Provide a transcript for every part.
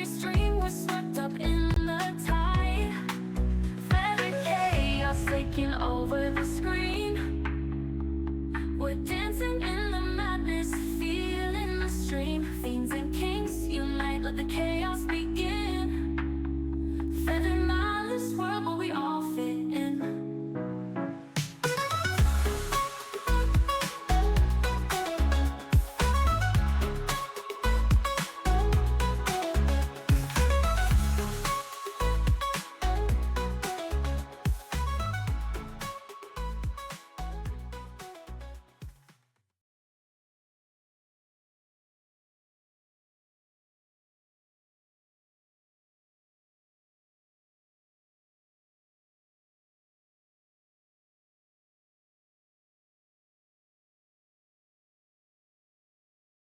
stream was swept up in the tide. Feather chaos taking over the screen. We're dancing in the madness, feeling the stream. Fiends and kings unite, let the chaos begin. Feather malice world where we all fit in.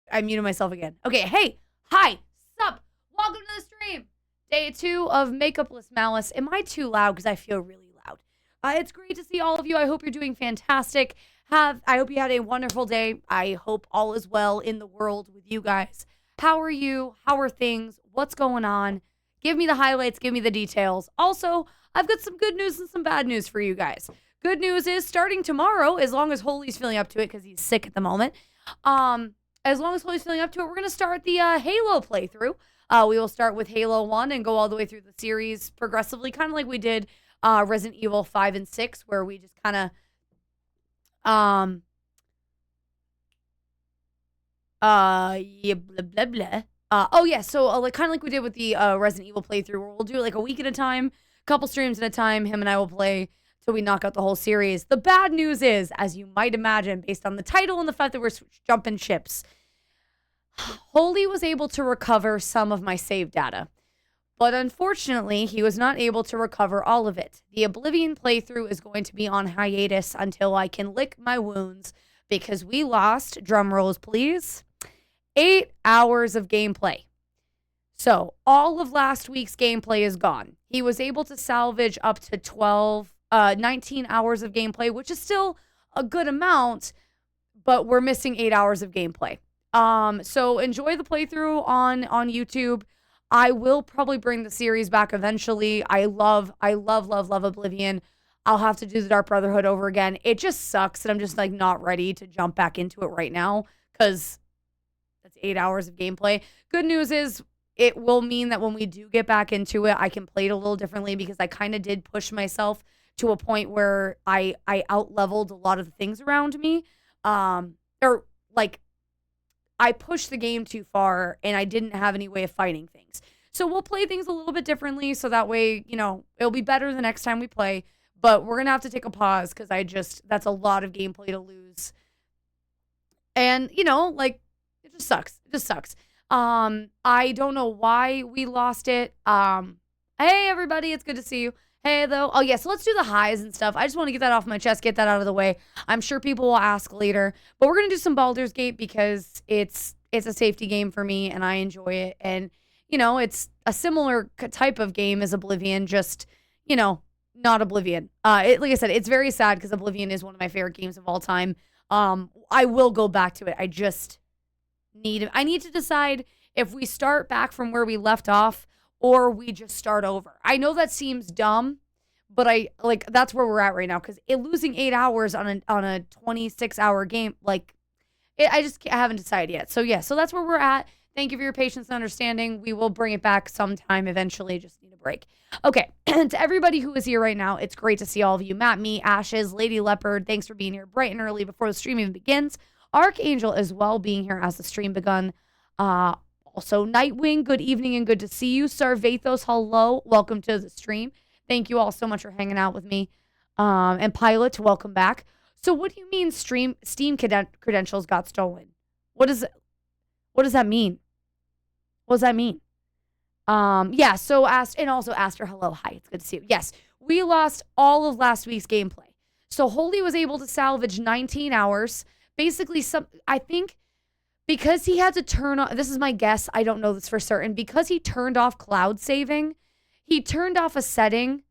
I muted myself again. Okay, hey, hi, sup, welcome to the stream. Day 2 of Makeupless Malice. Am I too loud? Because I feel really loud. It's great to see all of you. I hope you're doing fantastic. I hope you had a wonderful day. I hope all is well in the world with you guys. How are you? How are things? What's going on? Give me the highlights. Give me the details. Also, I've got some good news and some bad news for you guys. Good news is starting tomorrow, as long as Holy's feeling up to it because he's sick at the moment. As long as Holy's feeling up to it, we're going to start the Halo playthrough. We will start with Halo 1 and go all the way through the series progressively, kind of like we did Resident Evil 5 and 6, where we just kind of, yeah, blah, blah, blah. So kind of like we did with the Resident Evil playthrough, where we'll do like a week at a time, couple streams at a time. Him and I will play till we knock out the whole series. The bad news is, as you might imagine, based on the title and the fact that we're jumping ships, Holy was able to recover some of my save data, but unfortunately, he was not able to recover all of it. The Oblivion playthrough is going to be on hiatus until I can lick my wounds, because we lost, drum rolls please, 8 hours of gameplay. So all of last week's gameplay is gone. He was able to salvage up to 19 hours of gameplay, which is still a good amount, but we're missing 8 hours of gameplay. So enjoy the playthrough on YouTube. I will probably bring the series back eventually. I love Oblivion. I'll have to do the Dark Brotherhood over again. It just sucks that I'm just like not ready to jump back into it right now, because that's 8 hours of gameplay. Good news is it will mean that when we do get back into it, I can play it a little differently, because I kind of did push myself to a point where I out-leveled a lot of the things around me. I pushed the game too far and I didn't have any way of fighting things. So we'll play things a little bit differently, so that way, it'll be better the next time we play. But we're going to have to take a pause, because that's a lot of gameplay to lose. And, it just sucks. It just sucks. I don't know why we lost it. Hey, everybody, it's good to see you. Hey, though. Oh, yeah, so let's do the highs and stuff. I just want to get that off my chest, get that out of the way. I'm sure people will ask later. But we're going to do some Baldur's Gate, because it's a safety game for me, and I enjoy it. And, it's a similar type of game as Oblivion, just, not Oblivion. Like I said, it's very sad, because Oblivion is one of my favorite games of all time. I will go back to it. I need to decide if we start back from where we left off, or we just start over. I know that seems dumb, but that's where we're at right now, because losing 8 hours on a 26-hour game, I haven't decided yet. So yeah, so that's where we're at. Thank you for your patience and understanding. We will bring it back sometime eventually. Just need a break. Okay, to everybody who is here right now, it's great to see all of you. Matt, me, Ashes, Lady Leopard, thanks for being here bright and early before the stream even begins. Archangel as well, being here as the stream begun. Also, Nightwing, good evening and good to see you. Sarvathos, hello. Welcome to the stream. Thank you all so much for hanging out with me. And Pilot, welcome back. So what do you mean Steam credentials got stolen? What does that mean? What does that mean? Yeah, so Aster, hello. Hi, it's good to see you. Yes, we lost all of last week's gameplay. So Holy was able to salvage 19 hours. Basically, I think, because he had to turn on, this is my guess, I don't know this for certain, because he turned off cloud saving, he turned off a setting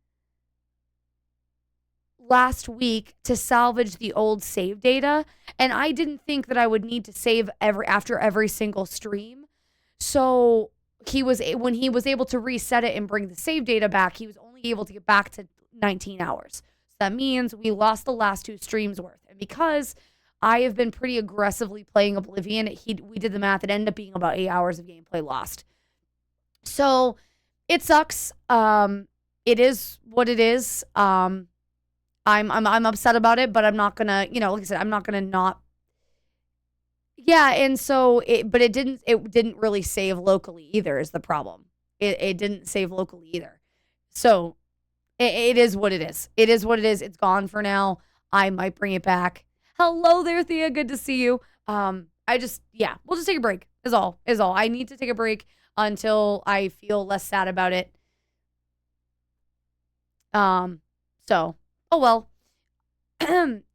last week to salvage the old save data, and I didn't think that I would need to save after every single stream. So when he was able to reset it and bring the save data back, he was only able to get back to 19 hours. So that means we lost the last 2 streams worth. And because I have been pretty aggressively playing Oblivion, we did the math. It ended up being about 8 hours of gameplay lost. So it sucks. It is what it is. I'm upset about it, but I'm not gonna, like I said, I'm not gonna not. Yeah, and so it didn't really save locally either is the problem. It didn't save locally either. So it is what it is. It is what it is. It's gone for now. I might bring it back. Hello there, Thea. Good to see you. We'll just take a break. Is all. I need to take a break until I feel less sad about it. So, oh well.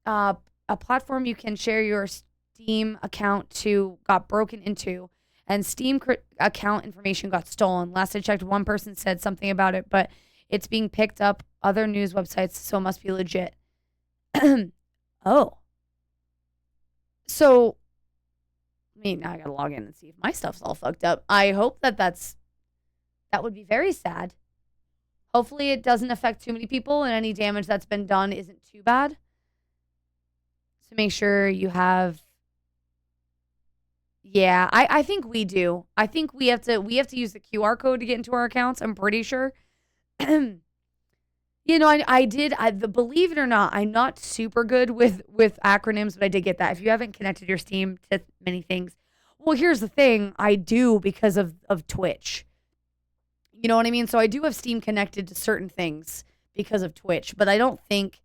A platform you can share your Steam account to got broken into, and Steam account information got stolen. Last I checked, one person said something about it, but it's being picked up other news websites, so it must be legit. Oh. So, now I gotta log in and see if my stuff's all fucked up. I hope that would be very sad. Hopefully it doesn't affect too many people and any damage that's been done isn't too bad. So make sure you have... Yeah, I think we do. I think we have to use the QR code to get into our accounts. I'm pretty sure. Believe it or not, I'm not super good with acronyms, but I did get that. If you haven't connected your Steam to many things. Well, here's the thing. I do because of Twitch. You know what I mean? So I do have Steam connected to certain things because of Twitch, but I don't think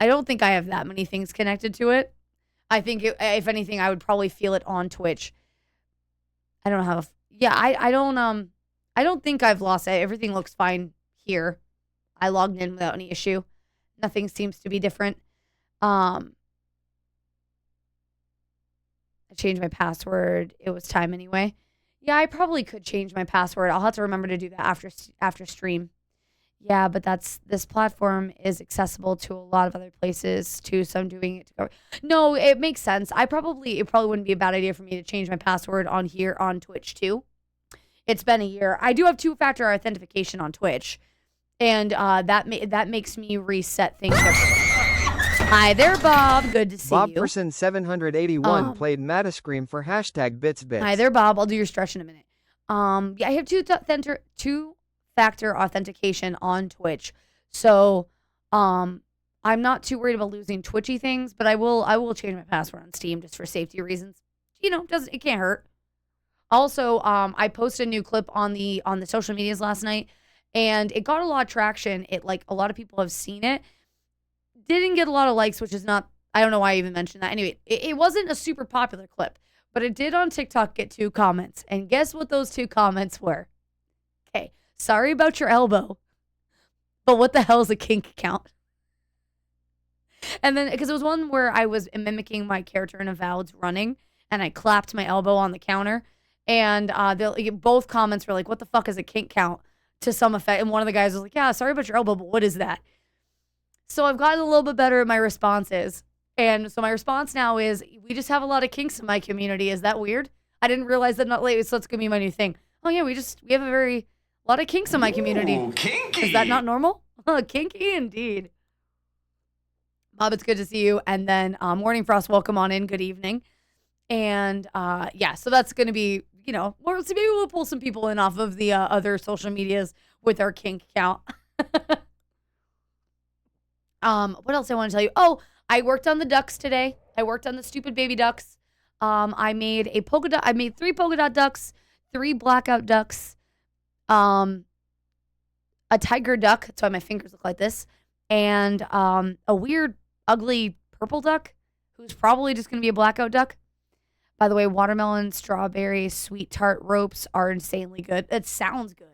I have that many things connected to it. I think if anything, I would probably feel it on Twitch. I don't have. I don't think I've lost it. Everything looks fine here. I logged in without any issue. Nothing seems to be different. I changed my password. It was time anyway. Yeah, I probably could change my password. I'll have to remember to do that after stream. Yeah, but this platform is accessible to a lot of other places too, so I'm doing it to cover. No, it makes sense. It probably wouldn't be a bad idea for me to change my password on here on Twitch too. It's been a year. I do have 2-factor authentication on Twitch, and that makes me reset things. Hi there, Bob. Good to see you. BobPerson781 played Matascream for #BitsBits. Hi there, Bob. I'll do your stretch in a minute. I have 2-factor authentication on Twitch, so I'm not too worried about losing Twitchy things, but I will change my password on Steam just for safety reasons. It can't hurt. Also, I posted a new clip on the social medias last night, and it got a lot of traction. A lot of people have seen it. Didn't get a lot of likes, which is not, I don't know why I even mentioned that. Anyway, it wasn't a super popular clip, but it did on TikTok get 2 comments. And guess what those 2 comments were? Okay, sorry about your elbow, but what the hell is a kink account? And then, because it was one where I was mimicking my character in Avowed's running, and I clapped my elbow on the counter, and both comments were like, what the fuck is a kink count? To some effect. And one of the guys was like, yeah, sorry about your elbow, but what is that? So I've gotten a little bit better at my responses. And so my response now is, we just have a lot of kinks in my community. Is that weird? I didn't realize that not lately, so that's going to be my new thing. Oh yeah, we have a lot of kinks in my community. Ooh, kinky. Is that not normal? Kinky indeed. Bob, it's good to see you. And then Morning Frost, welcome on in. Good evening. And so that's going to be, maybe we'll pull some people in off of the other social medias with our kink count. What else I want to tell you? Oh, I worked on the ducks today. I worked on the stupid baby ducks. I made 3 polka dot ducks, 3 blackout ducks, a tiger duck. That's why my fingers look like this, and a weird, ugly purple duck who's probably just going to be a blackout duck. By the way, watermelon, strawberry, sweet tart ropes are insanely good. It sounds good.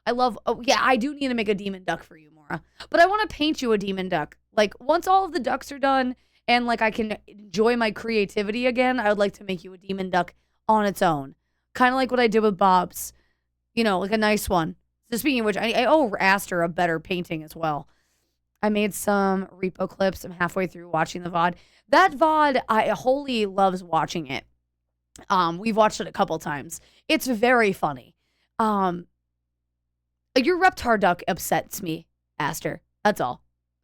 I do need to make a demon duck for you, Maura. But I want to paint you a demon duck. Once all of the ducks are done and, I can enjoy my creativity again, I would like to make you a demon duck on its own. Kind of like what I did with Bob's. A nice one. So speaking of which, I asked her a better painting as well. I made some repo clips. I'm halfway through watching the VOD. That VOD, Holy loves watching it. We've watched it a couple times. It's very funny. Your Reptar duck upsets me, Aster. That's all.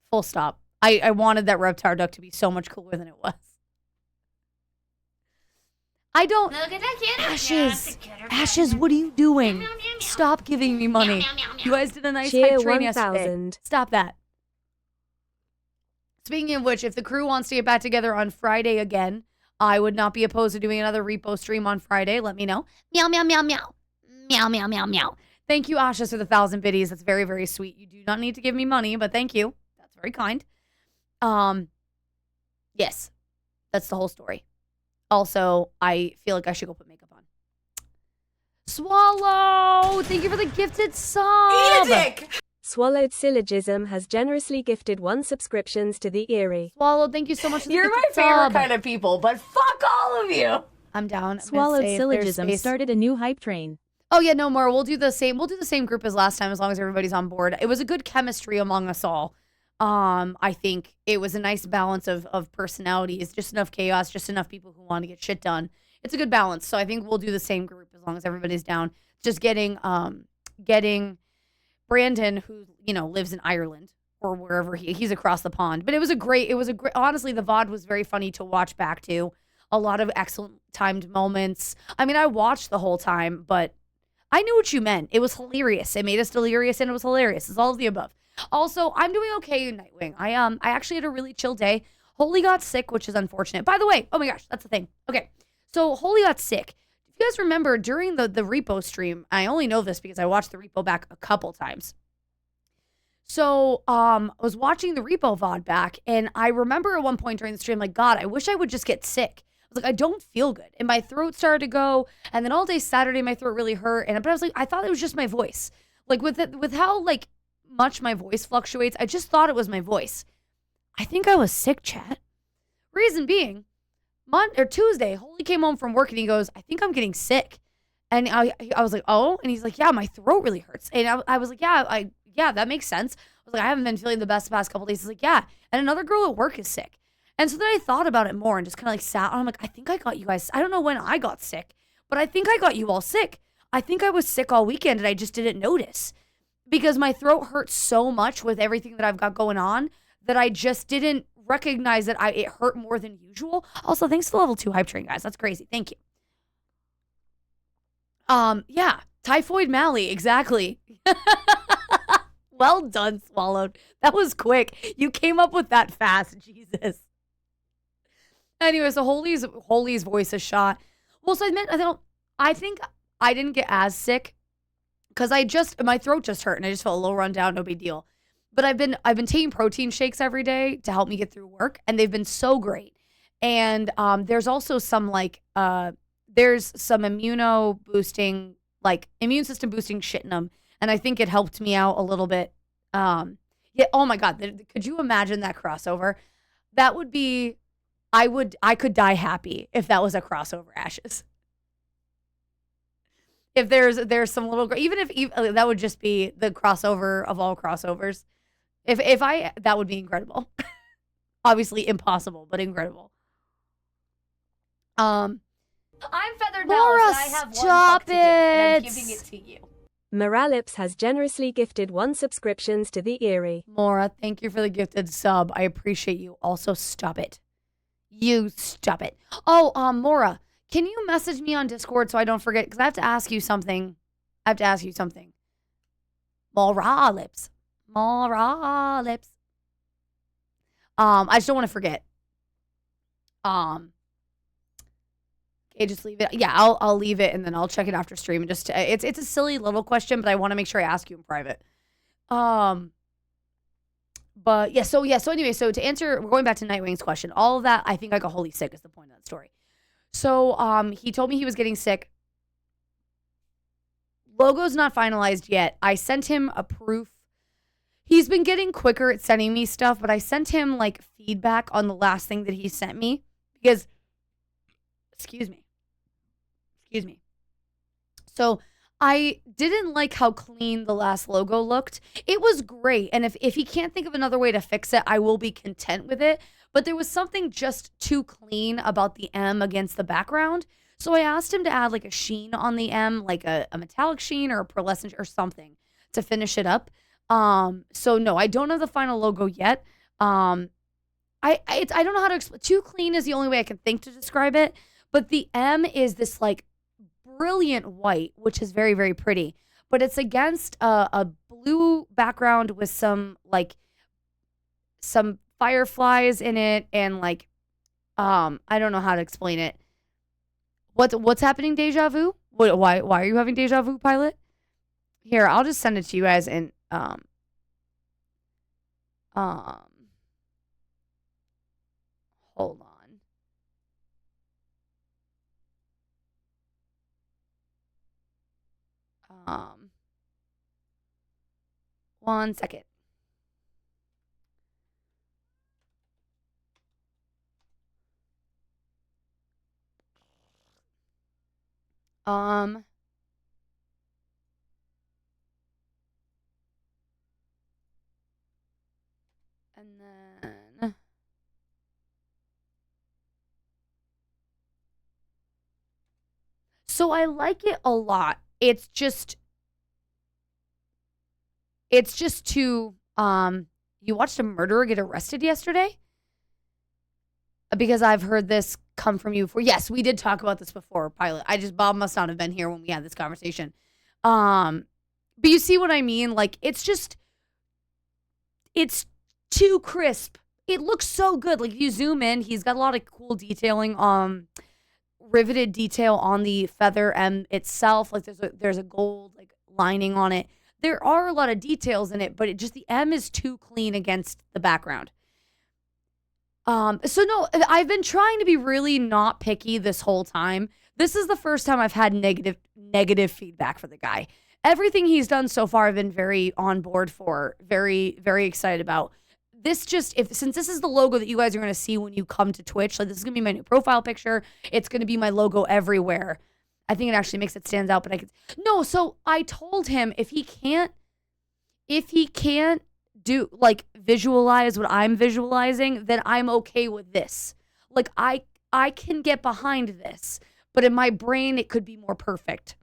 Full stop. I wanted that Reptar duck to be so much cooler than it was. I don't. Look at that kid. Ashes. Ashes, what are you doing? Stop giving me money. You guys did a nice Cheer hype train 1000. yesterday. Stop that. Speaking of which, if the crew wants to get back together on Friday again, I would not be opposed to doing another repo stream on Friday. Let me know. Meow, meow, meow, meow. Meow, meow, meow, meow. Thank you, Ashes, for the 1,000 biddies. That's very, very sweet. You do not need to give me money, but thank you. That's very kind. Yes, that's the whole story. Also, I feel like I should go put makeup on. Swallow! Thank you for the gifted sub! Eat a dick! Swallowed Syllogism has generously gifted 1 subscriptions to the Eerie. Swallow, thank you so much for the You're my gifted favorite sub. kind of people, but fuck all of you. I'm down. I'm gonna Swallowed say if there's Syllogism space- started a new hype train. Oh yeah, no more. We'll do the same group as last time as long as everybody's on board. It was a good chemistry among us all. I think it was a nice balance of personalities, just enough chaos, just enough people who want to get shit done. It's a good balance. So I think we'll do the same group as long as everybody's down. Just getting Brandon, who, you know, lives in Ireland or wherever he's across the pond. But it was a great, honestly, the VOD was very funny to watch back to. A lot of excellent timed moments. I mean, I watched the whole time, but I knew what you meant. It was hilarious. It made us delirious and it was hilarious. It's all of the above. Also, I'm doing okay in Nightwing. I actually had a really chill day. Holy got sick, which is unfortunate. By the way, oh my gosh, that's the thing. Okay, so Holy got sick. If you guys remember, during the repo stream, I only know this because I watched the repo back a couple times. So I was watching the repo VOD back, and I remember at one point during the stream, like, God, I wish I would just get sick. I was like, I don't feel good. And my throat started to go, and then all day Saturday, my throat really hurt. But I was like, I thought it was just my voice. Like, with how, like, much my voice fluctuates, I just thought it was my voice. I think I was sick, chat. Reason being, Tuesday, Holy came home from work and he goes, I think I'm getting sick. And I was like, oh? And he's like, yeah, my throat really hurts. And I was like, yeah, that makes sense. I was like, I haven't been feeling the best the past couple days. He's like, yeah. And another girl at work is sick. And so then I thought about it more and just kind of like sat on. I'm like, I think I got you guys. I don't know when I got sick, but I think I got you all sick. I think I was sick all weekend and I just didn't notice because my throat hurts so much with everything that I've got going on that I just didn't recognize that it hurt more than usual. Also, thanks to the level 2 hype train, guys. That's crazy. Thank you. Yeah, Typhoid Mally, exactly. Well done, Swallowed. That was quick. You came up with that fast. Jesus. Anyway, so Holy's voice is shot. Well, so I think I didn't get as sick because my throat just hurt and I just felt a little run down, no big deal. But I've been taking protein shakes every day to help me get through work, and they've been so great. And there's also some there's some immune system boosting shit in them, and I think it helped me out a little bit. Yeah. Oh my God, could you imagine that crossover? That would be. I could die happy if that was a crossover, Ashes. If there's some little, even if that would just be the crossover of all crossovers. That would be incredible. Obviously impossible, but incredible. I'm Feathered Laura, Mouse, and I have stop $1 to give, and I'm it. giving it to you. Moralips has generously gifted 1 subscriptions to the Eerie. Mora, thank you for the gifted sub. I appreciate you. Also, stop it. You stop it. Oh, Mora, can you message me on Discord so I don't forget? Because I have to ask you something. Moralips. I just don't want to forget. Okay, just leave it. Yeah, I'll leave it and then I'll check it after stream. It's a silly little question, but I want to make sure I ask you in private. But yeah, so anyway, so to answer, we're going back to Nightwing's question. All of that, I think I got Holy sick is the point of that story. So he told me he was getting sick. Logo's not finalized yet. I sent him a proof. He's been getting quicker at sending me stuff, but I sent him like feedback on the last thing that he sent me because, excuse me. So I didn't like how clean the last logo looked. It was great. And if he can't think of another way to fix it, I will be content with it. But there was something just too clean about the M against the background. So I asked him to add like a sheen on the M, like a metallic sheen or a pearlescent or something to finish it up. So no, I don't have the final logo yet. I don't know how to explain. Too clean is the only way I can think to describe it. But the M is this like brilliant white, which is very, very pretty. But it's against a blue background with some fireflies in it and like I don't know how to explain it. What's happening, Deja Vu? Why are you having Deja Vu, Pilot? Here, I'll just send it to you guys in hold on. 1 second. And then so I like it a lot. It's just too you watched a murderer get arrested yesterday? Because I've heard this come from you before. Yes, we did talk about this before, Pilot. Bob must not have been here when we had this conversation. But you see what I mean? Like, it's too crisp. It looks so good. Like, you zoom in, he's got a lot of cool detailing, riveted detail on the feather M itself. Like, there's a gold, like, lining on it. There are a lot of details in it, but the M is too clean against the background. So no, I've been trying to be really not picky this whole time. This is the first time I've had negative feedback for the guy. Everything he's done so far, I've been very on board for, very, very excited about. Since this is the logo that you guys are going to see when you come to Twitch, like this is going to be my new profile picture. It's going to be my logo everywhere. I think it actually makes it stand out, but so I told him if he can't do like visualize what I'm visualizing, then I'm okay with this. Like I can get behind this, but in my brain it could be more perfect.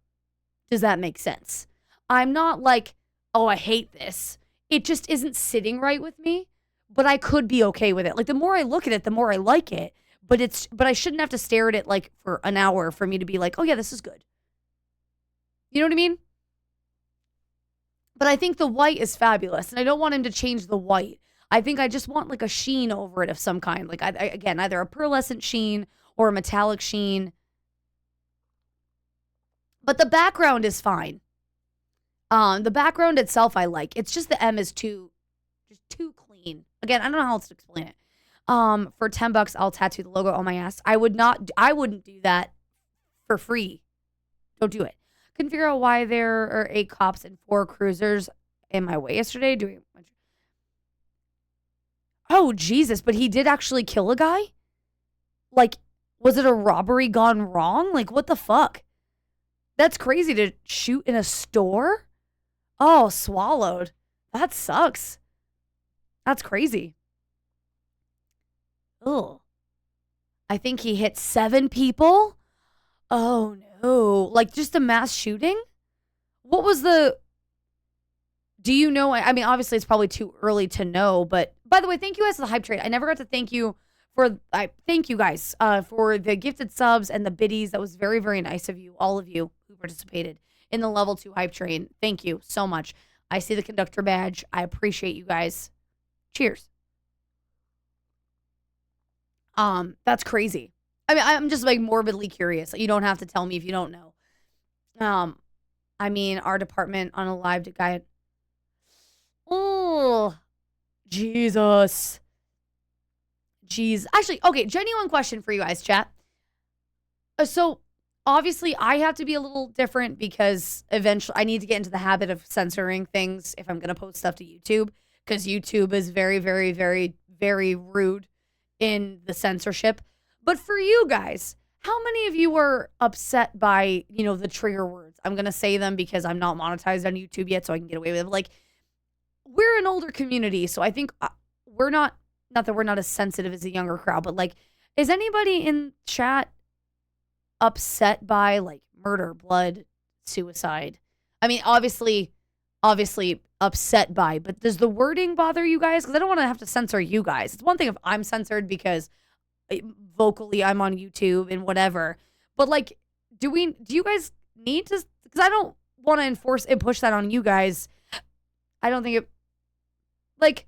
Does that make sense? I'm not like, oh, I hate this. It just isn't sitting right with me, but I could be okay with it. Like the more I look at it, the more I like it, but I shouldn't have to stare at it like for an hour for me to be like, oh yeah, this is good. You know what I mean? But I think the white is fabulous, and I don't want him to change the white. I think I just want like a sheen over it of some kind. Like, again, either a pearlescent sheen or a metallic sheen. But the background is fine. The background itself I like. It's just the M is too clean. Again, I don't know how else to explain it. For $10, I'll tattoo the logo on my ass. I wouldn't do that for free. Don't do it. Couldn't figure out why there are 8 cops and 4 cruisers in my way yesterday doing. Oh, Jesus, but he did actually kill a guy? Like, was it a robbery gone wrong? Like, what the fuck? That's crazy to shoot in a store? Oh, swallowed. That sucks. That's crazy. Ugh. I think he hit 7 people. Oh, no. Like, just a mass shooting? What was do you know? I mean, obviously, it's probably too early to know, but by the way, thank you guys for the hype trade. I never got to thank you thank you guys for the gifted subs and the biddies. That was very, very nice of you, all of you who participated in the level 2 hype train. Thank you so much. I see the conductor badge. I appreciate you guys. Cheers. That's crazy. I mean, I'm just like morbidly curious. You don't have to tell me if you don't know. I mean, our department unalived a guy. Oh, Jesus. Jeez. Actually, okay, genuine question for you guys, chat. So, obviously, I have to be a little different because eventually I need to get into the habit of censoring things if I'm going to post stuff to YouTube, because YouTube is very, very, very, very rude in the censorship. But for you guys, how many of you are upset by, the trigger words? I'm going to say them because I'm not monetized on YouTube yet, so I can get away with it. Like, we're an older community, so I think we're not that we're not as sensitive as a younger crowd, but like, is anybody in chat upset by like murder, blood, suicide. I mean, obviously upset by, but does the wording bother you guys? Because I don't want to have to censor you guys. It's one thing if I'm censored because vocally I'm on YouTube and whatever, but like, do you guys need to? Because I don't want to enforce and push that on you guys. I don't think it, like,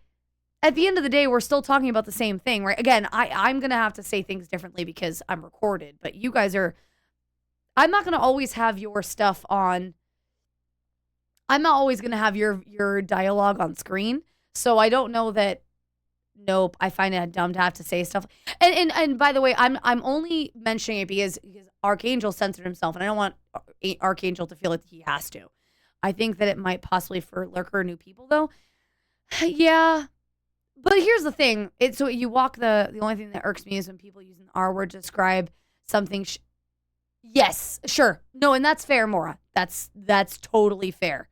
at the end of the day, we're still talking about the same thing, right? Again, I'm going to have to say things differently because I'm recorded, but you guys are, I'm not going to always have your stuff on, I'm not always going to have your dialogue on screen. So I don't know that, nope, I find it dumb to have to say stuff. And by the way, I'm only mentioning it because Archangel censored himself, and I don't want Archangel to feel like he has to. I think that it might possibly for Lurker new people, though. Yeah. But here's the thing. So you walk the only thing that irks me is when people use an R word to describe something. Yes, sure. No, and that's fair, Mora. That's totally fair.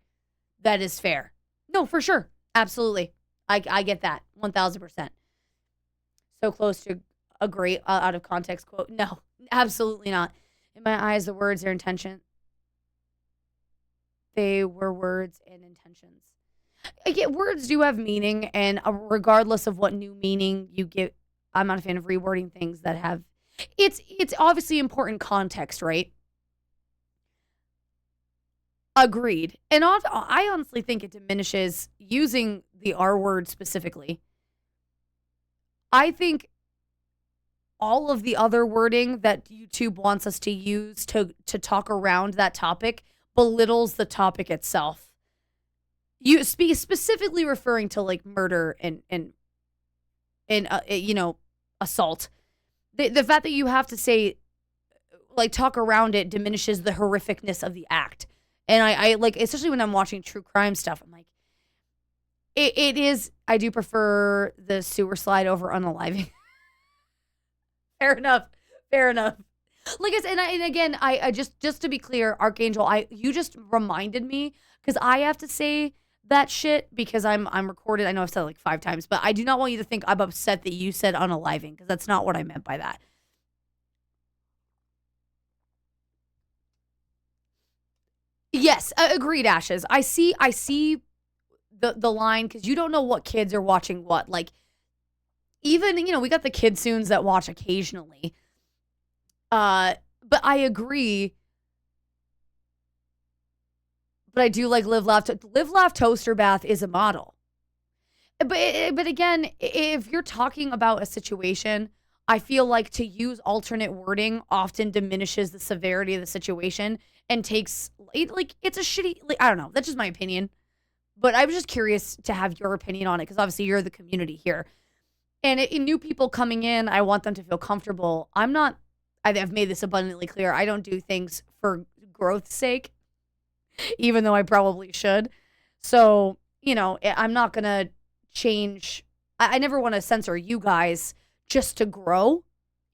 That is fair. No, for sure. Absolutely. I get that. 1,000%. So close to a great out of context quote. No, absolutely not. In my eyes, the words, their intention. They were words and intentions. I get words do have meaning, and regardless of what new meaning you give, I'm not a fan of rewording things that have. It's obviously important context, right? Agreed. And I honestly think it diminishes using the R word specifically. I think all of the other wording that YouTube wants us to use to talk around that topic belittles the topic itself. You specifically referring to like murder and assault. The fact that you have to say, like, talk around it diminishes the horrificness of the act. And I like, especially when I'm watching true crime stuff, I'm like, it is, I do prefer the sewer slide over unaliving. Fair enough. Like I said, and again, I just to be clear, Archangel, you just reminded me, because I have to say that shit because I'm recorded. I know I've said it like 5 times, but I do not want you to think I'm upset that you said unaliving, because that's not what I meant by that. Yes, agreed, Ashes. I see the line, because you don't know what kids are watching what. Like, even, we got the kidsoons that watch occasionally. But I agree. But I do like Live Laugh Toaster Bath is a model. But again, if you're talking about a situation, I feel like to use alternate wording often diminishes the severity of the situation and takes, like, it's a shitty, like, I don't know. That's just my opinion. But I was just curious to have your opinion on it, because obviously you're the community here. And in new people coming in, I want them to feel comfortable. I've made this abundantly clear. I don't do things for growth's sake, even though I probably should. So, I'm not going to change. I never want to censor you guys just to grow,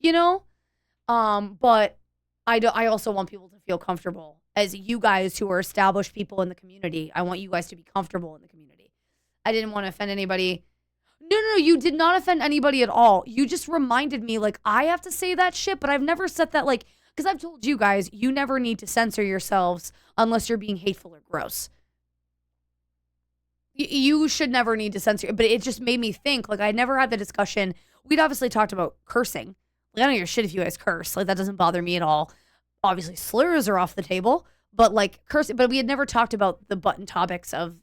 but I also want people to feel comfortable. As you guys who are established people in the community, I want you guys to be comfortable in the community. I didn't want to offend anybody. No, you did not offend anybody at all. You just reminded me, like, I have to say that shit, but I've never said that, like, because I've told you guys, you never need to censor yourselves unless you're being hateful or gross. You should never need to censor, but it just made me think, like, I never had the discussion. We'd obviously talked about cursing. Like, I don't give a shit if you guys curse. Like, that doesn't bother me at all. Obviously, slurs are off the table, but, like, cursing. But we had never talked about the button topics of,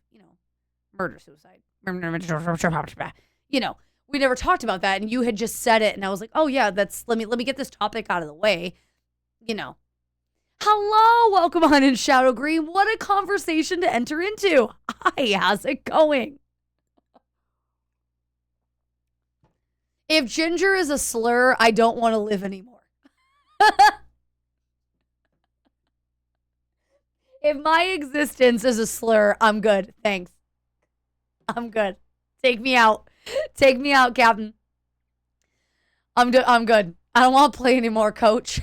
murder, suicide. We never talked about that, and you had just said it, and I was like, oh yeah, let me get this topic out of the way. Hello, welcome on in Shadow Green. What a conversation to enter into. Hi, how's it going? If ginger is a slur, I don't want to live anymore. If my existence is a slur, I'm good. Thanks. I'm good. Take me out. Take me out, Captain. I'm good. I don't want to play anymore, Coach.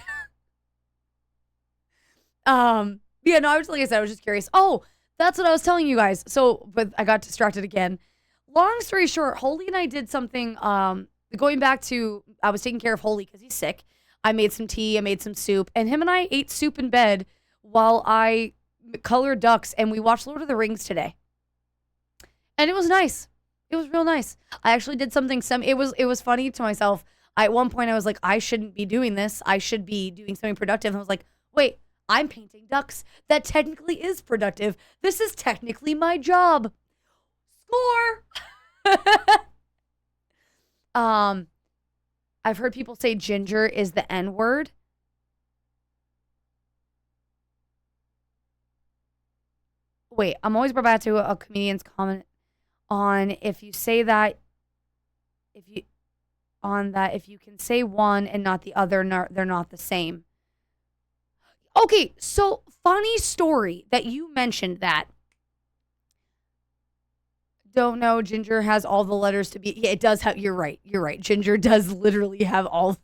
Yeah, no, like I said, I was just curious. Oh, that's what I was telling you guys. So, but I got distracted again. Long story short, Holy and I did something, going back to, I was taking care of Holy because he's sick. I made some tea, I made some soup, and him and I ate soup in bed while I colored ducks, and we watched Lord of the Rings today. And it was nice. It was real nice. I actually did something, it was funny to myself. At one point I was like, I shouldn't be doing this. I should be doing something productive. And I was like, wait, I'm painting ducks. That technically is productive. This is technically my job. Score. I've heard people say ginger is the N-word. Wait, I'm always brought back to a comedian's comment on if you say that, if you can say one and not the other, they're not the same. Okay, so funny story that you mentioned that. Don't know, ginger has all the letters to be. Yeah, it does have, you're right. Ginger does literally have all.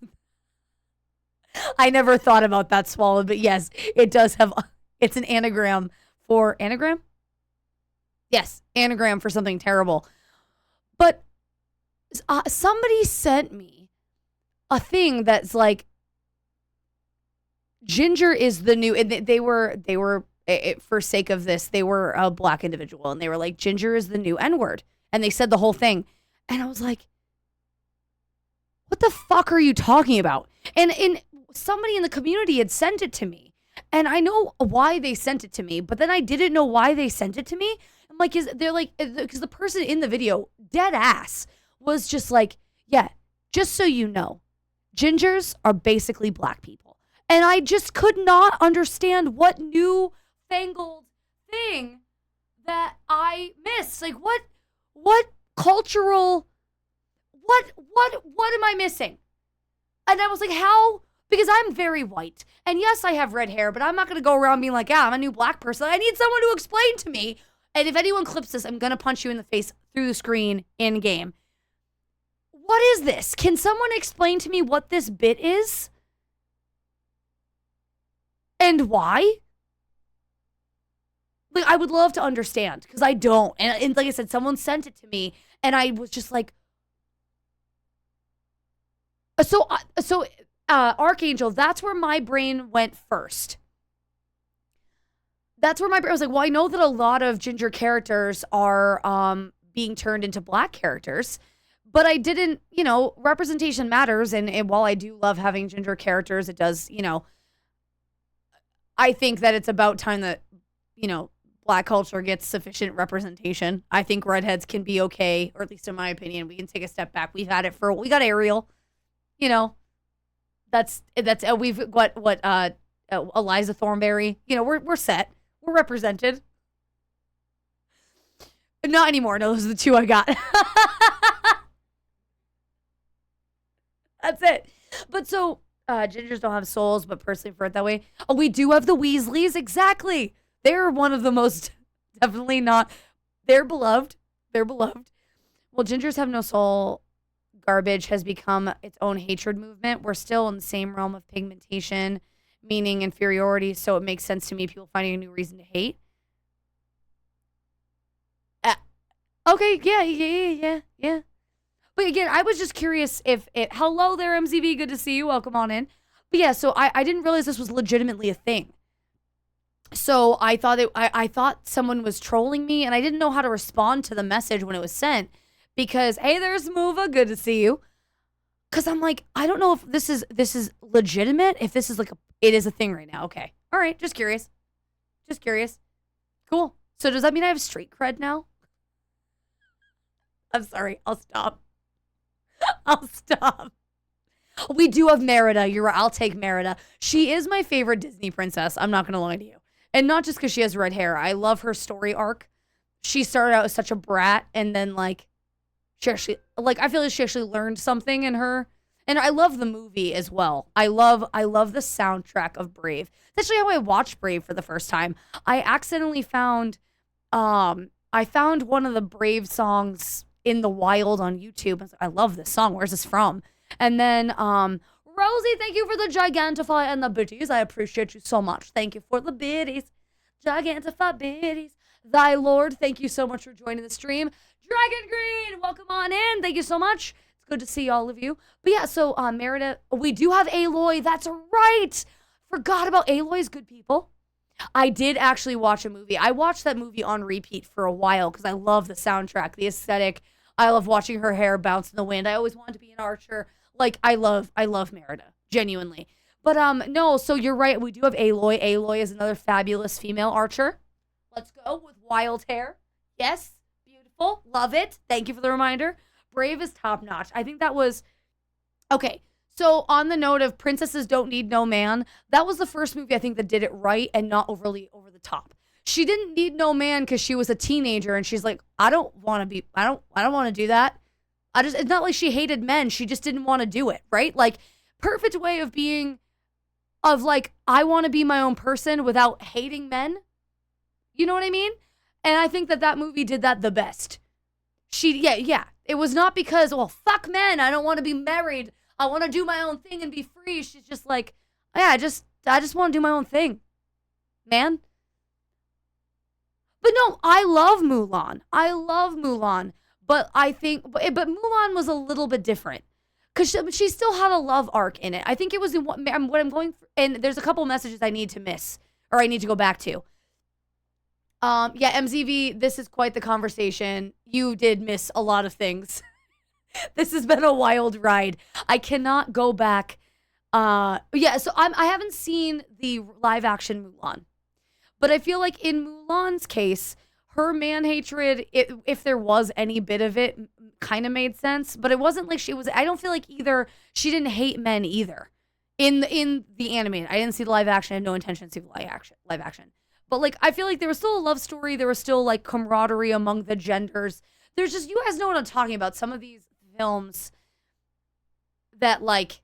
I never thought about that swallowed, but yes, it does have, it's an anagram for, anagram? Yes, anagram for something terrible. But somebody sent me a thing that's like, ginger is the new, and they were for sake of this, they were a black individual, and they were like, ginger is the new N-word, and they said the whole thing, and I was like, what the fuck are you talking about? And somebody in the community had sent it to me, and I know why they sent it to me, but then I didn't know why they sent it to me. I'm like, because the person in the video, dead ass, was just like, yeah, just so you know, gingers are basically black people. And I just could not understand what newfangled thing that I missed. Like, what cultural, what am I missing? And I was like, how? Because I'm very white. And yes, I have red hair, but I'm not going to go around being like, yeah, I'm a new black person. I need someone to explain to me. And if anyone clips this, I'm going to punch you in the face through the screen in game. What is this? Can someone explain to me what this bit is? And why? Like, I would love to understand, because I don't. And like I said, someone sent it to me, and I was just like, so Archangel, that's where my brain went first. That's where my brain was like, well, I know that a lot of ginger characters are being turned into black characters, but I didn't, representation matters. And while I do love having ginger characters, it does, I think that it's about time that, black culture gets sufficient representation. I think redheads can be okay, or at least in my opinion, we can take a step back. We've had it we got Ariel, we've got Eliza Thornberry, we're set. We're represented. Not anymore. No, those are the two I got. That's it. But so, gingers don't have souls, but personally prefer it that way. Oh, we do have the Weasleys. Exactly. They're one of the most, definitely not, they're beloved. They're beloved. Well, gingers have no soul. Garbage has become its own hatred movement. We're still in the same realm of pigmentation, meaning inferiority, so it makes sense to me people finding a new reason to hate. Okay, yeah. But again, I was just curious if hello there, MZV, good to see you, welcome on in. But yeah, so I didn't realize this was legitimately a thing. So I thought I thought someone was trolling me, and I didn't know how to respond to the message when it was sent, because hey, there's Mova, good to see you. Because I'm like, I don't know if this is legitimate, if this is like it is a thing right now. Okay. All right. Just curious. Cool. So does that mean I have street cred now? I'm sorry. I'll stop. We do have Merida. You're right. I'll take Merida. She is my favorite Disney princess. I'm not going to lie to you. And not just because she has red hair. I love her story arc. She started out as such a brat, and then she actually, I feel like she actually learned something in her. And I love the movie as well. I love the soundtrack of Brave. That's actually how I watched Brave for the first time. I accidentally found one of the Brave songs in the wild on YouTube. I was like, I love this song. Where's this from? And then Rosie, thank you for the Gigantify and the biddies. I appreciate you so much. Thank you for the biddies. Gigantify biddies. Thy Lord, thank you so much for joining the stream. Dragon Green, welcome on in. Thank you so much. It's good to see all of you. But yeah, so Merida, we do have Aloy. That's right. Forgot about Aloy's Good People. I did actually watch a movie. I watched that movie on repeat for a while because I love the soundtrack, the aesthetic. I love watching her hair bounce in the wind. I always wanted to be an archer. Like, I love Merida, genuinely. But no, so you're right. We do have Aloy. Aloy is another fabulous female archer. Let's go with wild hair. Yes, beautiful. Love it. Thank you for the reminder. Brave is top notch. I think that was okay. So on the note of princesses don't need no man, that was the first movie I think that did it right and not overly over the top. She didn't need no man because she was a teenager and she's like, I don't want to do that. It's not like she hated men. She just didn't want to do it, right? Like, perfect way of being, of like, I want to be my own person without hating men. You know what I mean? And I think that movie did that the best. Yeah. It was not because, well, fuck men. I don't want to be married. I want to do my own thing and be free. She's just like, yeah, I just want to do my own thing, man. But no, I love Mulan. But I think, but Mulan was a little bit different because she still had a love arc in it. I think it was what I'm going through, and there's a couple messages I need to miss or I need to go back to. Yeah, MZV, this is quite the conversation. You did miss a lot of things. This has been a wild ride. I cannot go back. Yeah, so I haven't seen the live action Mulan, but I feel like in Mulan's case, her man hatred, if there was any bit of it, kind of made sense. But it wasn't like she was. I don't feel like either she didn't hate men either. In the animated, I didn't see the live action. I had no intention to see the live action. But like, I feel like there was still a love story. There was still like camaraderie among the genders. There's just, you guys know what I'm talking about. Some of these films that like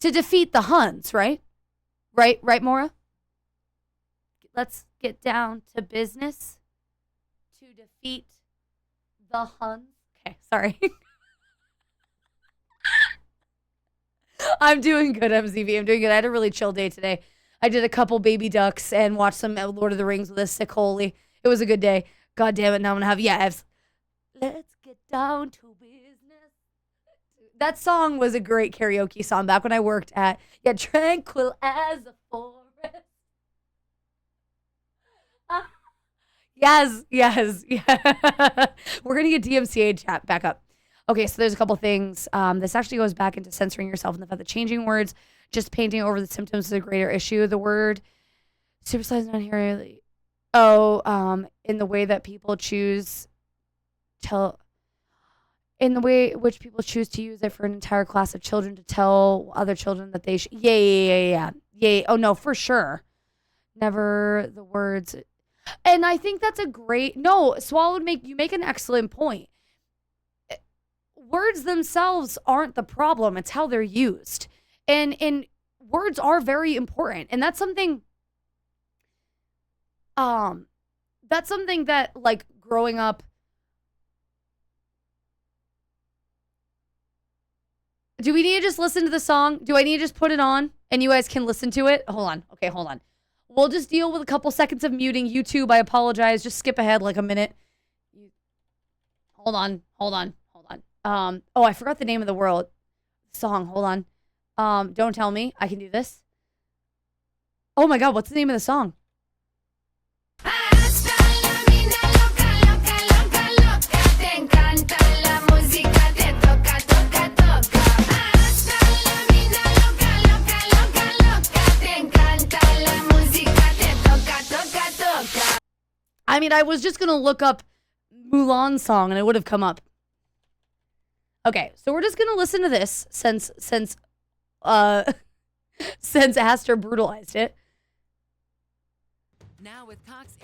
to defeat the Huns, right? Right, Maura? Let's get down to business to defeat the Huns. Okay, sorry. I'm doing good, MZV. I'm doing good. I had a really chill day today. I did a couple baby ducks and watched some Lord of the Rings with a sick holy. It was a good day. God damn it. Now I'm going to have, let's get down to business. That song was a great karaoke song back when I worked at, tranquil as a forest. Yes. We're going to get DMCA chat back up. Okay, so there's a couple things. This actually goes back into censoring yourself and the fact that changing words, just painting over the symptoms is a greater issue. The word supersize not here. In the way that people choose in the way which people choose to use it for an entire class of children to tell other children that they should. Yeah. Oh no, for sure. Never the words. And I think that's a great, no, Swallow you make an excellent point. Words themselves aren't the problem. It's how they're used. And words are very important. And that's something that like growing up, do we need to just listen to the song? Do I need to just put it on and you guys can listen to it? Hold on. Okay, hold on. We'll just deal with a couple seconds of muting. YouTube, I apologize. Just skip ahead like a minute. Hold on. Oh, I forgot the name of the song. Hold on. Don't tell me. I can do this. Oh my God, what's the name of the song? I mean, I was just going to look up Mulan song and it would have come up. Okay, so we're just going to listen to this since Aster brutalized it. Now with Cox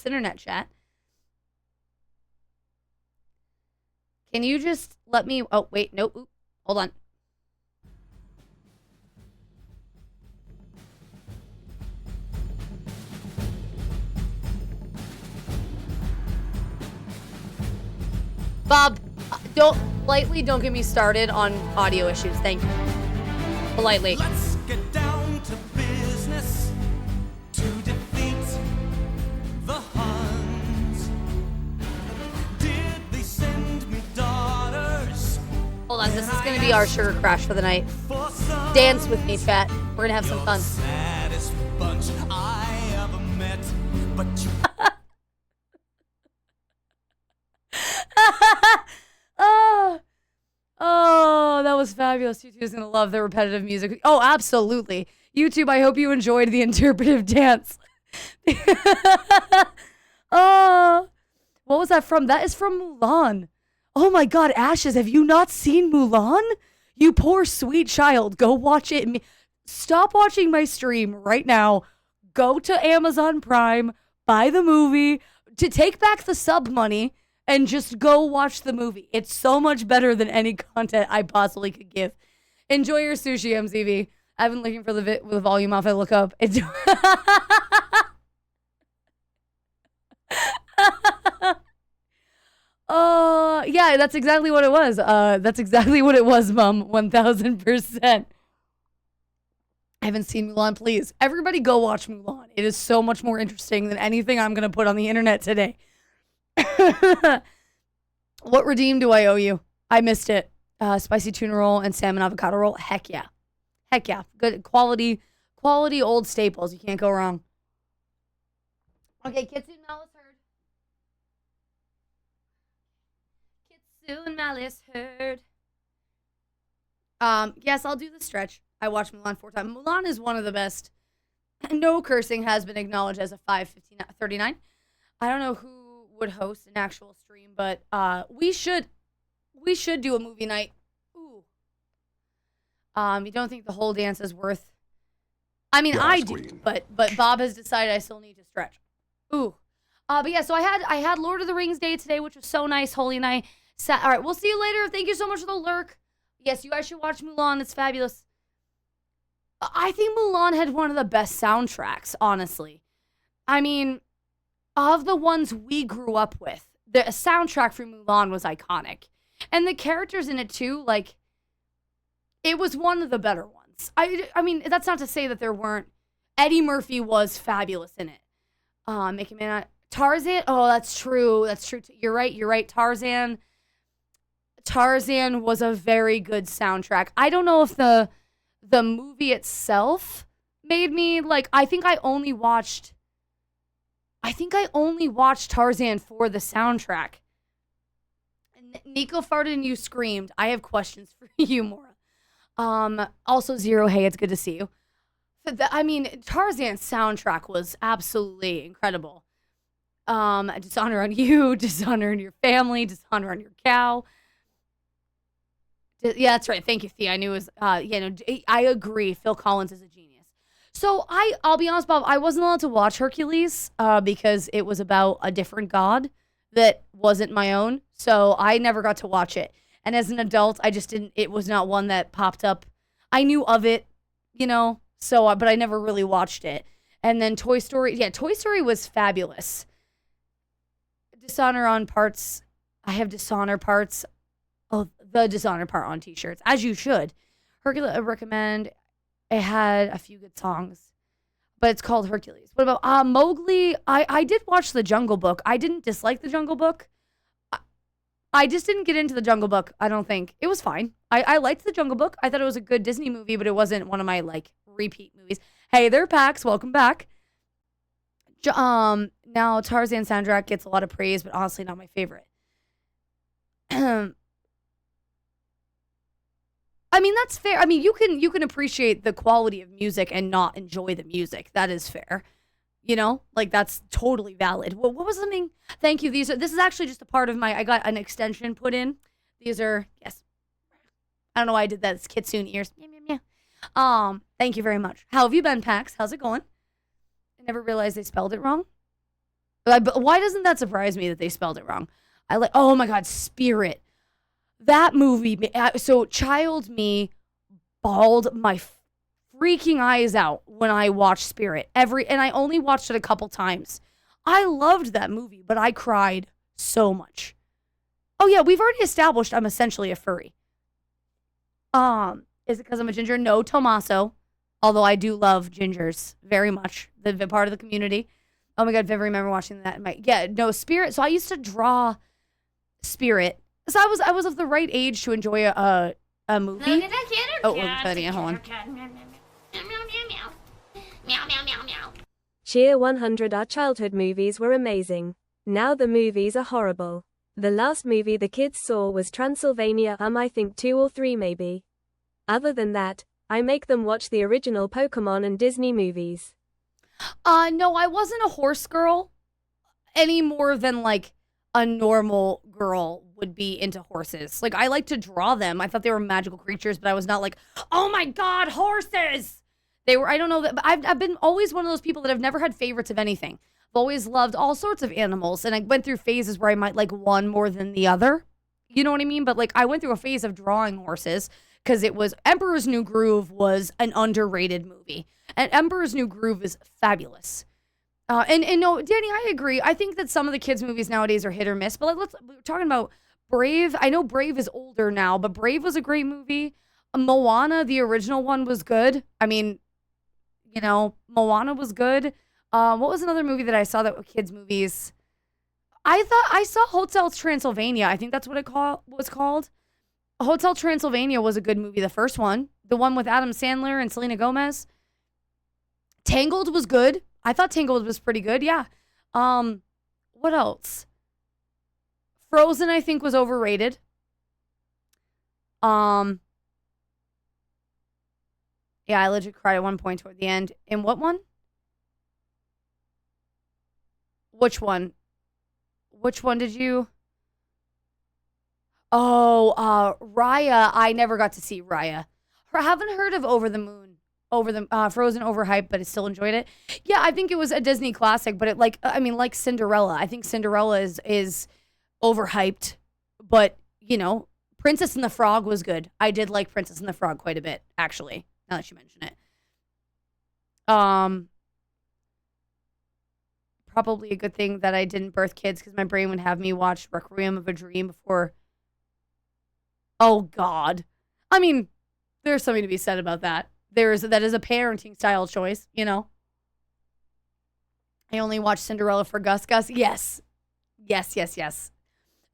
Internet chat. Can you just let me, oh wait, nope, hold on. Bob, don't get me started on audio issues. Thank you. Politely. Let's get down to business to defeat the Huns. Did they send me dogs? Mulan. This is gonna be our sugar crash for the night. Dance with me, chat. We're gonna have some fun. Saddest bunch I ever met, but you Oh, that was fabulous. YouTube is gonna love the repetitive music. Oh, absolutely. YouTube, I hope you enjoyed the interpretive dance. Oh, what was that from? That is from Mulan. Oh my God, Ashes, have you not seen Mulan? You poor sweet child. Go watch it. Stop watching my stream right now. Go to Amazon Prime, buy the movie, to take back the sub money, and just go watch the movie. It's so much better than any content I possibly could give. Enjoy your sushi, MCV. I've been looking for the volume off. I look up. It's yeah, that's exactly what it was. That's exactly what it was, Mom. 1000%. I haven't seen Mulan. Please, everybody go watch Mulan. It is so much more interesting than anything I'm going to put on the internet today. What redeem do I owe you? I missed it. Spicy tuna roll and salmon avocado roll. Heck yeah. Heck yeah. Good quality old staples. You can't go wrong. Okay, Kitsu and Malice heard. Kitsu and Malice heard. Yes, I'll do the stretch. I watched Mulan 4 times. Mulan is one of the best. No cursing has been acknowledged as a 5:39. I don't know who would host an actual stream, but we should do a movie night. Ooh. You don't think the whole dance is worth? I mean, I do, but Bob has decided I still need to stretch. Ooh. But yeah, so I had Lord of the Rings Day today, which was so nice. Holy night. All right, we'll see you later. Thank you so much for the lurk. Yes, you guys should watch Mulan. It's fabulous. I think Mulan had one of the best soundtracks, honestly. I mean, of the ones we grew up with, the soundtrack for Mulan was iconic. And the characters in it too, like, it was one of the better ones. I mean, that's not to say that there weren't. Eddie Murphy was fabulous in it. Mickey Man, Tarzan. Oh, that's true. That's true. You're right. Tarzan was a very good soundtrack. I don't know if the movie itself made me like. I think I only watched Tarzan for the soundtrack. Nico farted and you screamed. I have questions for you, Maura. Also Zero, hey, it's good to see you. I mean, Tarzan's soundtrack was absolutely incredible. Dishonor on you, dishonor on your family, dishonor on your cow. Yeah, that's right. Thank you, Thea. I knew it was, I agree. Phil Collins is a genius. So I'll be honest, Bob, I wasn't allowed to watch Hercules because it was about a different god that wasn't my own. So I never got to watch it. And as an adult, I just didn't, it was not one that popped up. I knew of it, so, but I never really watched it. And then Toy Story was fabulous. Dishonor on parts. I have Dishonor parts. Oh, the Dishonor part on t-shirts, as you should. Hercules, I recommend. It had a few good songs, but it's called Hercules. What about Mowgli? I did watch The Jungle Book. I didn't dislike The Jungle Book. I just didn't get into The Jungle Book, I don't think. It was fine. I liked The Jungle Book. I thought it was a good Disney movie, but it wasn't one of my, repeat movies. Hey there, Pax. Welcome back. Now, Tarzan soundtrack gets a lot of praise, but honestly not my favorite. I mean, that's fair. I mean, you can appreciate the quality of music and not enjoy the music. That is fair. That's totally valid. What was something? Thank you. This is actually just a part of I got an extension put in. These are, yes. I don't know why I did that. It's kitsune ears. Meow, meow, meow. Thank you very much. How have you been, Pax? How's it going? I never realized they spelled it wrong. But why doesn't that surprise me that they spelled it wrong? Oh my God, Spirit. That movie, so child me bawled my freaking eyes out when I watched Spirit. And I only watched it a couple times. I loved that movie, but I cried so much. Oh yeah, we've already established I'm essentially a furry. Is it because I'm a ginger? No, Tommaso. Although I do love gingers very much. The part of the community. Oh my God, Viv, I remember watching that. Spirit. So I used to draw Spirit. So I was of the right age to enjoy a movie. Look at the kitty Oh, cat. Cody, hold on. Meow, meow, meow, meow. Meow, meow, meow, meow. Cheer 100. Our childhood movies were amazing. Now the movies are horrible. The last movie the kids saw was Transylvania, I think 2 or 3 maybe. Other than that, I make them watch the original Pokemon and Disney movies. No, I wasn't a horse girl any more than like a normal girl would be into horses. Like, I like to draw them. I thought they were magical creatures, but I was not like, oh my God, horses. They were, I don't know, but I've been always one of those people that have never had favorites of anything. I've always loved all sorts of animals, and I went through phases where I might like one more than the other. You know what I mean? But like, I went through a phase of drawing horses because it was Emperor's New Groove was an underrated movie. And Emperor's New Groove is fabulous. And no, Danny, I agree. I think that some of the kids' movies nowadays are hit or miss. But like, we're talking about Brave. I know Brave is older now, but Brave was a great movie. Moana, the original one, was good. I mean, you know, Moana was good. What was another movie that I saw that were kids' movies? I thought I saw Hotel Transylvania. I think that's what it was called. Hotel Transylvania was a good movie, the first one. The one with Adam Sandler and Selena Gomez. Tangled was good. I thought Tangled was pretty good, yeah. What else? Frozen, I think, was overrated. Yeah, I legit cried at one point toward the end. In what one? Which one? Which one did you? Oh, Raya. I never got to see Raya. I haven't heard of Over the Moon. Frozen overhyped, but I still enjoyed it. Yeah, I think it was a Disney classic, but it like Cinderella. I think Cinderella is overhyped, but you know, Princess and the Frog was good. I did like Princess and the Frog quite a bit, actually, now that you mention it. Probably a good thing that I didn't birth kids because my brain would have me watch Requiem of a Dream before. Oh God. I mean, there's something to be said about that. That is a parenting style choice, you know. I only watched Cinderella for Gus Gus. Yes.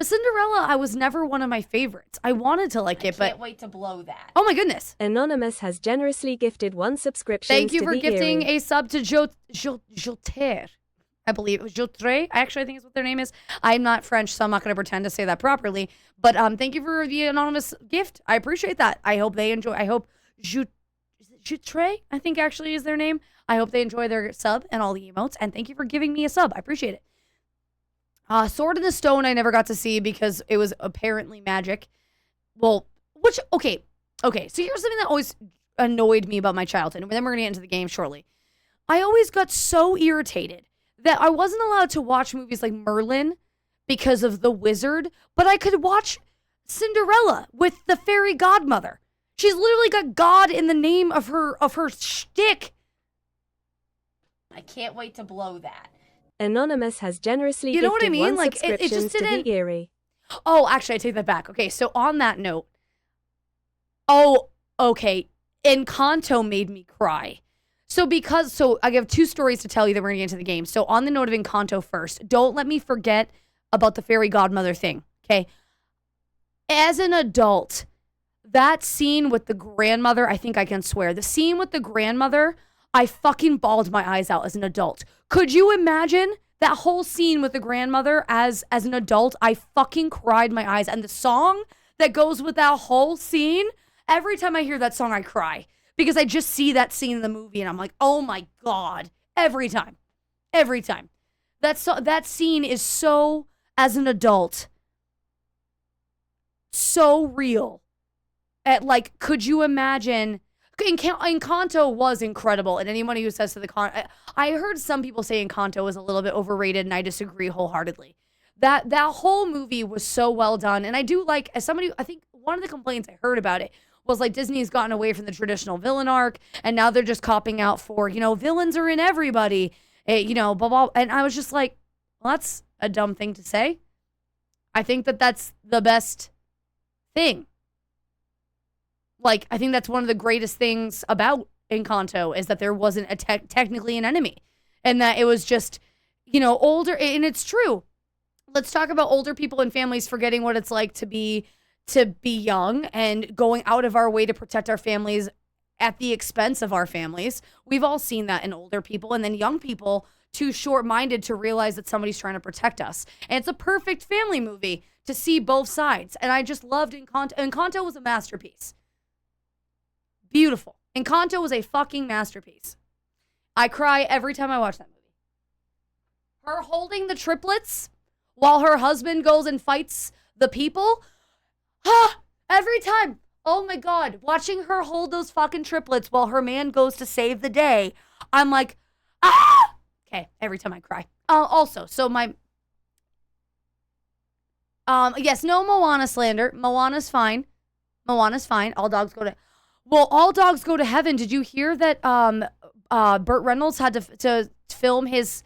Cinderella, I was never one of my favorites. I wanted to like it, but I can't wait to blow that. Oh my goodness. Anonymous has generously gifted 1 subscription. Thank you to for the gifting Eerie. a sub to Jotre. I believe it was Jotre. Actually, I think is what their name is. I'm not French, so I'm not going to pretend to say that properly. But thank you for the anonymous gift. I appreciate that. I hope they enjoy. I hope Jotre, I think actually is their name. I hope they enjoy their sub and all the emotes. And thank you for giving me a sub. I appreciate it. Sword in the Stone I never got to see because it was apparently magic. Well, okay. So here's something that always annoyed me about my childhood. And then we're going to get into the game shortly. I always got so irritated that I wasn't allowed to watch movies like Merlin because of the wizard, but I could watch Cinderella with the fairy godmother. She's literally got God in the name of her shtick. I can't wait to blow that. Anonymous has generously You know gifted what I mean? 1 Like, it subscription just to didn't- the Eerie. Oh, actually, I take that back. Okay, so on that note, Encanto made me cry. So I have 2 stories to tell you that we're going to get into the game. So on the note of Encanto first, don't let me forget about the fairy godmother thing, okay? As an adult, that scene with the grandmother, I think I can swear, the scene with the grandmother, I fucking bawled my eyes out as an adult. Could you imagine that whole scene with the grandmother as an adult? I fucking cried my eyes. And the song that goes with that whole scene, every time I hear that song, I cry. Because I just see that scene in the movie and I'm like, oh my God. Every time. That scene is so, as an adult, so real. Could you imagine? Encanto was incredible, and anyone who says I heard some people say Encanto was a little bit overrated, and I disagree wholeheartedly. That whole movie was so well done, and I do like, as somebody, I think one of the complaints I heard about it was like Disney's gotten away from the traditional villain arc, and now they're just copping out for, villains are in everybody, blah, blah, and I was just like, well, that's a dumb thing to say. I think that's the best thing. Like, I think that's one of the greatest things about Encanto is that there wasn't technically an enemy and that it was just, older. And it's true. let's talk about older people and families forgetting what it's like to be young and going out of our way to protect our families at the expense of our families. We've all seen that in older people, and then young people too short-minded to realize that somebody's trying to protect us. And it's a perfect family movie to see both sides. And I just loved Encanto. Encanto was a masterpiece. Beautiful. Encanto was a fucking masterpiece. I cry every time I watch that movie. Her holding the triplets while her husband goes and fights the people. Every time. Oh my God. Watching her hold those fucking triplets while her man goes to save the day. I'm like, ah! Okay, every time I cry. Also, so my... yes, no Moana slander. Moana's fine. Moana's fine. All dogs go to... Well, all dogs go to heaven. Did you hear that Burt Reynolds had to film his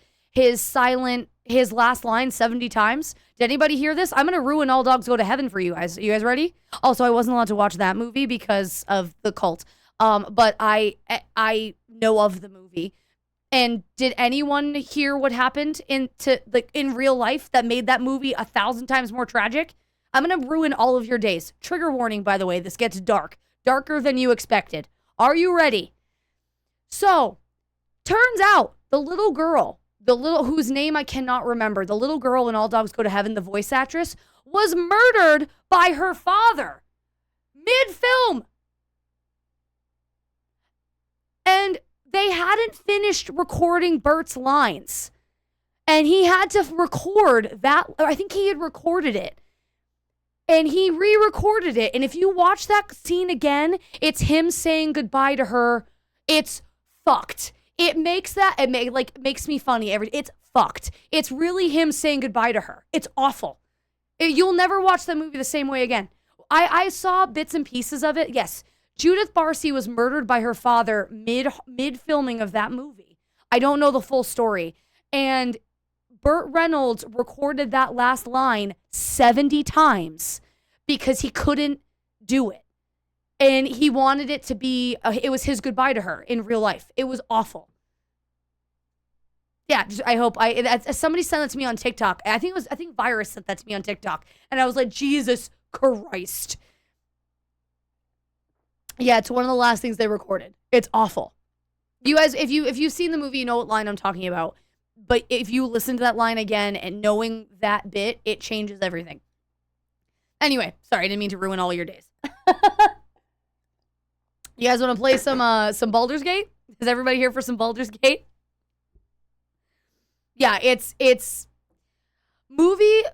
last line 70 times? Did anybody hear this? I'm going to ruin All Dogs Go to Heaven for you guys. You guys ready? Also, I wasn't allowed to watch that movie because of the cult. But I know of the movie. And did anyone hear what happened in real life that made that movie 1,000 times more tragic? I'm going to ruin all of your days. Trigger warning, by the way. This gets dark. Darker than you expected. Are you ready? So, turns out the little girl, whose name I cannot remember, the little girl in All Dogs Go to Heaven, the voice actress, was murdered by her father mid-film. And they hadn't finished recording Bert's lines. And he had to record that. I think he had recorded it. And he re-recorded it. And if you watch that scene again, it's him saying goodbye to her. It's fucked. It makes me funny. It's fucked. It's really him saying goodbye to her. It's awful. You'll never watch that movie the same way again. I saw bits and pieces of it. Yes. Judith Barcy was murdered by her father mid filming of that movie. I don't know the full story. And Burt Reynolds recorded that last line 70 times because he couldn't do it. And he wanted it to be, it was his goodbye to her in real life. It was awful. Yeah, I hope somebody sent that to me on TikTok. I think Virus sent that to me on TikTok. And I was like, Jesus Christ. Yeah, it's one of the last things they recorded. It's awful. You guys, if you've seen the movie, you know what line I'm talking about. But if you listen to that line again and knowing that bit, it changes everything. Anyway, sorry, I didn't mean to ruin all your days. You guys want to play some Baldur's Gate? Is everybody here for some Baldur's Gate? Yeah, it's movie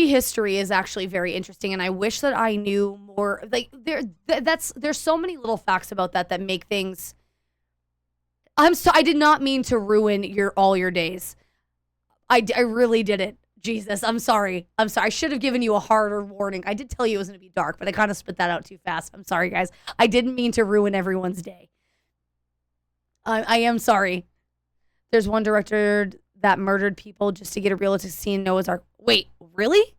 history is actually very interesting, and I wish that I knew more. Like there's so many little facts about that make things. I did not mean to ruin all your days. I really didn't. Jesus, I'm sorry. I should have given you a harder warning. I did tell you it was going to be dark, but I kind of spit that out too fast. I'm sorry, guys. I didn't mean to ruin everyone's day. I am sorry. There's one director that murdered people just to get a realistic scene in Noah's Ark. Wait, really?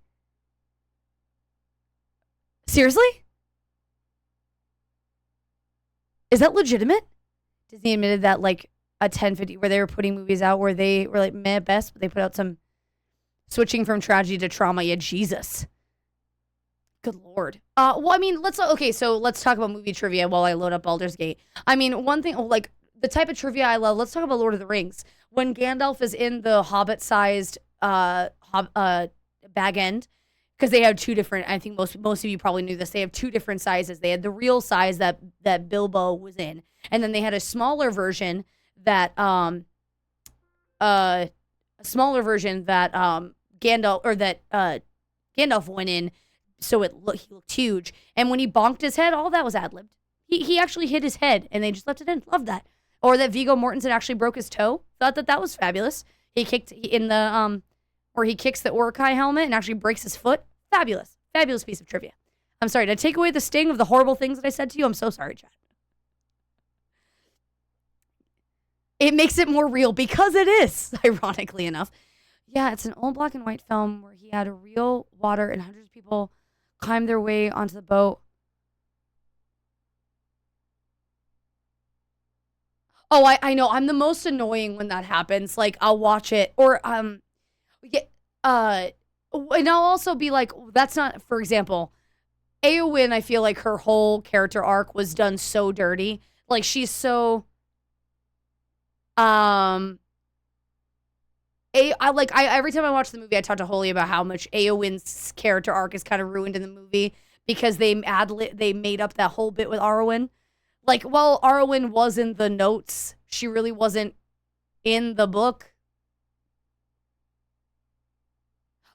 Seriously? Is that legitimate? Disney admitted that like a 1050 where they were putting movies out where they were like meh best, but they put out some switching from tragedy to trauma. Yeah, Jesus. Good Lord. Well, I mean, let's talk about movie trivia while I load up Baldur's Gate. I mean, one thing, like the type of trivia I love, let's talk about Lord of the Rings. When Gandalf is in the Hobbit-sized bag end, because they have two different, I think most of you probably knew this, they have two different sizes. They had the real size that Bilbo was in, and then they had a smaller version that Gandalf went in, so he looked huge. And when he bonked his head, all that was ad-libbed. He actually hit his head, and they just left it in. Loved that. Or that Viggo Mortensen actually broke his toe. Thought that was fabulous. He kicked in the where he kicks the Uruk-hai helmet and actually breaks his foot. Fabulous. Fabulous piece of trivia. I'm sorry, did I take away the sting of the horrible things that I said to you? I'm so sorry, Chad. It makes it more real because it is, ironically enough. Yeah, it's an old black and white film where he had a real water and hundreds of people climb their way onto the boat. Oh, I know. I'm the most annoying when that happens. Like, I'll watch it. Or, yeah, And I'll also be like, that's not, for example, Eowyn, I feel like her whole character arc was done so dirty. Like, she's so, every time I watch the movie, I talk to Holly about how much Eowyn's character arc is kind of ruined in the movie because they made up that whole bit with Arwen. Like, while Arwen was in the notes, she really wasn't in the book.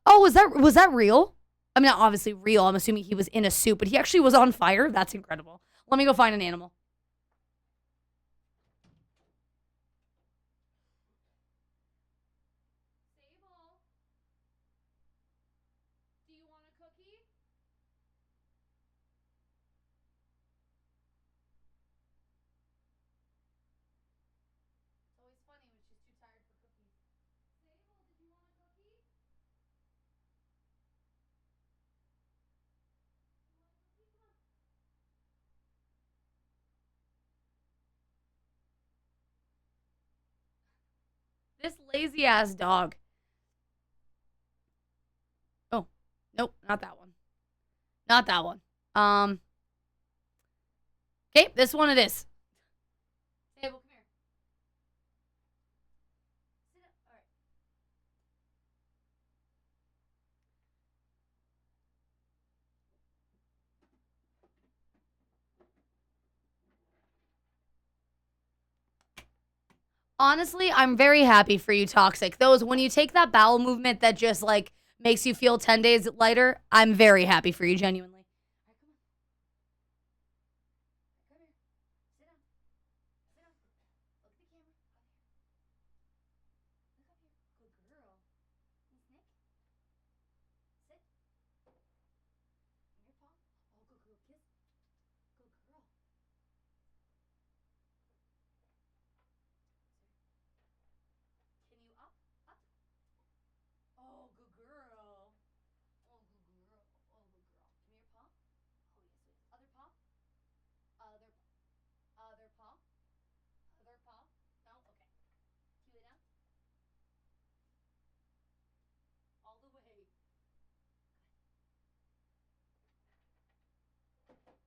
Oh, was that real? I mean, not obviously real. I'm assuming he was in a suit, but he actually was on fire. That's incredible. Let me go find an animal. Sable, do you want a cookie? It's always funny when she's too tired for cookies. Sable, did you want a cookie? This lazy ass dog. Oh, nope, not that one. Not that one. Okay, this one it is. Sable, come here. Sit up. All right. Honestly, I'm very happy for you, Toxic. Those, when you take that bowel movement that just, like, makes you feel 10 days lighter, I'm very happy for you, genuinely. All right, come on. Come here. Sit down. Sit down. Look at the camera. Up here. Look up here. Good girl. Miss Nick. Sit. Your paw. Oh, good girl. Kiss. Good girl. Can you up? Up. Oh, good girl. Oh, good girl. Oh, good girl. Give me your paw. Oh, yes, yes. Other paw. Other paw. Other paw. Other paw. No? Okay. Can you lay down? All the way. Which one?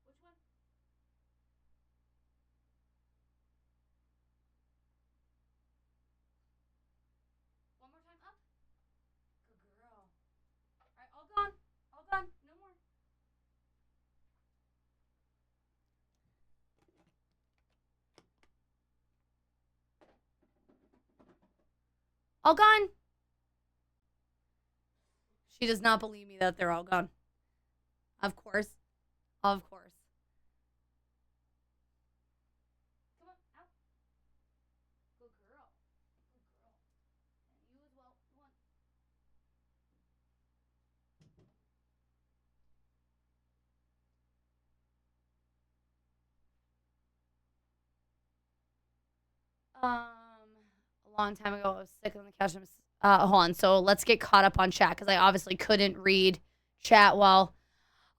Which one? One more time. Up. Good girl. All right, all gone. All gone. No more. All gone. She does not believe me that they're all gone. Of course. Of course. Come on, out. Good girl. Good girl. And you as well. Come on. A long time ago, I was sick on the couch. Hold on. So let's get caught up on chat because I obviously couldn't read chat well.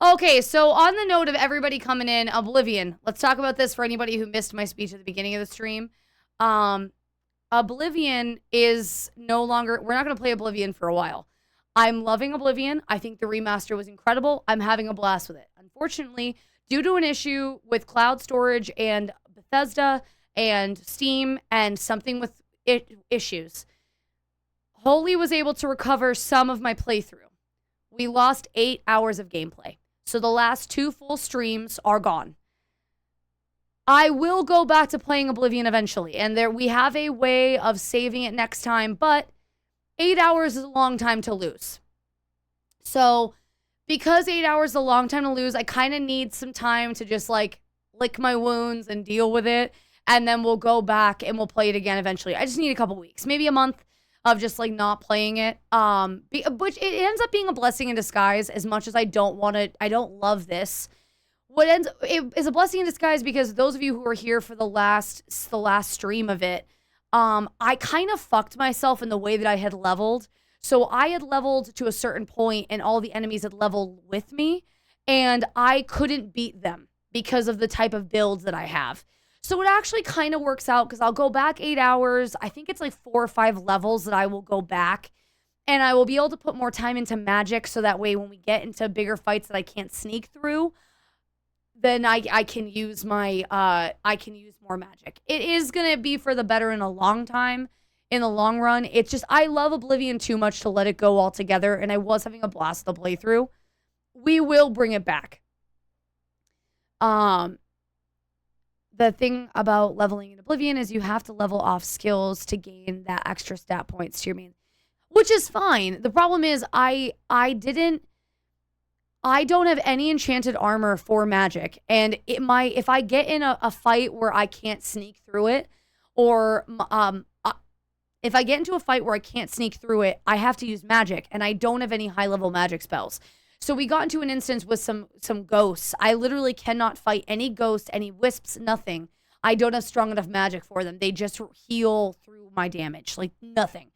Okay, so on the note of everybody coming in, Oblivion. Let's talk about this for anybody who missed my speech at the beginning of the stream. Oblivion is no longer... We're not going to play Oblivion for a while. I'm loving Oblivion. I think the remaster was incredible. I'm having a blast with it. Unfortunately, due to an issue with cloud storage and Bethesda and Steam and something with issues, Holy was able to recover some of my playthrough. We lost 8 hours of gameplay. So the last 2 full streams are gone. I will go back to playing Oblivion eventually, and we have a way of saving it next time, but 8 hours is a long time to lose. So because 8 hours is a long time to lose, I kind of need some time to just like lick my wounds and deal with it, and then we'll go back and we'll play it again eventually. I just need a couple weeks, maybe a month of just like not playing it. Which it ends up being a blessing in disguise as much as I don't love this. It is a blessing in disguise because those of you who were here for the last stream of it, I kind of fucked myself in the way that I had leveled. So I had leveled to a certain point and all the enemies had leveled with me and I couldn't beat them because of the type of builds that I have. So it actually kind of works out because I'll go back 8 hours. I think it's like 4 or 5 levels that I will go back. And I will be able to put more time into magic so that way when we get into bigger fights that I can't sneak through, then I can use my I can use more magic. It is gonna be for the better in a long time, in the long run. It's just I love Oblivion too much to let it go altogether, and I was having a blast the playthrough. We will bring it back. The thing about leveling in Oblivion is you have to level off skills to gain that extra stat points to your main, which is fine. The problem is I don't have any enchanted armor for magic, and if I get in a fight where I can't sneak through it, or if I get into a fight where I can't sneak through it, I have to use magic, and I don't have any high level magic spells. So we got into an instance with some ghosts. I literally cannot fight any ghosts, any wisps, nothing. I don't have strong enough magic for them. They just heal through my damage, like nothing.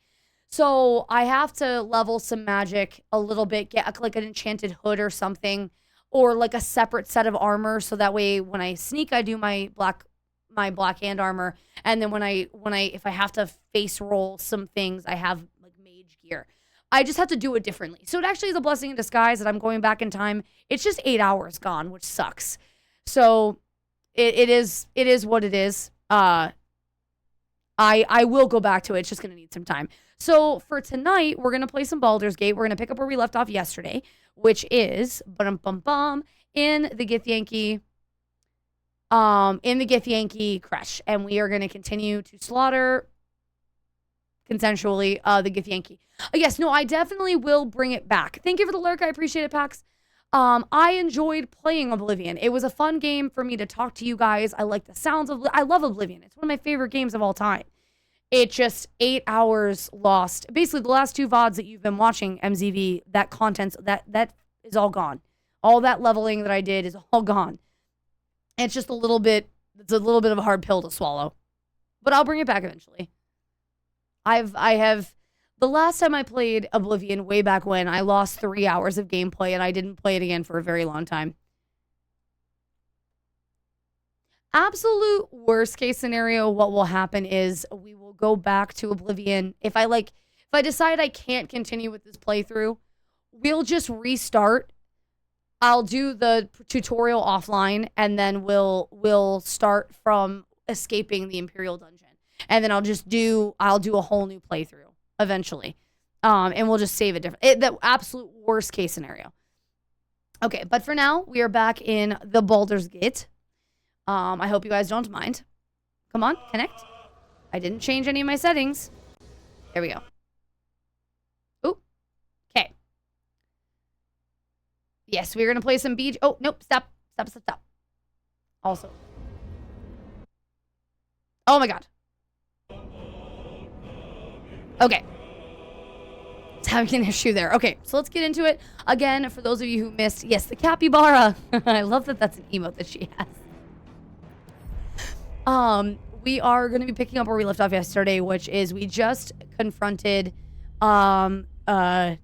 So I have to level some magic a little bit, get like an enchanted hood or something, or like a separate set of armor. So that way when I sneak, I do my black hand armor. And then if I have to face roll some things, I have like mage gear. I just have to do it differently. So it actually is a blessing in disguise that I'm going back in time. It's just 8 hours gone, which sucks. So it is what it is. I will go back to it. It's just going to need some time. So for tonight, we're going to play some Baldur's Gate. We're going to pick up where we left off yesterday, which is in the Githyanki Creche. And we are going to continue to slaughter consensually the Githyanki. Yes, no, I definitely will bring it back. Thank you for the lurk. I appreciate it, Pax. I enjoyed playing Oblivion. It was a fun game for me to talk to you guys. I like the sounds of I love Oblivion. It's one of my favorite games of all time. It just 8 hours lost. Basically, the last 2 VODs that you've been watching, MZV, that content, that is all gone. All that leveling that I did is all gone. It's just a little bit of a hard pill to swallow. But I'll bring it back eventually. The last time I played Oblivion way back when, I lost 3 hours of gameplay and I didn't play it again for a very long time. Absolute worst case scenario, what will happen is we will go back to Oblivion. If I decide I can't continue with this playthrough, we'll just restart. I'll do the tutorial offline and then we'll start from escaping the Imperial Dungeon. And then I'll do a whole new playthrough eventually. And we'll just save it different. The absolute worst case scenario. Okay, but for now, we are back in the Baldur's Gate. I hope you guys don't mind. Come on, connect. I didn't change any of my settings. There we go. Ooh. Okay. Yes, we're going to play some beach. Oh, nope. Stop. Also. Oh my god. Okay. It's having an issue there. Okay, so let's get into it. Again, for those of you who missed, yes, the capybara. I love that that's an emote that she has. We are going to be picking up where we left off yesterday, which is we just confronted the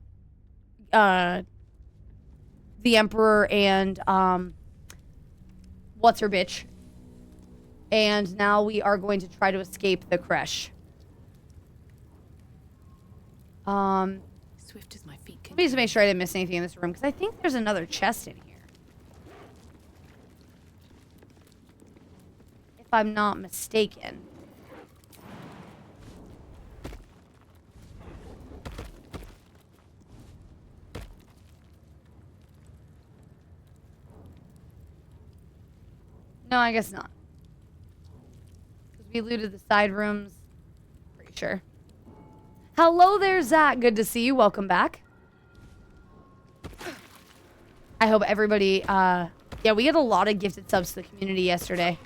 Emperor and what's her bitch. And now we are going to try to escape the creche. Swift as my feet can. Let me just make sure I didn't miss anything in this room because I think there's another chest in here. If I'm not mistaken. No, I guess not. Because we looted the side rooms. Pretty sure. Hello there, Zach. Good to see you. Welcome back. I hope everybody, yeah, we had a lot of gifted subs to the community yesterday.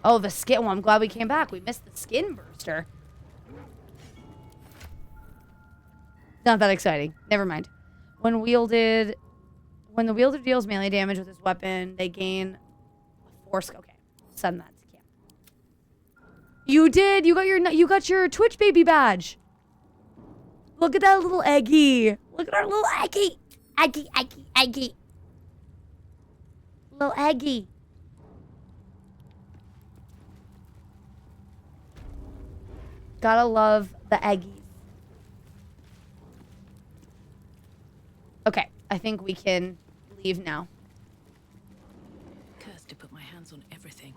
Oh, the skin. Well, I'm glad we came back. We missed the skin burster. Not that exciting. Never mind. When the wielder deals melee damage with his weapon, they gain a force. Okay, send that to camp. You did. You got your Twitch baby badge. Look at that little eggy. Look at our little eggy. Eggy. Little eggy. Gotta love the eggies. Okay, I think we can leave now. Cursed to put my hands on everything.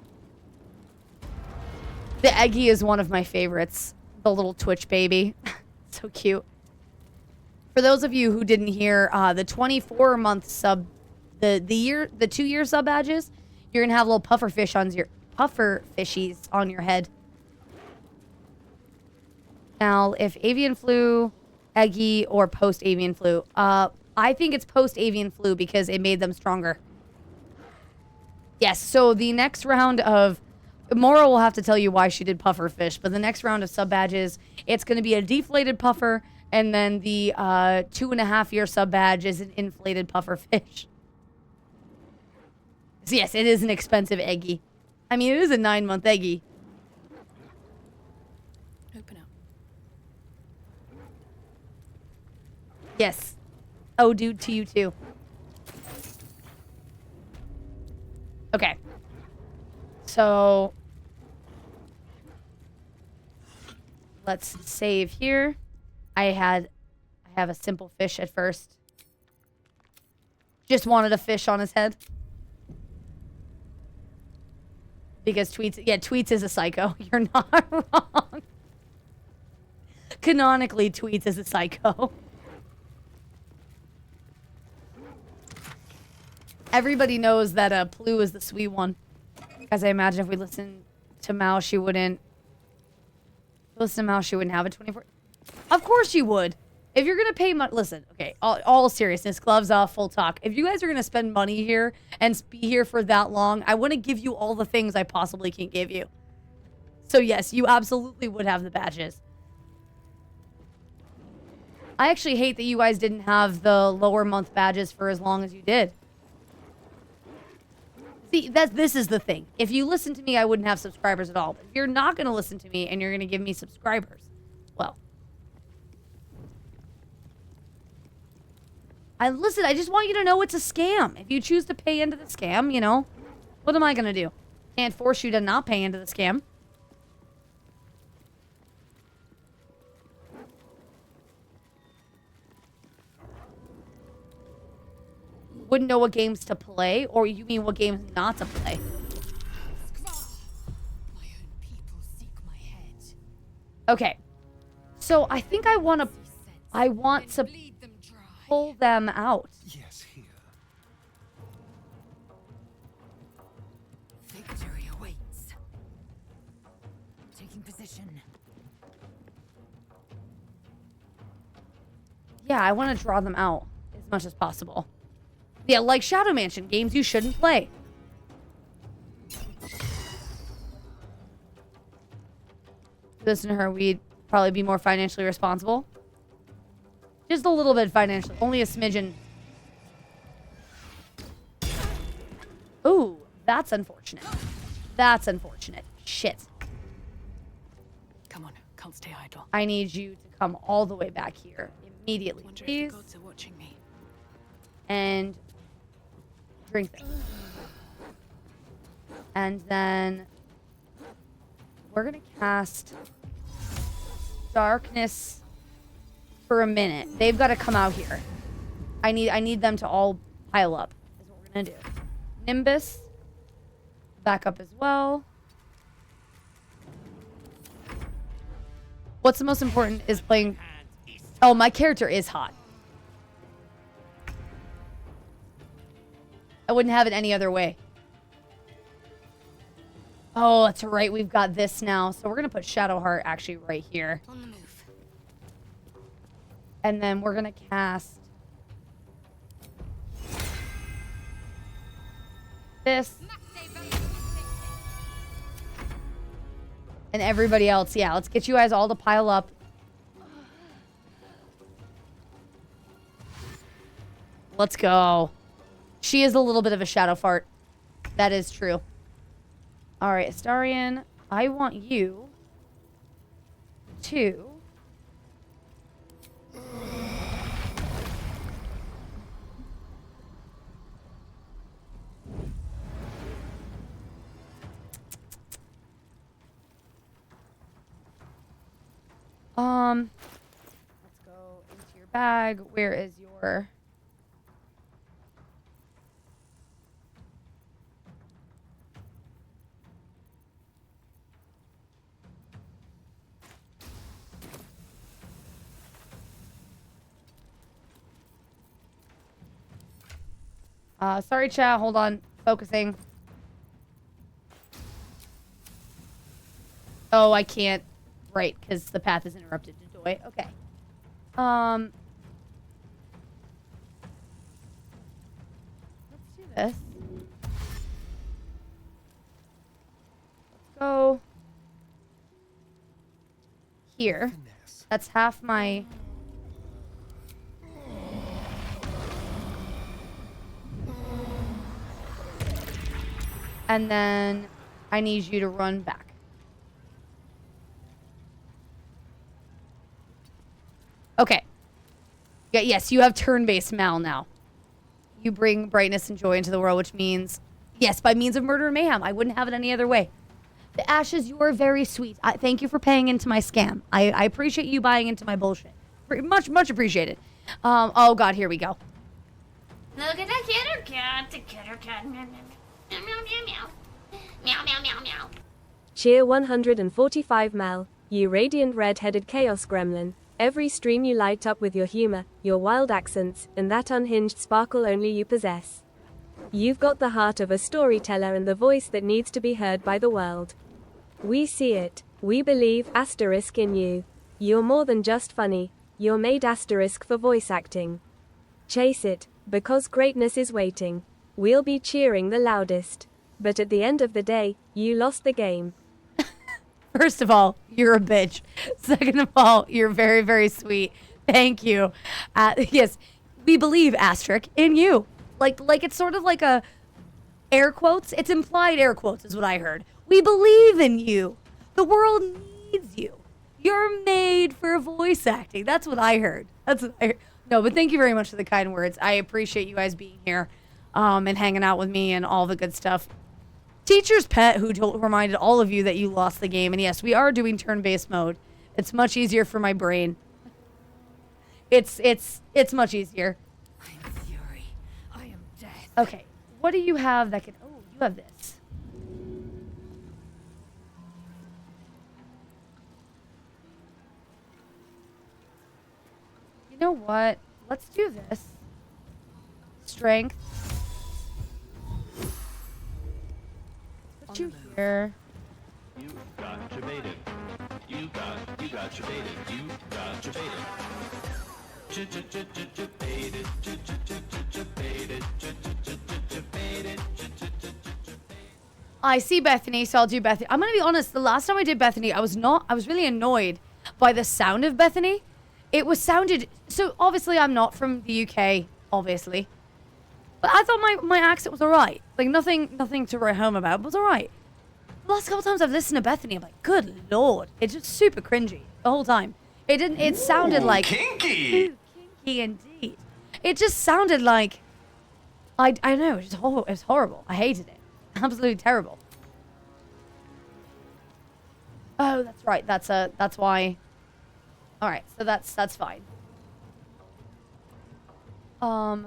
The Eggy is one of my favorites. The little Twitch baby. So cute. For those of you who didn't hear, the 24-month sub, the 2-year sub badges, you're gonna have little puffer fishies on your head. Now, if avian flu, Eggy, or post avian flu, I think it's post avian flu because it made them stronger. Yes. So the next round of Mora will have to tell you why she did puffer fish, but the next round of sub badges, it's going to be a deflated puffer, and then the 2.5-year sub badge is an inflated puffer fish. So yes, it is an expensive eggy. I mean, it is a 9-month eggy. Open up. Yes. Oh, dude, to you too. Okay. So let's save here. I have a simple fish at first. Just wanted a fish on his head. Because Tweets is a psycho. You're not wrong. Canonically, Tweets is a psycho. Everybody knows that Plu is the sweet one. Because I imagine if we listened to Mao, she wouldn't... Listen to Mao, she wouldn't have a 24... Of course you would. If you're going to pay money... Listen, okay, all seriousness, gloves off, full talk. If you guys are going to spend money here and be here for that long, I want to give you all the things I possibly can give you. So yes, you absolutely would have the badges. I actually hate that you guys didn't have the lower month badges for as long as you did. See, this is the thing. If you listen to me, I wouldn't have subscribers at all. But if you're not going to listen to me and you're going to give me subscribers, well. Listen, I just want you to know it's a scam. If you choose to pay into the scam, you know, what am I going to do? Can't force you to not pay into the scam. Wouldn't know what games to play, or you mean what games not to play? My own people seek my head. Okay, so I think I want to pull them out. Yes, here. Victory awaits. Taking position. Yeah, I want to draw them out as much as possible. Yeah, like Shadow Mansion, games you shouldn't play. Listen to her, we'd probably be more financially responsible. Just a little bit financially, only a smidgen. Ooh, that's unfortunate. That's unfortunate. Shit. Come on, can't stay idle. I need you to come all the way back here immediately, Wonder if please. the gods are watching me. And drink this. And then we're gonna cast Darkness for a minute. They've got to come out here. I need them to all pile up. Is what we're gonna do. Nimbus, back up as well. What's the most important is playing. Oh, my character is hot. I wouldn't have it any other way. Oh, that's right. We've got this now. So we're going to put Shadowheart actually right here. On the move. And then we're going to cast this. And everybody else. Yeah, let's get you guys all to pile up. Let's go. She is a little bit of a shadow fart. That is true. All right, Astarion, I want you to... Let's go into your bag. Where is your... Sorry, chat. Hold on. Focusing. Oh, I can't. Right, because the path is interrupted to Joy. Okay. Let's do this. Let's go here. That's half my... And then I need you to run back. Okay. Yeah, yes, you have turn-based Mal now. You bring brightness and joy into the world, which means, yes, by means of murder and mayhem. I wouldn't have it any other way. The Ashes, you are very sweet. Thank you for paying into my scam. I appreciate you buying into my bullshit. Much, much appreciated. Oh, God, here we go. Look at the killer cat. The killer cat. Meow, meow, meow, meow, meow. Meow, meow, meow, meow. Cheer 145 Mal, you radiant red-headed chaos gremlin. Every stream you light up with your humor, your wild accents, and that unhinged sparkle only you possess. You've got the heart of a storyteller and the voice that needs to be heard by the world. We see it. We believe asterisk in you. You're more than just funny. You're made asterisk for voice acting. Chase it, because greatness is waiting. We'll be cheering the loudest. But at the end of the day, you lost the game. First of all, you're a bitch. Second of all, you're very, very sweet. Thank you. Yes, we believe, asterisk, in you. Like it's sort of like a air quotes. It's implied air quotes is what I heard. We believe in you. The world needs you. You're made for voice acting. That's what I heard. That's what I heard. No, but thank you very much for the kind words. I appreciate you guys being here and hanging out with me and all the good stuff. Teacher's pet who reminded all of you that you lost the game. And yes, we are doing turn-based mode. It's much easier for my brain. It's much easier. I am fury. I am death. Okay. What do you have that can... Oh, you have this. You know what? Let's do this. Strength. Put you here. You got your baited. You got your baited. You got your baited. I see Bethany, so I'll do Bethany. I'm gonna be honest, the last time I did Bethany, I was really annoyed by the sound of Bethany. It was sounded, so obviously I'm not from the UK, obviously. But I thought my accent was alright. Like nothing to write home about, but it was alright. The last couple times I've listened to Bethany, I'm like, good lord. It's just super cringy the whole time. It sounded like kinky. Ooh, kinky indeed. It just sounded like I know, it was horrible. I hated it. Absolutely terrible. Oh, that's right. That's why. All right, so that's fine. All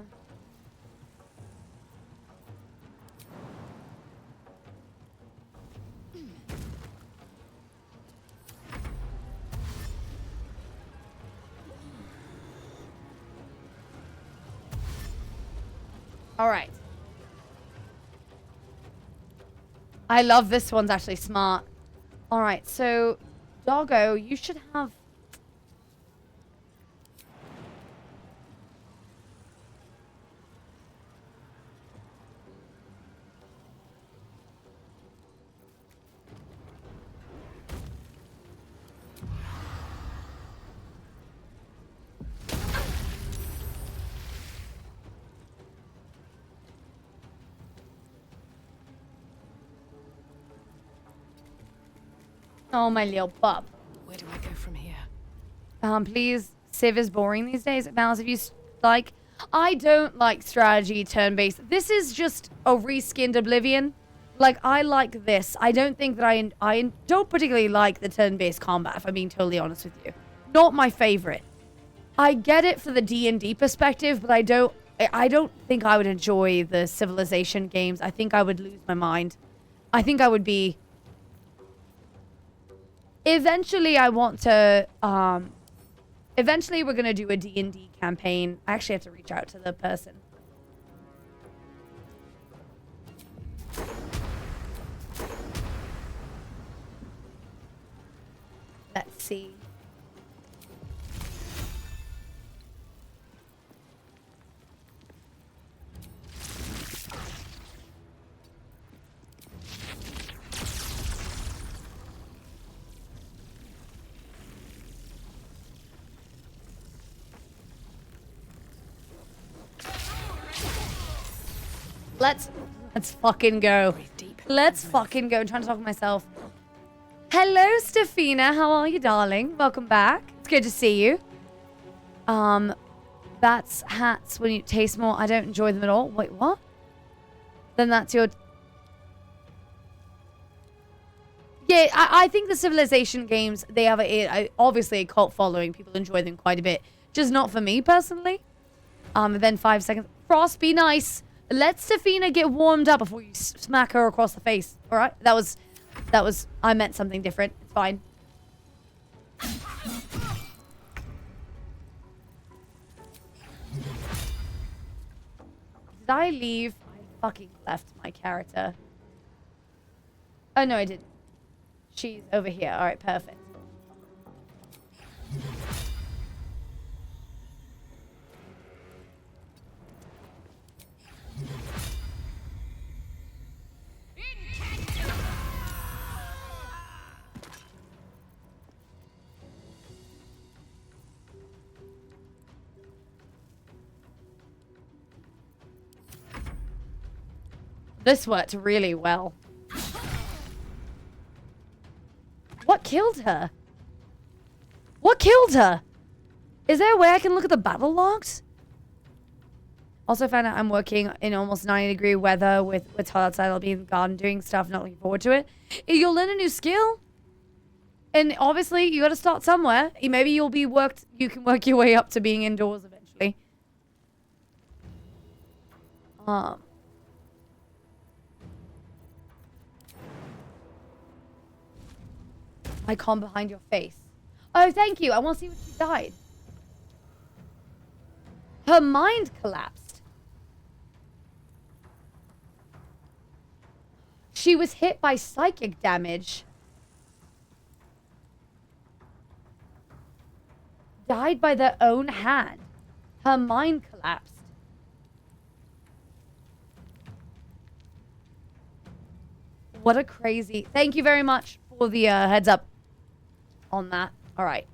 right. I love this one's actually smart. All right, so Doggo, you should have... Oh, my little pup. Where do I go from here? Please, Civ is boring these days. Mouse, if you like... I don't like strategy turn-based. This is just a reskinned Oblivion. Like, I like this. I don't think that I don't particularly like the turn-based combat, if I'm being totally honest with you. not my favorite. I get it for the D&D perspective, but I don't think I would enjoy the Civilization games. I think I would lose my mind. I think I would be... Eventually, I want to... Eventually, we're going to do a D&D campaign. I actually have to reach out to the person. Let's see. Let's fucking go. Let's fucking go. I'm trying to talk to myself. Hello, Stefina. How are you, darling? Welcome back. It's good to see you. That's hats when you taste more. I don't enjoy them at all. Wait, what? Then that's your... Yeah, I think the Civilization games, they have obviously a cult following. People enjoy them quite a bit. Just not for me, personally. And then 5 seconds. Frost, be nice. Let Stefina get warmed up before you smack her across the face. All right? That was... I meant something different. It's fine. Did I leave? I fucking left my character. Oh, no, I didn't. She's over here. All right, perfect. This worked really well. What killed her? What killed her? Is there a way I can look at the battle logs? Also found out I'm working in almost 90-degree weather with it's hot outside. I'll be in the garden doing stuff. Not looking forward to it. You'll learn a new skill. And obviously, you got to start somewhere. Maybe you can work your way up to being indoors eventually. Icon behind your face. Oh, thank you. I want to see when she died. Her mind collapsed. She was hit by psychic damage. Died by their own hand. Her mind collapsed. What a crazy... Thank you very much for the heads up on that. All right.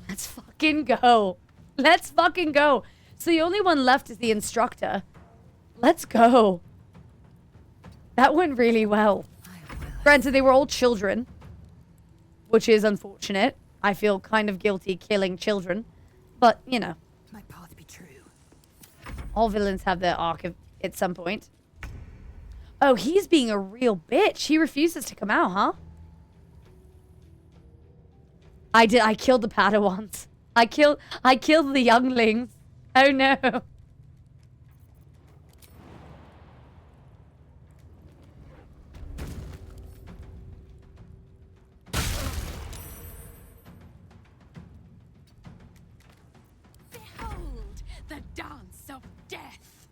Let's fucking go. Let's fucking go. So the only one left is the instructor. Let's go. That went really well. Granted, they were all children, which is unfortunate. I feel kind of guilty killing children, but you know. My path be true. All villains have their arc at some point. Oh, he's being a real bitch. He refuses to come out, huh? I killed the Padawans. I killed the younglings. Oh no. Behold the dance of death.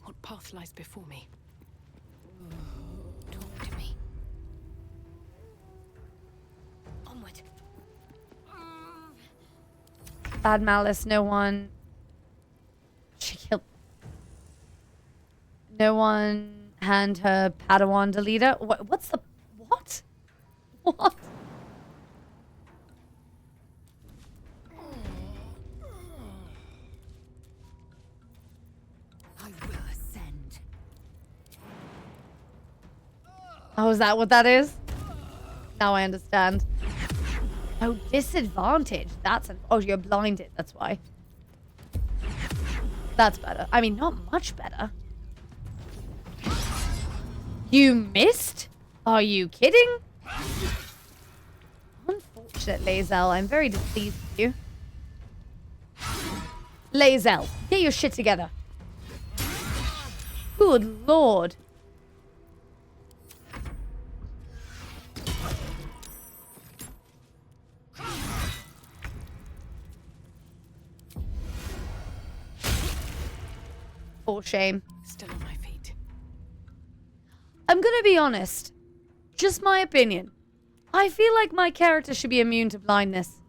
What path lies before me? Talk to me. Onward. Bad malice, no one. She killed. No one hand her Padawan deleter. What's the... What? What? I will ascend. Oh, is that what that is? Now I understand. Oh, disadvantage. Oh, you're blinded. That's why. That's better. I mean, not much better. You missed? Are you kidding? Unfortunate, Lae'zel. I'm very displeased with you. Lae'zel, get your shit together. Good lord. For shame. Still on my feet. I'm gonna be honest. Just my opinion. I feel like my character should be immune to blindness.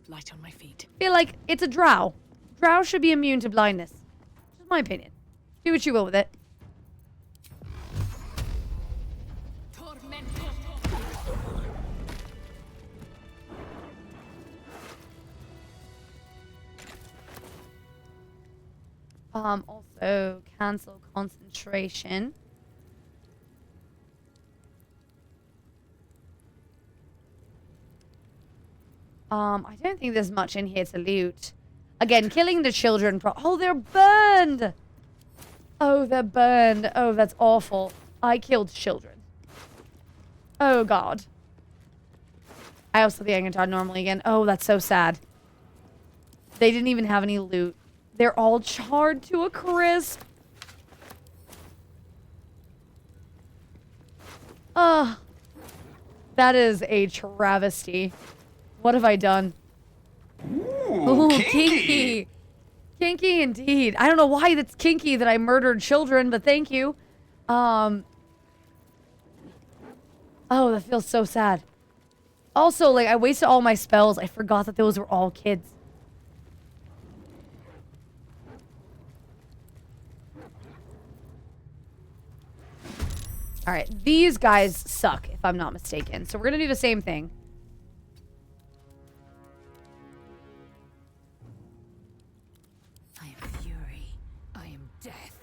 Light on my feet. I feel like it's a drow. Drow should be immune to blindness. Just my opinion. Do what you will with it. Also cancel concentration. I don't think there's much in here to loot. Again, killing the children. Oh, they're burned. Oh, they're burned. Oh, that's awful. I killed children. Oh, God. I also think I can talk normally again. Oh, that's so sad. They didn't even have any loot. They're all charred to a crisp. Ugh. That is a travesty. What have I done? Ooh, kinky. Kinky indeed. I don't know why that's kinky that I murdered children, but thank you. Oh, that feels so sad. Also, like, I wasted all my spells. I forgot that those were all kids. All right, these guys suck, if I'm not mistaken. So we're going to do the same thing. I am fury. I am death.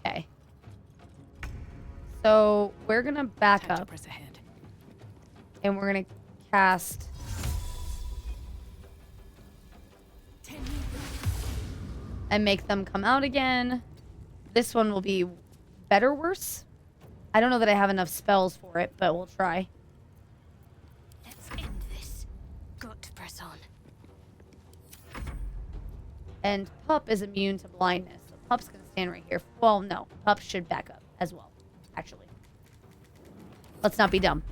Okay. So we're going to back Time to up. press ahead. And we're going to cast... and make them come out again. This one will be better, worse. I don't know that I have enough spells for it, but we'll try. Let's end this. Got to press on. And Pup is immune to blindness. So Pup's going to stand right here. Well, no. Pup should back up as well, actually. Let's not be dumb.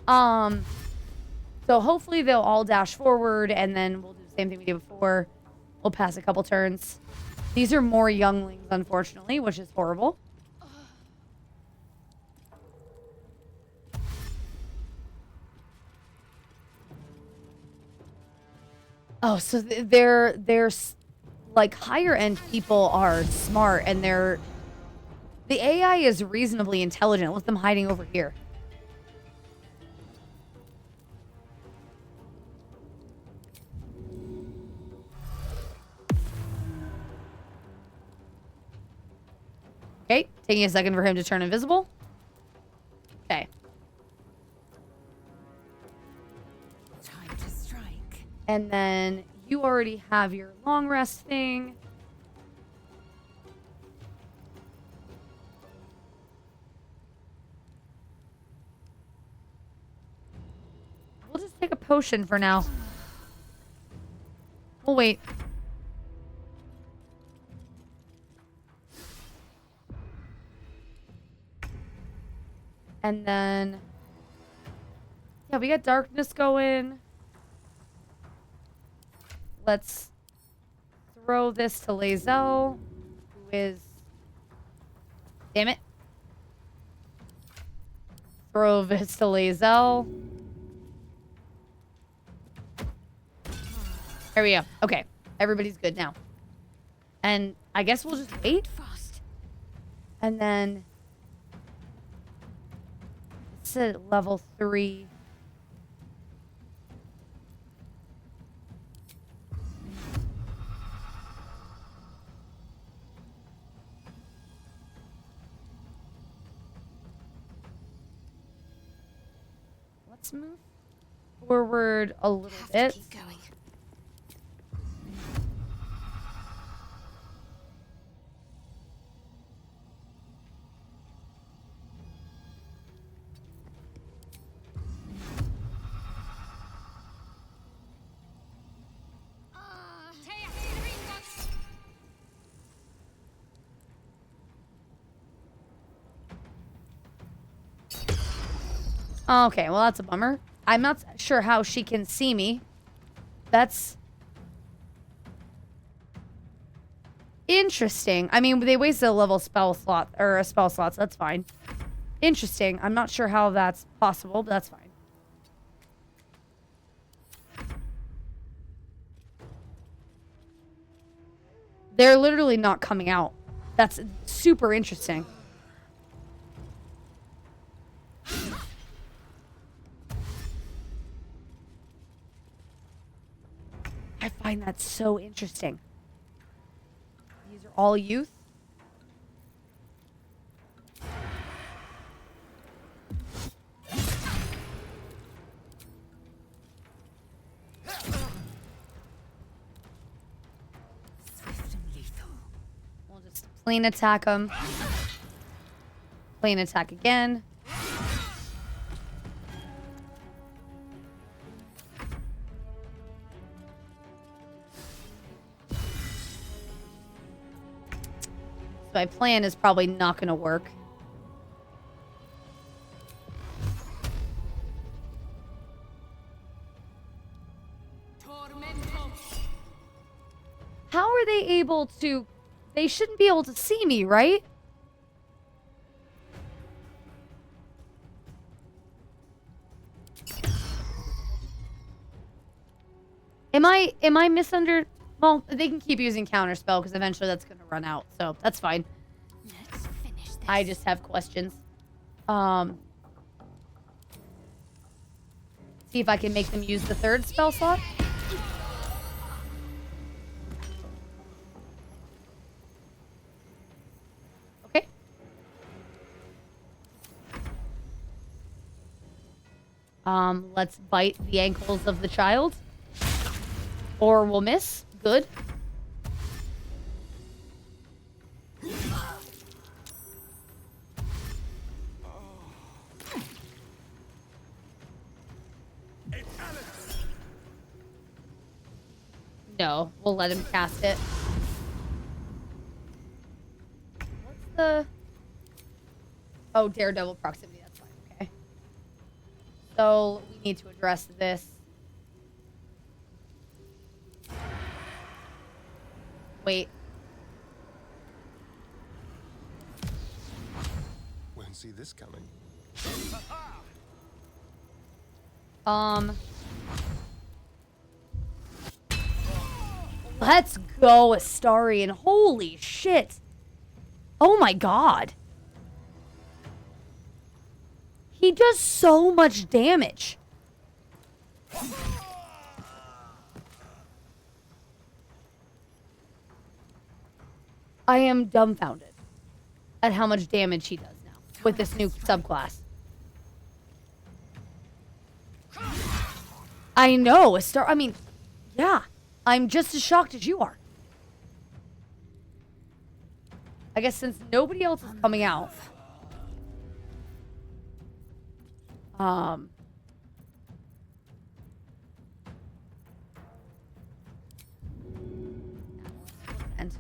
So hopefully they'll all dash forward, and then we'll do the same thing we did before. We'll pass a couple turns. These are more younglings, unfortunately, which is horrible. Oh, so they're like higher end people are smart, and the AI is reasonably intelligent. Let them hiding over here. Okay, taking a second for him to turn invisible. Okay. Time to strike. And then you already have your long rest thing. We'll just take a potion for now. We'll wait. And then, yeah, we got darkness going. Let's throw this to Lae'zel, who is, damn it. Throw this to Lae'zel. There we go. Okay, everybody's good now. And I guess we'll just wait. Fast. And then it's at level 3. let's move forward a little bit. Keep going. Okay, well, that's a bummer. I'm not sure how she can see me. That's interesting. I mean, they wasted a level spell slot, or a spell slot, so that's fine. Interesting. I'm not sure how that's possible, but that's fine. They're literally not coming out. That's super interesting. I find that so interesting. These are all youth. Swift and lethal. We'll just plain attack them. Plain attack again. My plan is probably not going to work. How are they able to... They shouldn't be able to see me, right? Am I misunder... Well, they can keep using counterspell because eventually that's going to run out. So that's fine. Let's finish this. I just have questions. See if I can make them use the third spell slot. Okay. Let's bite the ankles of the child. Or we'll miss. Good. No, we'll let him cast it. What's the... Oh, Daredevil proximity. That's fine. Okay. So we need to address this. Wait. Won't see this coming. Let's go, Astarion. Holy shit. Oh my god. He does so much damage. I am dumbfounded at how much damage he does now with this new subclass. I know, I mean, yeah. I'm just as shocked as you are. I guess since nobody else is coming out. And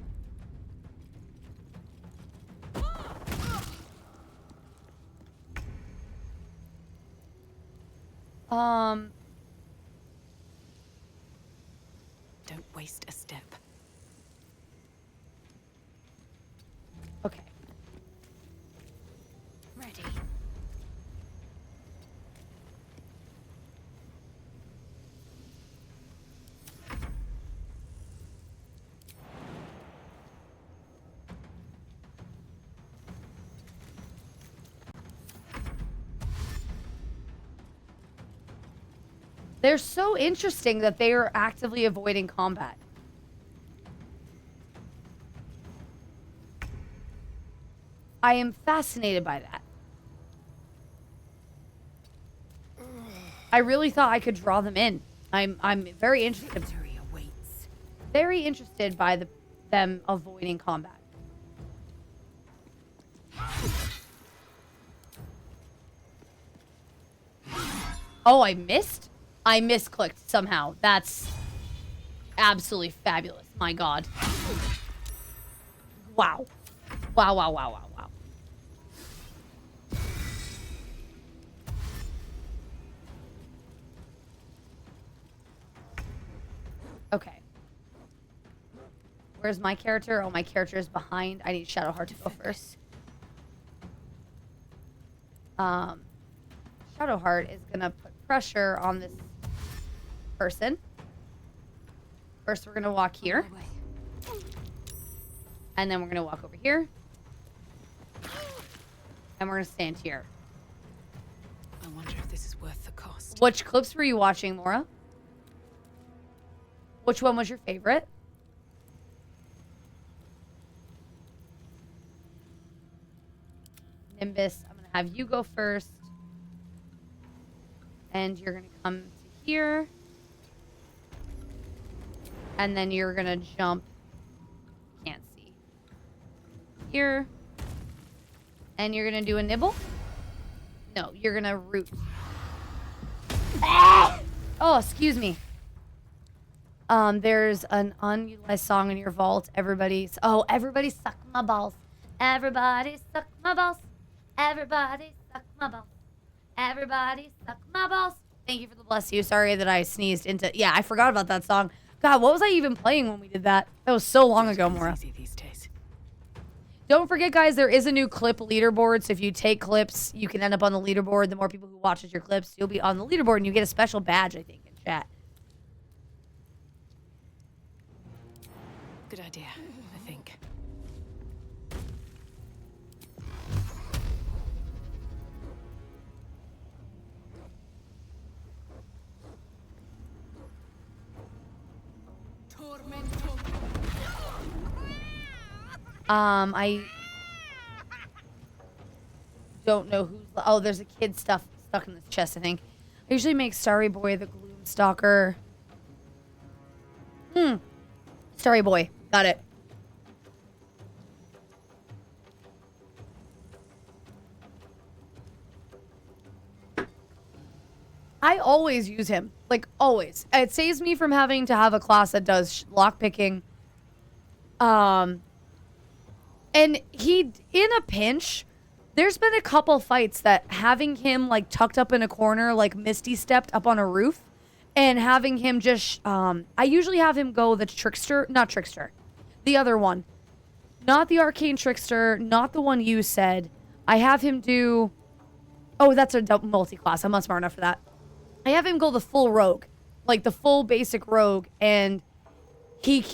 Don't waste a step. okay. Ready. They're so interesting that they are actively avoiding combat. I am fascinated by that. I really thought I could draw them in. I'm very interested. Very interested by them avoiding combat. Oh, I missed? I misclicked somehow. That's absolutely fabulous. My God. Wow. Wow, wow, wow, wow, wow. Okay. Where's my character? Oh, my character is behind. I need Shadowheart to go first. Shadowheart is gonna put pressure on this person. First, we're gonna walk here. And then we're gonna walk over here. And we're gonna stand here. I wonder if this is worth the cost. Which clips were you watching, Laura? Which one was your favorite? Nimbus, I'm gonna have you go first. And you're gonna come to here. And then you're gonna jump. Can't see. Here. And you're gonna do a nibble? No, you're gonna root. Ah! Oh, excuse me. There's an unutilized song in your vault. Everybody suck my balls. Everybody suck my balls. Everybody suck my balls. Everybody suck my balls. Thank you for the bless you. Sorry that I sneezed into... Yeah, I forgot about that song. God, what was I even playing when we did that? That was so long ago, Mora. Don't forget, guys, there is a new clip leaderboard. So if you take clips, you can end up on the leaderboard. The more people who watches your clips, you'll be on the leaderboard, and you get a special badge, I think, in chat. Good idea, I think. I don't know who's... Oh, there's a kid stuck in this chest, I think. I usually make Starry Boy the Gloom Stalker. Starry Boy. Got it. I always use him. Like, always. It saves me from having to have a class that does lockpicking. And he, in a pinch, there's been a couple fights that having him, like, tucked up in a corner, like Misty stepped up on a roof, and having him just, I usually have him go the trickster, not trickster, the other one. Not the arcane trickster, not the one you said. I have him do, oh, that's a multi-class. I'm not smart enough for that. I have him go the full rogue, like the full basic rogue, and he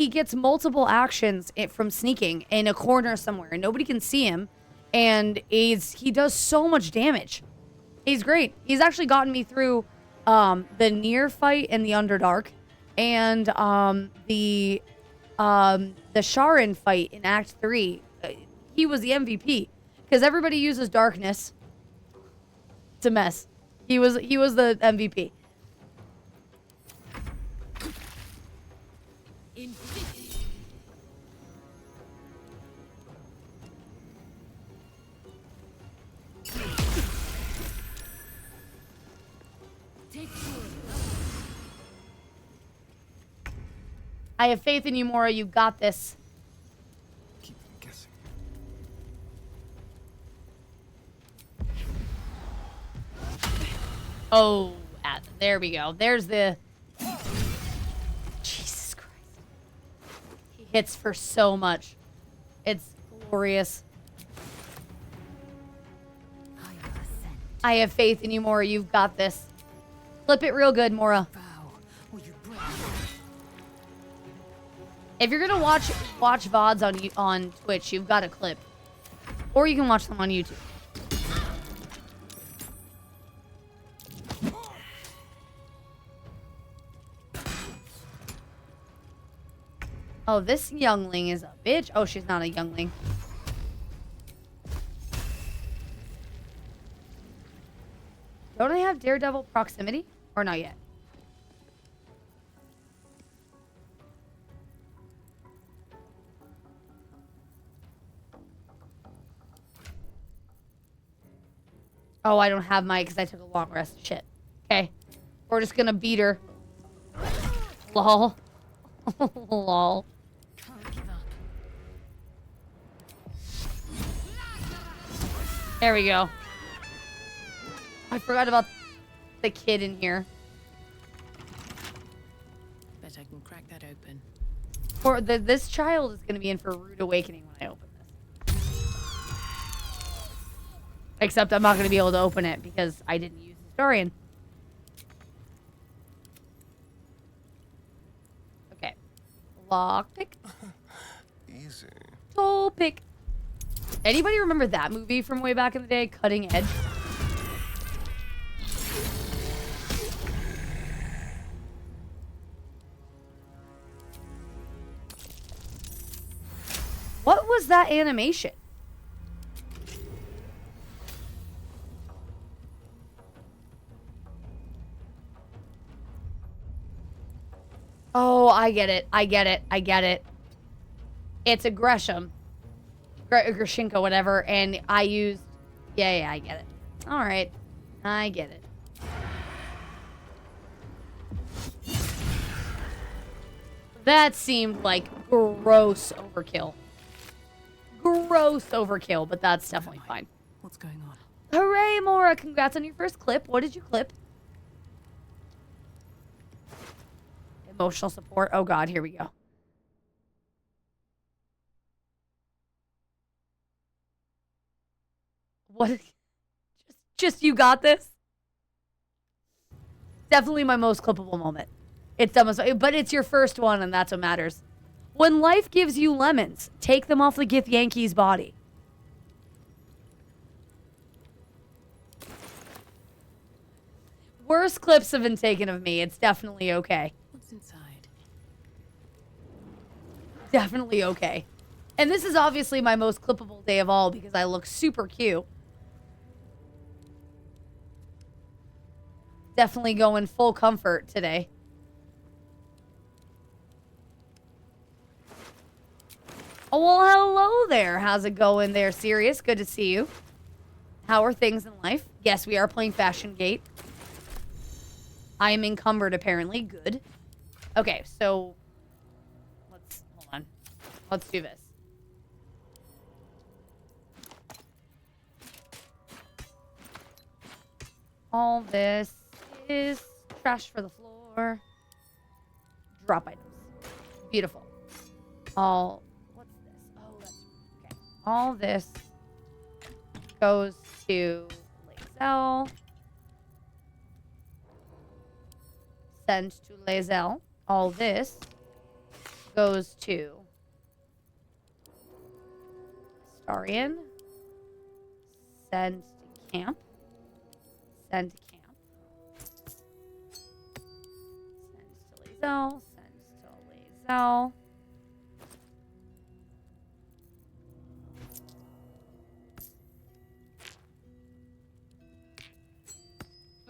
gets multiple actions from sneaking in a corner somewhere, and nobody can see him, and he does so much damage. He's great. He's actually gotten me through the near fight in the Underdark, and the Sharon fight in Act 3. He was the MVP because everybody uses darkness. It's a mess. He was the MVP. I have faith in you, Mora. You got this. Keep guessing. Oh, there we go. There's the... Jesus Christ. He hits for so much. It's glorious. I have faith in you, Mora. You've got this. Flip it real good, Mora. If you're gonna watch VODs on Twitch, you've got a clip. Or you can watch them on YouTube. Oh, this youngling is a bitch. Oh, she's not a youngling. Don't I have Daredevil proximity? Or not yet? Oh, I don't have my, because I took a long rest. Shit. Okay. We're just gonna beat her. Lol. Lol. There we go. I forgot about the kid in here. Bet I can crack that open. Or this child is gonna be in for a rude awakening when I open this. Except I'm not gonna be able to open it because I didn't use historian. Okay. Lockpick. Easy. Soul pick. Anybody remember that movie from way back in the day? Cutting Edge? What was that animation? Oh, I get it. I get it. I get it. It's a Gresham. Grishinko, whatever, and I used... Yeah, I get it. Alright. I get it. That seemed like gross overkill. Gross overkill, but that's definitely fine. What's going on? Hooray, Mora! Congrats on your first clip. What did you clip? Emotional support. Oh god, here we go. What? Just you got this? Definitely my most clippable moment. It's dumb, but it's your first one, and that's what matters. When life gives you lemons, take them off the Gith Yankee's body. Worse clips have been taken of me. It's definitely okay. What's inside? Definitely okay. And this is obviously my most clippable day of all because I look super cute. Definitely going full comfort today. Oh, well, hello there. How's it going there, Sirius? Good to see you. How are things in life? Yes, we are playing Fashion Gate. I am encumbered, apparently. Good. Okay, so... Hold on. Let's do this. All this is trash for the floor. Drop items. Beautiful. What's this? Oh, that's okay. All this goes to Lazel. Send to Lazel. All this goes to Starian. Send to camp. Send to camp. Sends to Lazel. Sends to Lazel.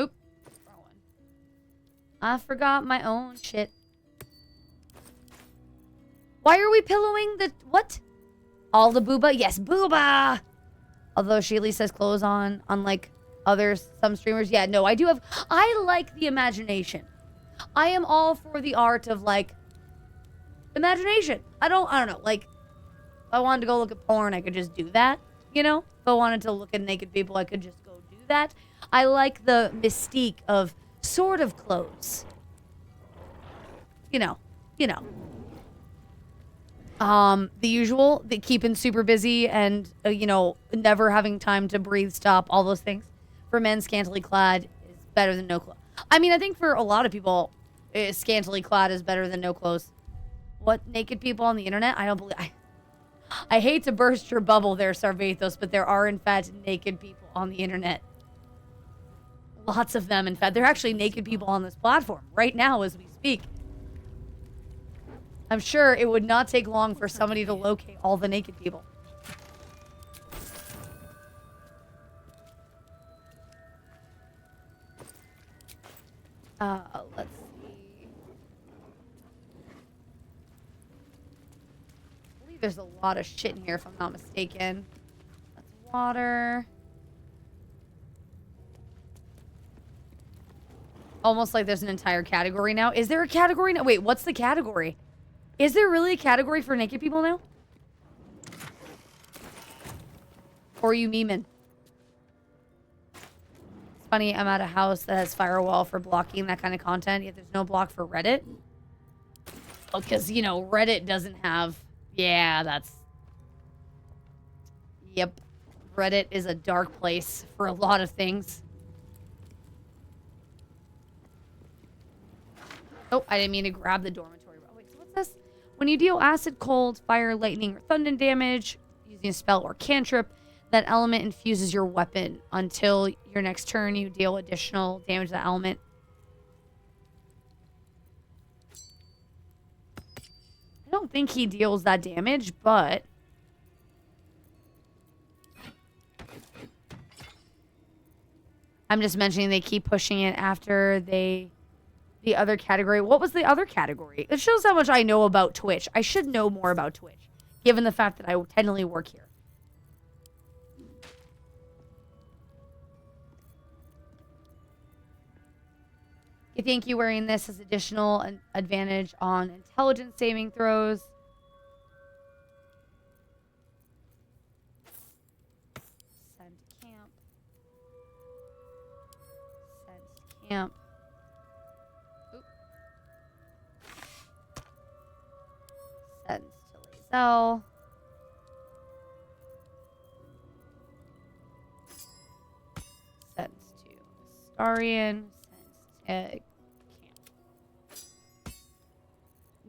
Oop. Wrong one. I forgot my own shit. Why are we pillowing the... What? All the booba? Yes, booba! Although she at least has clothes on, unlike some streamers. Yeah, no, I do have... I like the imagination. I am all for the art of, like, imagination. I don't know, like, if I wanted to go look at porn, I could just do that, you know? If I wanted to look at naked people, I could just go do that. I like the mystique of sort of clothes. You know. The usual, the keeping super busy and, never having time to breathe, stop, all those things. For men, scantily clad is better than no clothes. I mean, I think for a lot of people, scantily clad is better than no clothes. What, naked people on the internet? I don't believe... I hate to burst your bubble there, Sarvathos, but there are, in fact, naked people on the internet. Lots of them, in fact. There are actually naked people on this platform right now as we speak. I'm sure it would not take long for somebody to locate all the naked people. Let's see. I believe there's a lot of shit in here, if I'm not mistaken. That's water. Almost like there's an entire category now. Is there a category now? Wait, what's the category? Is there really a category for naked people now? Or are you memeing? It's funny, I'm at a house that has firewall for blocking that kind of content, yet there's no block for Reddit. Well, because, you know, Reddit doesn't have... Yeah, that's... Yep. Reddit is a dark place for a lot of things. Oh, I didn't mean to grab the dormitory. Oh, wait, so what's this? When you deal acid, cold, fire, lightning, or thunder damage using a spell or cantrip, that element infuses your weapon. Until your next turn, you deal additional damage to the element. I don't think he deals that damage, but... I'm just mentioning they keep pushing it after they... The other category. What was the other category? It shows how much I know about Twitch. I should know more about Twitch, given the fact that I technically work here. You think you wearing this has additional advantage on intelligence saving throws? Send to camp. Send to camp. Sends to Lazel. Sends to Astarian. Sends to camp.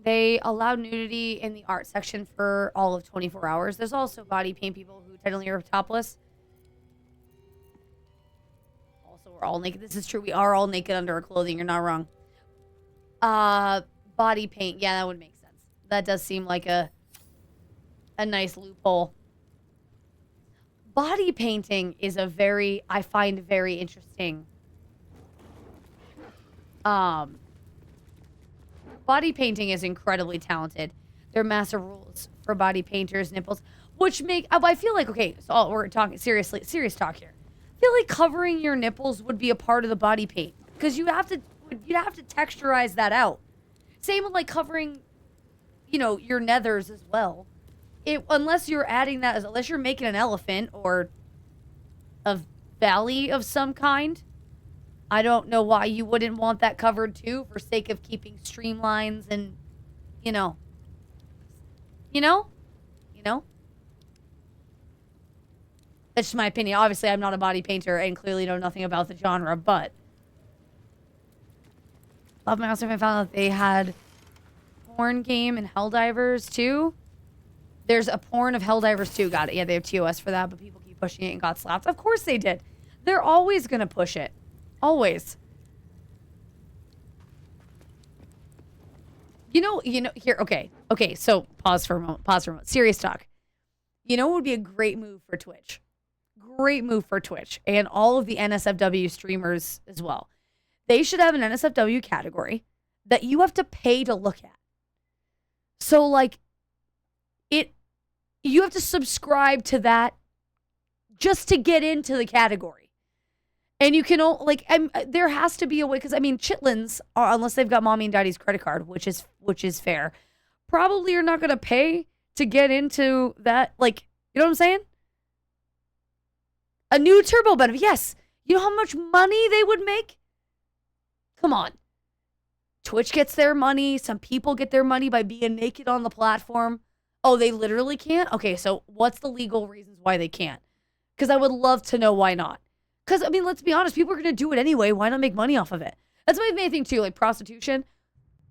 They allow nudity in the art section for all of 24 hours. There's also body paint people who technically are topless. Also, we're all naked. This is true. We are all naked under our clothing. You're not wrong. Body paint. Yeah, that would make sense. That does seem like a nice loophole. Body painting is a very, I find very interesting. Body painting is incredibly talented. There are massive rules for body painters, nipples, which make, I feel like, okay, so we're talking serious talk here. I feel like covering your nipples would be a part of the body paint because you'd have to texturize that out. Same with like covering, you know, your nethers as well. Unless you're adding that, unless you're making an elephant or a valley of some kind, I don't know why you wouldn't want that covered too, for sake of keeping streamlines and, you know. That's just my opinion. Obviously, I'm not a body painter and clearly know nothing about the genre, but Love My House if I found out they had porn game and Helldivers too. There's a porn of Helldivers too. Got it. Yeah, they have TOS for that, but people keep pushing it and got slapped. Of course they did. They're always going to push it. Always. You know, here, okay, so pause for a moment. Serious talk. You know what would be a great move for Twitch? Great move for Twitch and all of the NSFW streamers as well. They should have an NSFW category that you have to pay to look at. So, like, you have to subscribe to that just to get into the category. And you can, there has to be a way, because, I mean, chitlins, unless they've got mommy and daddy's credit card, which is fair, probably are not going to pay to get into that, like, you know what I'm saying? A new turbo benefit, yes. You know how much money they would make? Come on. Twitch gets their money. Some people get their money by being naked on the platform. Oh, they literally can't? Okay, so what's the legal reasons why they can't? Because I would love to know why not. Because, I mean, let's be honest. People are going to do it anyway. Why not make money off of it? That's my main thing, too. Like, prostitution.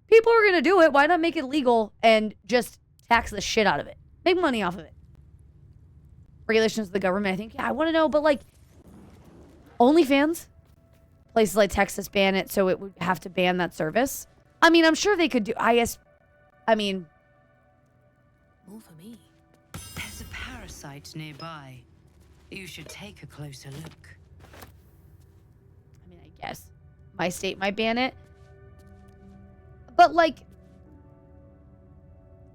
People are going to do it. Why not make it legal and just tax the shit out of it? Make money off of it. Regulations of the government, I think. Yeah, I want to know. But, like, OnlyFans? Places like Texas ban it, so it would have to ban that service. I mean, I'm sure they could do... I mean... More for me. There's a parasite nearby. You should take a closer look. I mean, I guess my state might ban it. But like,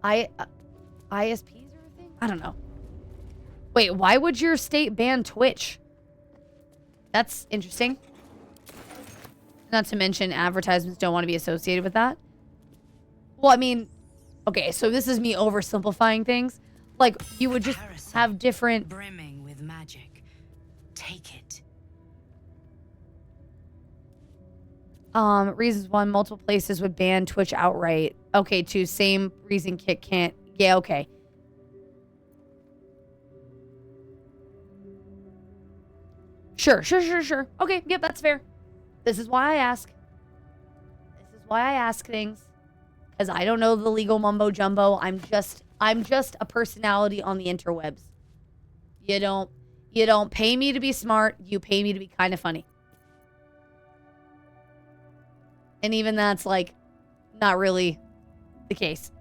ISPs are a thing? I don't know. Wait, why would your state ban Twitch? That's interesting. Not to mention advertisements don't want to be associated with that. Well, I mean, okay, so this is me oversimplifying things. Like, you would just have different... Brimming with magic. Take it. Reasons one, multiple places would ban Twitch outright. Okay, two, same reason Kit can't... Yeah, okay. Sure. Okay, yep, that's fair. This is why I ask. This is why I ask things. Because I don't know the legal mumbo jumbo. I'm just a personality on the interwebs. You don't pay me to be smart. You pay me to be kind of funny. And even that's like not really the case.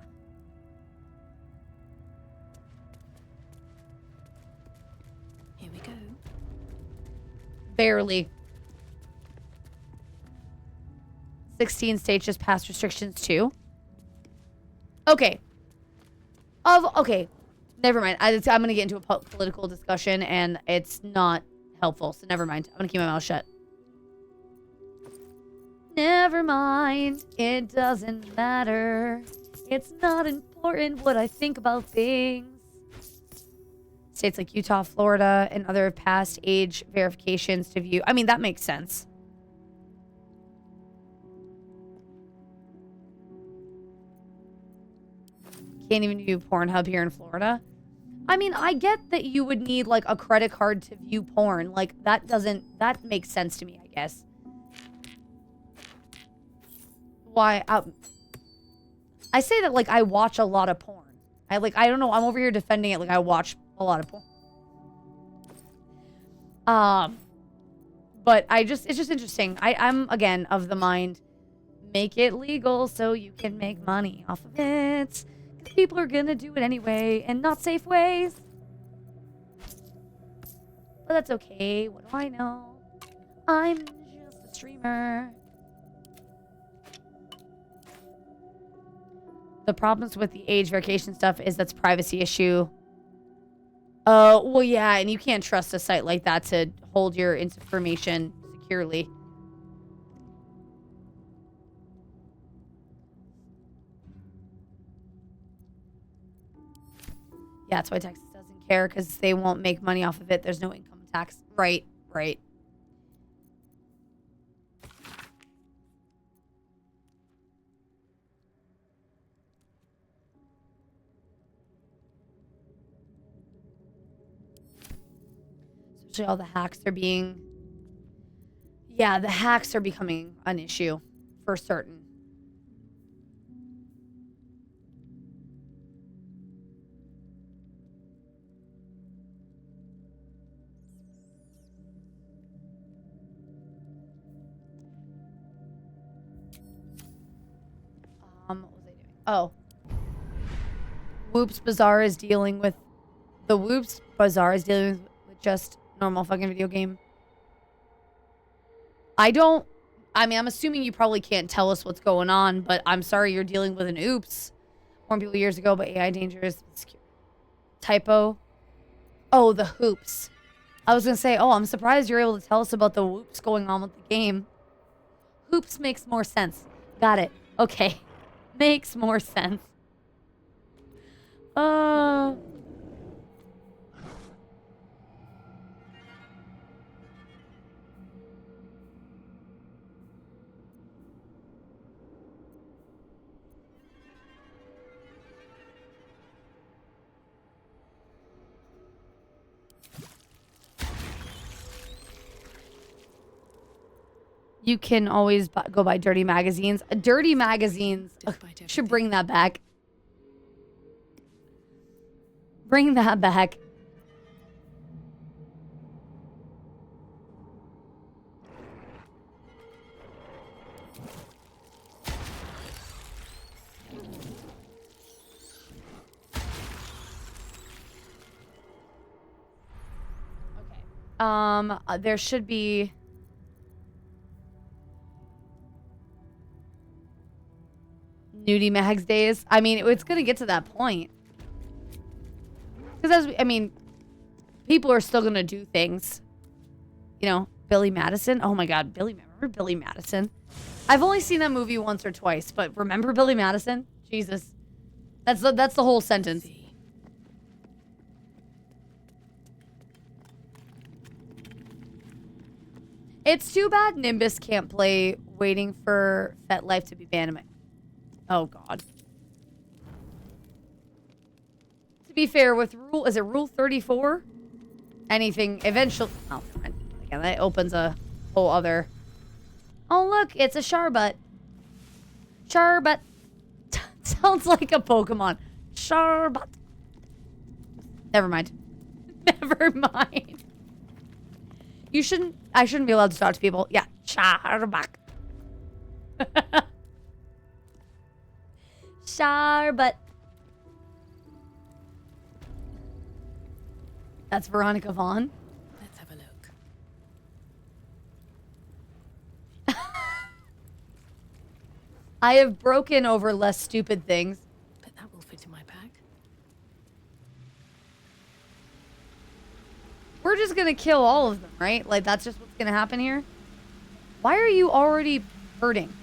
Here we go. Barely. 16 states just passed restrictions too. Okay. Okay. Never mind. I'm going to get into a political discussion and it's not helpful. So never mind. I'm going to keep my mouth shut. Never mind. It doesn't matter. It's not important what I think about things. States like Utah, Florida, and other past age verifications to view. I mean, that makes sense. Can't even view Pornhub here in Florida. I mean, I get that you would need like a credit card to view porn. Like that makes sense to me, I guess. Why? I say that like I watch a lot of porn. I don't know. I'm over here defending it like I watch a lot of porn. But it's just interesting. I'm again of the mind, make it legal so you can make money off of it. Because people are gonna do it anyway, and not safe ways. But that's okay. What do I know? I'm just a streamer. The problems with the age verification stuff is that's privacy issue. Oh, well, yeah, and you can't trust a site like that to hold your information securely. Yeah, that's why Texas doesn't care, because they won't make money off of it. There's no income tax. Right. Especially all the hacks are being... Yeah, the hacks are becoming an issue for certain. What was I doing? Oh. Whoops Bazaar is dealing with... The Whoops Bazaar is dealing with just normal fucking video game. I'm assuming you probably can't tell us what's going on, but I'm sorry you're dealing with an oops. Warned people years ago, but AI dangerous. Typo. Oh, the hoops. I was gonna say, oh, I'm surprised you're able to tell us about the whoops going on with the game. Hoops makes more sense. Got it. Okay. Makes more sense. You can always go buy dirty magazines. Dirty magazines. Should bring that back. Bring that back. Okay. There should be... Nudie Mags days. I mean, it's gonna get to that point. Because people are still gonna do things. You know, Billy Madison. Oh my God, remember Billy Madison? I've only seen that movie once or twice, but remember Billy Madison? Jesus, that's the whole sentence. It's too bad Nimbus can't play Waiting for FetLife to be banned. Oh God. To be fair, with Rule 34? Anything eventually. Oh, again, that opens a whole other. Oh look, it's a Charbut. Charbut. Sounds like a Pokemon. Charbut. Never mind. Never mind. I shouldn't be allowed to talk to people. Yeah. Charbut. Charbut. That's Veronica Vaughn. Let's have a look. I have broken over less stupid things. But that will fit in my pack. We're just gonna kill all of them, right? Like, that's just what's gonna happen here? Why are you already hurting?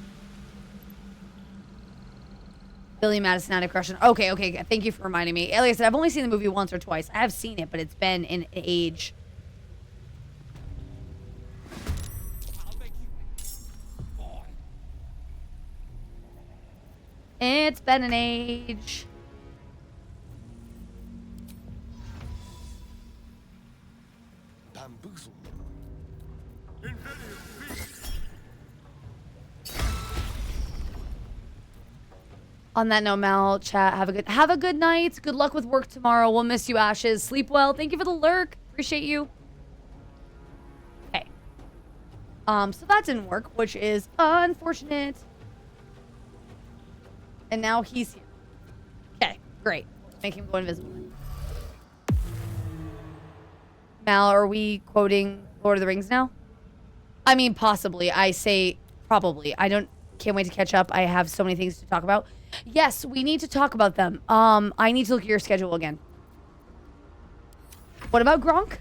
Billy Madison out of crushing. Okay. Thank you for reminding me. Like I said, I've only seen the movie once or twice. I have seen it, but it's been in age. It's been an age. Bamboozle. On that note, Mal, chat, have a good night. Good luck with work tomorrow. We'll miss you, Ashes. Sleep well. Thank you for the lurk. Appreciate you. Okay. So that didn't work, which is unfortunate. And now he's here. Okay, great. Make him go invisible. Mal, are we quoting Lord of the Rings now? I mean, possibly. I say probably. Can't wait to catch up. I have so many things to talk about. Yes, we need to talk about them. I need to look at your schedule again. What about Gronk?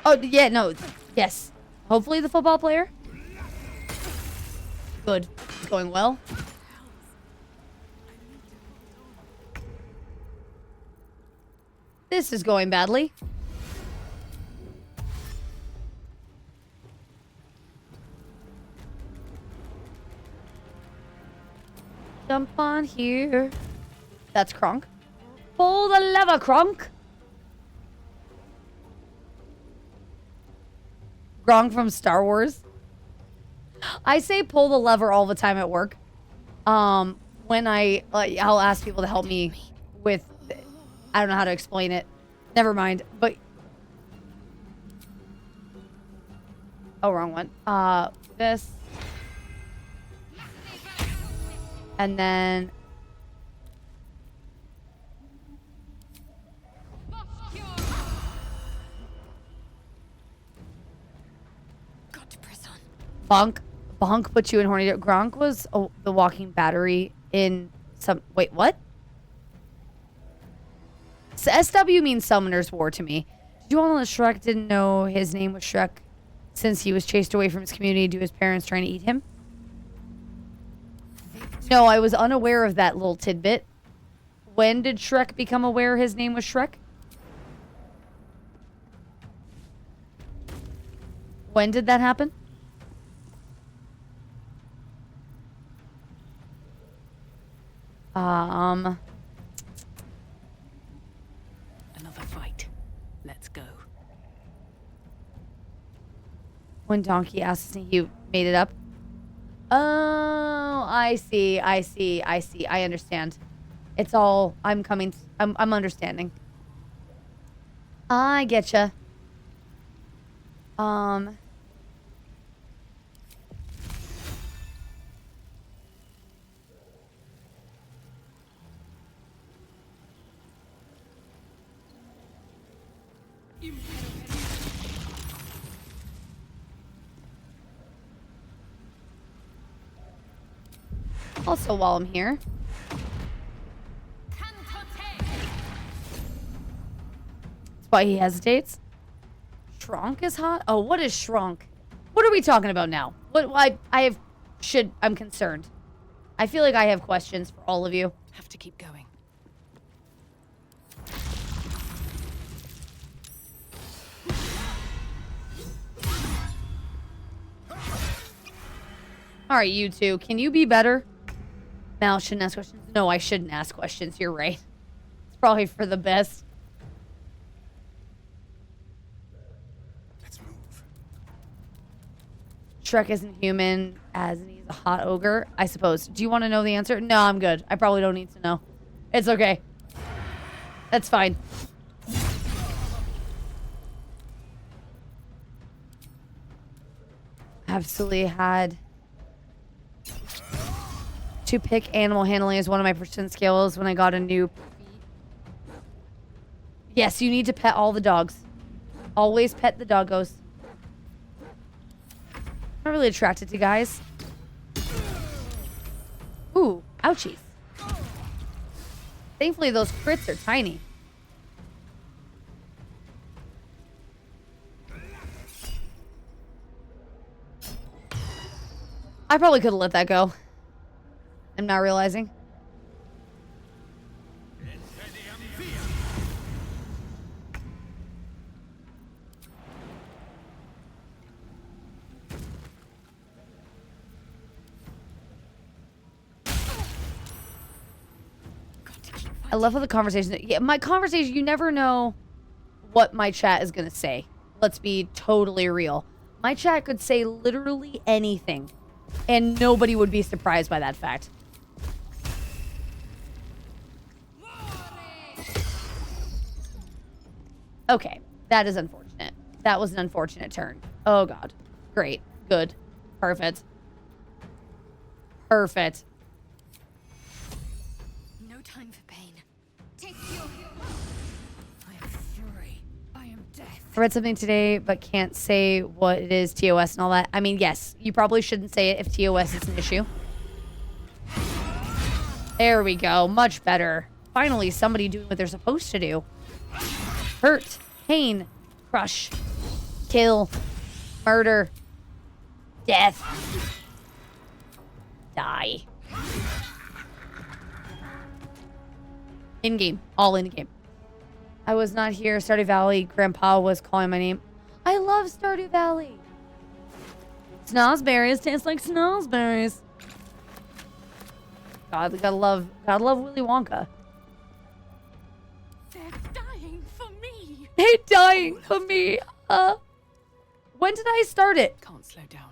Oh, yeah, no. Yes. Hopefully the football player. Good. It's going well. This is going badly. Jump on here. That's Kronk. Pull the lever, Kronk. Gronk from Star Wars. I say pull the lever all the time at work. When I'll ask people to help me with, I don't know how to explain it. Never mind. But oh, wrong one. This. And then Got to press on. Bonk put you in horny. Gronk was the walking battery in some. Wait, what? So SW means Summoner's War to me. Did you all know that Shrek didn't know his name was Shrek since he was chased away from his community due to his parents trying to eat him? No, I was unaware of that little tidbit. When did Shrek become aware his name was Shrek? When did that happen? Another fight. Let's go. When Donkey asked me, you made it up. Oh, I see. I understand. It's all, I'm understanding. I getcha. Also, while I'm here. That's why he hesitates. Shrunk is hot? Oh, what is shrunk? What are we talking about now? I'm concerned. I feel like I have questions for all of you. Have to keep going. All right, you two. Can you be better? Mal shouldn't ask questions. No, I shouldn't ask questions. You're right. It's probably for the best. Let's move. Shrek isn't human, as in he's a hot ogre, I suppose. Do you want to know the answer? No, I'm good. I probably don't need to know. It's okay. That's fine. Absolutely had to pick animal handling as one of my percent skills when I got a new feat. Yes, you need to pet all the dogs. Always pet the doggos. I'm not really attracted to guys. Ooh, ouchies. Thankfully, those crits are tiny. I probably could have let that go. I'm not realizing. I love how the conversation. Yeah, my conversation. You never know what my chat is gonna say. Let's be totally real. My chat could say literally anything, and nobody would be surprised by that fact. Okay, that is unfortunate. That was an unfortunate turn. Oh god. Great. Good. Perfect. Perfect. No time for pain. Take your... I am fury. I am death. I read something today, but can't say what it is, TOS and all that. I mean, yes, you probably shouldn't say it if TOS is an issue. There we go. Much better. Finally, somebody doing what they're supposed to do. Hurt, pain, crush, kill, murder, death, die. In-game. All in-game. I was not here. Stardew Valley. Grandpa was calling my name. I love Stardew Valley. Snozberries taste like snozberries. God, we gotta love Willy Wonka. They're dying for me. They're dying for me. When did I start it? Can't slow down.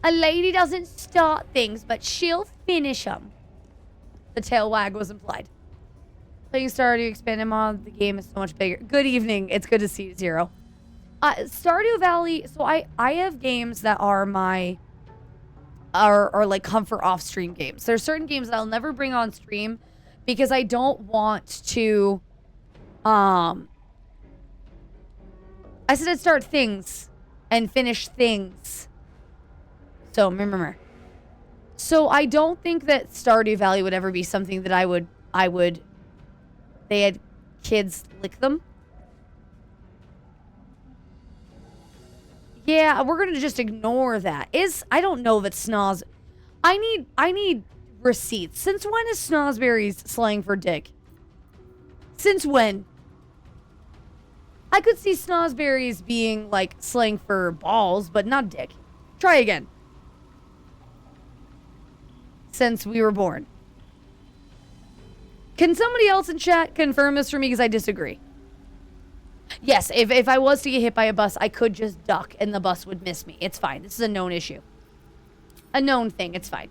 A lady doesn't start things, but she'll finish them. The tail wag was implied. Playing Stardew expanded mod, the game is so much bigger. Good evening. It's good to see you, Zero. Stardew Valley. So I have games that are my are like comfort off stream games. There's certain games that I'll never bring on stream because I don't want to. I said I'd start things and finish things. So remember. So I don't think that Stardew Valley would ever be something that I would. They had kids lick them. Yeah, we're gonna just ignore that. I don't know that Snoz. I need receipts. Since when is Snozberries slang for dick? Since when? I could see Snozberries being like slang for balls, but not dick. Try again. Since we were born. Can somebody else in chat confirm this for me? Because I disagree. Yes, if I was to get hit by a bus, I could just duck and the bus would miss me. It's fine. This is a known issue. A known thing. It's fine.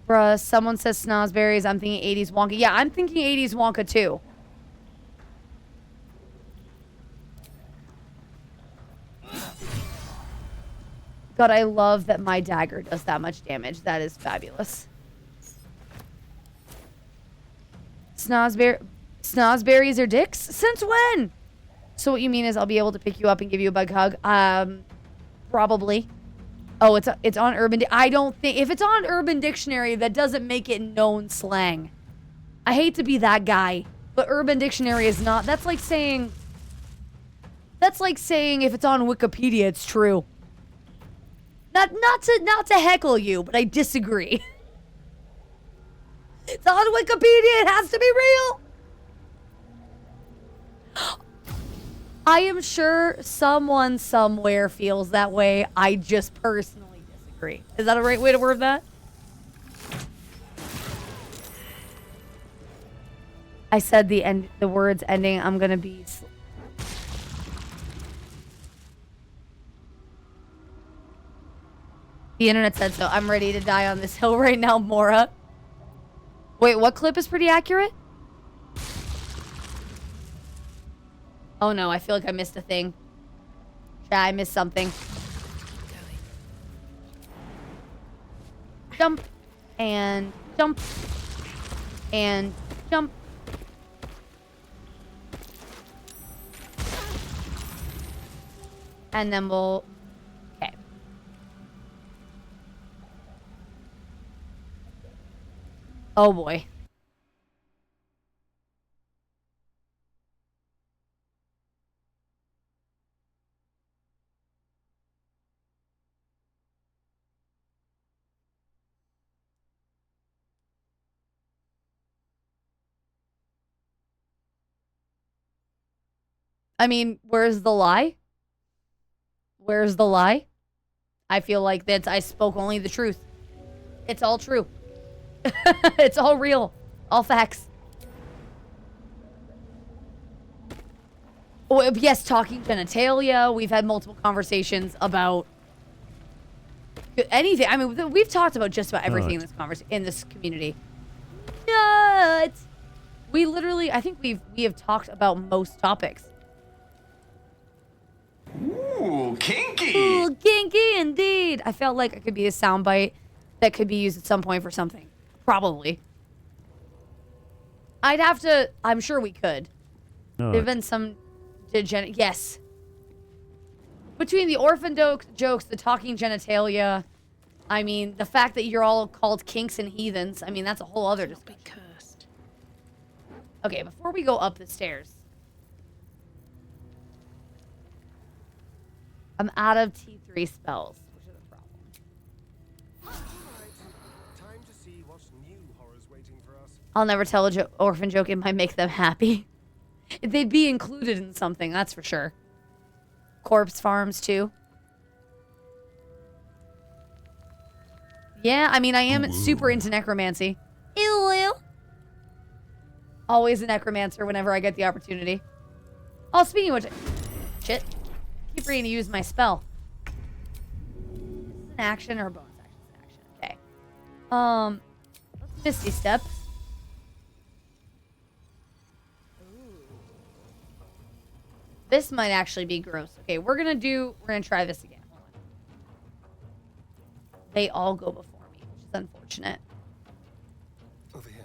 Bruh, someone says Snozberries. I'm thinking 80s Wonka. Yeah, I'm thinking 80s Wonka too. God, I love that my dagger does that much damage. That is fabulous. Snozberries are dicks? Since when? So what you mean is I'll be able to pick you up and give you a bug hug? Probably. Oh, it's on Urban. I don't think if it's on Urban Dictionary, that doesn't make it known slang. I hate to be that guy, but Urban Dictionary is not. That's like saying if it's on Wikipedia, it's true. Not to heckle you, but I disagree. It's on Wikipedia. It has to be real. I am sure someone somewhere feels that way. I just personally disagree. Is that a right way to word that? I said the words ending. I'm gonna be. The internet said so. I'm ready to die on this hill right now, Mora. Wait, what clip is pretty accurate? Oh no, I feel like I missed a thing. Yeah, I missed something. Jump. And jump. And jump. And then we'll... Okay. Oh boy. I mean, where's the lie? Where's the lie? I feel like I spoke only the truth. It's all true. It's all real. All facts. Oh, yes, talking genitalia. We've had multiple conversations about anything. I mean, we've talked about just about everything in this community. Nuts. We literally, I think we have talked about most topics. Ooh, kinky. Ooh, kinky indeed. I felt like it could be a soundbite that could be used at some point for something. Probably. I'd have to, I'm sure we could. No. There've been some degenerate, yes. Between the orphan jokes, the talking genitalia, I mean, the fact that you're all called kinks and heathens, I mean, that's a whole other discussion. Cursed. Okay, before we go up the stairs, I'm out of T3 spells, which is a problem. Time to see what's new horrors waiting for us. I'll never tell a orphan joke. It might make them happy. If they'd be included in something, that's for sure. Corpse farms, too. Yeah, I mean, I am super into necromancy. Ew. Always a necromancer whenever I get the opportunity. Oh, speaking of which... Shit. I keep ready to use my spell. Is this an action or a bonus action? It's an action. Okay. Let's Misty Step. This might actually be gross. Okay, we're gonna try this again. Hold on. They all go before me, which is unfortunate. Over here.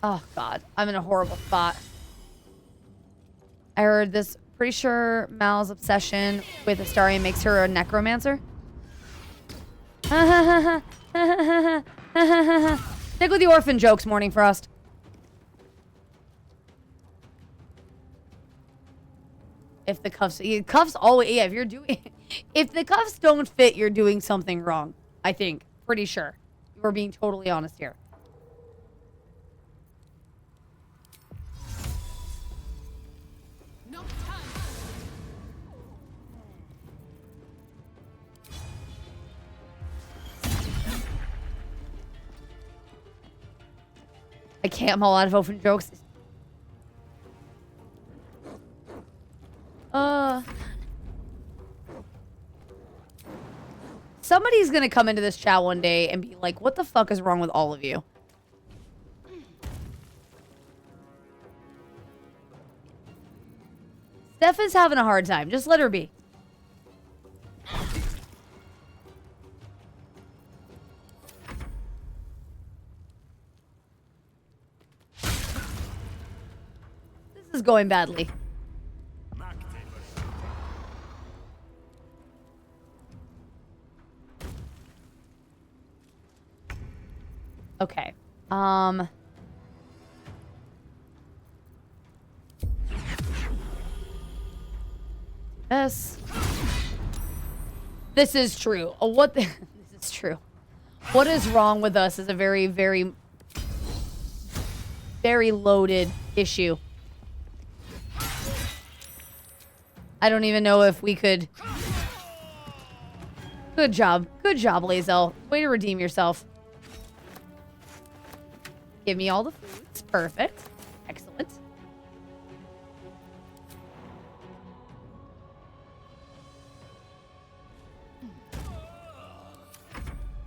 Oh, God. I'm in a horrible spot. I heard this. Pretty sure Mal's obsession with Astarion makes her a necromancer. Stick with the orphan jokes, Morning Frost. If the cuffs always, yeah, if the cuffs don't fit, you're doing something wrong. I think. Pretty sure. We're being totally honest here. I can't mull out of open jokes. Somebody's gonna come into this chat one day and be like, what the fuck is wrong with all of you? Steph is having a hard time. Just let her be. This is going badly. Okay. This is true. This is true. What is wrong with us is a very, very, very loaded issue. I don't even know if we could. Good job. Good job, Lazel. Way to redeem yourself. Give me all the foods. Perfect. Excellent.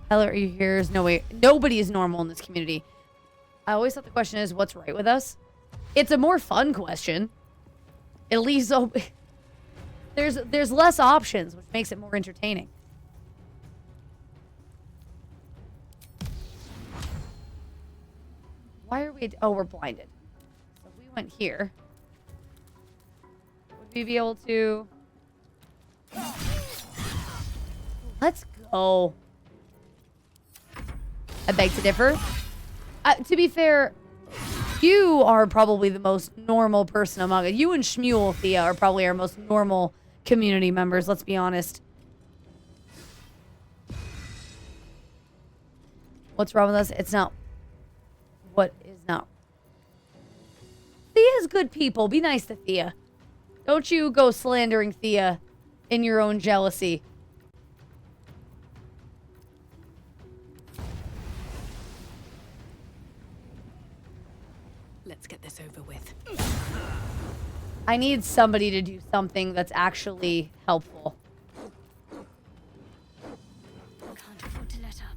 Hello, are you here? There's no way. Nobody is normal in this community. I always thought the question is, what's right with us? It's a more fun question. At least there's less options, which makes it more entertaining. Why are we... Oh, we're blinded. So if we went here, would we be able to... Let's go. I beg to differ. To be fair, you are probably the most normal person among us. You and Shmuel, Thea, are probably our most normal community members, let's be honest. What's wrong with us? It's not... What is not? Thea's good people. Be nice to Thea. Don't you go slandering Thea in your own jealousy. Let's get this over with. I need somebody to do something that's actually helpful. Can't afford to let up.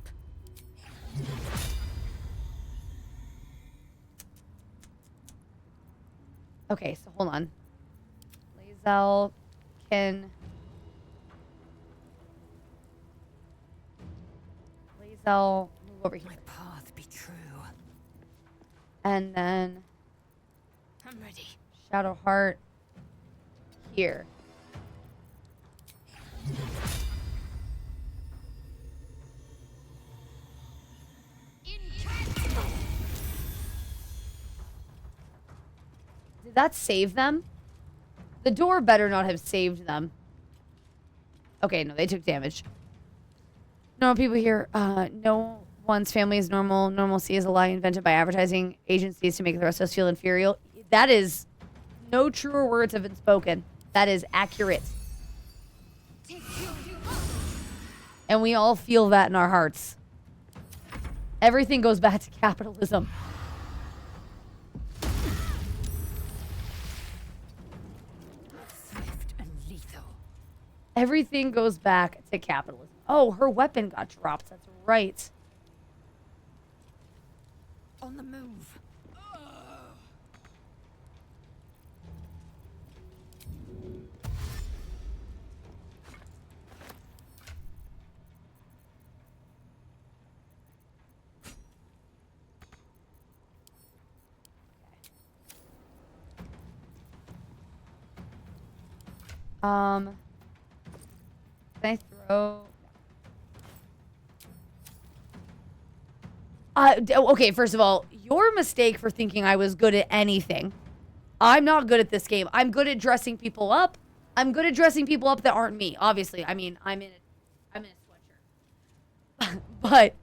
Okay, so hold on. Lazel can... Lazel, move over here. My path be true. And then... I'm ready. Shadowheart here. Did that save them? The door better not have saved them. Okay, no, they took damage. No people here. No one's family is normal. Normalcy is a lie invented by advertising agencies to make the rest of us feel inferior. That is... No truer words have been spoken. That is accurate. And we all feel that in our hearts. Everything goes back to capitalism. Swift and lethal. Everything goes back to capitalism. Oh, her weapon got dropped. That's right. On the move. Can I throw... Okay, first of all, your mistake for thinking I was good at anything. I'm not good at this game. I'm good at dressing people up. I'm good at dressing people up that aren't me. Obviously, I mean, I'm in a sweatshirt. But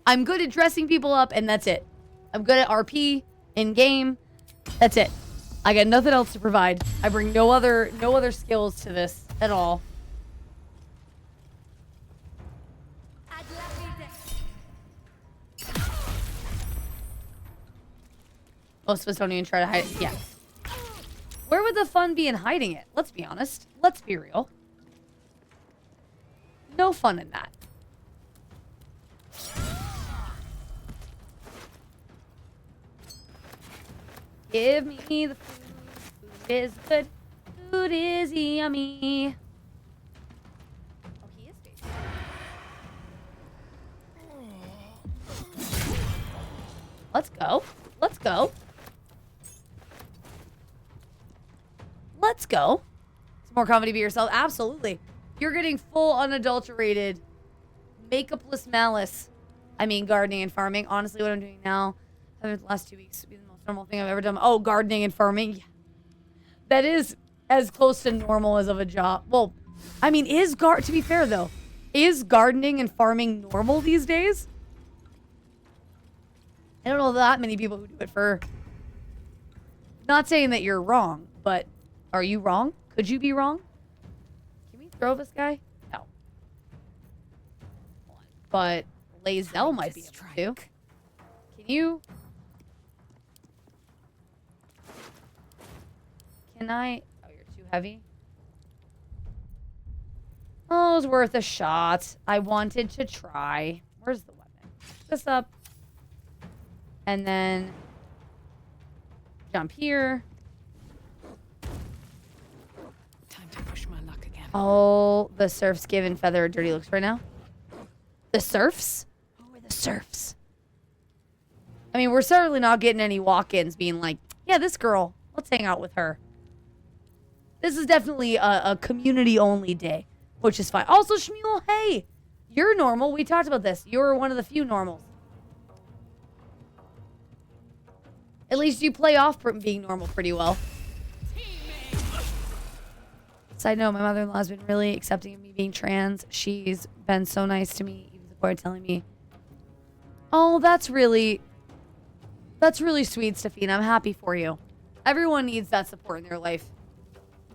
I'm good at dressing people up, and that's it. I'm good at RP in game. That's it. I got nothing else to provide. I bring no other skills to this at all. Most of us don't even try to hide it. Yeah. Where would the fun be in hiding it? Let's be honest. Let's be real. No fun in that. Give me the food. Food is good. Food is yummy. Oh, he is tasty. Let's go. Let's go. Let's go. Some more comedy, be yourself. Absolutely. You're getting full unadulterated makeupless malice. I mean, gardening and farming. Honestly, what I'm doing now, the last 2 weeks, be the most normal thing I've ever done. Oh, gardening and farming. Yeah. That is as close to normal as of a job. Well, I mean, to be fair though, is gardening and farming normal these days? I don't know that many people who do it for. Not saying that you're wrong, but are you wrong? Could you be wrong? Can we throw this guy? No. But Lae'zel might be able to. Can you? Can I? Oh, you're too heavy. Oh, it was worth a shot. I wanted to try. Where's the weapon? This up. And then jump here. Time to push my luck again. Oh, the serfs giving Feather dirty looks right now. The serfs? Who are the serfs? I mean, we're certainly not getting any walk-ins being like, yeah, this girl, let's hang out with her. This is definitely a community-only day, which is fine. Also, Shmuel, hey, you're normal. We talked about this. You're one of the few normals. At least you play off being normal pretty well. Side note, my mother-in-law has been really accepting of me being trans. She's been so nice to me, even to the point of telling me, oh, that's really sweet, Stefina. I'm happy for you. Everyone needs that support in their life.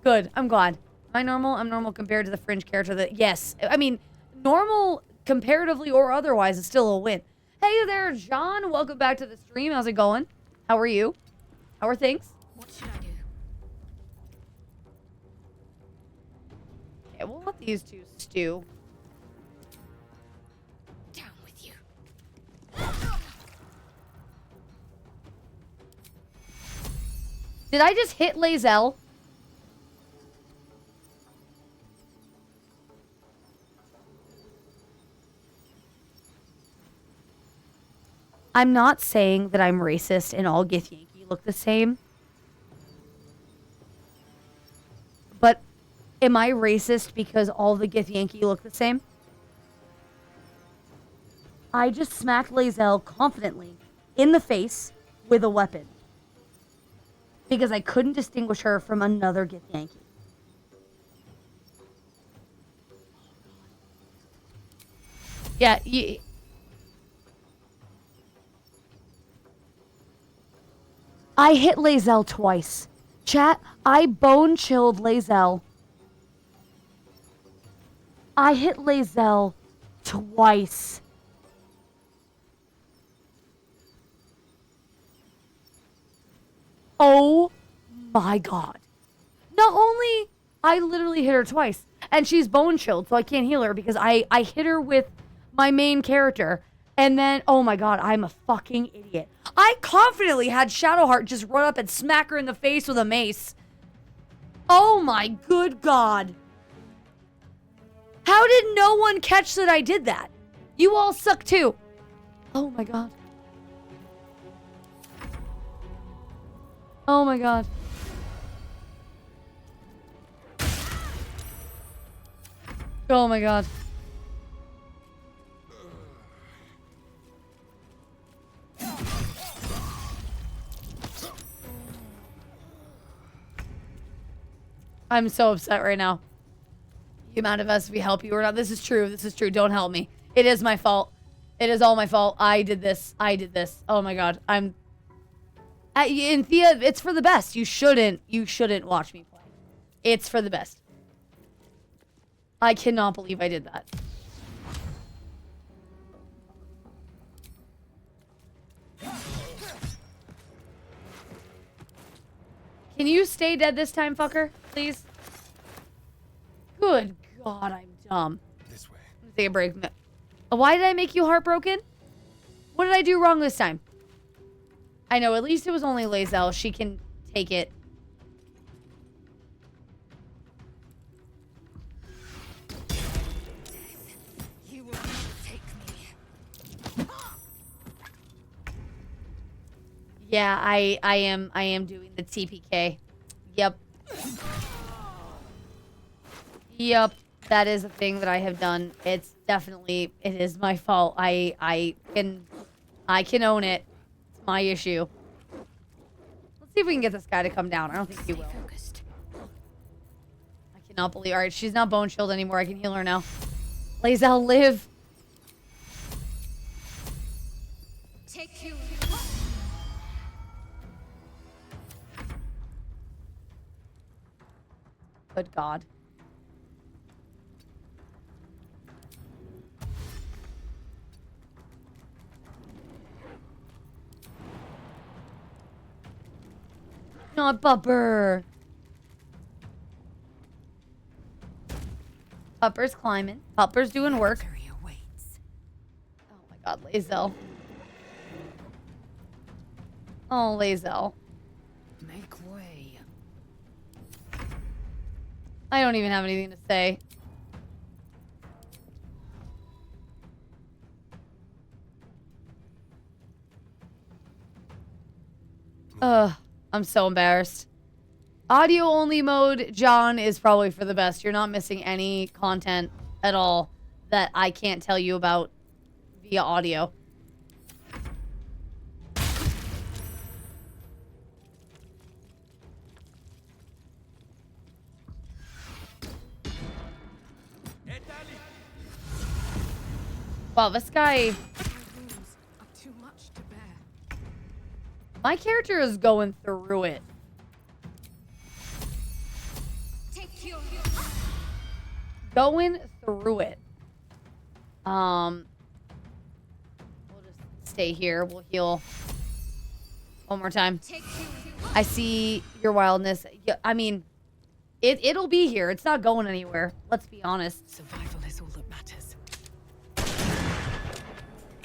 Good. I'm glad. Am I normal? I'm normal compared to the fringe character that, yes. I mean, normal comparatively or otherwise is still a win. Hey there, John. Welcome back to the stream. How's it going? How are you? How are things? What should I do? Okay, we'll let these two stew. Down with you. Did I just hit Lae'zel? I'm not saying that I'm racist and all Githyanki look the same. But am I racist because all the Githyanki look the same? I just smacked Lae'zel confidently in the face with a weapon. Because I couldn't distinguish her from another Githyanki. Yeah, I hit Lae'zel twice. Chat, I bone chilled Lae'zel. I hit Lae'zel twice. Oh my god. Not only I literally hit her twice, and she's bone chilled, so I can't heal her because I hit her with my main character. And then, oh my god, I'm a fucking idiot. I confidently had Shadowheart just run up and smack her in the face with a mace. Oh my good god. How did no one catch that I did that? You all suck too. Oh my god. Oh my god. Oh my god. I'm so upset right now. The amount of us we help you or not. This is true. This is true. Don't help me. It is my fault. It is all my fault. I did this. I did this. Oh my god. And Thea, it's for the best. You shouldn't watch me play. It's for the best. I cannot believe I did that. Can you stay dead this time, fucker? Please? Good God, I'm dumb. This way. take a break. Why did I make you heartbroken? What did I do wrong this time? I know, at least it was only Lae'zel. She can take it. You will take me. Yeah, I am doing the TPK. Yep. Yep. That is a thing that I have done. It's definitely, it is my fault. I can own it. It's my issue. Let's see if we can get this guy to come down. I don't think he will. I cannot believe. All right, she's not bone chilled anymore. I can heal her now. Lae'zel, live. Take you. Good God. Not Bupper. Bupper's climbing. Bupper's doing work. Oh my God, Lae'zel. Oh, Lae'zel. Make way. I don't even have anything to say. Ugh, I'm so embarrassed. Audio only mode, John, is probably for the best. You're not missing any content at all that I can't tell you about via audio. Wow, this guy... Too much to bear. My character is going through it. Take you. Going through it. We'll just stay here. We'll heal one more time. Take you. I see your wildness. Yeah, I mean, it'll be here. It's not going anywhere. Let's be honest. Survival is all that matters.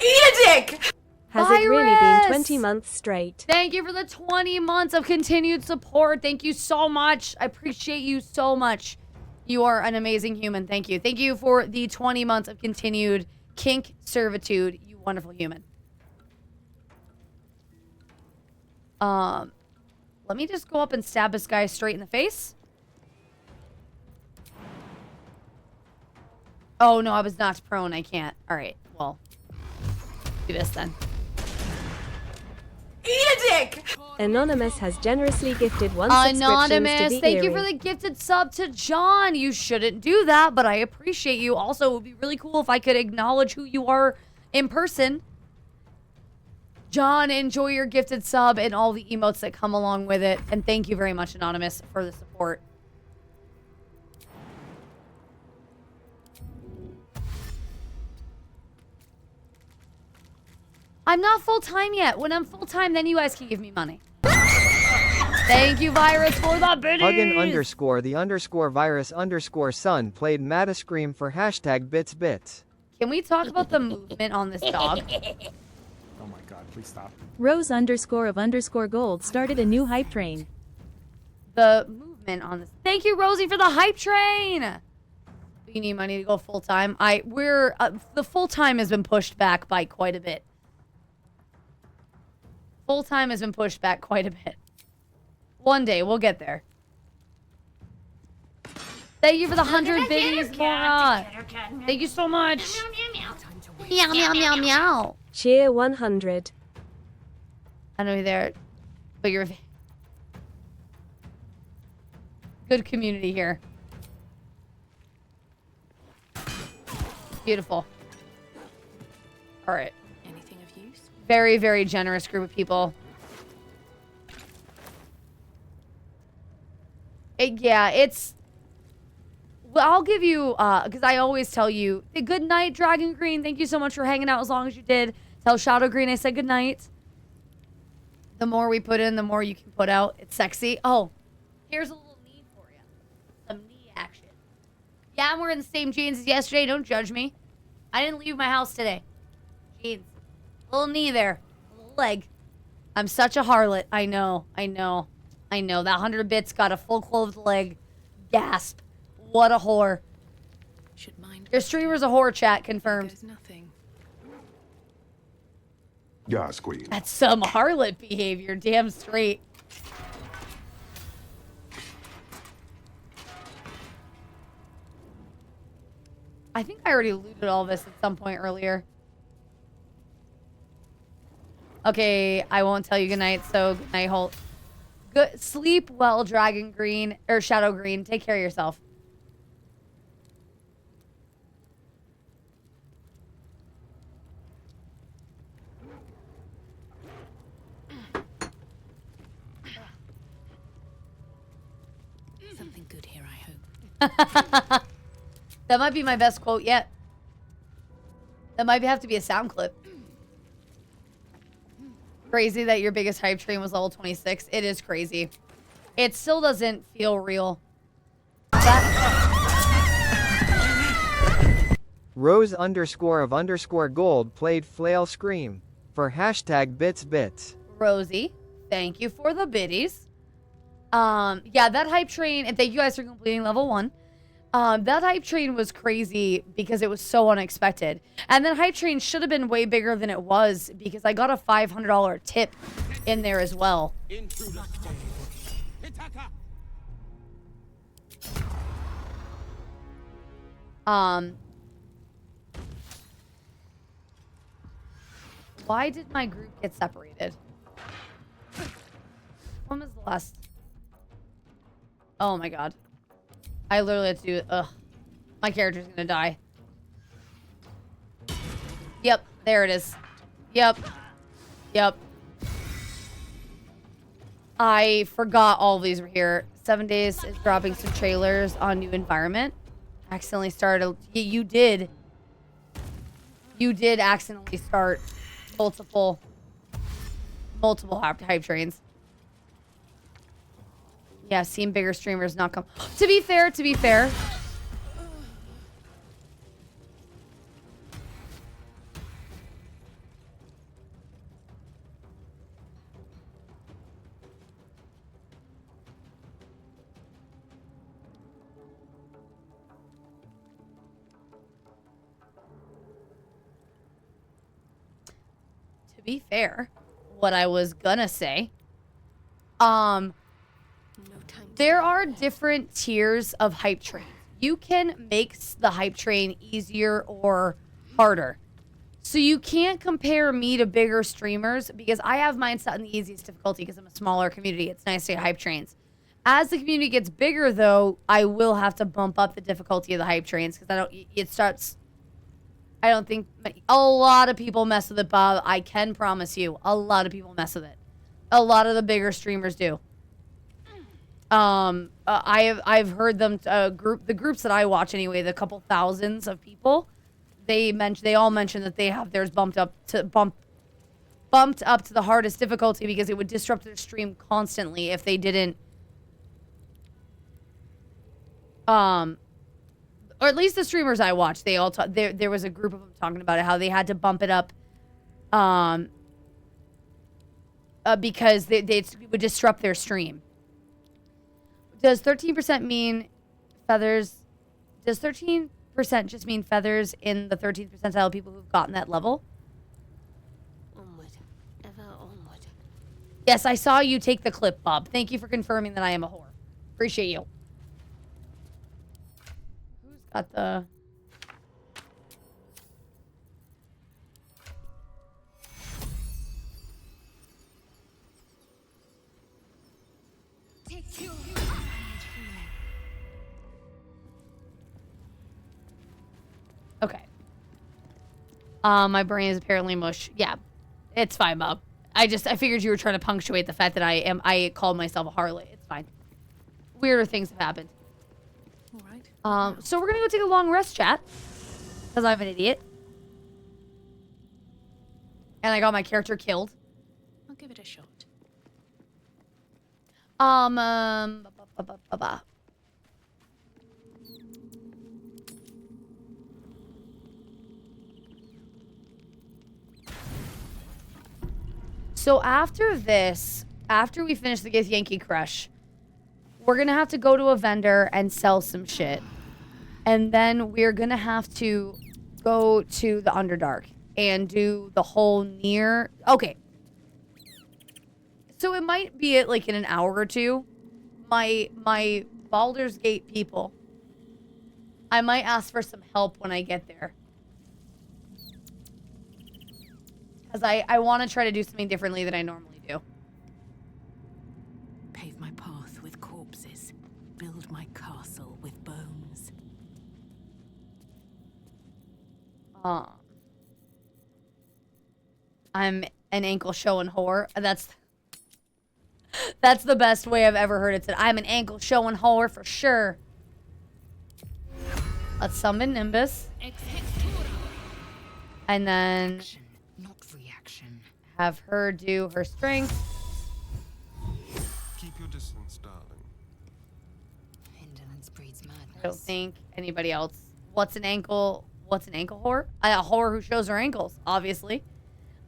Eat a dick! Has it really been 20 months straight? Thank you for the 20 months of continued support. Thank you so much. I appreciate you so much. You are an amazing human. Thank you. Thank you for the 20 months of continued kink servitude, you wonderful human. Let me just go up and stab this guy straight in the face. Oh, no, I was knocked prone. I can't. All right, well, do this then. Eat a dick! Anonymous has generously gifted one subscription to Anonymous, the thank you Eerie. for the gifted sub to John. You shouldn't do that, but I appreciate you. Also, it would be really cool if I could acknowledge who you are in person. John, enjoy your gifted sub and all the emotes that come along with it. And thank you very much, Anonymous, for the support. I'm not full-time yet. When I'm full-time, then you guys can give me money. Thank you, Virus, for the biddies. Huggin underscore the underscore virus underscore son played Matascream for hashtag bits. Can we talk about the movement on this dog? Oh my god, please stop. Rose underscore of underscore gold started a new hype train. The movement on this. Thank you, Rosie, for the hype train. You need money to go full-time. The full-time has been pushed back by quite a bit. Full-time has been pushed back quite a bit. One day, we'll get there. Thank you for the 100 biddies, Laura. Thank you so much. Meow, meow, meow, meow. Cheer 100. I know you're there, but you're... Good community here. Beautiful. All right. Anything of use? Very, very generous group of people. Yeah, it's... Well, I'll give you, because I always tell you, good night, Dragon Green. Thank you so much for hanging out as long as you did. Tell Shadow Green I said good night. The more we put in, the more you can put out. It's sexy. Oh, here's a little knee for you. Some knee action. Yeah, I'm wearing the same jeans as yesterday. Don't judge me. I didn't leave my house today. Jeez. Little knee there. Little leg. I'm such a harlot. I know. That 100 bits got a full clothed leg. Gasp. What a whore. Should mind. Your streamer's a whore, chat confirmed. There's nothing. Yes, Queen. That's some harlot behavior. Damn straight. I think I already looted all this at some point earlier. Okay, I won't tell you goodnight, so goodnight, Holt. Good sleep well, Dragon Green or Shadow Green. Take care of yourself. Something good here, I hope. That might be my best quote yet. That might have to be a sound clip. Crazy that your biggest hype train was level 26. It is crazy. It still doesn't feel real. Rose_of_gold played Flail Scream for hashtag #bitsbits. Rosie, thank you for the biddies. Yeah, that hype train, and thank you guys for completing level 1. That hype train was crazy because it was so unexpected. And that hype train should have been way bigger than it was because I got a $500 tip in there as well. Why did my group get separated? When was the last? Oh my god. I literally had to do it. Ugh. My character's gonna die. Yep, there it is. Yep. I forgot all of these were here. 7 days is dropping some trailers on new environment. Accidentally started. You did accidentally start multiple hype trains. Yeah, seen bigger streamers not come. To be fair. What I was gonna say, there are different tiers of hype trains. You can make the hype train easier or harder. So you can't compare me to bigger streamers because I have mine set in the easiest difficulty because I'm a smaller community. It's nice to get hype trains. As the community gets bigger, though, I will have to bump up the difficulty of the hype trains because I don't think a lot of people mess with it, Bob. I can promise you, a lot of people mess with it. A lot of the bigger streamers do. I've heard them the groups that I watch anyway, the couple thousands of people, they all mention that they have theirs bumped up to the hardest difficulty because it would disrupt their stream constantly if they didn't or at least the streamers I watch, they all there was a group of them talking about it, how they had to bump it up because it would disrupt their stream. Does 13% mean feathers? Does 13% just mean feathers in the 13th percentile of people who've gotten that level? Onward. Ever onward. Yes, I saw you take the clip, Bob. Thank you for confirming that I am a whore. Appreciate you. Who's got the... Okay. My brain is apparently mush. Yeah, it's fine, Bob. I figured you were trying to punctuate the fact that I called myself a harlot. It's fine. Weirder things have happened. All right. So we're gonna go take a long rest, chat, because I'm an idiot, and I got my character killed. I'll give it a shot. So after this, after we finish the Gith Yankee Crush, we're going to have to go to a vendor and sell some shit. And then we're going to have to go to the Underdark and do the whole near... Okay. So it might be like in an hour or two. My Baldur's Gate people, I might ask for some help when I get there. Because I want to try to do something differently than I normally do. Pave my path with corpses. Build my castle with bones. I'm an ankle showing whore. That's the best way I've ever heard it said. I'm an ankle showing whore for sure. Let's summon Nimbus. And then Not reaction. have her do her strength. Keep your distance, darling. Indolence breeds madness. I don't think anybody else. What's an ankle whore? A whore who shows her ankles, obviously.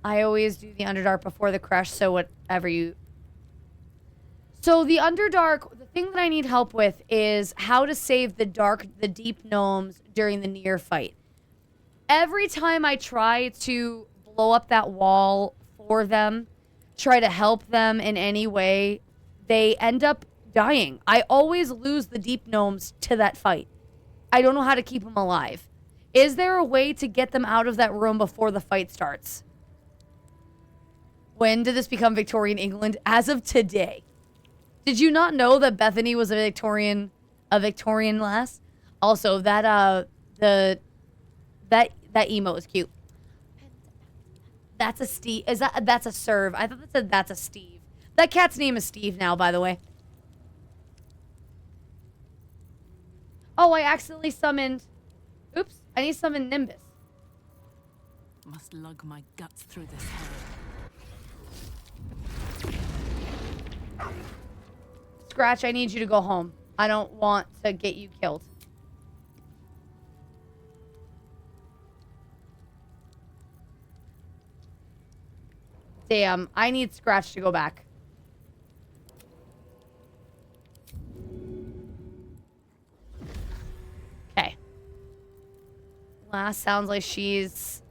I always do the Underdark before the crush, so whatever you... So the Underdark, the thing that I need help with is how to save the deep gnomes during the near fight. Every time I try to blow up that wall for them, try to help them in any way, they end up dying. I always lose the deep gnomes to that fight. I don't know how to keep them alive. Is there a way to get them out of that room before the fight starts? When did this become Victorian England? As of today. Did you not know that Bethany was a Victorian lass? Also, that emo is cute. That's a Steve. That's a Serve? I thought that said that's a Steve. That cat's name is Steve now, by the way. Oh, I accidentally summoned. Oops, I need to summon Nimbus. Must lug my guts through this hell. Scratch, I need you to go home. I don't want to get you killed. Damn, I need Scratch to go back. Okay. Last sounds like she's...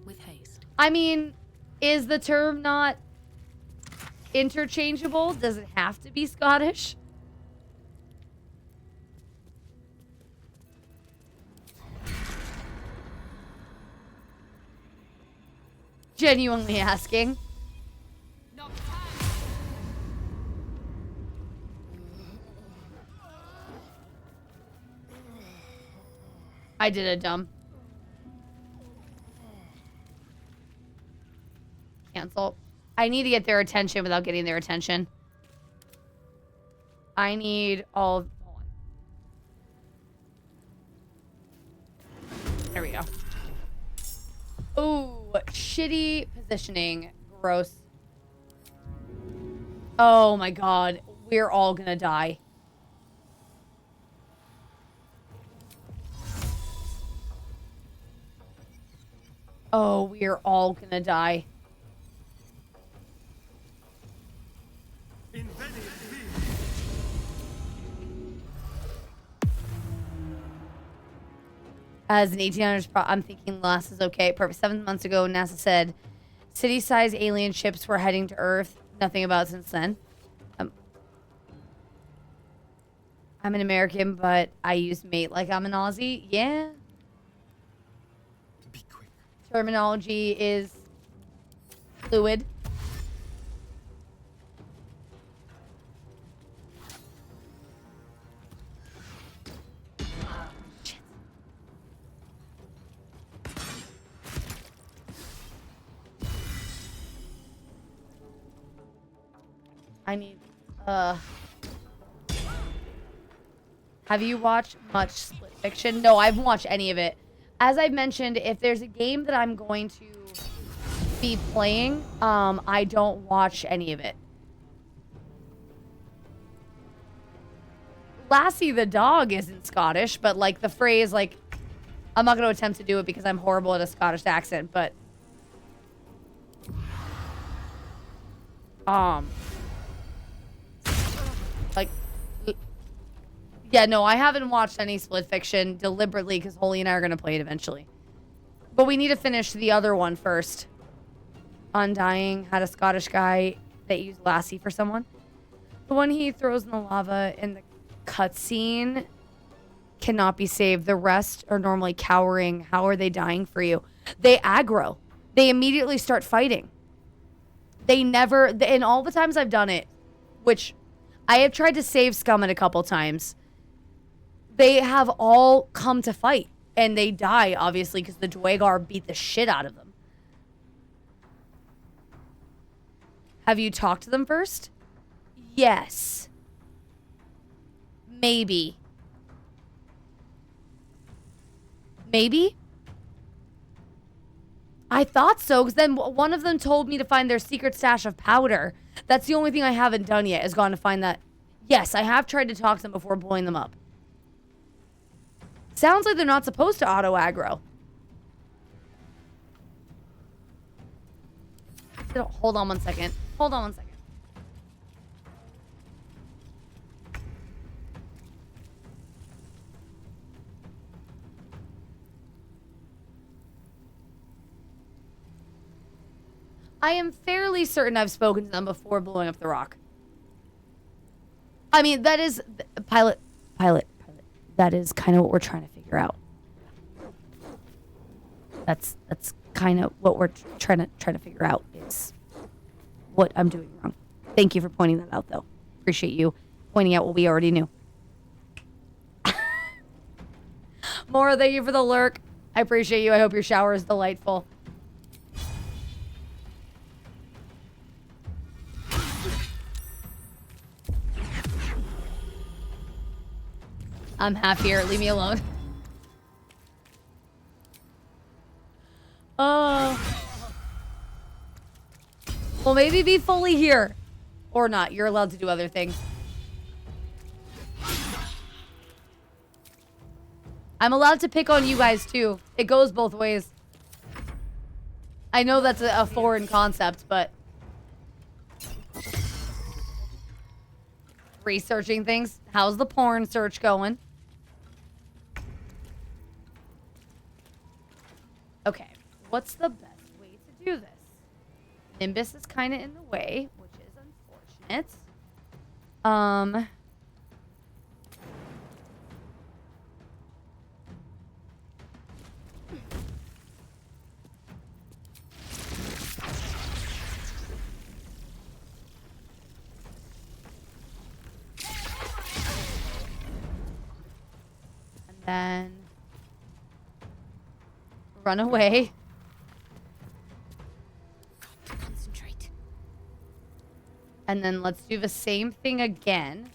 With haste. I mean, is the term not interchangeable? Does it have to be Scottish? Genuinely asking. I did a dumb. Cancel. I need to get their attention without getting their attention. I need all... Hold on. There we go. Ooh, shitty positioning. Gross. Oh my god. We're all gonna die. Oh, we are all gonna die. As an 1800s I'm thinking last is okay. Perfect. 7 months ago, NASA said city-sized alien ships were heading to Earth. Nothing about it since then. I'm an American, but I use mate like I'm an Aussie. Yeah. Be quick. Terminology is fluid. I need, have you watched much Split Fiction? No, I haven't watched any of it. As I've mentioned, if there's a game that I'm going to be playing, I don't watch any of it. Lassie the dog isn't Scottish, but like the phrase like, I'm not going to attempt to do it because I'm horrible at a Scottish accent, but like, yeah, no, I haven't watched any Split Fiction deliberately because Holly and I are going to play it eventually. But we need to finish the other one first. Undying had a Scottish guy that used Lassie for someone. The one he throws in the lava in the cutscene cannot be saved. The rest are normally cowering. How are they dying for you? They aggro. They immediately start fighting. They never, and all the times I've done it, which I have tried to save Scum a couple times, they have all come to fight. And they die, obviously, because the Dwagar beat the shit out of them. Have you talked to them first? Yes. Maybe. Maybe? I thought so, because then one of them told me to find their secret stash of powder. That's the only thing I haven't done yet, is gone to find that. Yes, I have tried to talk to them before blowing them up. Sounds like they're not supposed to auto-aggro. Hold on one second. Hold on one second. I am fairly certain I've spoken to them before blowing up the rock. I mean, that is... Pilot. That is kind of what we're trying to figure out. That's kind of what we're trying to figure out is what I'm doing wrong. Thank you for pointing that out, though. Appreciate you pointing out what we already knew. Maura, thank you for the lurk. I appreciate you. I hope your shower is delightful. I'm half here. Leave me alone. Oh. Well, maybe be fully here. Or not. You're allowed to do other things. I'm allowed to pick on you guys, too. It goes both ways. I know that's a foreign concept, but... Researching things. How's the porn search going? Okay, what's the best way to do this? Nimbus is kind of in the way, which is unfortunate. And then run away. Concentrate. And then let's do the same thing again.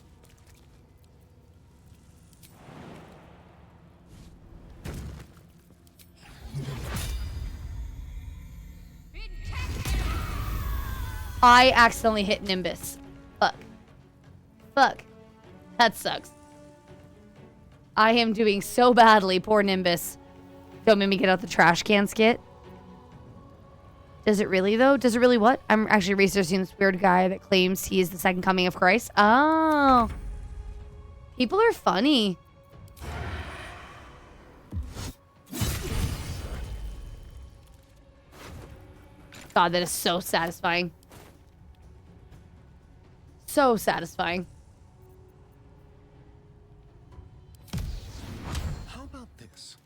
I accidentally hit Nimbus. Fuck. Fuck. That sucks. I am doing so badly, poor Nimbus. Don't make me get out the trash can skit. Does it really, though? Does it really what? I'm actually researching this weird guy that claims he is the second coming of Christ. Oh. People are funny. God, that is so satisfying. So satisfying. How about this?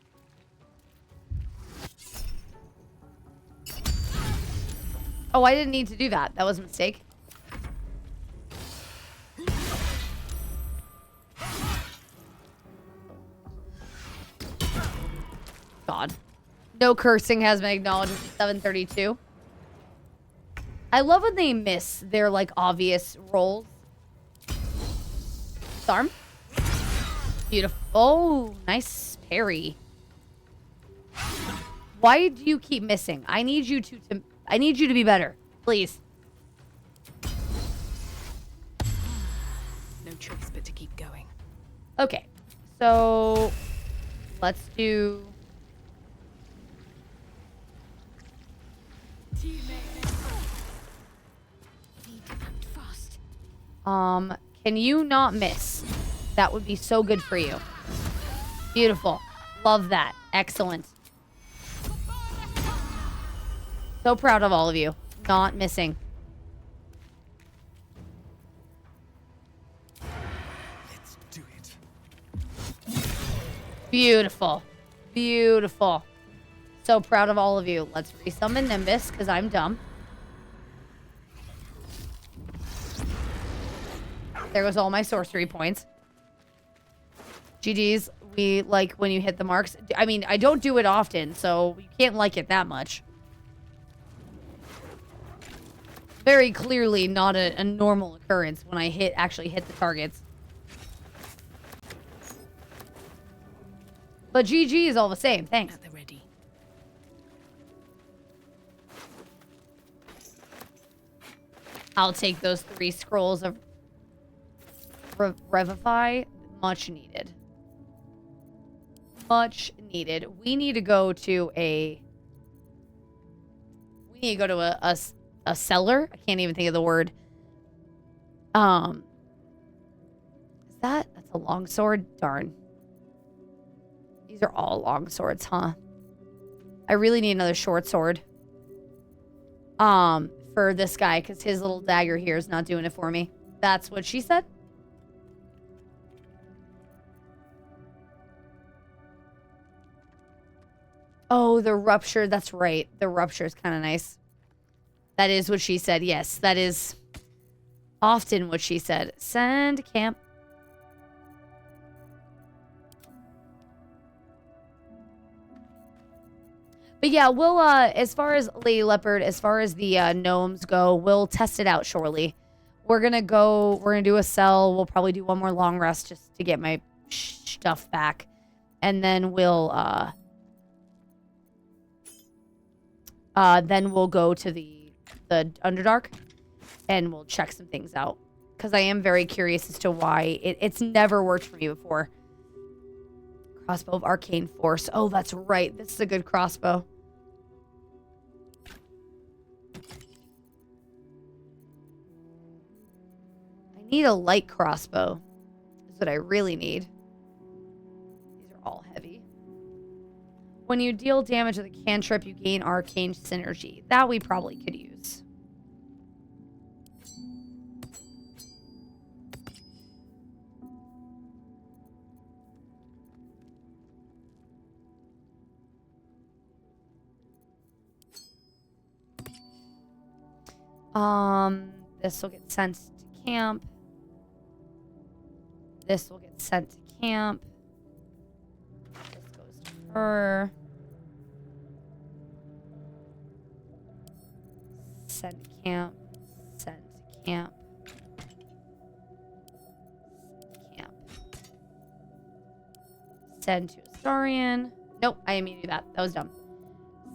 Oh, I didn't need to do that. That was a mistake. God. No cursing has been acknowledged at 732. I love when they miss their, like, obvious rolls. Disarm. Beautiful. Oh, nice parry. Why do you keep missing? I need you to be better. Please. No choice but to keep going. Okay. So, let's do Can you not miss? That would be so good for you. Beautiful. Love that. Excellent. So proud of all of you. Not missing. Let's do it. Beautiful. Beautiful. So proud of all of you. Let's resummon Nimbus, because I'm dumb. There goes all my sorcery points. GG's. We like when you hit the marks. I mean, I don't do it often, so you can't like it that much. Very clearly not a normal occurrence when I actually hit the targets. But GG is all the same. Thanks. At the ready. I'll take those 3 scrolls of Revivify. Much needed. Much needed. We need to go to a cellar. I can't even think of the word. Is that's a long sword? Darn. These are all long swords, huh? I really need another short sword. For this guy, because his little dagger here is not doing it for me. That's what she said? Oh, the rupture. That's right. The rupture is kind of nice. That is what she said. Yes, that is often what she said. Send camp. But yeah, we'll, as far as Lady Leopard, as far as the gnomes go, we'll test it out shortly. We're gonna do a cell. We'll probably do one more long rest just to get my stuff back. And then we'll go to the Underdark and we'll check some things out. Because I am very curious as to why it's never worked for me before. Crossbow of Arcane Force. Oh, that's right. This is a good crossbow. I need a light crossbow. Is what I really need. These are all heavy. When you deal damage with a cantrip, you gain arcane synergy. That we probably could use. This will get sent to camp. This will get sent to camp. This goes to her. Send to camp. Send to camp. Camp. Send to Astarion. Nope, I didn't mean to do that. That was dumb.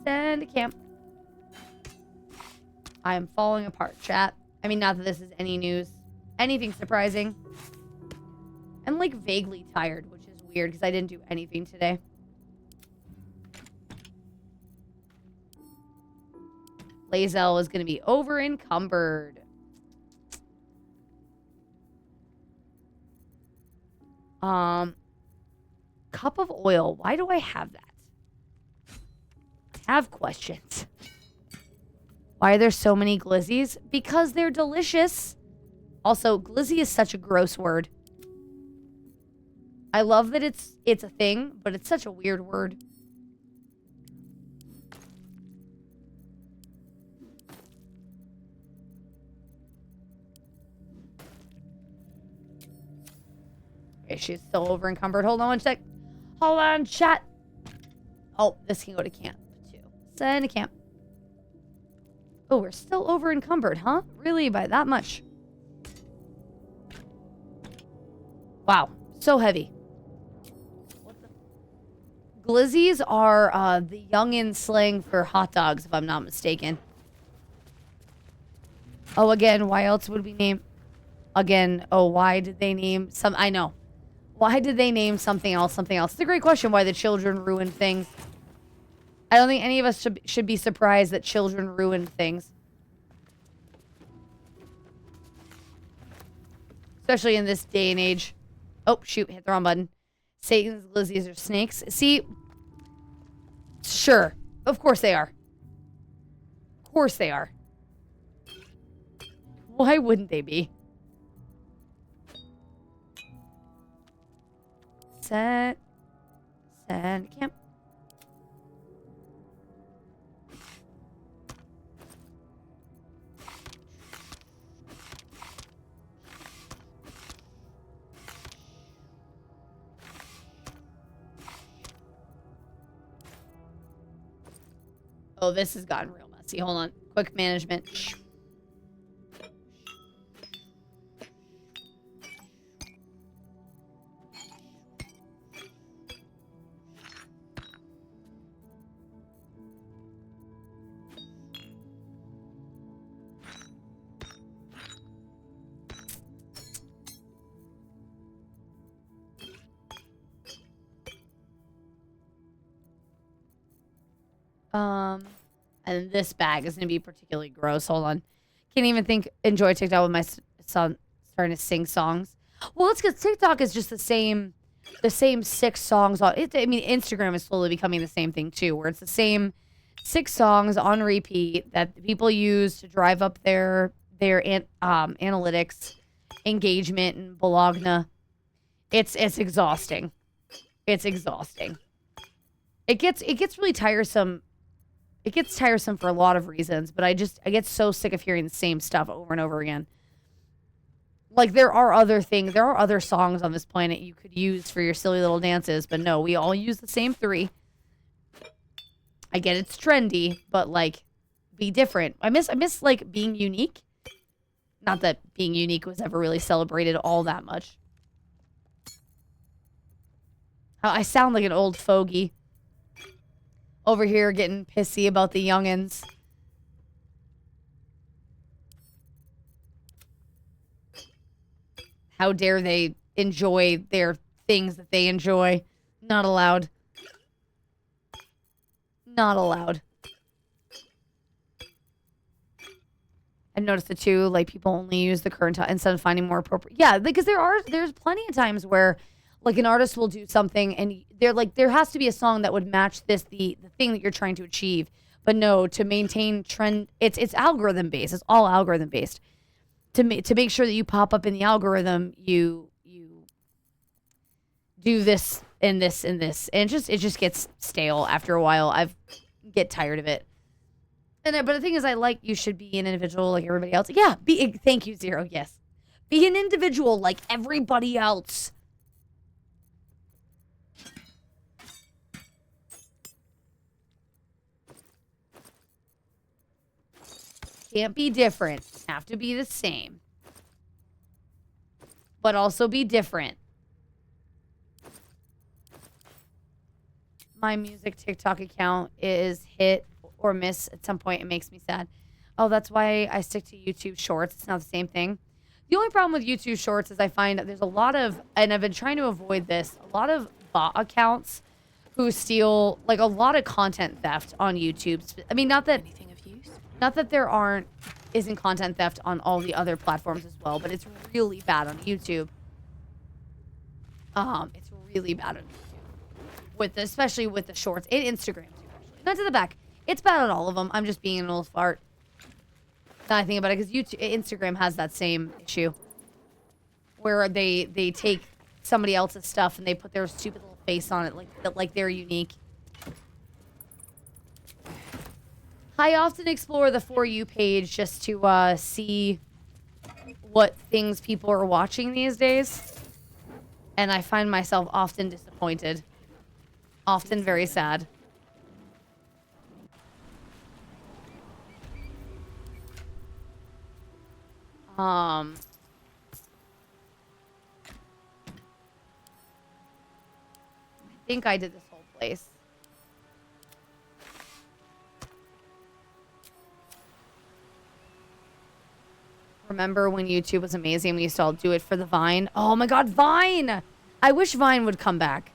Send to camp. I am falling apart, chat. I mean, not that this is any news. Anything surprising. I'm, like, vaguely tired, which is weird because I didn't do anything today. Lae'zel is going to be over encumbered. Cup of oil. Why do I have that? I have questions. Why are there so many glizzies? Because they're delicious. Also, glizzy is such a gross word. I love that it's a thing, but it's such a weird word. Okay, she's still over encumbered. Hold on one sec. Hold on, chat. Oh, this can go to camp too. Send to camp. Oh, we're still over encumbered, huh? Really? By that much? Wow. So heavy. What the? Glizzies are the youngin slang for hot dogs, if I'm not mistaken. Oh, again, why else would we name... Again, oh, why did they name some... I know. Why did they name something else something else? It's a great question why the children ruined things. I don't think any of us should be surprised that children ruin things. Especially in this day and age. Oh, shoot. Hit the wrong button. Satan's glizzies are snakes. See? Sure. Of course they are. Of course they are. Why wouldn't they be? Set. Camp. Oh, this has gotten real messy. Hold on. Quick management. And this bag is going to be particularly gross. Hold on. Can't even enjoy TikTok with my son starting to sing songs. Well, it's because TikTok is just the same 6 songs on it. I mean, Instagram is slowly becoming the same thing too, where it's the same 6 songs on repeat that people use to drive up their analytics, engagement, and Bologna. It's exhausting. It's exhausting. It gets really tiresome. It gets tiresome for a lot of reasons, but I get so sick of hearing the same stuff over and over again. Like, there are other songs on this planet you could use for your silly little dances, but no, we all use the same 3. I get it's trendy, but like, be different. I miss like being unique. Not that being unique was ever really celebrated all that much. I sound like an old fogey. Over here getting pissy about the youngins. How dare they enjoy their things that they enjoy. Not allowed. Not allowed. I've noticed it too, like people only use the current time instead of finding more appropriate. Yeah, because there's plenty of times where like an artist will do something and they're like, there has to be a song that would match the thing that you're trying to achieve. But no, to maintain trend, it's algorithm based. It's all algorithm based. To make sure that you pop up in the algorithm, you do this and this and this, and it just gets stale after a while. I get tired of it. But the thing is, you should be an individual like everybody else. Yeah, thank you, Zero. Yes, be an individual like everybody else. Can't be different. Have to be the same. But also be different. My music TikTok account is hit or miss at some point. It makes me sad. Oh, that's why I stick to YouTube Shorts. It's not the same thing. The only problem with YouTube Shorts is I find that there's a lot of, and I've been trying to avoid this, a lot of bot accounts who steal, like, a lot of content theft on YouTube. I mean, not that there isn't content theft on all the other platforms as well, but it's really bad on YouTube. It's really bad on YouTube, especially with the shorts and Instagram too. Actually, not to the back. It's bad on all of them. I'm just being an old fart. Now I think about it, because Instagram has that same issue, where they take somebody else's stuff and they put their stupid little face on it, like they're unique. I often explore the For You page just to see what things people are watching these days. And I find myself often disappointed. Often very sad. I think I did this whole place. Remember when YouTube was amazing? We used to all do it for the Vine. Oh my God, Vine! I wish Vine would come back.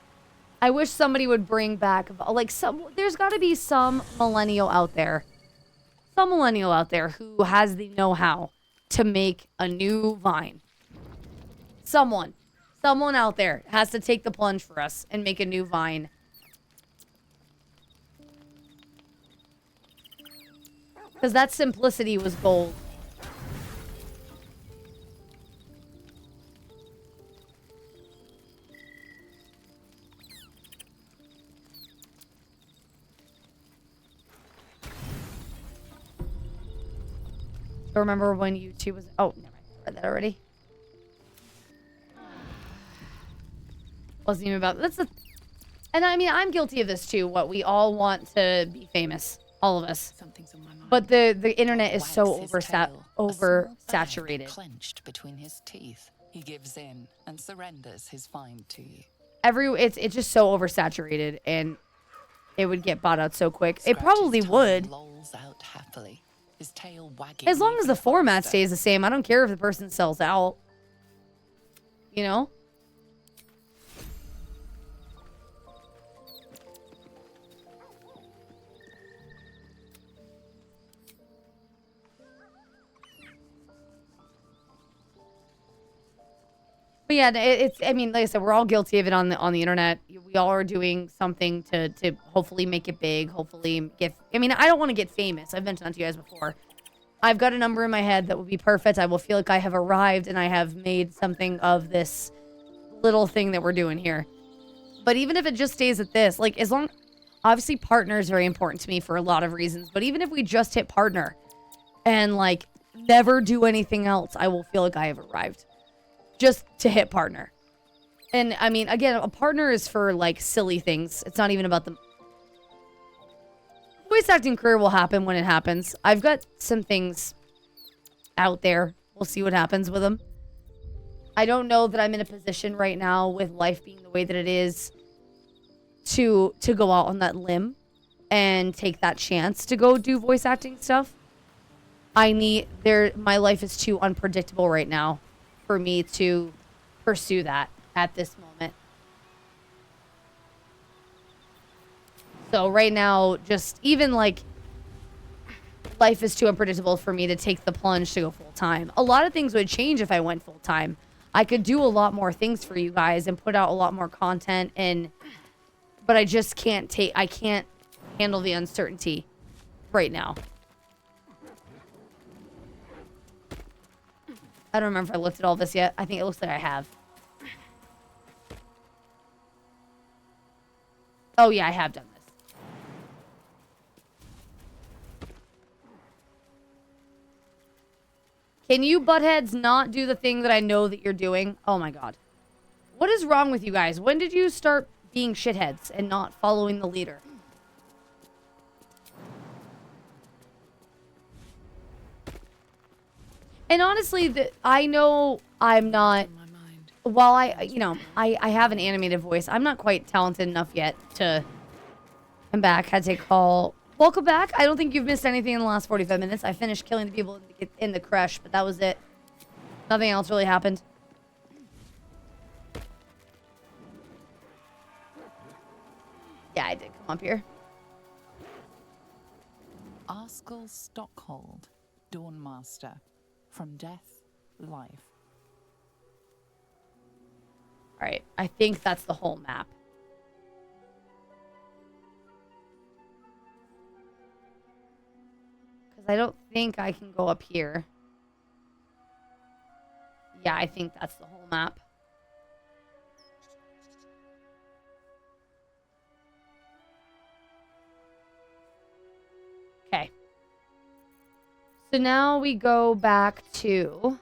I wish somebody would bring back, like, there's got to be some millennial out there. Some millennial out there who has the know-how to make a new Vine. Someone out there has to take the plunge for us and make a new Vine. Because that simplicity was gold. Remember when YouTube was... Oh, never mind. I read that already. Wasn't even about... And I mean, I'm guilty of this too. What we all want to be famous. All of us. Something's on my mind. But the internet is so Wags his tail. oversaturated. Clenched between his teeth. He gives in and surrenders his find to you. It's just so oversaturated, and it would get bought out so quick. It probably would. Lolls out happily. His tail wagging. As long as the format stays the same, I don't care if the person sells out. You know? But yeah, I mean, like I said, we're all guilty of it on the internet. We all are doing something to hopefully make it big, hopefully get... I mean, I don't want to get famous. I've mentioned that to you guys before. I've got a number in my head that would be perfect. I will feel like I have arrived and I have made something of this little thing that we're doing here. But even if it just stays at this, like, as long... Obviously, partner is very important to me for a lot of reasons. But even if we just hit partner and, like, never do anything else, I will feel like I have arrived. Just to hit partner. And, I mean, again, a partner is for, like, silly things. It's not even about the... Voice acting career will happen when it happens. I've got some things out there. We'll see what happens with them. I don't know that I'm in a position right now with life being the way that it is to go out on that limb and take that chance to go do voice acting stuff. My life is too unpredictable right now for me to pursue that at this moment. So right now, just even like life is too unpredictable for me to take the plunge to go full time. A lot of things would change if I went full time. I could do a lot more things for you guys and put out a lot more content, but I just can't handle the uncertainty right now. I don't remember if I looked at all this yet. I think it looks like I have. Oh yeah, I have done this. Can you buttheads not do the thing that I know that you're doing? Oh my god. What is wrong with you guys? When did you start being shitheads and not following the leader? And honestly, I know I'm not... While I have an animated voice, I'm not quite talented enough yet to... I'm back. Had to take a call. Welcome back. I don't think you've missed anything in the last 45 minutes. I finished killing the people in the crush, but that was it. Nothing else really happened. Yeah, I did come up here. Arskel Stockhold, Dawnmaster. From death, life. Alright, I think that's the whole map. Because I don't think I can go up here. Yeah, I think that's the whole map. Okay. So now we go back to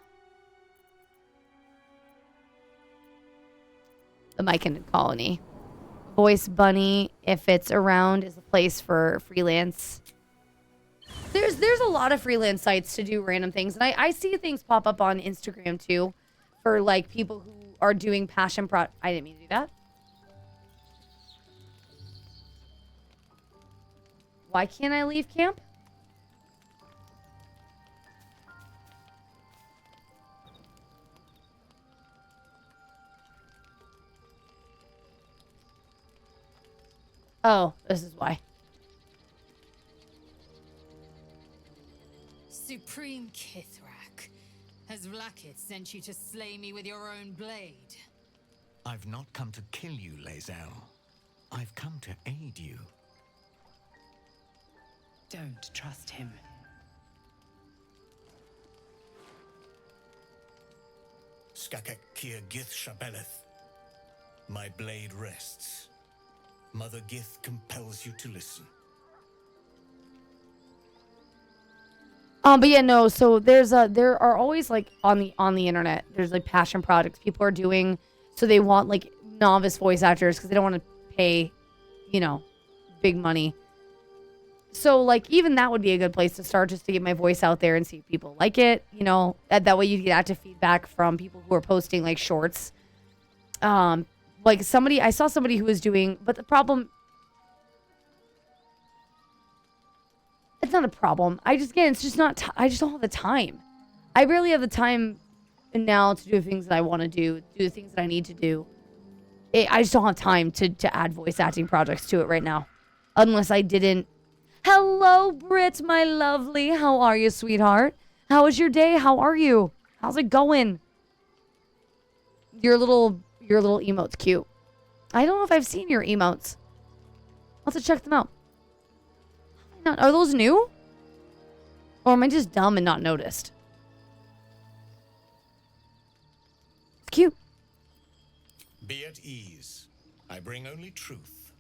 the Myconid colony. Voice Bunny, if it's around, is a place for freelance. There's a lot of freelance sites to do random things. And I see things pop up on Instagram too for like people who are doing passion I didn't mean to do that. Why can't I leave camp? Oh, this is why. Supreme Kithrak, has Vlakith sent you to slay me with your own blade? I've not come to kill you, Lae'zel. I've come to aid you. Don't trust him. Skakek Kier Gith Shabeleth. My blade rests. Mother Gith compels you to listen. But yeah, no. So there are always like on the internet, there's like passion projects people are doing. So they want like novice voice actors because they don't want to pay, you know, big money. So like even that would be a good place to start, just to get my voice out there and see if people like it. You know, that way you get active feedback from people who are posting like shorts. Like I saw somebody who was doing, but the problem. It's not a problem. It's just not, I just don't have the time. I really have the time now to do things that I want to do the things that I need to do. I just don't have time to add voice acting projects to it right now. Unless I didn't. Hello, Britt, my lovely. How are you, sweetheart? How was your day? How are you? How's it going? Your little emote's cute. I don't know if I've seen your emotes. I'll have to check them out. Are those new? Or am I just dumb and not noticed? It's cute. Be at ease. I bring only truth.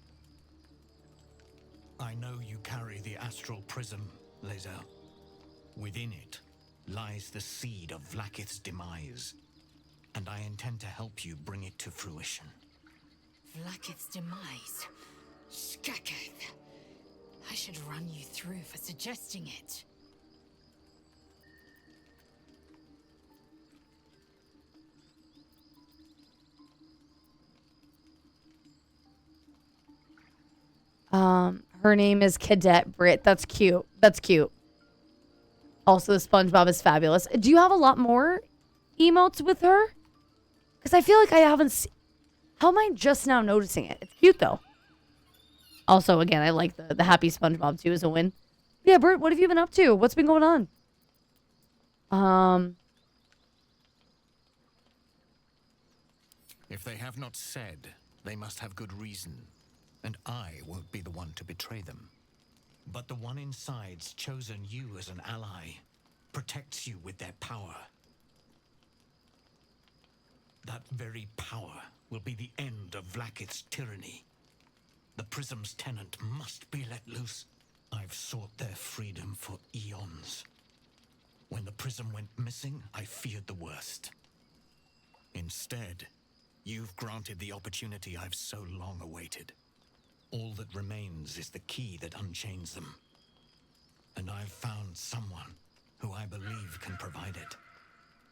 I know you carry the astral prism, Lae'zel. Within it lies the seed of Vlakith's demise, and I intend to help you bring it to fruition. Vlakith's demise? Skaketh. I should run you through for suggesting it. Her name is Cadet Brit. That's cute. That's cute. Also, the SpongeBob is fabulous. Do you have a lot more emotes with her? Because I feel like I haven't seen... How am I just now noticing it? It's cute, though. Also, again, I like the happy SpongeBob, too, as a win. Yeah, Bert, what have you been up to? What's been going on? If they have not said, they must have good reason. And I won't be the one to betray them. But the one inside's chosen you as an ally, protects you with their power. That very power will be the end of Vlakith's tyranny. The prism's tenant must be let loose. I've sought their freedom for eons. When the prism went missing, I feared the worst. Instead, you've granted the opportunity I've so long awaited. All that remains is the key that unchains them. And I've found someone who I believe can provide it.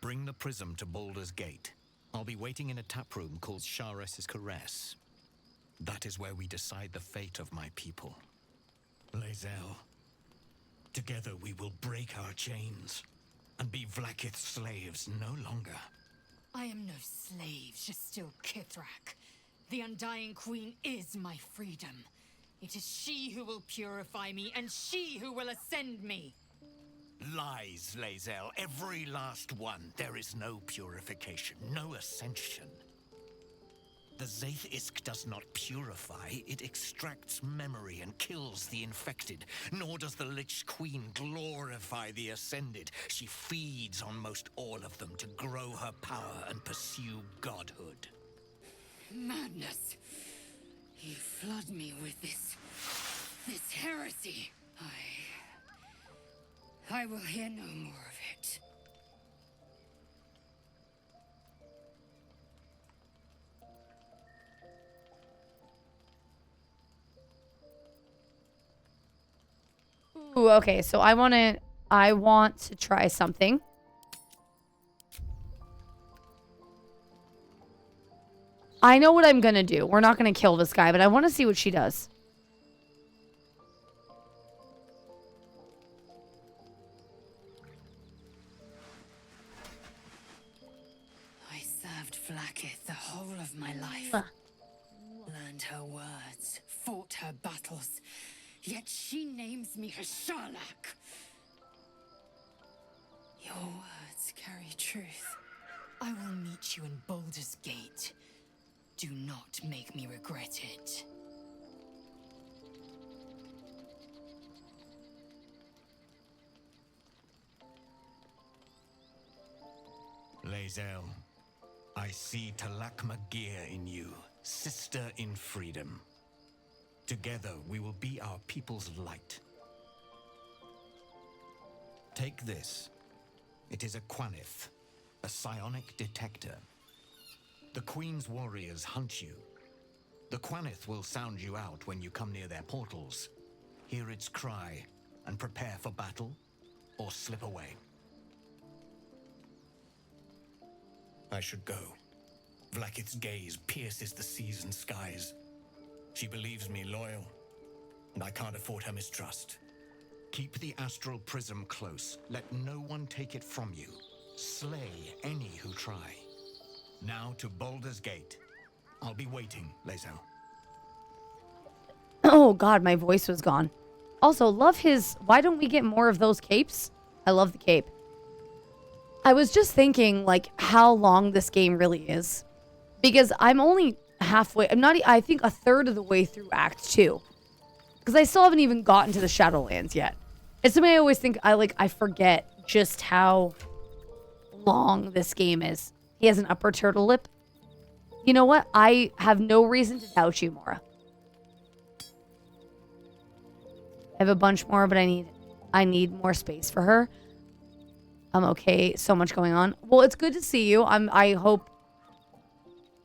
Bring the prism to Baldur's Gate. I'll be waiting in a taproom called Shares's Caress. That is where we decide the fate of my people. Lae'zel, together we will break our chains and be Vlakith's slaves no longer. I am no slave, just still Kithrak. The Undying Queen is my freedom. It is she who will purify me, and she who will ascend me. Lies, Lae'zel, every last one. There is no purification, no ascension. The Zaith Isk does not purify, it extracts memory and kills the infected. Nor does the Lich Queen glorify the ascended. She feeds on most all of them to grow her power and pursue godhood. Madness. You flood me with this heresy. I will hear no more of it. Ooh, okay, so I want to try something. I know what I'm gonna do. We're not gonna kill this guy, but I want to see what she does. I served Vlakith the whole of my life. Learned earned her words, fought her battles, yet she names me her Sharlak. Your words carry truth. I will meet you in Baldur's Gate. Do not make me regret it. Lae'zel, I see Talak Magir in you, sister in freedom. Together we will be our people's light. Take this. It is a Quanith, a psionic detector. The Queen's warriors hunt you. The Quanith will sound you out when you come near their portals. Hear its cry and prepare for battle, or slip away. I should go. Vlakith's gaze pierces the seas and skies. She believes me loyal, and I can't afford her mistrust. Keep the astral prism close. Let no one take it from you. Slay any who try. Now to Baldur's Gate. I'll be waiting, Lae'zel. Oh god, my voice was gone. Also, love his... Why don't we get more of those capes? I love the cape. I was just thinking, like, how long this game really is. Because I'm only halfway... I think a third of the way through Act 2. Because I still haven't even gotten to the Shadowlands yet. It's something I always think... I forget just how long this game is. He has an upper turtle lip. You know what? I have no reason to doubt you, Mora. I have a bunch more, but I need more space for her. I'm okay. So much going on. Well, it's good to see you. I hope...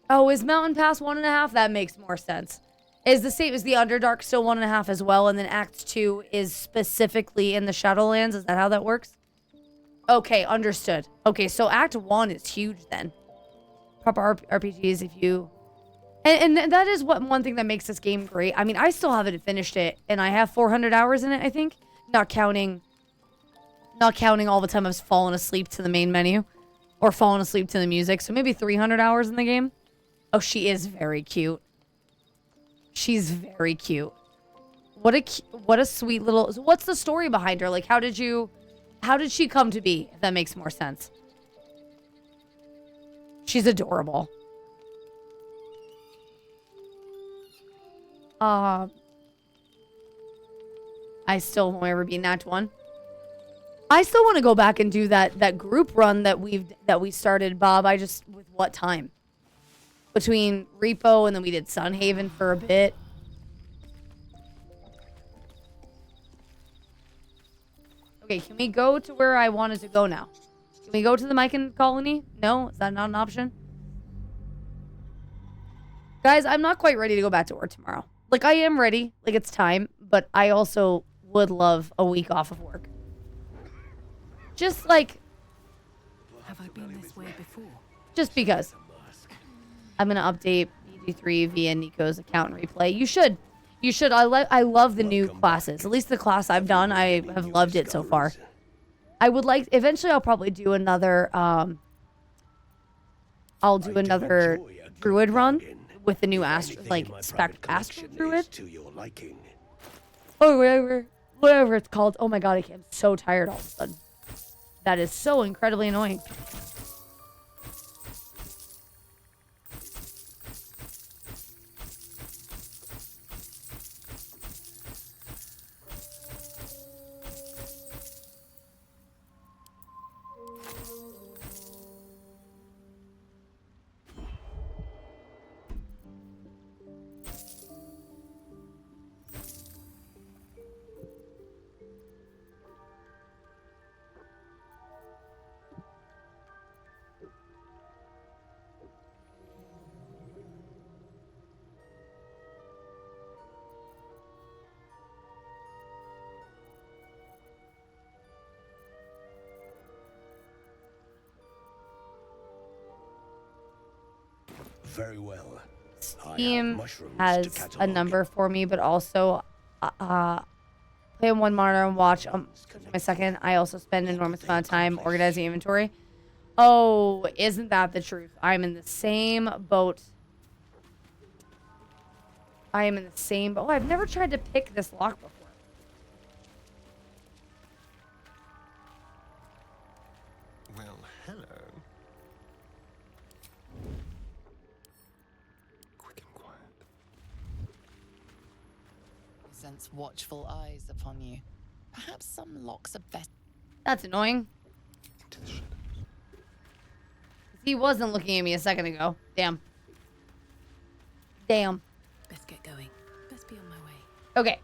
Oh, is Mountain Pass 1.5? That makes more sense. Is the same as the Underdark still 1.5 as well? And then Act 2 is specifically in the Shadowlands? Is that how that works? Okay, understood. Okay, so Act 1 is huge then. Proper RPGs if you... And that is one thing that makes this game great. I mean, I still haven't finished it, and I have 400 hours in it, I think. Not counting all the time I've fallen asleep to the main menu. Or fallen asleep to the music. So maybe 300 hours in the game. Oh, she is very cute. She's very cute. What a sweet little... So what's the story behind her? Like, how did she come to be, if that makes more sense? She's adorable. I still won't ever be in Act 1. I still want to go back and do that group run that we started, Bob. With what time? Between Repo and then we did Sunhaven for a bit. Okay, can we go to where I wanted to go now? Can we go to the Mycan colony? No? Is that not an option? Guys, I'm not quite ready to go back to work tomorrow. Like, I am ready. Like, it's time. But I also would love a week off of work. Just, like... Have I been this way before? Just because. I'm going to update BG3 via Nico's account and replay. You should. You should. I love the new classes. At least the class I've done, I have loved it so far. I would like... Eventually, I'll probably do another... I'll do another Druid run with the new Spec Astral Druid. Oh, whatever it's called. Oh my god, I'm so tired all of a sudden. That is so incredibly annoying. Very well. Steam has a number for me, but also play on one monitor and watch my second. I also spend an enormous amount of time organizing inventory. Oh, isn't that the truth? I'm in the same boat I am in the same... Oh, I've never tried to pick this lock before. Well, hello. Quick and quiet. I sense watchful eyes upon you. Perhaps some locks are better. That's annoying. Into the shadows. He wasn't looking at me a second ago. Damn. Damn. Best get going. Best be on my way. Okay.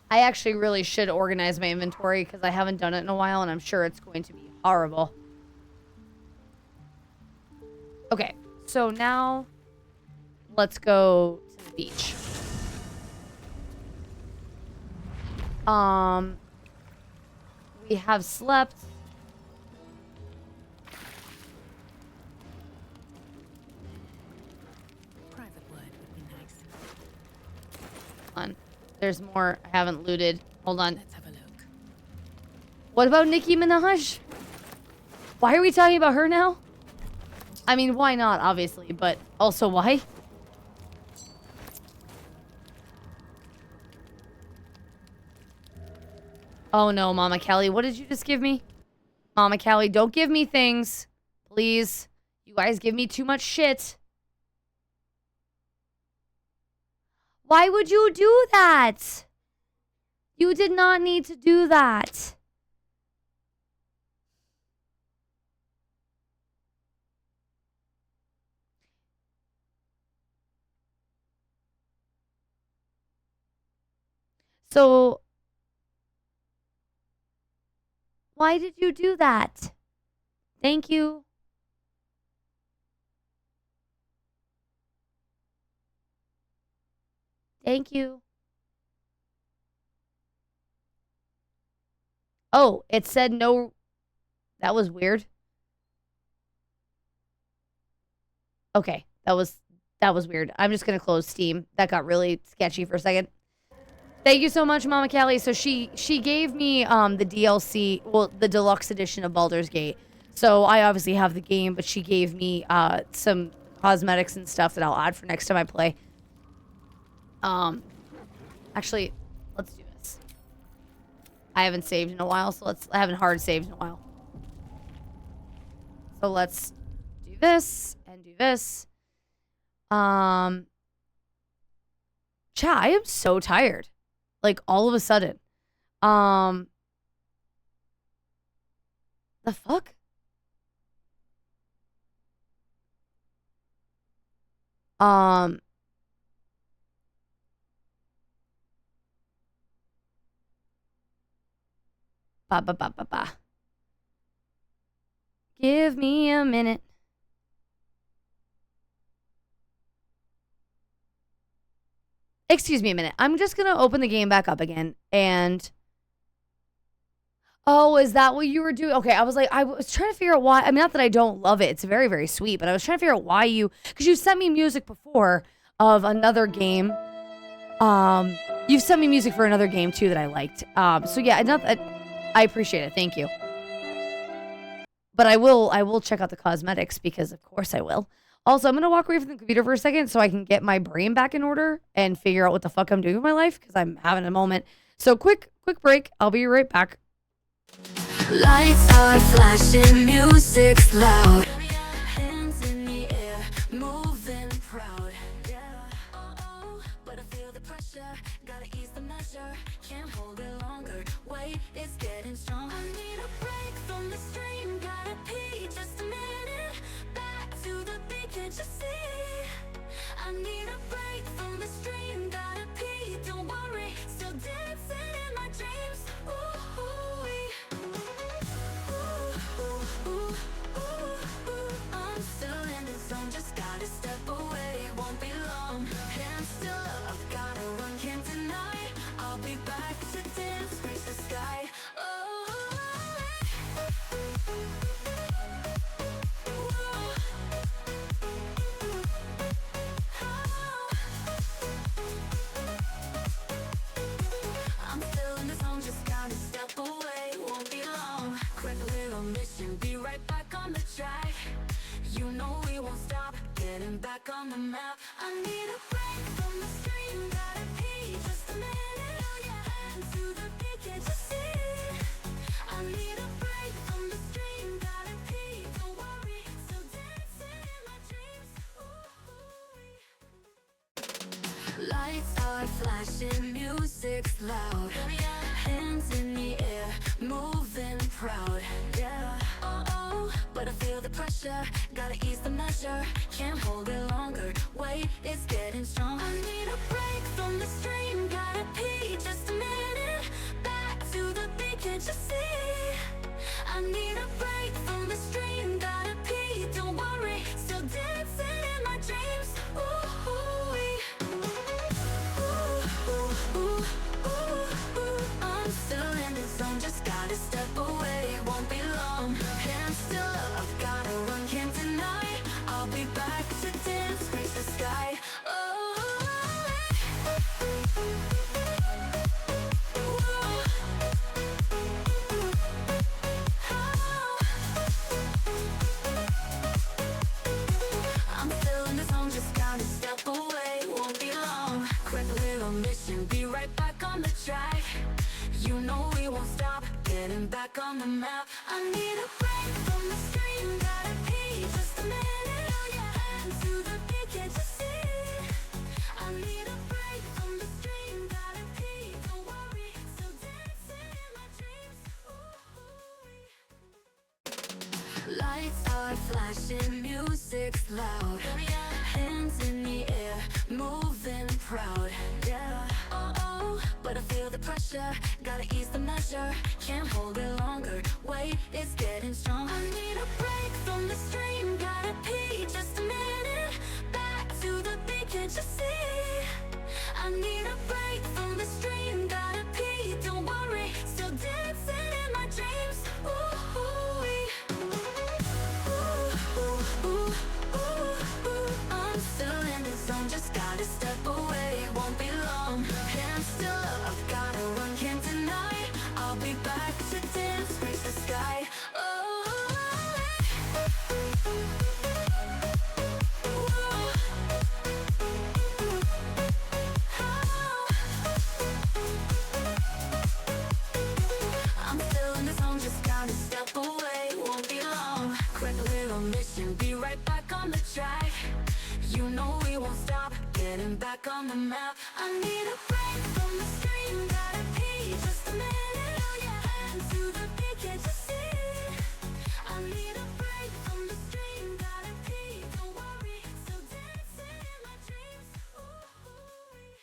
I actually really should organize my inventory because I haven't done it in a while and I'm sure it's going to be horrible. Okay, so now let's go to the beach. We have slept. Private word would be nice. Hold on. There's more I haven't looted. Hold on. Let's have a look. What about Nicki Minaj? Why are we talking about her now? I mean, why not, obviously, but also why? Oh no, Mama Callie, what did you just give me? Mama Callie, don't give me things. Please. You guys give me too much shit. Why would you do that? You did not need to do that. So, why did you do that? Thank you. Thank you. Oh, it said no. That was weird. Okay, that was weird. I'm just gonna close Steam. That got really sketchy for a second. Thank you so much, Mama Callie. So she gave me the DLC, well, the deluxe edition of Baldur's Gate. So I obviously have the game, but she gave me some cosmetics and stuff that I'll add for next time I play. Actually, let's do this. I haven't saved in a while, so I haven't hard saved in a while. So let's do this and do this. Chat, I am so tired. Like, all of a sudden. The fuck? Give me a minute. Excuse me a minute. I'm just going to open the game back up again and... Oh, is that what you were doing? Okay, I was trying to figure out why. I mean, not that I don't love it. It's very, very sweet, but I was trying to figure out why you... Because you sent me music before of another game. You've sent me music for another game, too, that I liked. So, yeah, I appreciate it. Thank you. But I will check out the cosmetics because, of course, I will. Also, I'm going to walk away from the computer for a second so I can get my brain back in order and figure out what the fuck I'm doing with my life because I'm having a moment. So, quick break. I'll be right back. Lights are flashing, music's loud. Hands in the air, moving proud. Yeah, oh, but I feel the pressure. Gotta ease the measure. Can't hold it longer. Wait, it's getting strong. I need a break from the stream. Gotta pee just a minute. Back to the beat, can't you see? I need a break from the stream. Gotta pee, don't worry. Still dancing in my dreams. I'm still in the zone, just gotta step away, won't be long. Hands still up, gotta run, can't deny. I'll be back to dance, reach the sky. Oh. we won't stop getting back on the map. I need a break from the stream, gotta pee just a minute. Oh yeah, and to the beat, can't you see? I need a break from the stream, gotta pee, don't worry, still dancing in my dreams. Ooh-wee. Lights are flashing, music's loud, hands in the air, moving proud, yeah. Oh, but I feel the pressure, gotta ease the measure, can't hold it longer, wait, it's getting strong. I need a break from the stream, gotta pee just a minute, back to the beat, can't you see? I need a break from the stream, gotta pee, don't worry, still dancing in my dreams. Ooh-wee. I'm still in the zone, just gotta step away, won't be long. Hands still up, I've gotta run, can't deny. I'll be back to dance, reach the sky. I'm still in the zone, just gotta step away, won't be long. Quick little mission, be right back on the track. You know we won't stop getting back on the map. I need a break from the screen, gotta pee just a minute. Oh yeah, and to the beat, can't you see? I need a break from the stream, gotta pee, don't worry, still dancing in my dreams. Ooh-wee. Lights are flashing, music's loud, hands in the air, moving proud, yeah. Oh, but I feel the pressure, gotta ease the measure, can't hold it longer, wait, it's getting strong. I need a break from the stream, gotta pee just a minute, back to the beat, can't you see? I need a break from the stream, gotta pee, don't worry, still dancing in my dreams. Ooh-wee. I'm still in the zone, just gotta step away, won't be long. Hands still up, I've gotta run, can't deny. I'll be back to dance, reach the sky. I'm still in the zone, just gotta step away, won't be long. Quick little mission, be right back on the track. You know we won't stop getting back on the map. I need a break from the screen, gotta pee just a minute. Oh yeah, and to the beat, can't you see? I need a break from the stream, gotta pee, don't worry, still dancing in my dreams. Ooh-wee.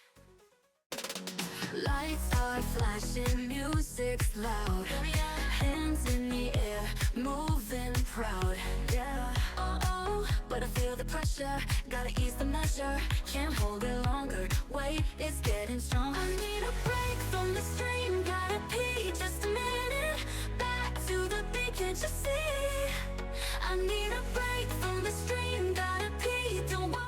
Lights are flashing, music's loud, hands in the air, moving proud, yeah. Oh, but I feel the pressure, gotta ease the measure, can't hold it longer, wait, it's getting strong. I need a break from the stream, gotta pee just a minute, back to the beat, can't you see? I need a break from the stream, gotta pee, don't worry.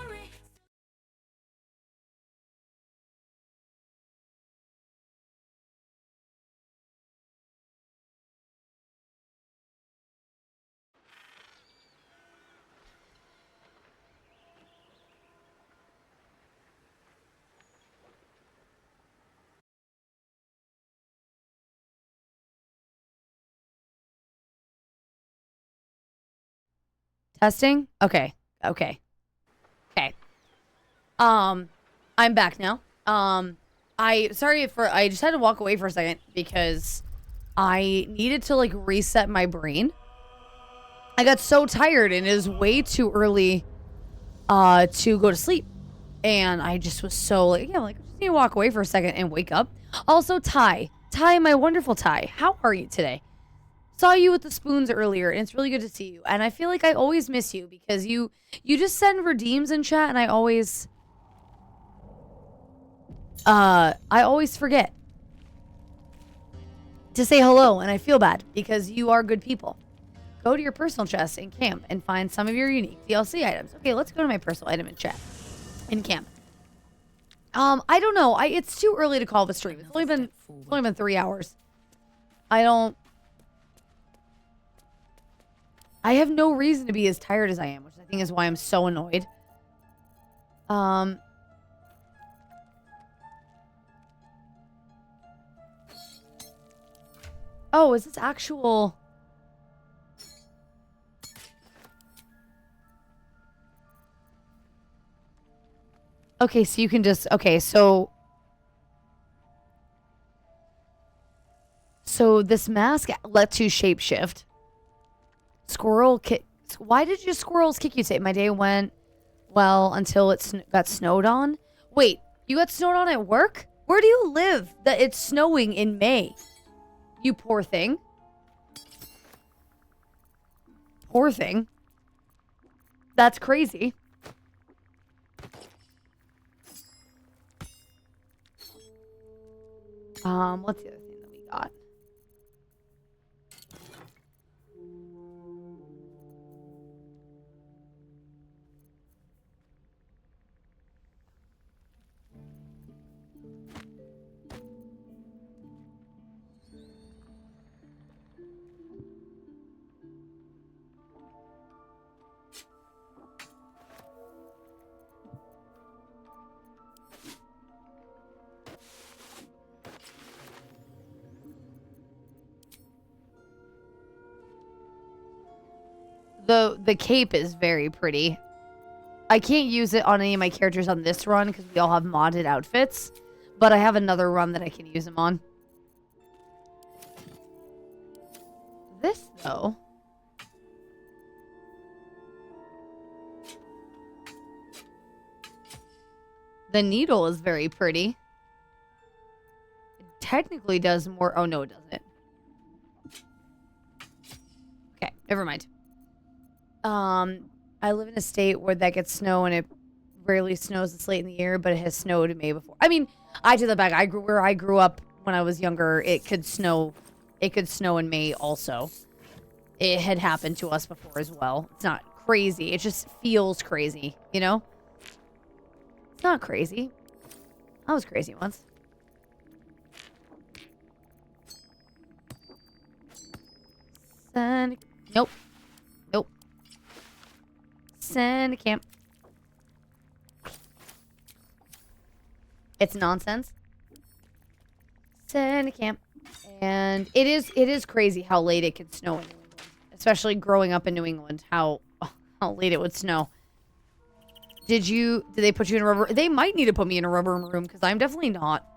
Testing? Okay. Okay. I'm back now. I just had to walk away for a second because I needed to like reset my brain. I got so tired and it was way too early to go to sleep. And I just was so like, yeah, like I just need to walk away for a second and wake up. Also, Ty, my wonderful Ty, how are you today? Saw you with the spoons earlier, and it's really good to see you. And I feel like I always miss you because you just send redeems in chat, and I always forget to say hello, and I feel bad because you are good people. Go to your personal chest in camp and find some of your unique DLC items. Okay, let's go to my personal item in chat in camp. I don't know. It's too early to call the stream. It's only been 3 hours. I I have no reason to be as tired as I am, which I think is why I'm so annoyed. Oh, is this actual... Okay, so you can just... Okay, so... So this mask lets you shapeshift. Squirrel kick... Why did your squirrels kick you today? My day went well until it got snowed on. Wait, you got snowed on at work? Where do you live that it's snowing in May? You poor thing. Poor thing. That's crazy. What's the other thing that we got? The cape is very pretty. I can't use it on any of my characters on this run because we all have modded outfits. But I have another run that I can use them on. This, though... The needle is very pretty. It technically does more... Oh, no, it doesn't. Okay, never mind. I live in a state where that gets snow and it rarely snows this late in the year, but it has snowed in May before. I mean, I take that back. Where I grew up when I was younger, it could snow in May also. It had happened to us before as well. It's not crazy. It just feels crazy, you know? It's not crazy. I was crazy once. Nope. Nope. Send a camp. It's nonsense. Send a camp. And it is crazy how late it can snow in New England. Especially growing up in New England, how late it would snow. Did they put you in a rubber? They might need to put me in a rubber room because I'm definitely not.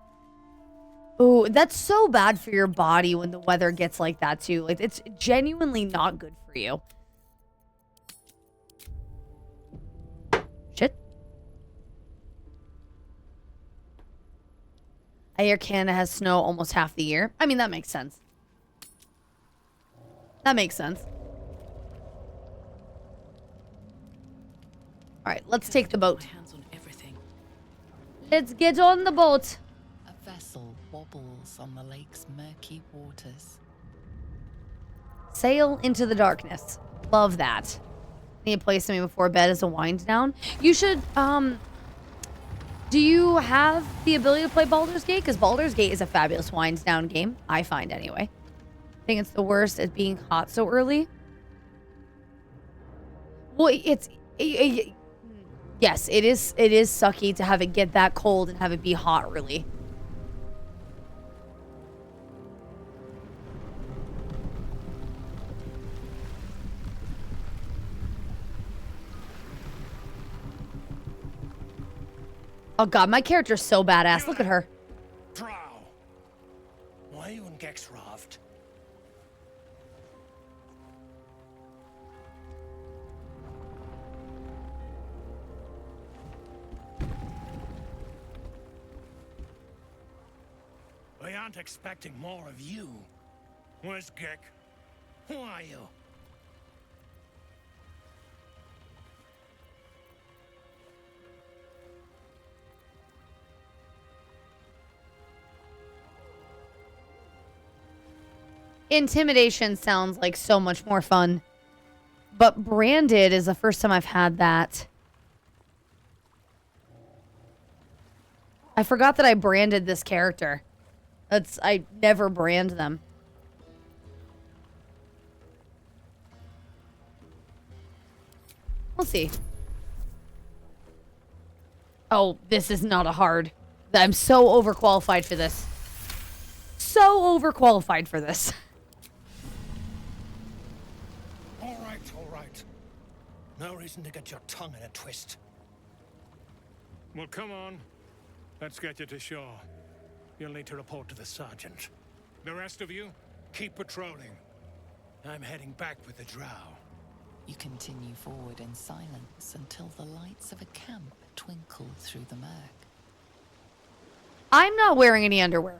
Oh, that's so bad for your body when the weather gets like that too. Like, it's genuinely not good for you. Shit. I hear Canada has snow almost half the year. I mean, that makes sense. That makes sense. All right, let's take the boat. Let's get on the boat. A vessel wobbles on the lake's murky waters. Sail into the darkness. Love that. Need to play something before bed as a wind down. You should, do you have the ability to play Baldur's Gate? Because Baldur's Gate is a fabulous wind down game. I find anyway. I think it's the worst at being hot so early. Well, yes, it is sucky to have it get that cold and have it be hot really. Oh god, my character's so badass. Look at her. Drow. Why are you on Gexraft? We aren't expecting more of you. Where's Gek? Who are you? Intimidation sounds like so much more fun. But branded is the first time I've had that. I forgot that I branded this character. I never brand them. We'll see. Oh, this is not a hard. I'm so overqualified for this. So overqualified for this. All right. No reason to get your tongue in a twist. Well, come on. Let's get you to shore. You'll need to report to the sergeant. The rest of you, keep patrolling. I'm heading back with the drow. You continue forward in silence until the lights of a camp twinkle through the murk. I'm not wearing any underwear.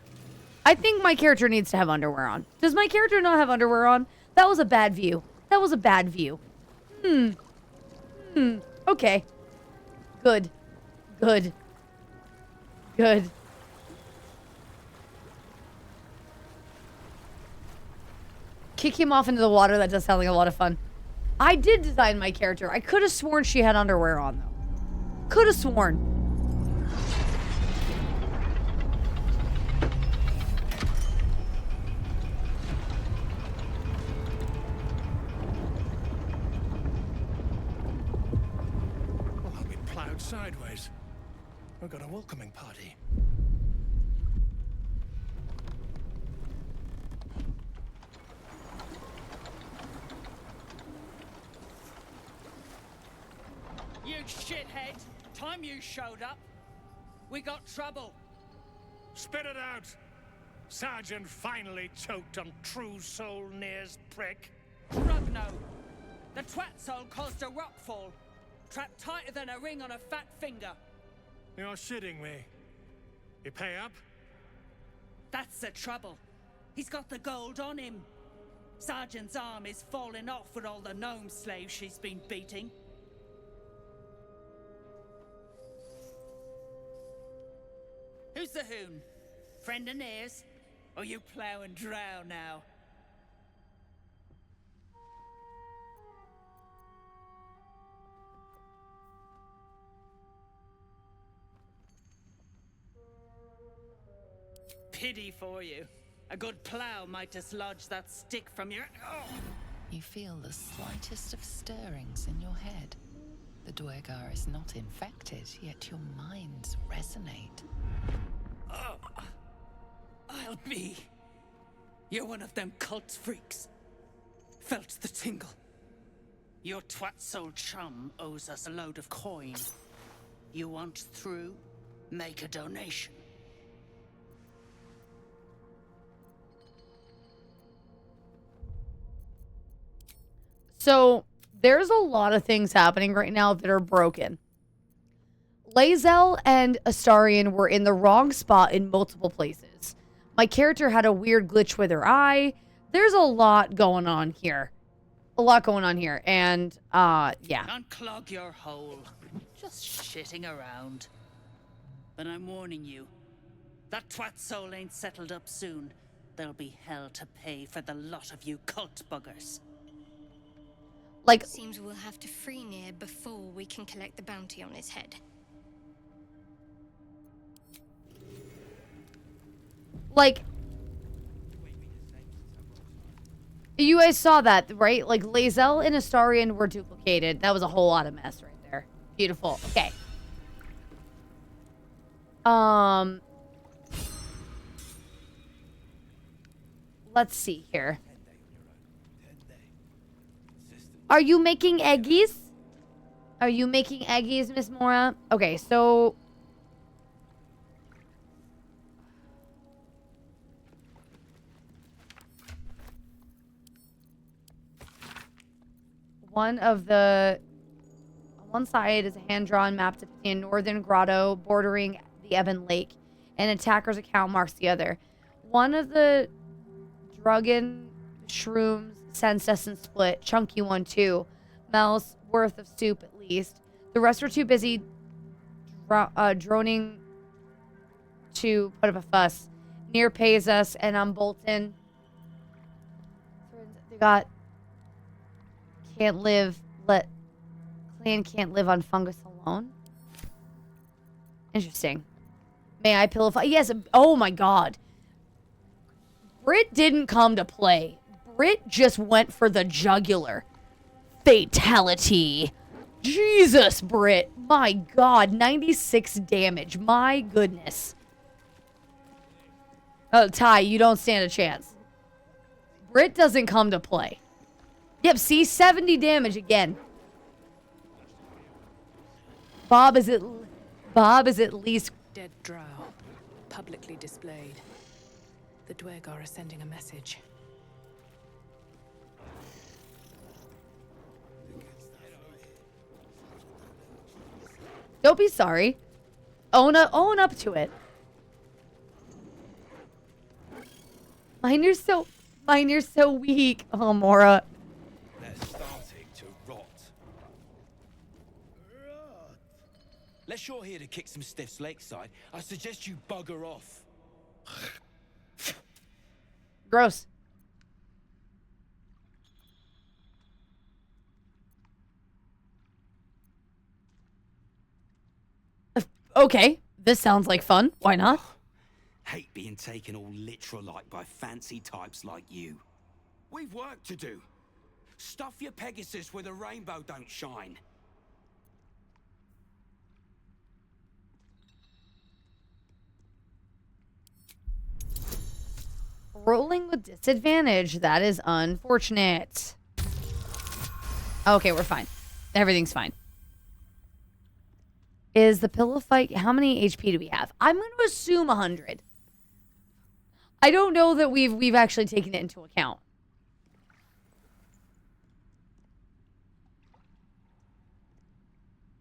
I think my character needs to have underwear on. Does my character not have underwear on? That was a bad view. That was a bad view. Okay. Good. Kick him off into the water. That does sound like a lot of fun. I did design my character. I could have sworn she had underwear on, though. Could have sworn. Well, I'll be plowed sideways. We've got a welcoming party. You shithead! Time you showed up, we got trouble. Spit it out! Sergeant finally choked on True Soul Near's prick. Rugno! The twat soul caused a rockfall, trapped tighter than a ring on a fat finger. You're shitting me. You pay up? That's the trouble. He's got the gold on him. Sergeant's arm is falling off with all the gnome slaves she's been beating. Who's the hoon? Friend of Near's? Or you plough and drow now? Pity for you. A good plough might dislodge that stick from your... Oh. You feel the slightest of stirrings in your head. The Dwergar is not infected, yet your minds resonate. I'll be. You're one of them cult freaks. Felt the tingle. Your twat soul chum owes us a load of coin. You want through? Make a donation. So, there's a lot of things happening right now that are broken. Lae'zel and Astarion were in the wrong spot in multiple places. My character had a weird glitch with her eye. There's a lot going on here. And, yeah. Unclog your hole. Just shitting around. But I'm warning you. That twat soul ain't settled up soon. There'll be hell to pay for the lot of you cult buggers. Like, seems we'll have to free Near before we can collect the bounty on his head. Like, you guys saw that, right? Like, Lae'zel and Astarion were duplicated. That was a whole lot of mess right there. Beautiful. Okay. Let's see here. Are you making eggies? Are you making eggies, Miss Mora? Okay, so... one side is a hand-drawn map depicting a northern grotto bordering the Ebon Lake. An attacker's account marks the other. One of the Druggen shrooms sensed and split. Chunky one, too. Mel's worth of soup, at least. The rest were too busy droning to put up a fuss. Near pays us, and I'm Bolton. They got... clan can't live on fungus alone. Interesting. May I pillify? Yes. Oh my god. Brit didn't come to play. Brit just went for the jugular. Fatality. Jesus, Brit. My God. 96 damage. My goodness. Oh, Ty, you don't stand a chance. Brit doesn't come to play. Yep, see? 70 damage again. Bob is at least... Dead drow. Publicly displayed. The Dwergar are sending a message. Don't be sorry. Own up to it. Mine are so weak. Oh, Mora. They're starting to rot. Unless you're here to kick some stiffs lakeside, I suggest you bugger off. Gross. Okay, this sounds like fun. Why not? Hate being taken all literal like by fancy types like you. We've work to do. Stuff your Pegasus where the rainbow don't shine. Rolling with disadvantage. That is unfortunate. Okay, we're fine. Everything's fine. Is the pillow fight... How many HP do we have? I'm going to assume 100. I don't know that we've actually taken it into account.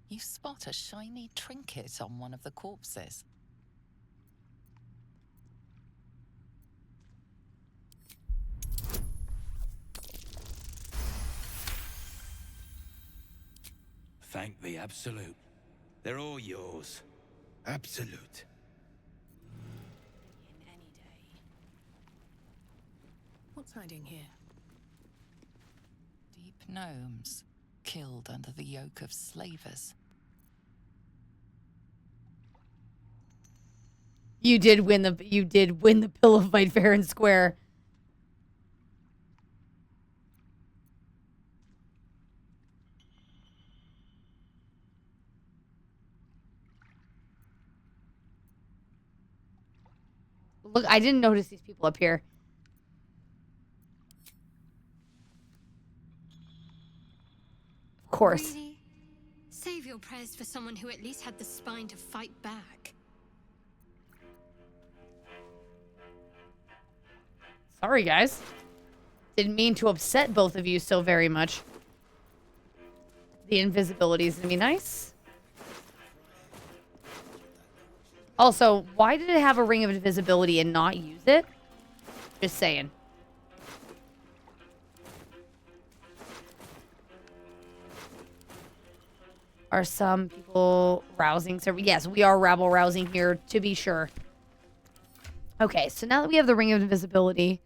You spot a shiny trinket on one of the corpses. Thank the Absolute. They're all yours. Absolute. In any day. What's hiding here? Deep gnomes, killed under the yoke of slavers. You did win the pillow fight fair and square. Look, I didn't notice these people up here. Of course. Really? Save your prayers for someone who at least had the spine to fight back. Sorry, guys. Didn't mean to upset both of you so very much. The invisibility is gonna be nice. Also, why did it have a ring of invisibility and not use it? Just saying. Are some people rousing? Yes, we are rabble rousing here, to be sure. Okay, so now that we have the ring of invisibility,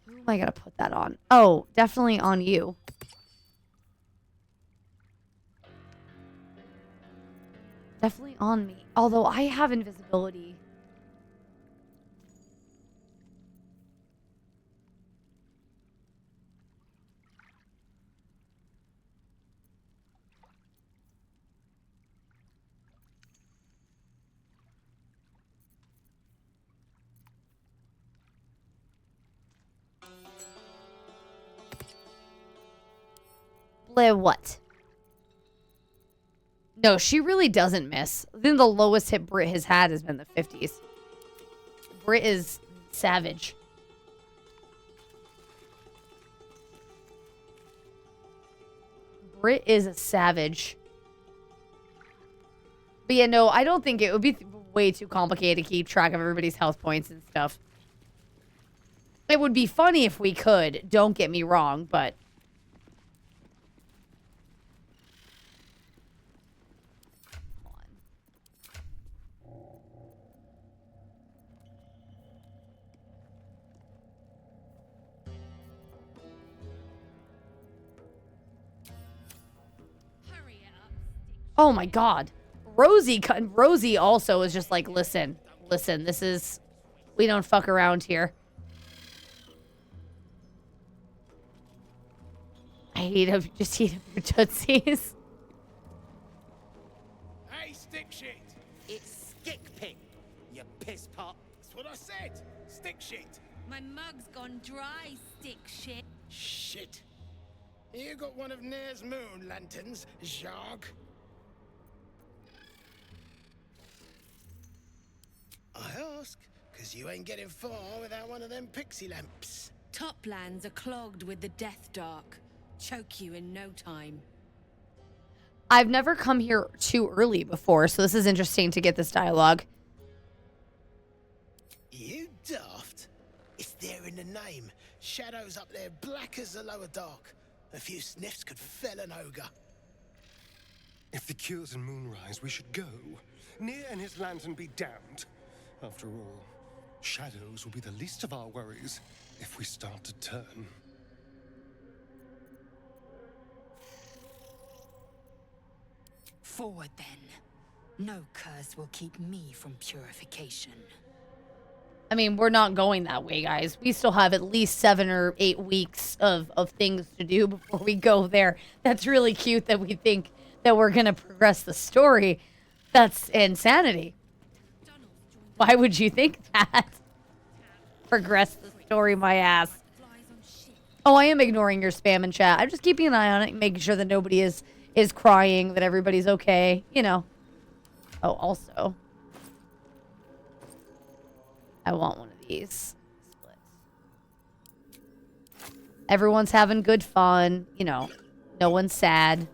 who am I gonna put that on? Oh, definitely on you. Definitely on me. Although I have invisibility. Blair, what? No, she really doesn't miss. I think the lowest hit Brit has had has been the 50s. Brit is savage. Brit is a savage. But yeah, no, I don't think it would be way too complicated to keep track of everybody's health points and stuff. It would be funny if we could, don't get me wrong, but... Oh my God. Rosie also is just like, listen, this is, we don't fuck around here. I hate him, just eat him for tootsies. say stick shit. It's stick pick, you piss pot. That's what I said. Stick shit. My mug's gone dry, stick shit. Shit. You got one of Nair's moon lanterns, Jacques? I ask, because you ain't getting far without one of them pixie lamps. Toplands are clogged with the death dark. Choke you in no time. I've never come here too early before, so this is interesting to get this dialogue. You daft. It's there in the name. Shadows up there, black as the lower dark. A few sniffs could fell an ogre. If the cure's in Moonrise, we should go. Nair and his lantern be damned. After all, shadows will be the least of our worries if we start to turn. Forward then. No curse will keep me from purification. I mean, we're not going that way, guys. We still have at least 7 or 8 weeks of things to do before we go there. That's really cute that we think that we're going to progress the story. That's insanity. Why would you think that? Progress the story, my ass. Oh, I am ignoring your spam in chat. I'm just keeping an eye on it, making sure that nobody is crying, that everybody's okay. You know. Oh, also, I want one of these splits. Everyone's having good fun. You know, no one's sad.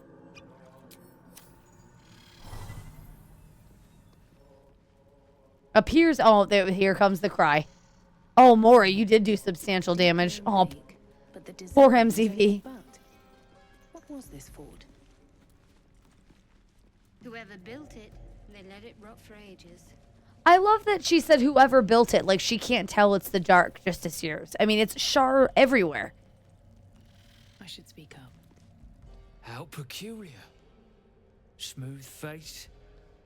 Appears. Oh, here comes the cry. Oh, Mori, you did do substantial damage. Oh, poor MCV. What was this fort? Whoever built it, they let it rot for ages. I love that she said whoever built it. Like, she can't tell it's the Dark Justiciars. I mean, it's Shar everywhere. I should speak up. How peculiar. Smooth face,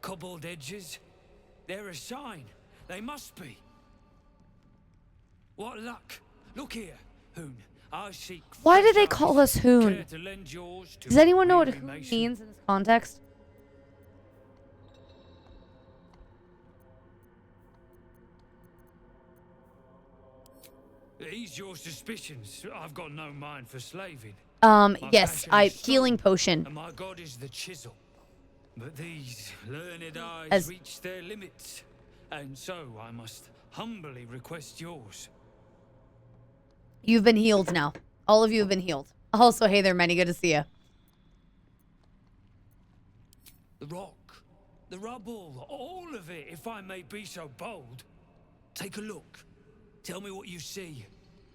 cobbled edges. They're a sign. They must be. What luck. Look here, Hoon. I seek. Why do they call us Hoon? Care to lend yours to Does anyone know what weary Hoon mason? means in this context? Ease your suspicions. I've got no mind for slaving. Yes, healing potion. And my god is the chisel. But these learned eyes As- reach their limits. And so I must humbly request yours. You've been healed now. All of you have been healed. Also, hey there, Manny. Good to see you. The rock, the rubble, all of it, if I may be so bold. Take a look. Tell me what you see.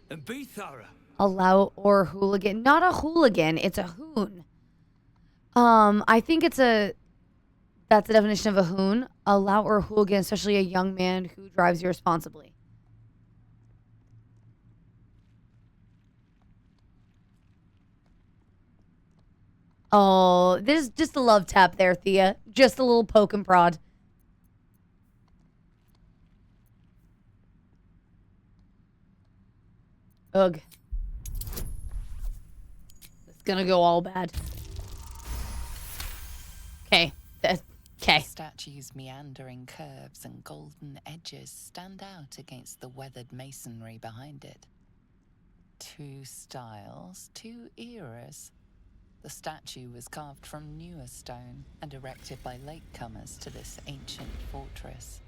And be thorough. Allow or hooligan. Not a hooligan. It's a hoon. I think that's the definition of a hoon. Allow or hooligan, especially a young man who drives irresponsibly. Oh, there's just a love tap there, Thea. Just a little poke and prod. Ugh. It's gonna go all bad. Okay. Okay. The statue's meandering curves and golden edges stand out against the weathered masonry behind it. 2 styles, 2 eras. The statue was carved from newer stone and erected by latecomers to this ancient fortress.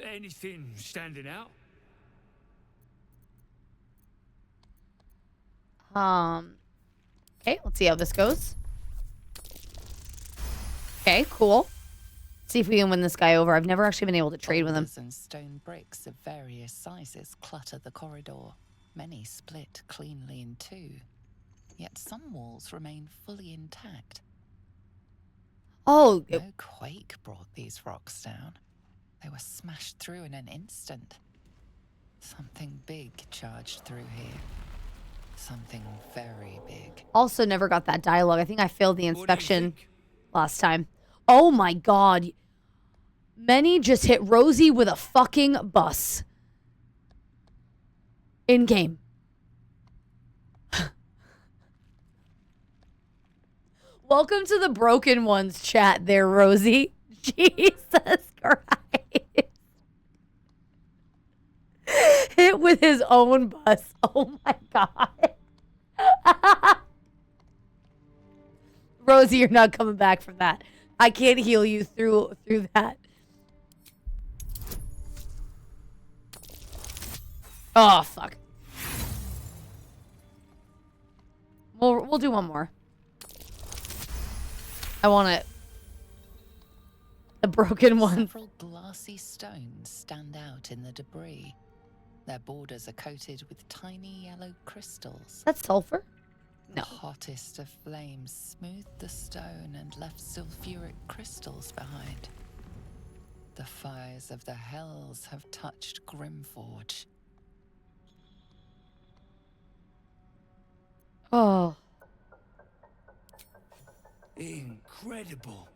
Anything standing out? Okay, let's see how this goes. Okay, cool. See if we can win this guy over. I've never actually been able to trade with him. Boulders and stone bricks of various sizes clutter the corridor. Many split cleanly in 2. Yet some walls remain fully intact. Oh, No quake brought these rocks down. They were smashed through in an instant. Something big charged through here. Something very big. Also never got that dialogue. I think I failed the inspection last time. Oh my god. Many just hit Rosie with a fucking bus. In game. Welcome to the Broken Ones chat there, Rosie. Jesus Christ. Hit with his own bus. Oh my God. Rosie, you're not coming back from that. I can't heal you through that. Oh, fuck. We'll do one more. I want it. The broken one. Several glassy stones stand out in the debris. Their borders are coated with tiny yellow crystals. That's sulfur? The hottest of flames smoothed the stone and left sulfuric crystals behind. The fires of the hells have touched Grimforge. Oh. Incredible.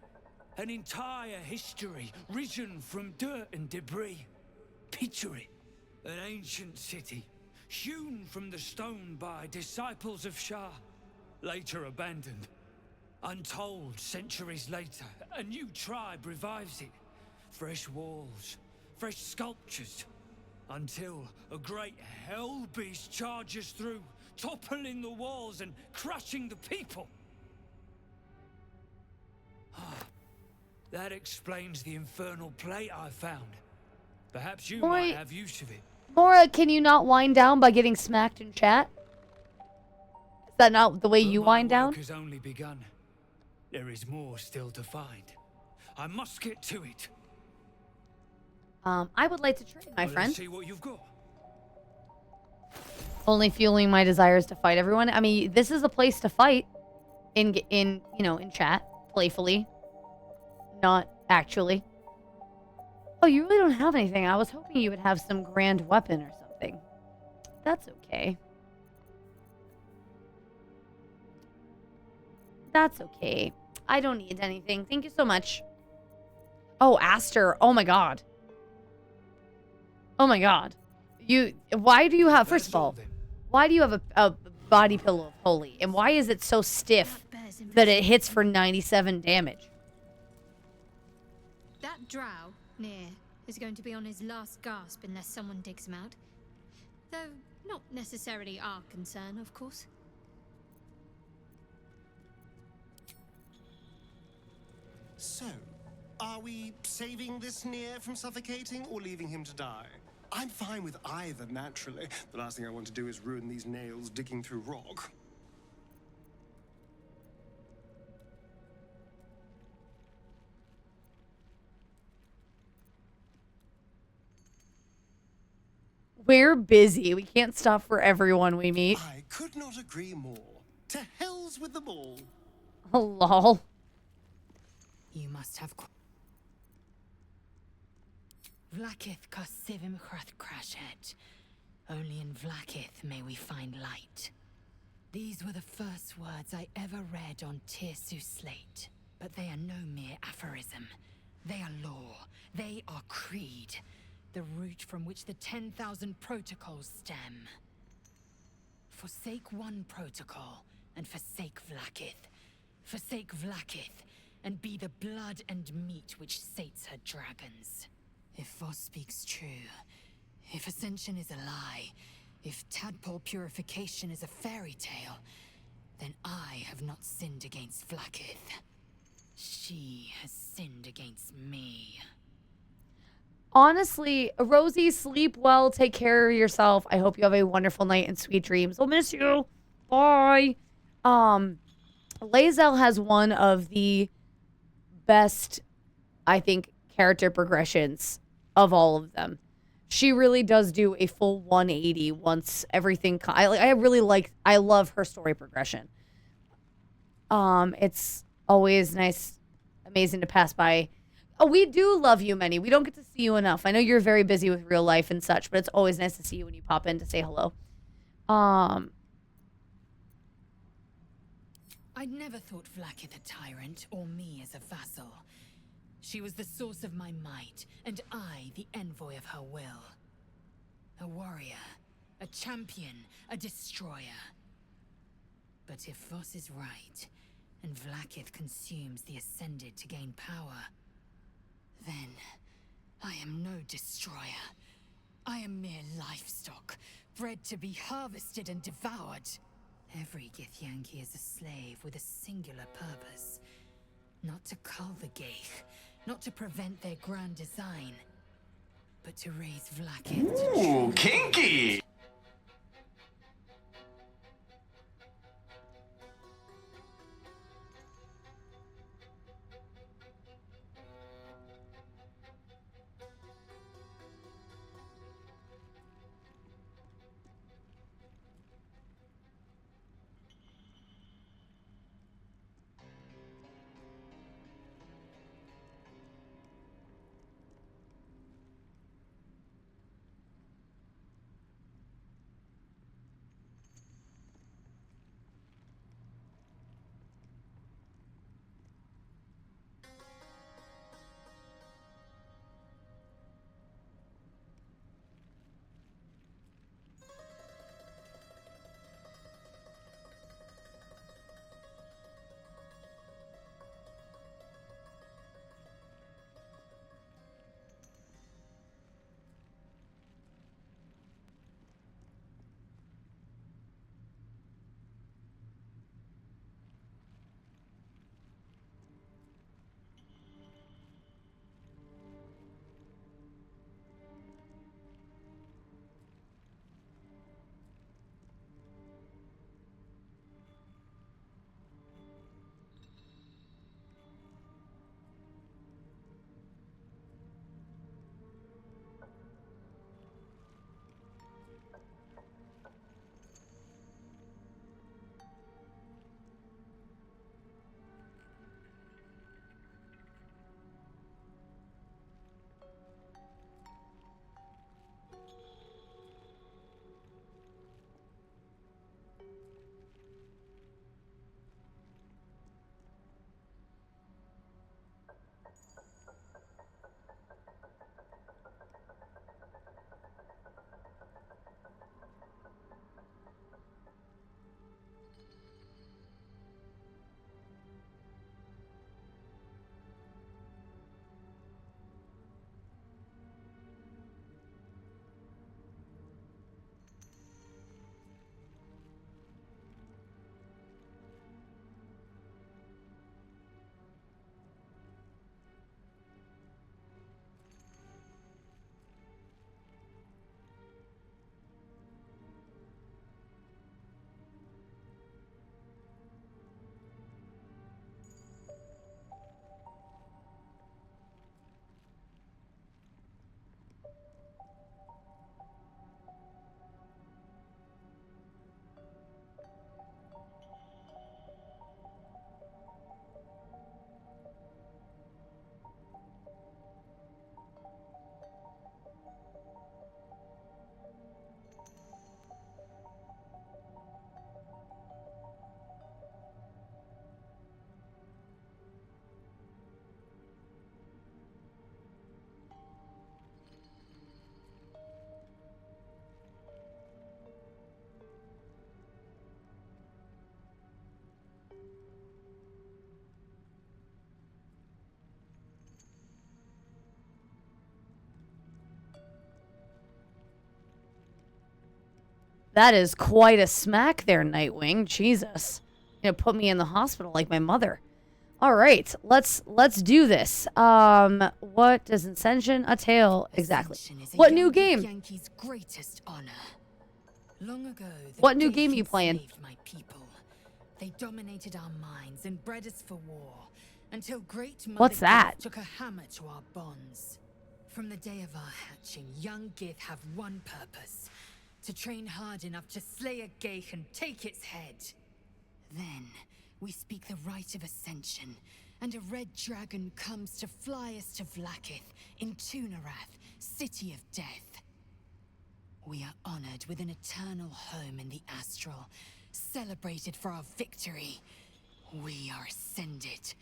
An entire history risen from dirt and debris. Picture it. An ancient city, hewn from the stone by disciples of Shah, later abandoned. Untold centuries later, a new tribe revives it. Fresh walls, fresh sculptures, until a great hell beast charges through, toppling the walls and crushing the people. That explains the infernal plate I found. Perhaps you might have use of it. Mora, can you not wind down by getting smacked in chat? Is that not the way you wind down? Work has only begun. There is more still to find. I must get to it. I would like to trade, my friend. Let's see what you've got. Only fueling my desires to fight everyone. I mean, this is a place to fight in chat, playfully. Not actually. Oh, you really don't have anything. I was hoping you would have some grand weapon or something. That's okay. That's okay. I don't need anything. Thank you so much. Oh, Aster. Oh my God. Oh my God. Why do you have, first of all, why do you have a body pillow of holy? And why is it so stiff that it hits for 97 damage? That drow, near, is going to be on his last gasp unless someone digs him out. Though not necessarily our concern, of course. So, are we saving this Nier from suffocating or leaving him to die? I'm fine with either, naturally. The last thing I want to do is ruin these nails digging through rock. We're busy. We can't stop for everyone we meet. I could not agree more. To hells with them all. Oh, lol. You must have... Vlakith Kosivim Krashet. Only in Vlakith may we find light. These were the first words I ever read on Tirsu slate. But they are no mere aphorism. They are law. They are creed. The root from which the 10,000 protocols stem. Forsake one protocol, and forsake Vlakith. Forsake Vlakith, and be the blood and meat which sates her dragons. If Voss speaks true, if Ascension is a lie, if Tadpole purification is a fairy tale, then I have not sinned against Vlakith. She has sinned against me. Honestly, Rosie, sleep well. Take care of yourself. I hope you have a wonderful night and sweet dreams. I'll miss you. Bye. Lae'zel has one of the best, I think, character progressions of all of them. She really does do a full 180 once everything... I love her story progression. It's always nice, amazing to pass by. Oh, we do love you, Many. We don't get to see you enough. I know you're very busy with real life and such, but it's always nice to see you when you pop in to say hello. I'd never thought Vlakith a tyrant, or me as a vassal. She was the source of my might, and I the envoy of her will. A warrior, a champion, a destroyer. But if Voss is right, and Vlaakith consumes the Ascended to gain power, then I am no destroyer. I am mere livestock, bred to be harvested and devoured. Every Githyanki is a slave with a singular purpose. Not to cull the Geich, not to prevent their grand design, but to raise Vlaakith to Ooh, kinky! That is quite a smack there, Nightwing. Jesus. You know, put me in the hospital like my mother. All right, let's do this. What does Ascension a tale exactly? What new game? Yankee's greatest honor. Long ago, What new game are you playing? My people. They dominated our minds and bred us for war until great Mother What's that? Gith took a hammer to our bonds. From the day of our hatching, young Gith have one purpose: to train hard enough to slay a Geich and take its head. Then we speak the rite of ascension, and a red dragon comes to fly us to Vlaakith in Tunarath, city of death. We are honored with an eternal home in the astral, celebrated for our victory. We are ascended,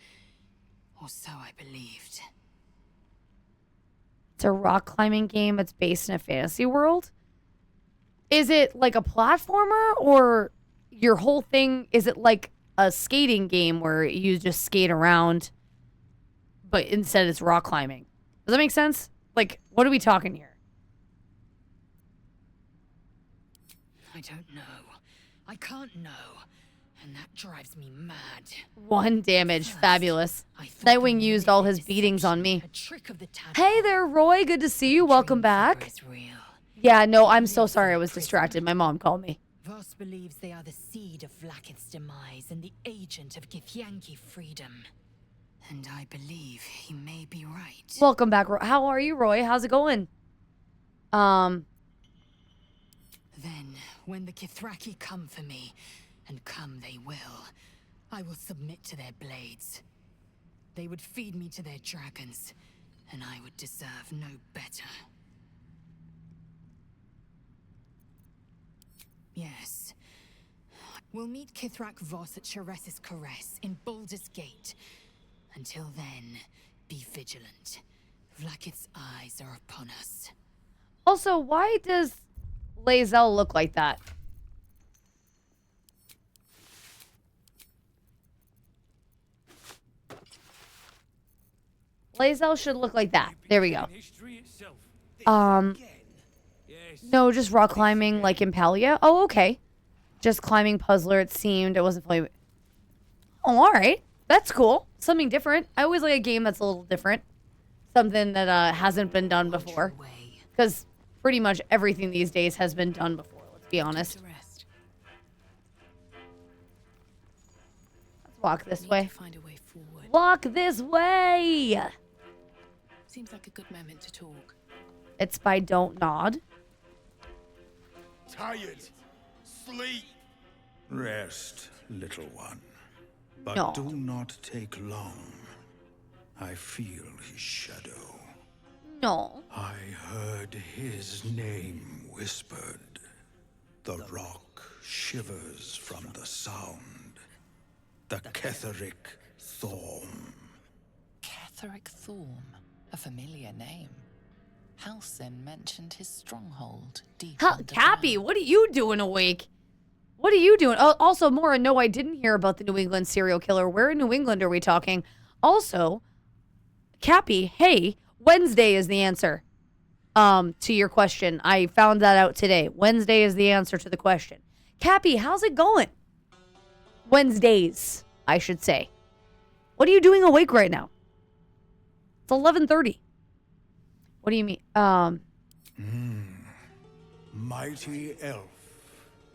or so I believed. It's a rock climbing game. It's based in a fantasy world. Is it like a platformer, or your whole thing? Is it like a skating game where you just skate around, but instead it's rock climbing. Does that make sense? Like, what are we talking here? I don't know. I can't know. And that drives me mad. 1 damage. Fabulous. Nightwing used all his beatings on me. Hey there, Roy. Good to see you. Welcome back. Yeah, no, I'm so sorry I was distracted. My mom called me. Voss believes they are the seed of Vlaakith's demise and the agent of Githyanki freedom. And I believe he may be right. Welcome back. How are you, Roy? How's it going? Then, when the Kithraki come for me, and come they will, I will submit to their blades. They would feed me to their dragons, and I would deserve no better. Yes. We'll meet Kithrak Voss at Chares's Caress in Baldur's Gate. Until then, be vigilant. Vlaakith's eyes are upon us. Also, why does Lae'zel look like that? Lae'zel should look like that. There we go. No, just rock climbing like Impalia. Oh, okay. Just climbing puzzler, it seemed. It wasn't fully... Oh, alright. That's cool. Something different. I always like a game that's a little different. Something that hasn't been done before. Because pretty much everything these days has been done before, let's be honest. Let's walk this way. Walk this way! Seems like a good moment to talk. It's by Don't Nod. Tired. Sleep. Rest, little one. But No. do not take long. I feel his shadow. No. I heard his name whispered. The rock shivers from the sound. The Ketheric Thorm. Ketheric Thorm, a familiar name. Halcyon mentioned his stronghold deep Cappy, what are you doing awake? What are you doing? Oh, also, Maura, no, I didn't hear about the New England serial killer. Where in New England are we talking? Also, Cappy, hey, Wednesday is the answer to your question. I found that out today. Wednesday is the answer to the question. Cappy, how's it going? Wednesdays, I should say. What are you doing awake right now? It's 11:30. What do you mean? Mighty elf,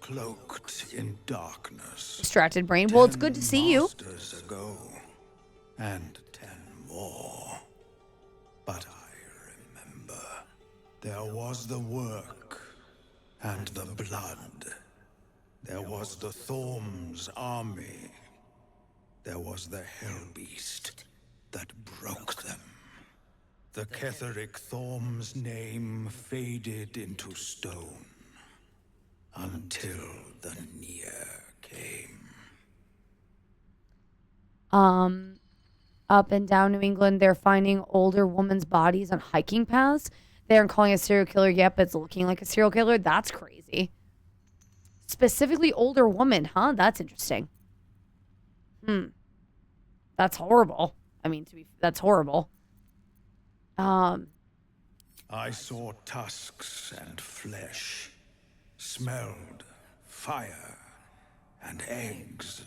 cloaked in darkness. Distracted brain. Well, it's good to see you. Masters ago, and 10 more. But I remember there was the work and the blood. There was the Thorm's army. There was the Hell Beast that broke them. The Ketheric Thorm's name faded into stone until the Near came. Up and down New England, they're finding older women's bodies on hiking paths. They aren't calling a serial killer yet, but it's looking like a serial killer. That's crazy. Specifically older woman, huh? That's interesting. That's horrible. I mean, that's horrible. I saw tusks and flesh, smelled fire and eggs.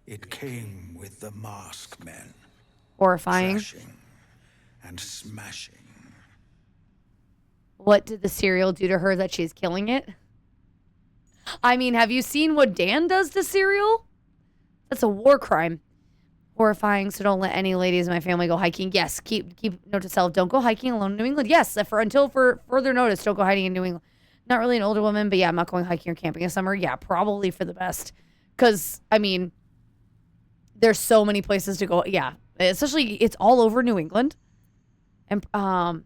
It came with the masked men. Horrifying. Slashing and smashing. What did the cereal do to her that she's killing it? I mean, have you seen what Dan does to cereal? That's a war crime. Horrifying, so don't let any ladies in my family go hiking. Yes, keep note to self, don't go hiking alone in New England. Yes, until further notice, don't go hiking in New England. Not really an older woman, but yeah, I'm not going hiking or camping in summer. Yeah, probably for the best. Because, I mean, there's so many places to go. Yeah, especially, it's all over New England. And, I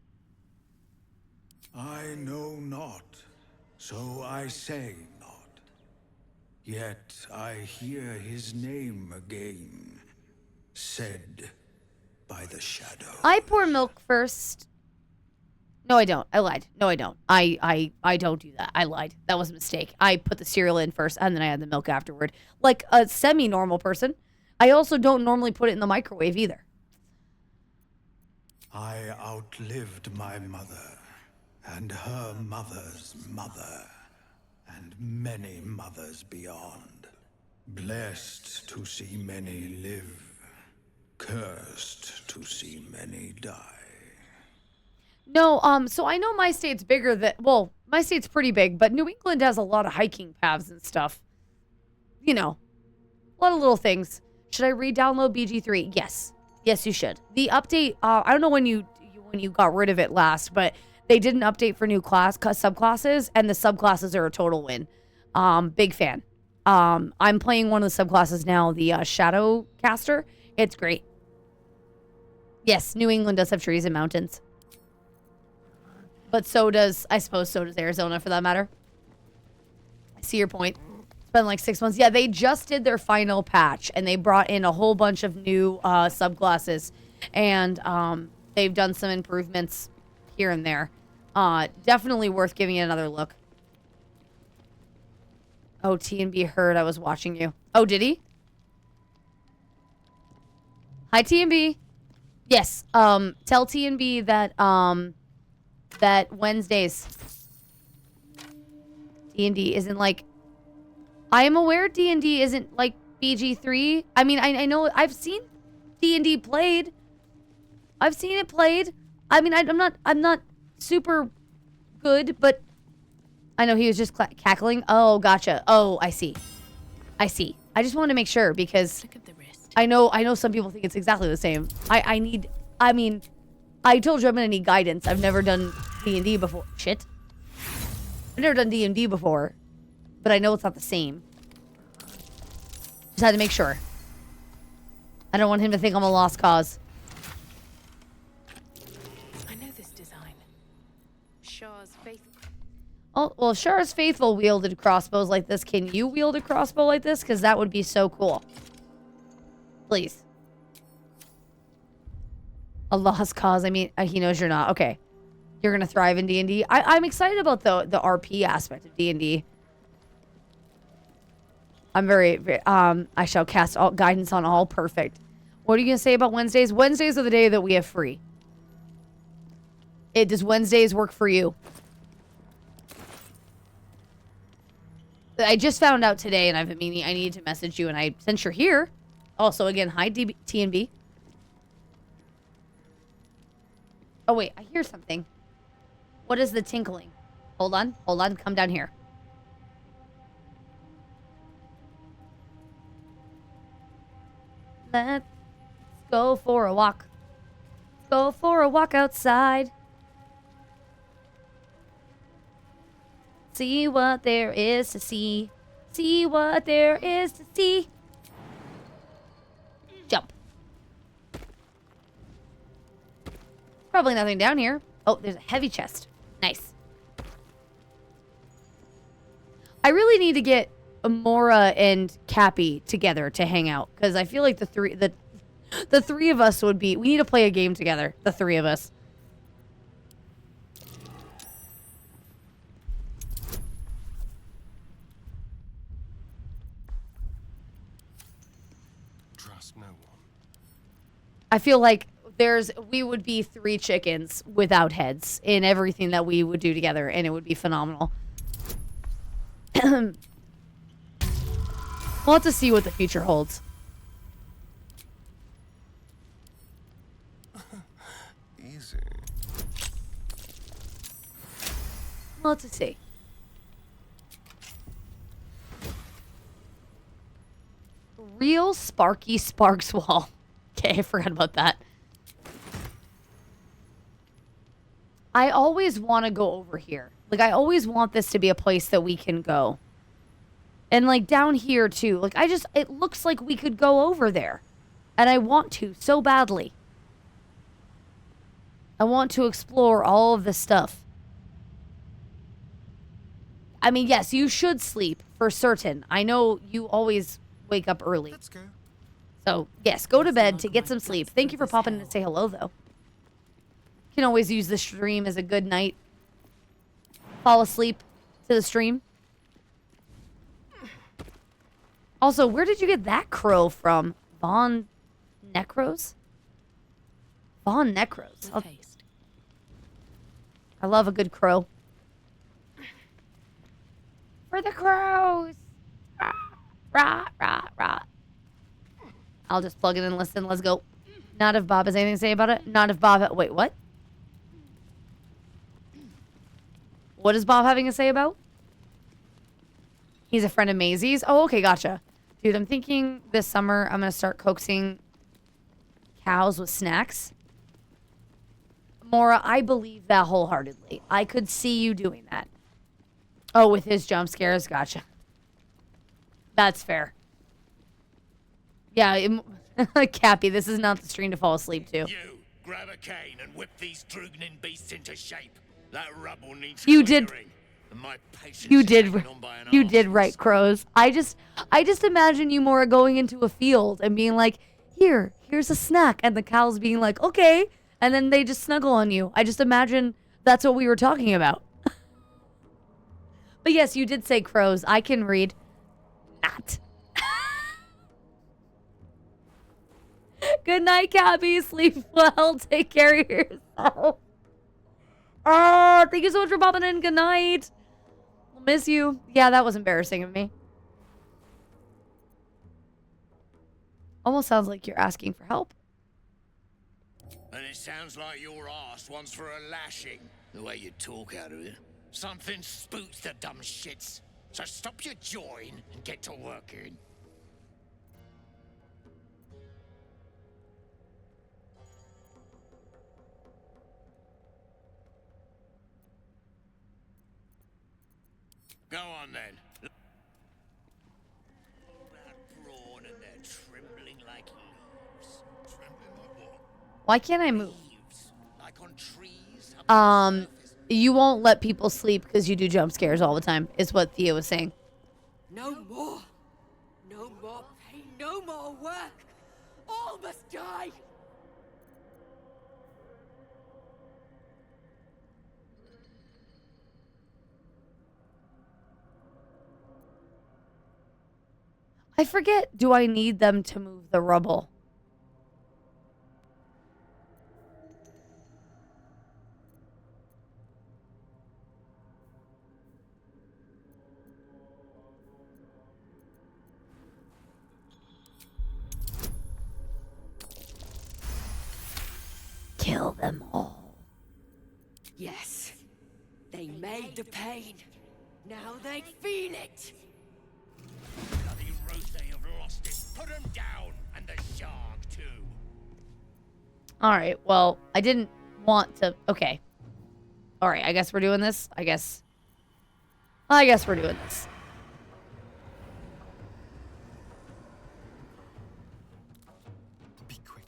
know not, so I say not. Yet I hear his name again. Said by the shadow. I pour milk first. No, I don't. I lied. No, I don't. I don't do that. I lied. That was a mistake. I put the cereal in first, and then I had the milk afterward. Like a semi-normal person. I also don't normally put it in the microwave either. I outlived my mother, and her mother's mother, and many mothers beyond. Blessed to see many live, cursed to see many die. No, so I know my state's bigger than, well, my state's pretty big, but New England has a lot of hiking paths and stuff. You know, a lot of little things. Should I re-download BG3? Yes. Yes, you should. The update, I don't know when you got rid of it last, but they did an update for new subclasses, and the subclasses are a total win. Big fan. I'm playing one of the subclasses now, the Shadow Caster. It's great. Yes, New England does have trees and mountains. But so does, I suppose, so does Arizona for that matter. I see your point. It's been like 6 months. Yeah, they just did their final patch, and they brought in a whole bunch of new subclasses. And they've done some improvements here and there. Definitely worth giving it another look. Oh, T&B heard I was watching you. Oh, did he? Hi, T&B. Yes, tell T&B that, that Wednesdays D&D isn't like, I am aware D&D isn't like BG3. I mean, I know I've seen D&D played. I've seen it played. I mean, I'm not super good, but I know he was just cackling. Oh, gotcha. Oh, I see. I see. I just wanted to make sure because I know some people think it's exactly the same. I mean, I told you I'm gonna need guidance. I've never done D&D before. Shit. I've never done D&D before, but I know it's not the same. Just had to make sure. I don't want him to think I'm a lost cause. I know this design. Shah's faithful. Oh, well, Shah's faithful wielded crossbows like this. Can you wield a crossbow like this? Because that would be so cool. Please. A lost cause. I mean, he knows you're not. Okay. You're going to thrive in D&D. I'm excited about the RP aspect of D&D. I'm very, I shall cast all guidance on all. Perfect. What are you going to say about Wednesdays? Wednesdays are the day that we have free. Does Wednesdays work for you? I just found out today, and I've been meaning I needed to message you, and since you're here, also, again, hi, TNB. Oh, wait, I hear something. What is the tinkling? Hold on, come down here. Let's go for a walk. Go for a walk outside. See what there is to see. See what there is to see. Jump. Probably nothing down here. Oh, there's a heavy chest. Nice. I really need to get Amora and Cappy together to hang out because I feel like the three of us would be. We need to play a game together. The three of us. Trust no one. I feel like we would be 3 chickens without heads in everything that we would do together, and it would be phenomenal. We'll have to see what the future holds. Easy. We'll have to see. Real Sparky Sparks wall. Okay, I forgot about that. I always want to go over here. Like, I always want this to be a place that we can go. And, like, down here, too. Like, it looks like we could go over there. And I want to so badly. I want to explore all of this stuff. I mean, yes, you should sleep, for certain. I know you always wake up early. Let's go. So, yes, go to bed to get some sleep. Thank you for popping in to say hello, though. Can always use the stream as a good night. Fall asleep to the stream. Also, where did you get that crow from? Von Necros? Von Necros. I love a good crow. For the crows! Rah, rah, rah, rah. I'll just plug it in and listen. Let's go. Not if Bob has anything to say about it. Not if Bob... Wait, what? What is Bob having to say about? He's a friend of Maisie's. Oh, okay, gotcha. Dude, I'm thinking this summer I'm going to start coaxing cows with snacks. Mora, I believe that wholeheartedly. I could see you doing that. Oh, with his jump scares. Gotcha. That's fair. Yeah, Cappy, this is not the stream to fall asleep to. You, grab a cane and whip these Drugnin beasts into shape. That rubble needs You did. clearing, and my patience You is did. taken on by an You arse. did right, crows. I just imagine you more going into a field and being like, here's a snack, and the cows being like, okay, and then they just snuggle on you. I just imagine that's what we were talking about. But yes, you did say crows. I can read. Not. Good night, Cappy. Sleep well. Take care of yourself. Oh, thank you so much for popping in. Good night. I'll miss you. Yeah, that was embarrassing of me. Almost sounds like you're asking for help. And it sounds like your ass wants for a lashing, the way you talk out of it. Something spooks the dumb shits. So stop your jawing and get to working. Go on then. That brawn and they're trembling like leaves. Trembling like what? Why can't I move? Like on trees. You won't let people sleep because you do jump scares all the time, is what Theo was saying. No more. No more pain. No more work. All must die. I forget, do I need them to move the rubble? Kill them all. Yes. They made the pain. Now they feel it. Bloody roast they have lost it. Put them down. And the shark too. Alright, well, I didn't want to... Okay. Alright, I guess we're doing this. I guess we're doing this. Be quick.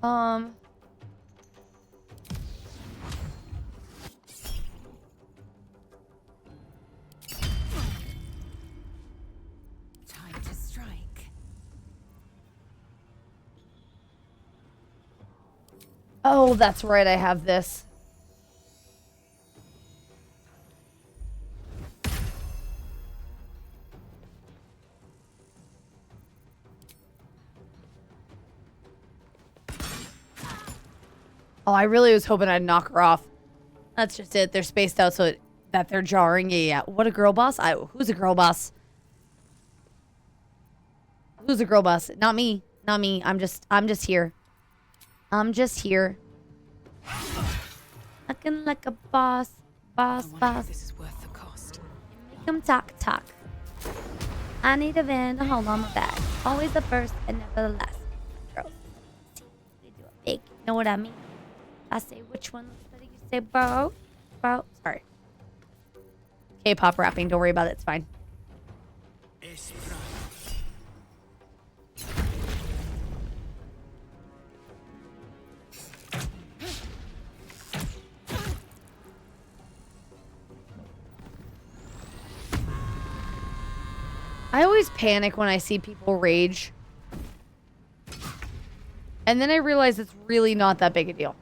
Time to strike. Oh, that's right, I have this. Oh, I really was hoping I'd knock her off. That's just it. They're spaced out so that they're jarring. Yeah. What a girl boss? Who's a girl boss? Who's a girl boss? Not me. Not me. I'm just here. I'm just here. Looking like a boss. Boss. This is worth the cost. Make them talk. I need a van to hold on my back. Always the first and never the last. Girls. We do a big. You know what I mean? I say which one looks better. You say bro. Sorry. K-pop rapping. Don't worry about it. It's fine. I always panic when I see people rage. And then I realize it's really not that big a deal.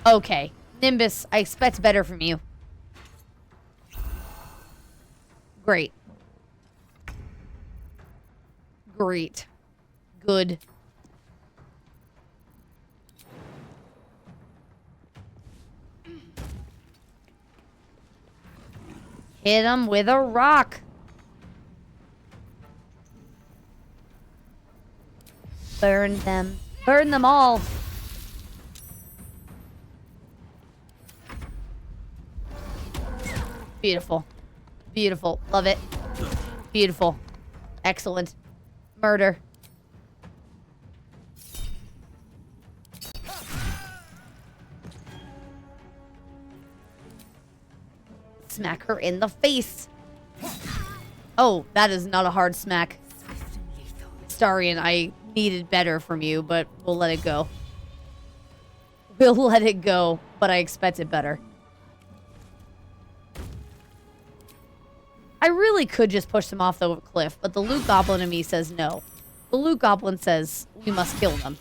Okay. Nimbus, I expect better from you. Great. Great. Good. Hit him with a rock. Burn them. Burn them all. Beautiful. Beautiful. Love it. Beautiful. Excellent. Murder. Smack her in the face. Oh, that is not a hard smack. Starian, I needed better from you, but we'll let it go. We'll let it go, but I expected better. I really could just push them off the cliff, but the loot goblin in me says no. The loot goblin says we must kill them.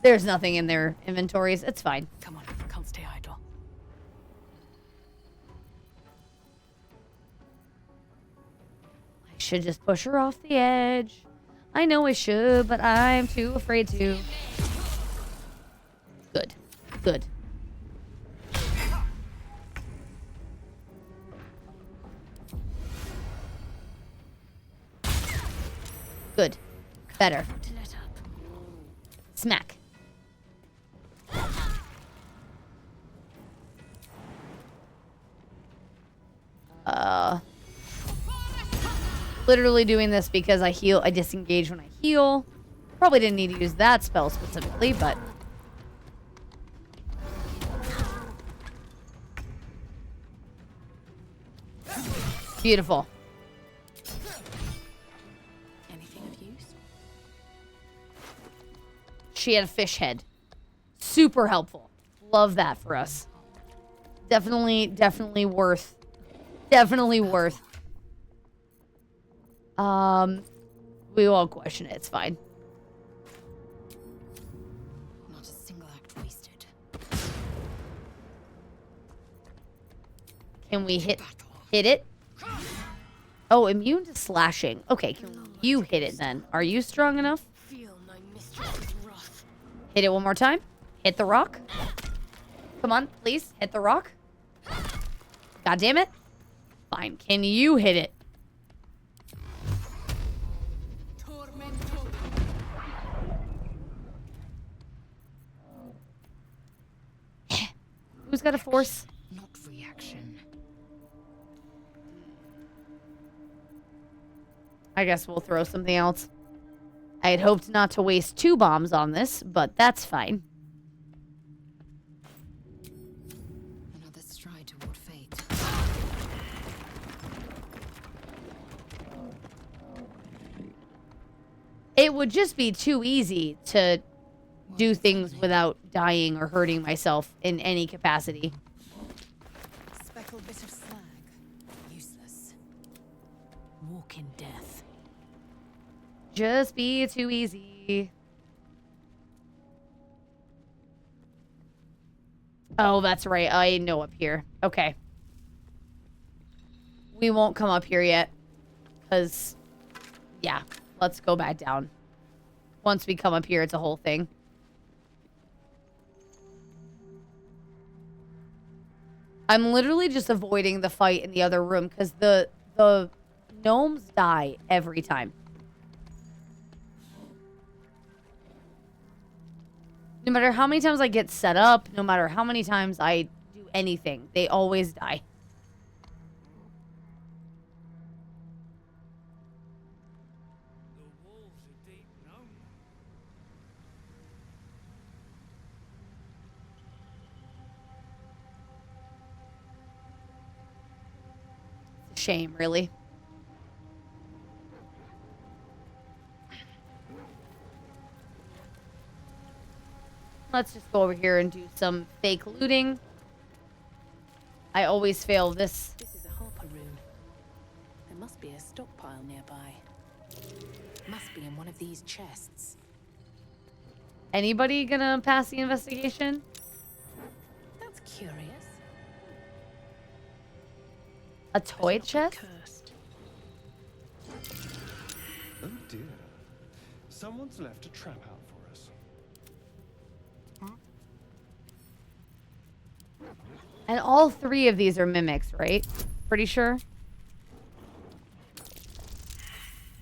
There's nothing in their inventories. It's fine. Come on, can't stay idle. I should just push her off the edge. I know I should, but I'm too afraid to. Good. Good. Good. Better. Smack. Literally doing this because I heal. I disengage when I heal. Probably didn't need to use that spell specifically, but... Beautiful. Anything of use? She had a fish head. Super helpful. Love that for us. Definitely worth. Definitely worth. We won't question it. It's fine. Not a single act wasted. Can we hit it? Oh, immune to slashing. Okay, can you hit it then? Are you strong enough? Feel my mistress's wrath. Hit it one more time. Hit the rock. Come on, please. Hit the rock. God damn it. Fine. Can you hit it? Who's got a force? Not reaction. I guess we'll throw something else. I had hoped not to waste 2 bombs on this, but that's fine. Another stride toward fate. It would just be too easy to do things without dying or hurting myself in any capacity. Speckled bit of slag. Useless. Walk in death. Just be too easy. Oh, that's right. I know up here. Okay. We won't come up here yet. Because, yeah. Let's go back down. Once we come up here, it's a whole thing. I'm literally just avoiding the fight in the other room because the gnomes die every time. No matter how many times I get set up, no matter how many times I do anything, they always die. Shame, really. Let's just go over here and do some fake looting. I always fail this. This is a Harper room. There must be a stockpile nearby. Must be in one of these chests. Anybody gonna pass the investigation? That's curious. A toy chest? Oh dear. Someone's left a trap out for us. And all 3 of these are mimics, right? Pretty sure.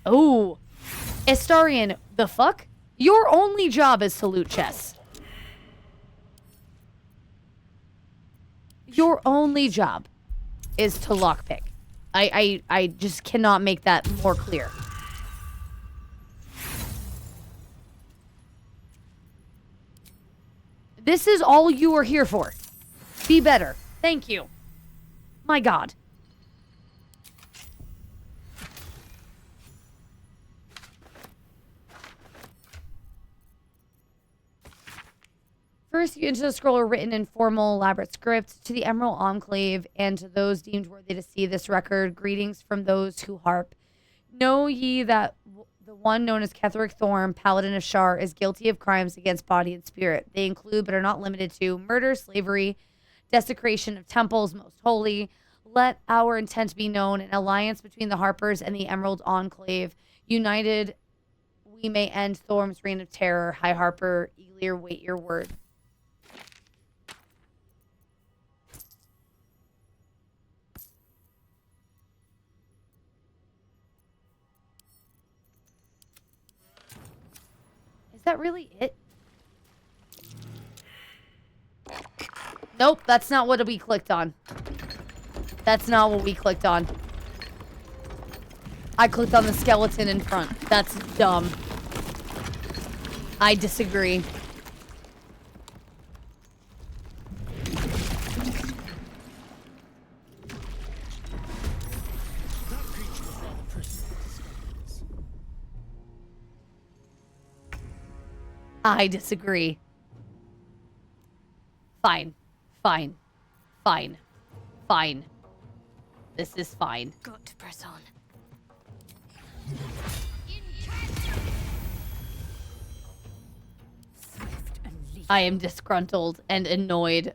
Oh. Astarion, the fuck? Your only job is to loot chests. Your only job is to lockpick. I just cannot make that more clear. This is all you are here for. Be better. Thank you. My God. First, you enter the scroll are written in formal, elaborate script to the Emerald Enclave and to those deemed worthy to see this record. Greetings from those who harp. Know ye that the one known as Ketheric Thorn, Paladin of Shar, is guilty of crimes against body and spirit. They include, but are not limited to, murder, slavery, desecration of temples most holy. Let our intent be known, an alliance between the Harpers and the Emerald Enclave. United, we may end Thorm's reign of terror. High Harper, Elir, wait your word. Is that really it? Nope, that's not what we clicked on. That's not what we clicked on. I clicked on the skeleton in front. That's dumb. I disagree. I disagree. Fine. Fine. Fine. Fine. This is fine. Got to press on. I am disgruntled and annoyed.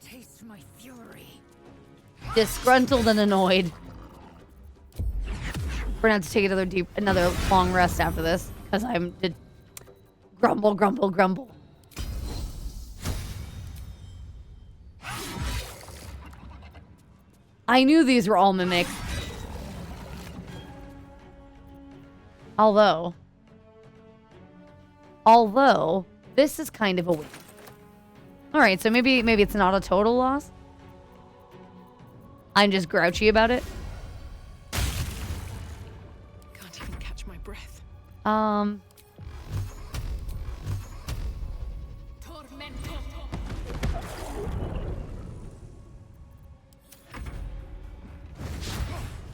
Taste my fury. Disgruntled and annoyed. We're gonna have to take another long rest after this because I'm grumble, grumble, grumble. I knew these were all mimics. Although, this is kind of a win. All right, so maybe it's not a total loss. I'm just grouchy about it. Can't even catch my breath.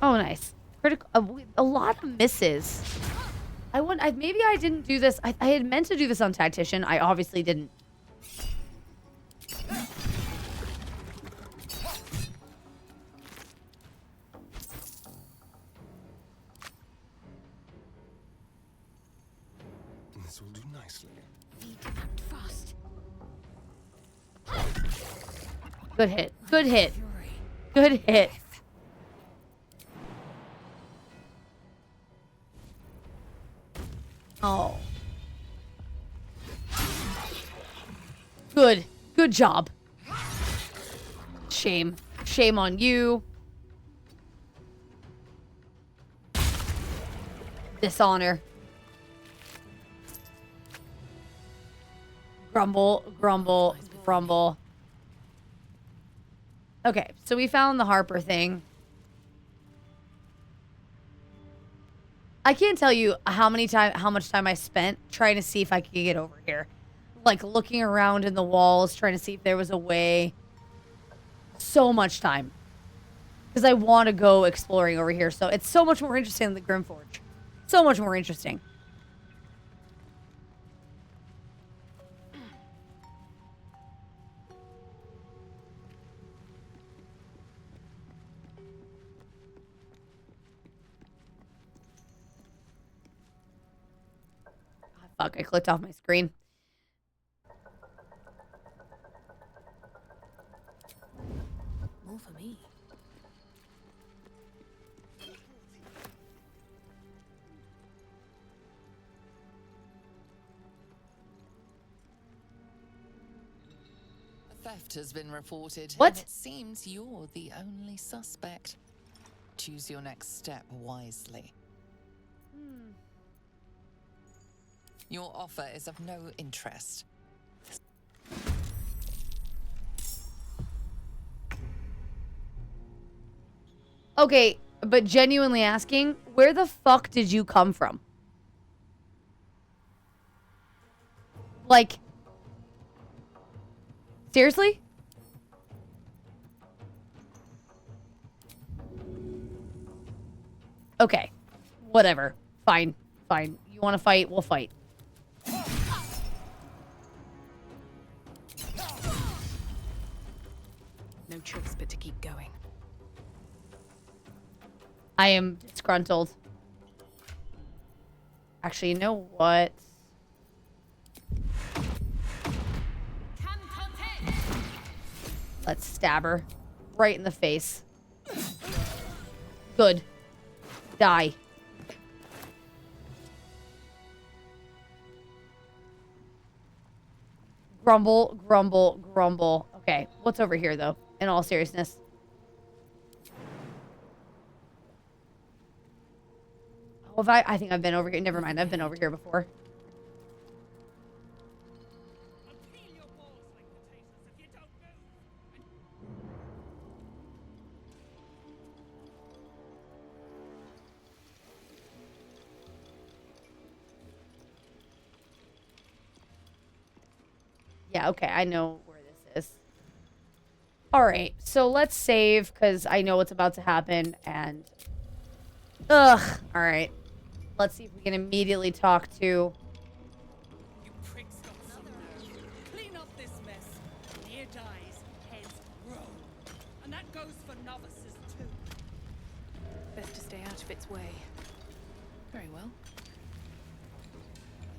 Oh, nice. Critical. A lot of misses. Maybe I didn't do this. I had meant to do this on Tactician. I obviously didn't. This will do nicely. Fast. Good hit. Good hit. Good hit. Oh. Good. Good job. Shame. Shame on you. Dishonor. Grumble, grumble, grumble. Okay, so we found the Harper thing. I can't tell you how much time I spent trying to see if I could get over here. Like looking around in the walls, trying to see if there was a way. So much time. Because I want to go exploring over here. So it's so much more interesting than the Grimforge. So much more interesting. Fuck, I clicked off my screen. More for me. A theft has been reported. What? And it seems you're the only suspect. Choose your next step wisely. Your offer is of no interest. Okay, but genuinely asking, where the fuck did you come from? Like, seriously? Okay, whatever. Fine, fine. You want to fight? We'll fight. No choice but to keep going. I am disgruntled. Actually, you know what? Let's stab her. Right in the face. Good. Die. Grumble, grumble, grumble. Okay, what's over here, though? In all seriousness. Oh, I think I've been over here. Never mind, I've been over here before. Yeah, okay, I know where this is. All right, so let's save because I know what's about to happen and... Ugh, all right. Let's see if we can immediately talk to... You pricks got some nerve. Clean up this mess. Near dies, heads roll. And that goes for novices too. Best to stay out of its way. Very well.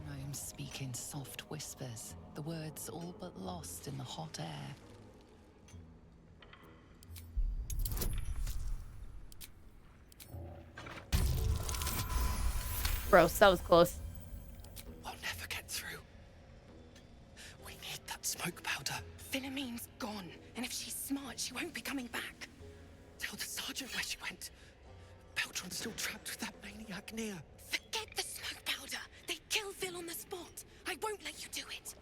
Gnomes speak in soft whispers, the words all but lost in the hot air. Gross, that was close. We'll never get through. We need that smoke powder. Philomene's gone, and if she's smart, she won't be coming back. Tell the sergeant where she went. Beltron's still trapped with that maniac near. Forget the smoke powder. They kill Phil on the spot. I won't let you do it.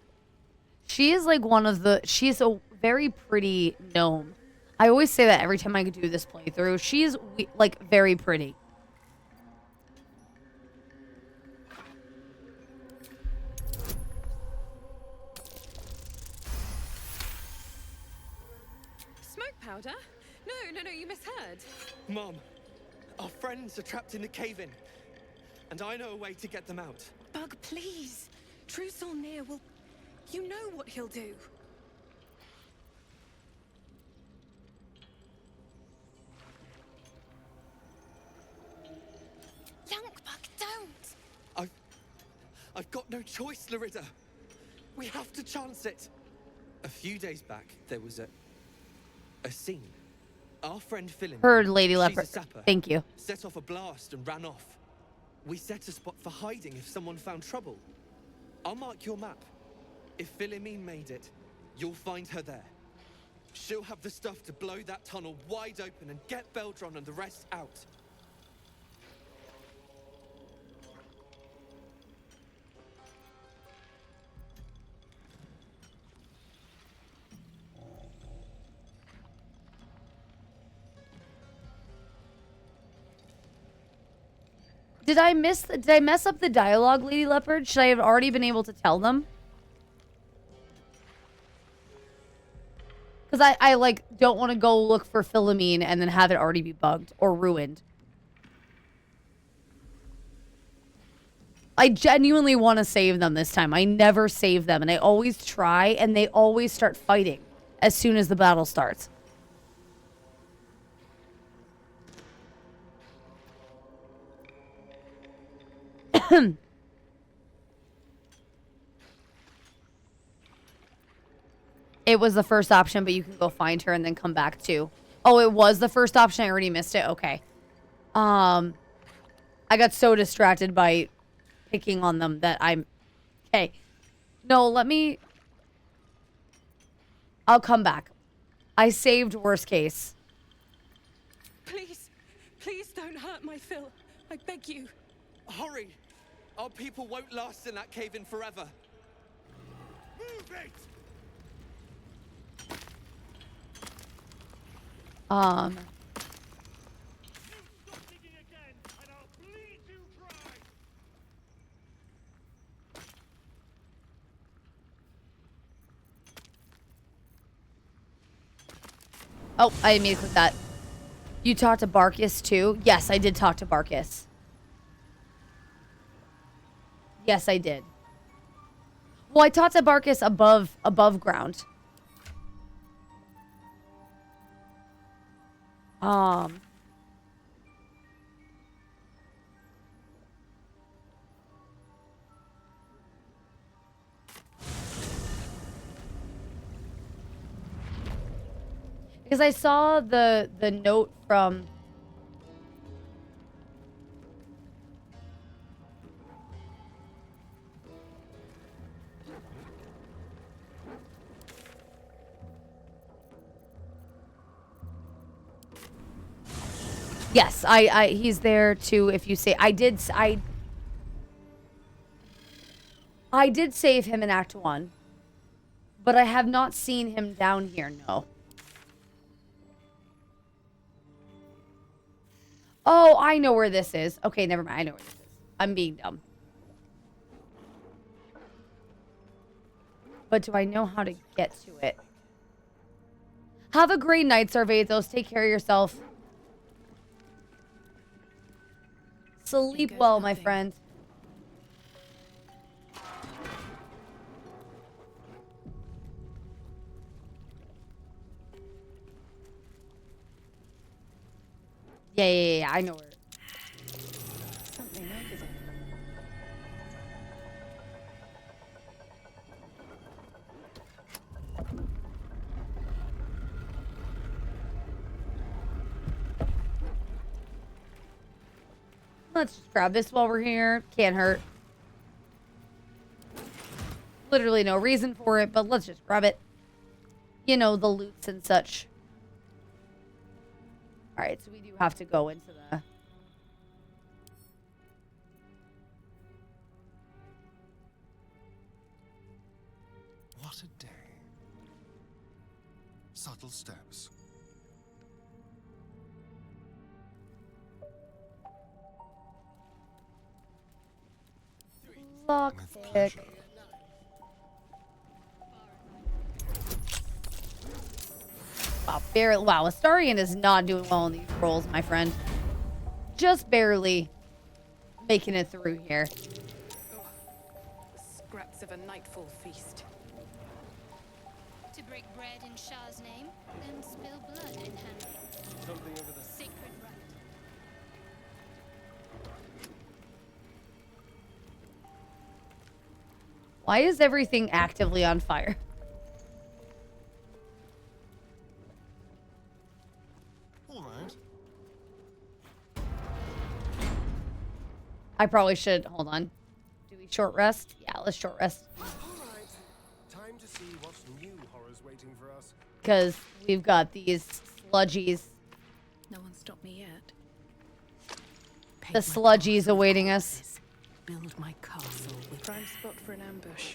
She is like one of the... She's a very pretty gnome. I always say that every time I do this playthrough. She is, like, very pretty. Smoke powder? No, you misheard. Mom, our friends are trapped in the cave-in, and I know a way to get them out. Bug, please. True Solnir will... You know what he'll do. Youngbug, don't! I've got no choice, Larida. We have to chance it. A few days back, there was a scene. Our friend Philin, Heard, Lady she's Leopard. a sapper, Thank you. set off a blast and ran off. We set a spot for hiding if someone found trouble. I'll mark your map. If Philomene made it, you'll find her there. She'll have the stuff to blow that tunnel wide open and get Beldron and the rest out. Did I mess up the dialogue, Lady Leopard? Should I have already been able to tell them? Because I like, don't want to go look for Philomene and then have it already be bugged or ruined. I genuinely want to save them this time. I never save them, and I always try, and they always start fighting as soon as the battle starts. It was the first option, but you can go find her and then come back too. Oh, it was the first option. I already missed it. Okay. I got so distracted by picking on them that I'm... Okay. No, let me... I'll come back. I saved worst case. Please, please don't hurt my Phil. I beg you. Hurry! Our people won't last in that cave-in forever. Move it! Oh, I didn't mean to click that. You talked to Barkus too? Yes, I did talk to Barkus. Yes, I did. Well, I talked to Barkus above ground. Because I saw the note from... Yes, he's there too. If you say I did save him in Act 1, but I have not seen him down here. No. Oh, I know where this is. Okay, never mind. I know where this is. I'm being dumb. But do I know how to get to it? Have a great night, Sarvathos. Take care of yourself. Sleep well, my friend. Yeah, I know where. Something over there. Let's just grab this while we're here. Can't hurt. Literally no reason for it, but let's just grab it. You know, the loots and such. Alright, so we do have to go into the... What a day. Subtle steps. Lockpick. Wow, wow, Astarion is not doing well in these rolls, my friend. Just barely making it through here. Scraps of a nightfall feast. To break bread in Shah's name, then spill blood in Hanley. Something over there. Sacred rite. Why is everything actively on fire? All right. I probably should. Hold on. Do we short rest? Yeah, let's short rest. All right. Time to see what's new horrors waiting for us. Because we've got these sludgies. No one stopped me yet. The sludgies awaiting us. Build my castle with prime spot for an ambush.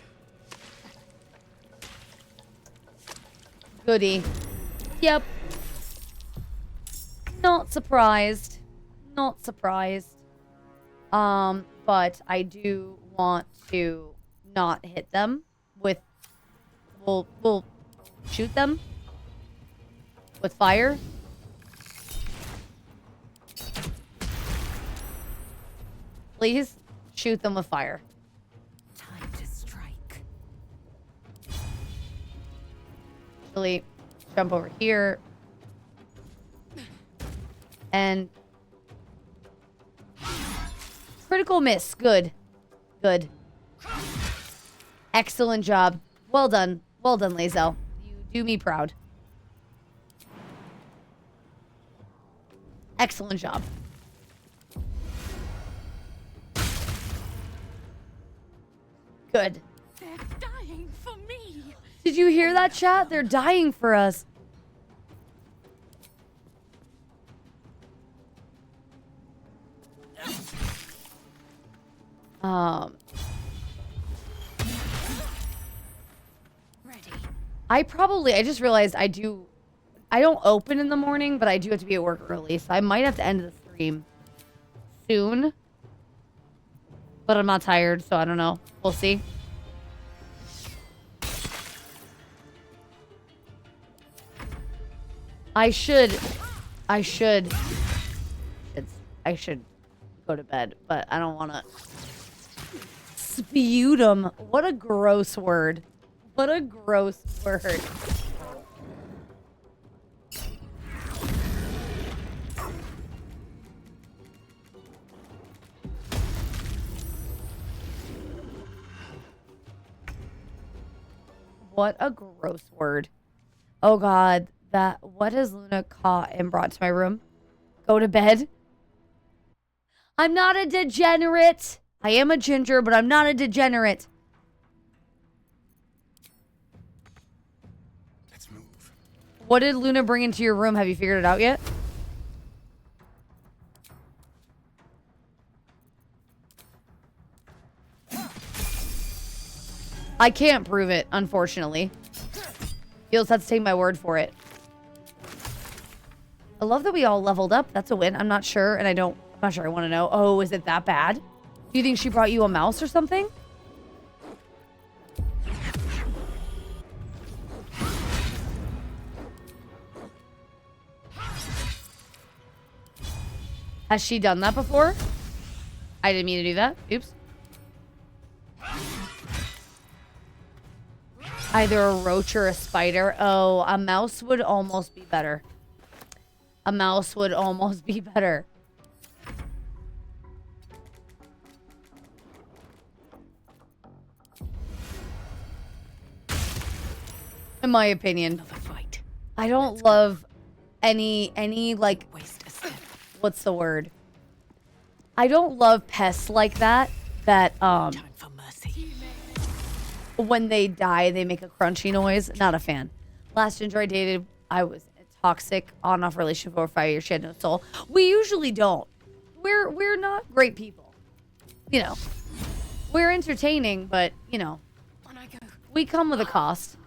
Goody. Yep. Not surprised. Not surprised. But I do want to not hit them with... We'll shoot them with fire. Please shoot them with fire. Time to strike. Actually, jump over here. And critical miss. Good. Good. Excellent job. Well done. Well done, Lae'zel. You Do me proud. Excellent job. Good. They're dying for me. Did you hear that, chat? They're dying for us. I just realized I don't open in the morning, but I do have to be at work early, so I might have to end the stream soon. But I'm not tired, so I don't know. We'll see. I should go to bed, but I don't want to. Sputum. What a gross word. What a gross word. What a gross word. Oh God, what has Luna caught and brought to my room? Go to bed. I'm not a degenerate. I am a ginger, but I'm not a degenerate. Let's move. What did Luna bring into your room? Have you figured it out yet? I can't prove it, unfortunately. You'll just have to take my word for it. I love that we all leveled up. That's a win. I'm not sure, and I'm not sure I want to know. Oh, is it that bad? Do you think she brought you a mouse or something? Has she done that before? I didn't mean to do that. Oops. Either a roach or a spider. Oh, a mouse would almost be better. A mouse would almost be better. In my opinion. I don't love any like what's the word? I don't love pests like that when they die they make a crunchy noise. Not a fan. Last ginger I dated, I was a toxic on off relationship for 5 years. She had no soul. We usually don't. We're not great people. You know. We're entertaining, but you know. We come with a cost.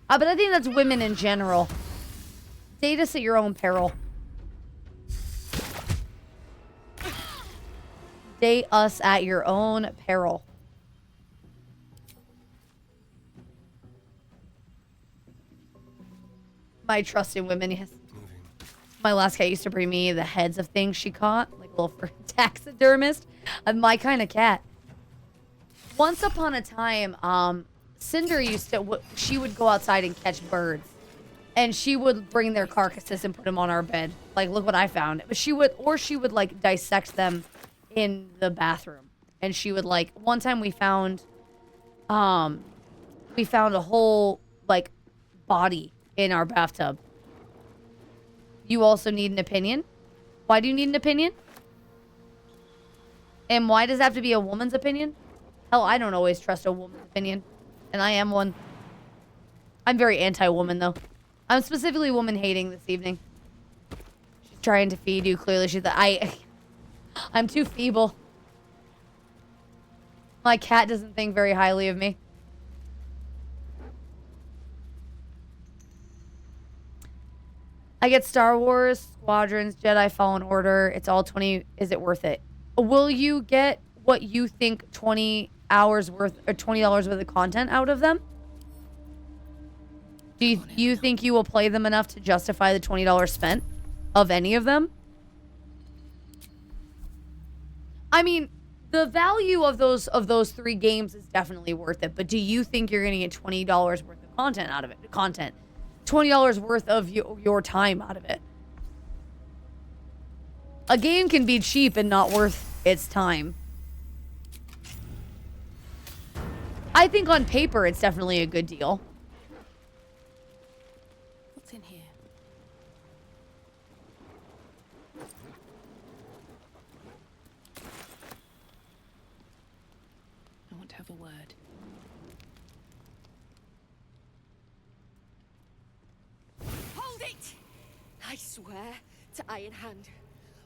But I think that's women in general. Date us at your own peril. Date us at your own peril. My trust in women, yes. My last cat used to bring me the heads of things she caught, like a little for taxidermist. My kind of cat. Once upon a time, Cinder she would go outside and catch birds. And she would bring their carcasses and put them on our bed. Like, look what I found. But she would like dissect them in the bathroom. And she would like, one time we found a whole like body in our bathtub. You also need an opinion? Why do you need an opinion? And why does it have to be a woman's opinion? Hell, I don't always trust a woman's opinion. And I am one. I'm very anti-woman, though. I'm specifically woman-hating this evening. She's trying to feed you. Clearly, I'm too feeble. My cat doesn't think very highly of me. I get Star Wars, Squadrons, Jedi Fallen Order. It's all 20. Is it worth it? Will you get what you think 20 hours worth or $20 worth of content out of them? Do you think you will play them enough to justify the $20 spent of any of them? I mean, the value of those 3 games is definitely worth it, but do you think you're going to get $20 worth of content out of it? $20 worth of your time out of it. A game can be cheap and not worth its time. I think on paper it's definitely a good deal. What's in here? I want to have a word. Hold it! I swear to Iron Hand.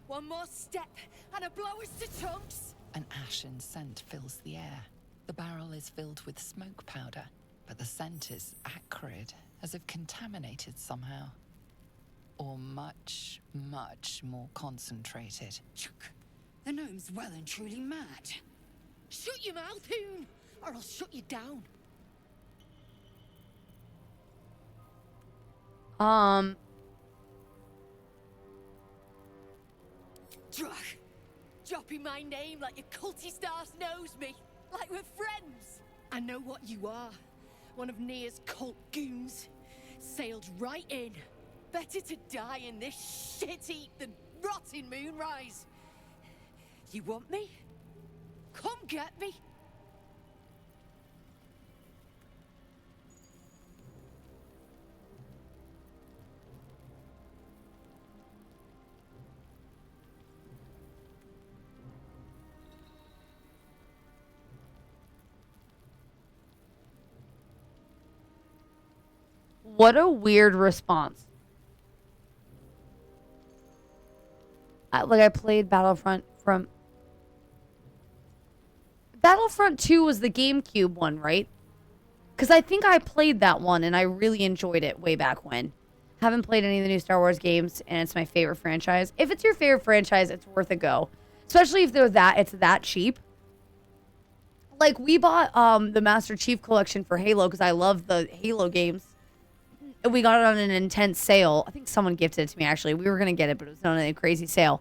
One more step and a blow us to chunks. An ashen scent fills the air. The barrel is filled with smoke powder, but the scent is acrid, as if contaminated somehow. Or much, much more concentrated. The gnome's well and truly mad. Shut your mouth, Hoon, or I'll shut you down. Drach, dropping my name like your cultist ass knows me. Like we're friends. I know what you are. One of Nia's cult goons. Sailed right in. Better to die in this shit heap than rot in Moonrise. You want me? Come get me. What a weird response. Like I played Battlefront 2 was the GameCube one, right? Because I think I played that one and I really enjoyed it way back when. Haven't played any of the new Star Wars games and it's my favorite franchise. If it's your favorite franchise, it's worth a go. Especially if it's that cheap. Like we bought the Master Chief Collection for Halo because I love the Halo games. We got it on an intense sale. I think someone gifted it to me, actually. We were going to get it, but it was on a crazy sale.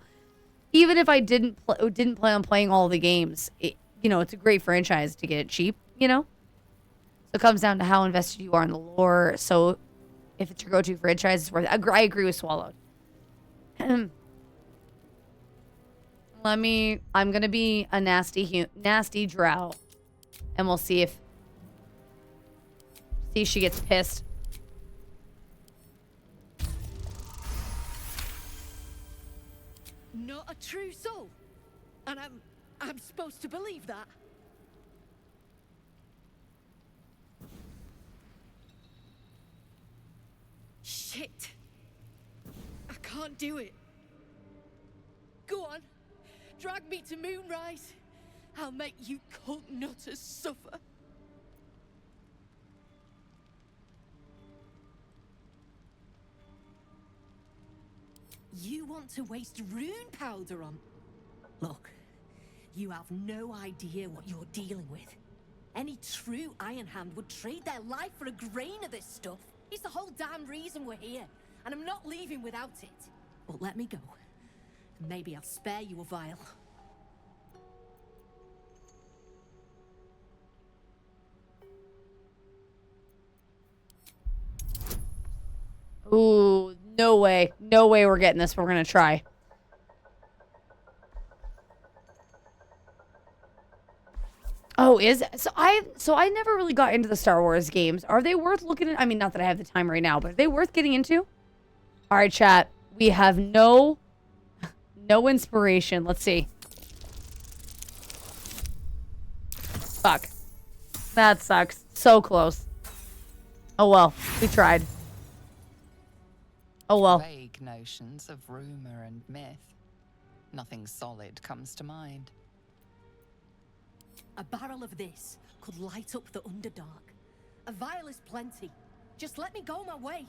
Even if I didn't plan on playing all the games, it's a great franchise to get it cheap, So it comes down to how invested you are in the lore. So if it's your go-to franchise, it's worth it. I agree with Swallowed. I'm going to be a nasty drow. And we'll see if she gets pissed. Not a true soul. And I'm supposed to believe that. Shit. I can't do it. Go on. Drag me to Moonrise. I'll make you cult nutters suffer. You want to waste rune powder on... Look, you have no idea what you're dealing with. Any true Iron Hand would trade their life for a grain of this stuff. It's the whole damn reason we're here, and I'm not leaving without it. But let me go. Maybe I'll spare you a vial. Ooh, no way. No way we're getting this, but we're going to try. Oh, so I never really got into the Star Wars games. Are they worth looking at? I mean, not that I have the time right now, but are they worth getting into? All right, chat. We have no inspiration. Let's see. Fuck. That sucks. So close. Oh well, we tried. Oh well. Vague notions of rumor and myth. Nothing solid comes to mind. A barrel of this could light up the Underdark. A vial is plenty. Just let me go my way.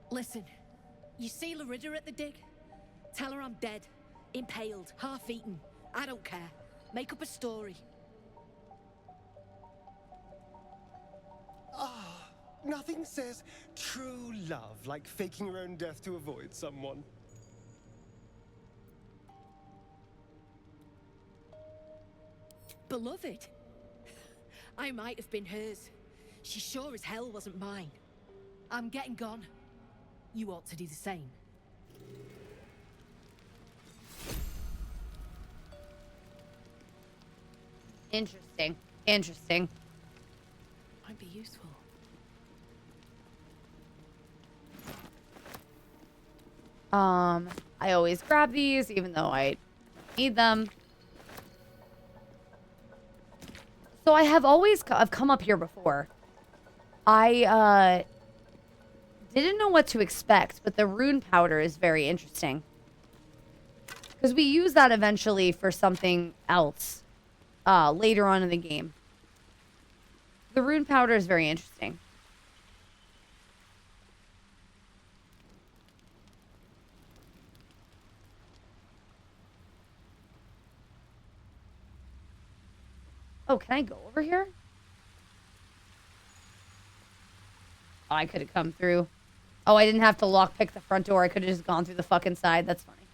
Listen, you see Larida at the dig? Tell her I'm dead, impaled, half-eaten. I don't care. Make up a story. Ah, nothing says true love like faking your own death to avoid someone. Beloved? I might have been hers. She sure as hell wasn't mine. I'm getting gone. You ought to do the same. Interesting. Interesting. Might be useful. I always grab these, even though I need them. So I have always, I've come up here before. I, didn't know what to expect, but the rune powder is very interesting. Because we use that eventually for something else, later on in the game. The rune powder is very interesting. Oh, can I go over here? Oh, I could have come through. Oh, I didn't have to lockpick the front door. I could have just gone through the fucking side. That's funny.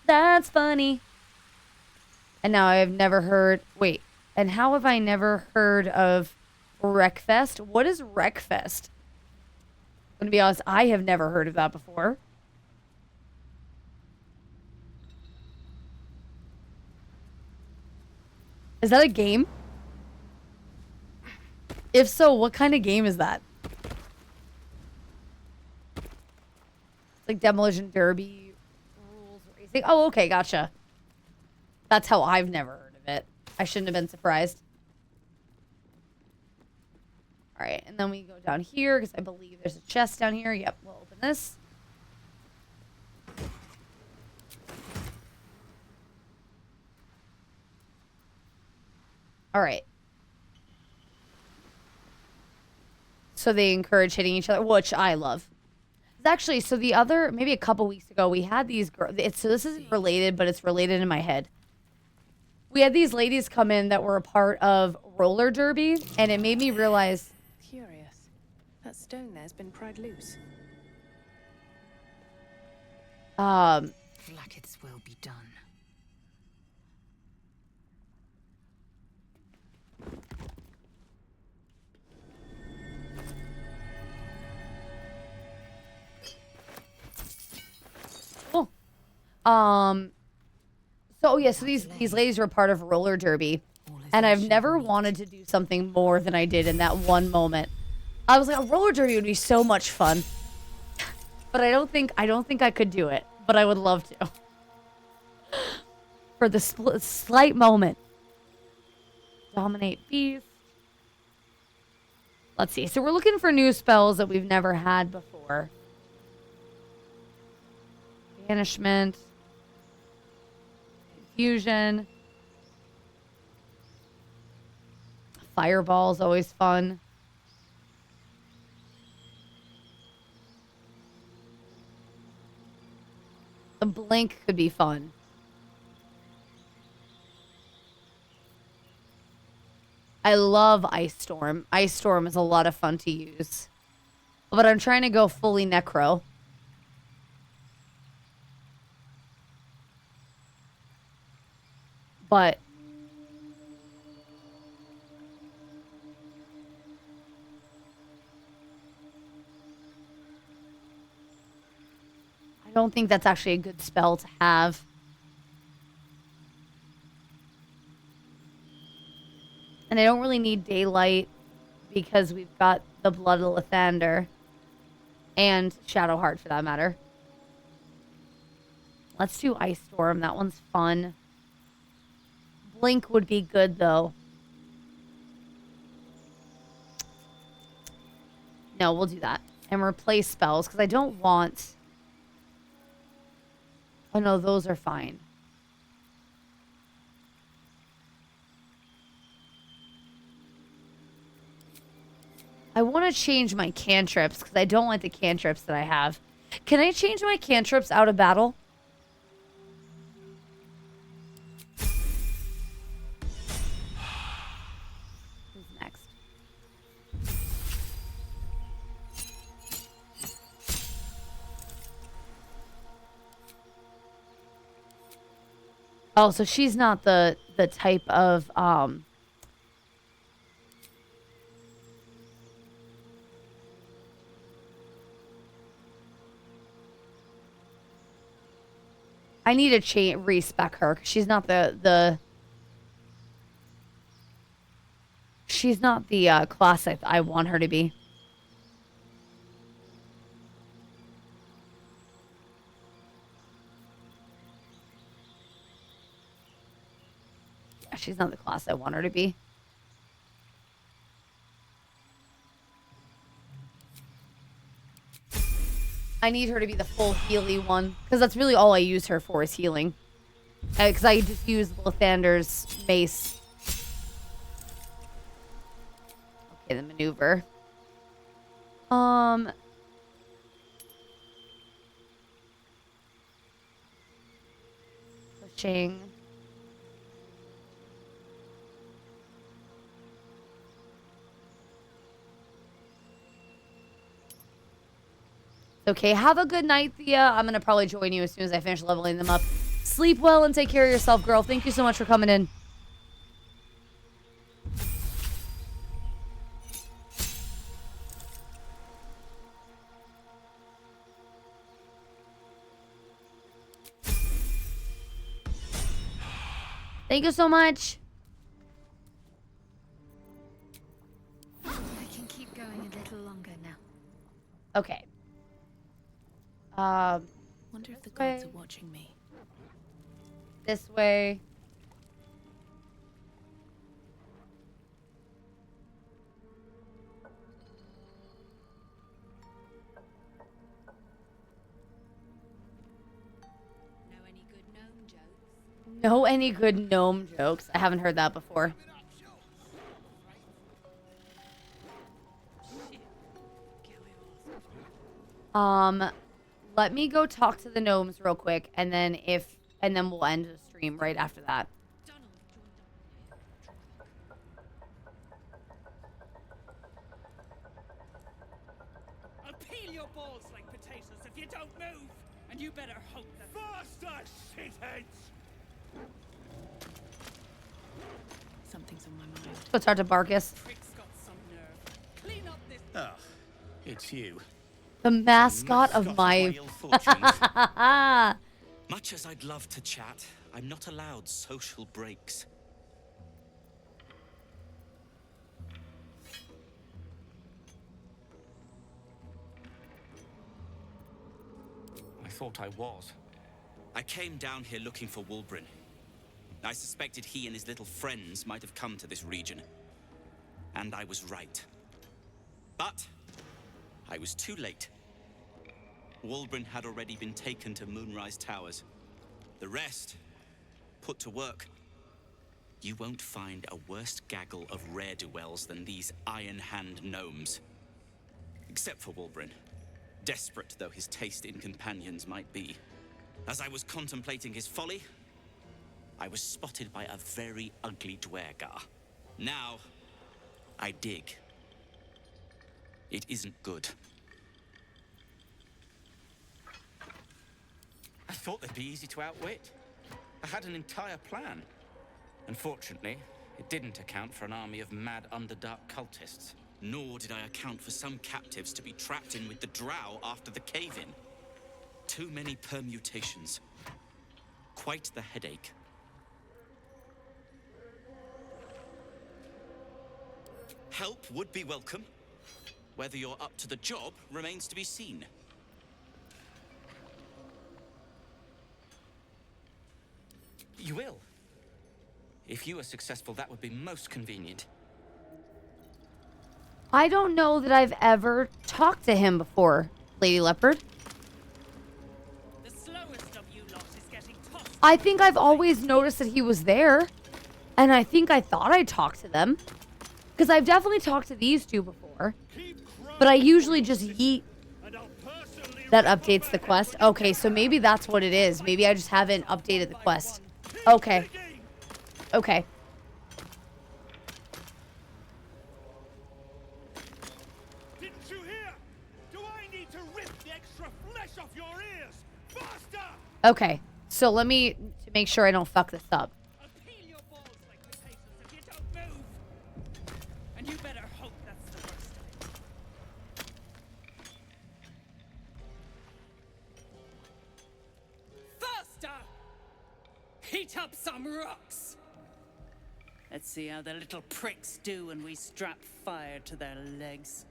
That's funny. And now I've never heard... Wait. And how have I never heard of Wreckfest? What is Wreckfest? I'm going to be honest, I have never heard of that before. Is that a game? If so, what kind of game is that? Like Demolition Derby rules racing. Oh, okay, gotcha. That's how I've never heard of it. I shouldn't have been surprised. All right, and then we go down here because I believe there's a chest down here. Yep, we'll open this. All right. So they encourage hitting each other, which I love. Actually, so the other, maybe a couple weeks ago, we had these girls. So this isn't related, but it's related in my head. We had these ladies come in that were a part of roller derby, and it made me realize. Curious. That stone there's been pried loose. Vlaakith's will be done. So yeah, so these ladies were part of roller derby, and I've never wanted to do something more than I did in that one moment. I was like, a roller derby would be so much fun, but I don't think I could do it, but I would love to. For the slight moment. Dominate beast. Let's see. So we're looking for new spells that we've never had before. Banishment. Confusion. Fireball is always fun. The blink could be fun. I love Ice Storm. Ice Storm is a lot of fun to use. But I'm trying to go fully Necro. But I don't think that's actually a good spell to have. And I don't really need Daylight because we've got the Blood of Lathander and Shadowheart for that matter. Let's do Ice Storm. That one's fun. Blink would be good though. No, we'll do that. And replace spells because I don't want... Oh no, those are fine. I want to change my cantrips because I don't like the cantrips that I have. Can I change my cantrips out of battle? Who's next? Oh, so she's not the type of I need to respec her, 'cause she's not she's not the class I want her to be. Yeah, she's not the class I want her to be. I need her to be the full Healy one, because that's really all I use her for is healing. Because I just use Lathander's mace. Okay, the maneuver. Pushing. Okay, have a good night, Thea. I'm going to probably join you as soon as I finish leveling them up. Sleep well and take care of yourself, girl. Thank you so much for coming in. Thank you so much. I can keep going a little longer now. Okay. Wonder if the gods are watching me. This way. Know any good gnome jokes? I haven't heard that before. Let me go talk to the gnomes real quick, and then we'll end the stream right after that. I'll peel your balls like potatoes if you don't move, and you better hope that faster, shitheads. Something's on my mind. Go talk to Barkus. Prick's got some nerve. Clean up this. Ah, it's you. The mascot of my ill fortunes. Much as I'd love to chat, I'm not allowed social breaks. I thought I was. I came down here looking for Wulbren. I suspected he and his little friends might have come to this region. And I was right. But I was too late. Wulbren had already been taken to Moonrise Towers. The rest, put to work. You won't find a worse gaggle of ne'er-do-wells than these Iron Hand gnomes. Except for Wulbren, desperate though his taste in companions might be. As I was contemplating his folly, I was spotted by a very ugly Dwergar. Now, I dig. It isn't good. I thought they'd be easy to outwit. I had an entire plan. Unfortunately, it didn't account for an army of mad Underdark cultists. Nor did I account for some captives to be trapped in with the drow after the cave-in. Too many permutations. Quite the headache. Help would be welcome. Whether you're up to the job remains to be seen. You will. If you are successful, that would be most convenient. I don't know that I've ever talked to him before, Lady Leopard. The slowest of you lot is getting tossed. I think I've always noticed that he was there. And I think I thought I talked to them. Because I've definitely talked to these two before. But I usually just yeet. That updates the quest. Okay, so maybe that's what it is. Maybe I just haven't updated the quest. Okay. Okay. Didn't you hear? Do I need to rip the extra flesh off your ears? Faster! Okay. So let me to make sure I don't fuck this up. I'll peel your balls like potatoes if you don't move. And you better hope that's the worst of it. Faster! Heat up some rocks! Let's see how the little pricks do when we strap fire to their legs.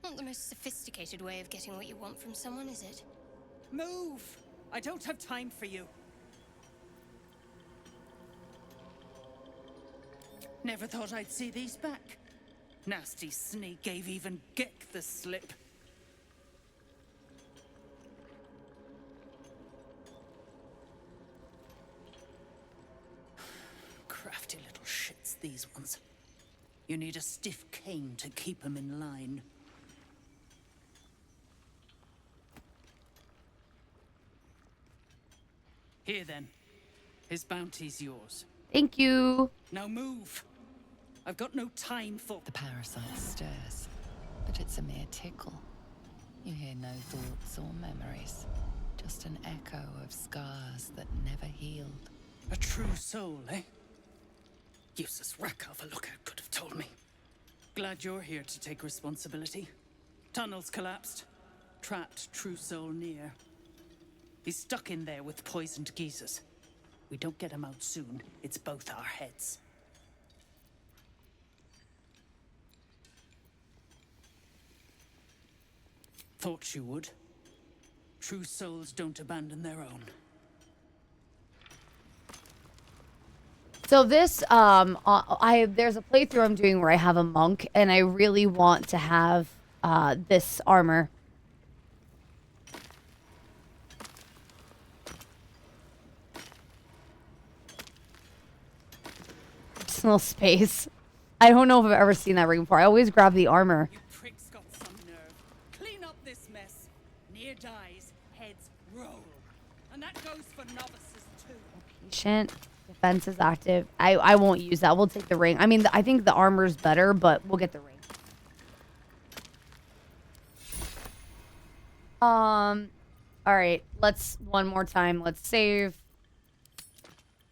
Not the most sophisticated way of getting what you want from someone, is it? Move! I don't have time for you. Never thought I'd see these back. Nasty sneak gave even Gick the slip. Crafty little shits, these ones. You need a stiff cane to keep them in line. Here then. His bounty's yours. Thank you. Now move. I've got no time for... The parasite stirs, but it's a mere tickle. You hear no thoughts or memories, just an echo of scars that never healed. A true soul, eh? Useless wreck of a lookout could have told me. Glad you're here to take responsibility. Tunnels collapsed. Trapped true soul near. He's stuck in there with poisoned geezers. We don't get him out soon, it's both our heads. Thought you would. True souls don't abandon their own. So this, there's a playthrough I'm doing where I have a monk, and I really want to have this armor. Personal space. I don't know if I've ever seen that ring before. I always grab the armor. You pricks got some nerve. Clean up this mess. Near dies, heads roll. And that goes for novices too. Patient. Defense is active. I won't use that. We'll take the ring. I mean, I think the armor's better, but we'll get the ring. All right. Let's one more time. Let's save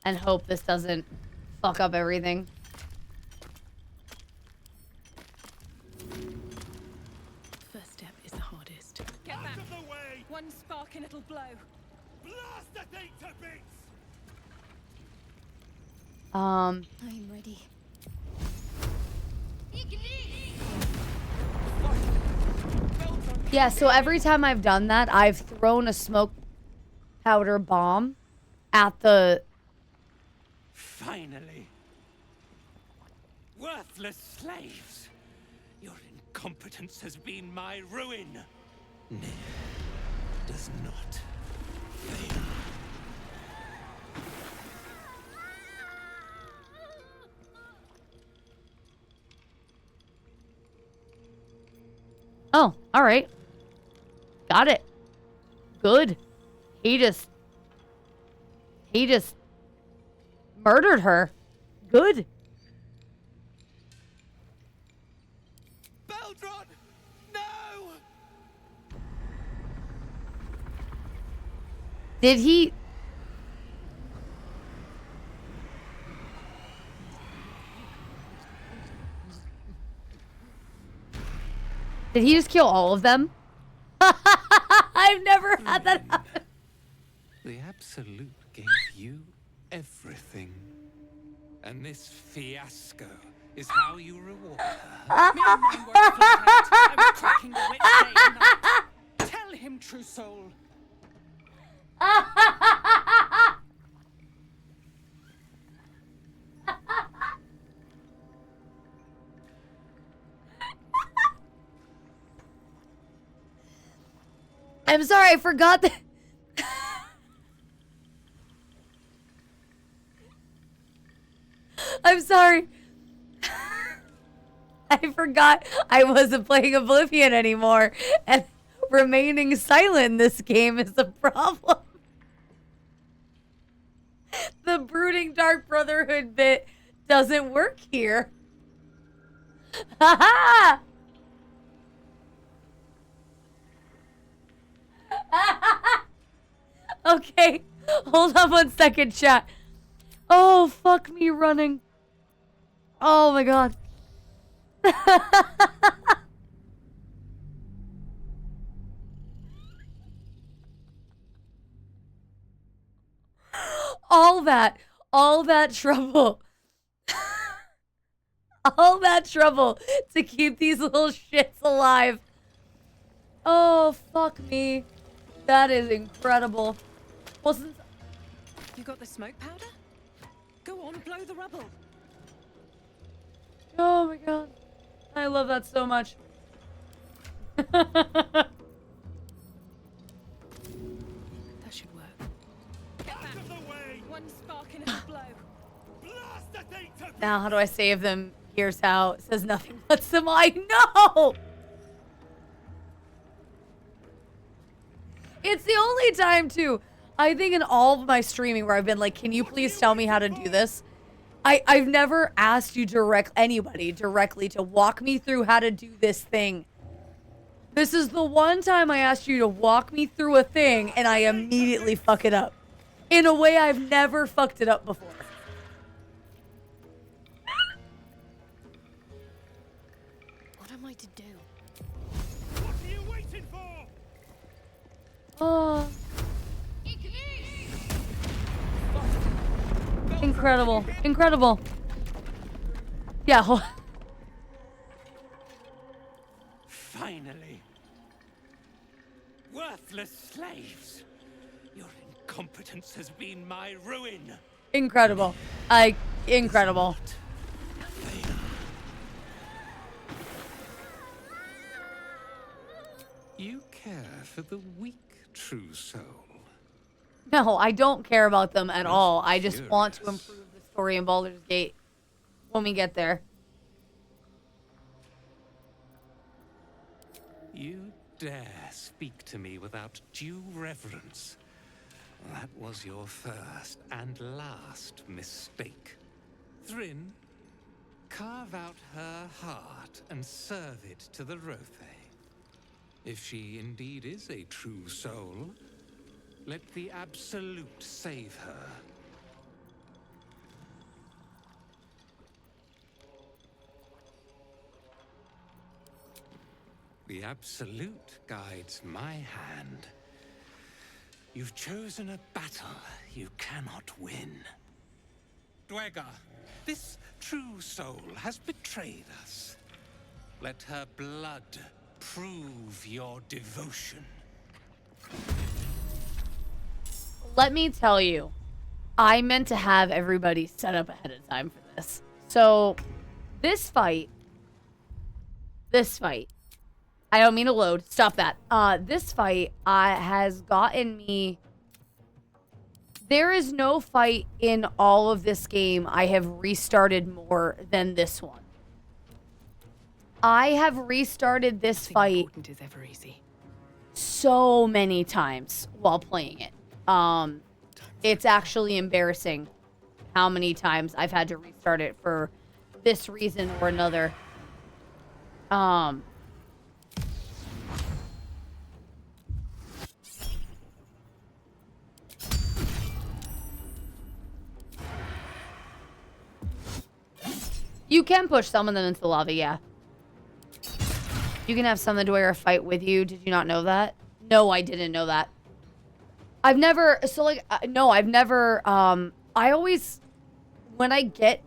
and hope this doesn't fuck up everything. First step is the hardest. Get back! Of the way! One spark and it'll blow. Blast the thing to bits! I'm ready. Yeah, so every time I've done that, I've thrown a smoke powder bomb at the... Finally. Worthless slaves. Your incompetence has been my ruin. Nier does not fail. Oh, all right. Got it. Good. He just murdered her. Good. Baldur! No! Did he... Did he just kill all of them? I've never had that happen. The Absolute gave you everything. And this fiasco is how you reward her. Me and mine were flat out. I was cracking the whip day and night. Tell him, true soul. I'm sorry, I forgot that. I'm sorry. I forgot I wasn't playing Oblivion anymore, and remaining silent in this game is the problem. The Brooding Dark Brotherhood bit doesn't work here. Ha Okay, hold on 1 second, chat. Oh, fuck me running. Oh my god. that trouble. All that trouble to keep these little shits alive. Oh, fuck me. That is incredible. Well, since You got the smoke powder? Go on, blow the rubble. oh my god. I love that so much. That should work. Out of the way! One spark and it'll blow. Blast the thing to Now, how do I save them? Here's how. It says nothing but some. I know! It's the only time, too. I think in all of my streaming where I've been like, can you please tell me how to do this? I've never asked you anybody directly to walk me through how to do this thing. This is the one time I asked you to walk me through a thing and I immediately fuck it up. In a way I've never fucked it up before. What am I to do? What are you waiting for? Oh. Incredible. Incredible. Yeah. Finally. Worthless slaves. Your incompetence has been my ruin. Incredible. Incredible. You care for the weak, true soul. No, I don't care about them at all. I just want to improve the story in Baldur's Gate when we get there. You dare speak to me without due reverence. That was your first and last mistake. Thrin, carve out her heart and serve it to the Rothe. If she indeed is a true soul, let the Absolute save her. The Absolute guides my hand. You've chosen a battle you cannot win. Dwega, this true soul has betrayed us. Let her blood prove your devotion. Let me tell you, I meant to have everybody set up ahead of time for this. So, this fight, I don't mean to load. Stop that. This fight has gotten me. There is no fight in all of this game I have restarted more than this one. I have restarted this fight Is ever easy. so many times while playing it. It's actually embarrassing how many times I've had to restart it for this reason or another. You can push some of them into the lava, yeah. You can have some of the Dwyer fight with you. Did you not know that? No, I didn't know that. I've never, I always, when I get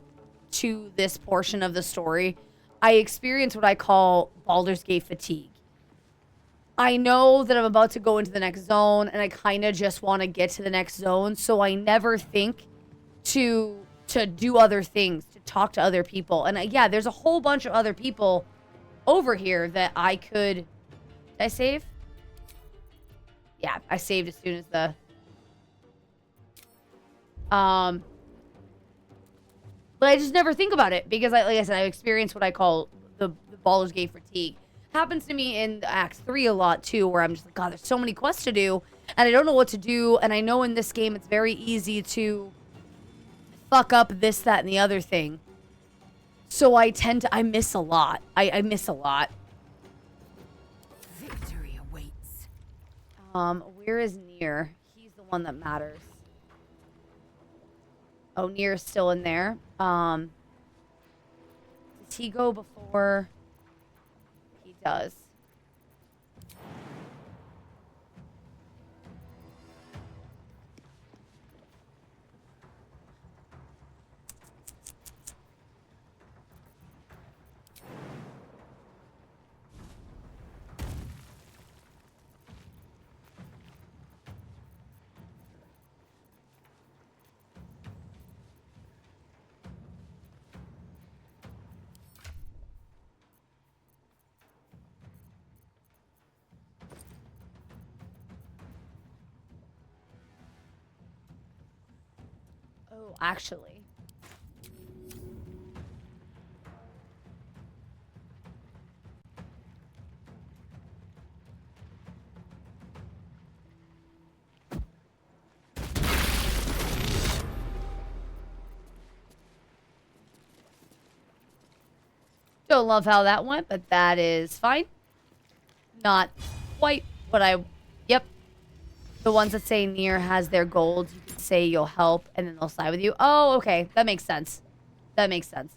to this portion of the story, I experience what I call Baldur's Gate fatigue. I know that I'm about to go into the next zone, and I kind of just want to get to the next zone, so I never think to do other things, to talk to other people. And yeah, there's a whole bunch of other people over here that I could... Did I save? Yeah, I saved as soon as the... But I just never think about it because, like I said, I experience what I call the Baldur's Gate fatigue. Happens to me in Act 3 a lot, too, where I'm just like, God, there's so many quests to do, and I don't know what to do, and I know in this game it's very easy to fuck up this, that, and the other thing. So I miss a lot. I miss a lot. Victory awaits. Where is Nier? He's the one that matters. Oh, Nier's still in there. Does he go before? He does. Oh, actually. Don't love how that went, but that is fine. Not quite what I... Yep. The ones that say Nier has their gold, you can say you'll help, and then they'll side with you. Oh, okay. That makes sense. That makes sense.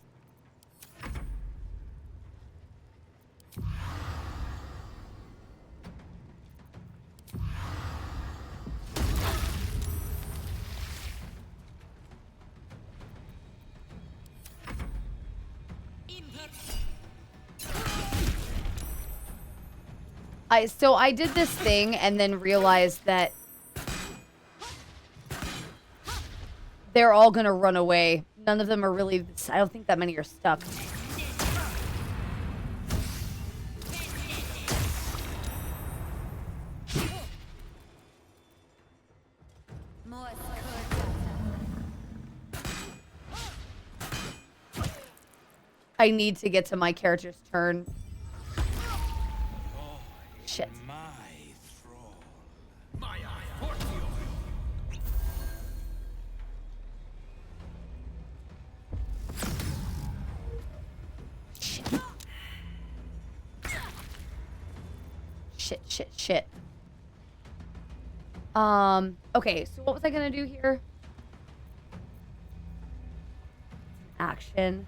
So I did this thing and then realized that they're all gonna run away. None of them are really... I don't think that many are stuck. I need to get to my character's turn. Shit. Shit. Okay, so what was I gonna do here? Action.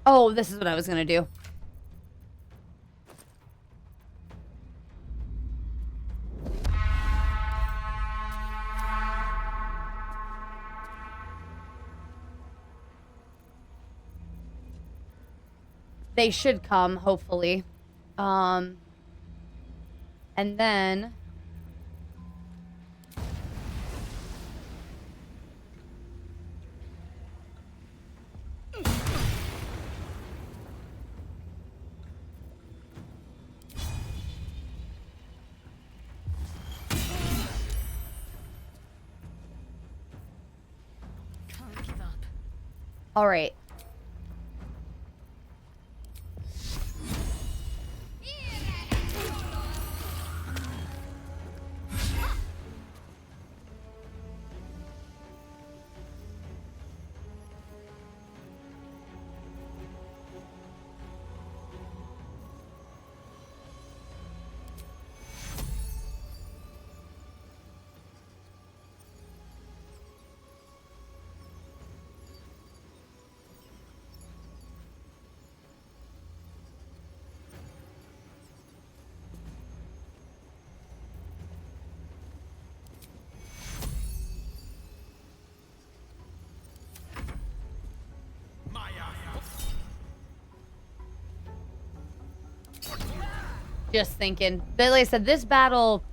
Oh, this is what I was gonna do. They should come, hopefully. And then... Can't give up. All right. Just thinking. But like I said, this battle,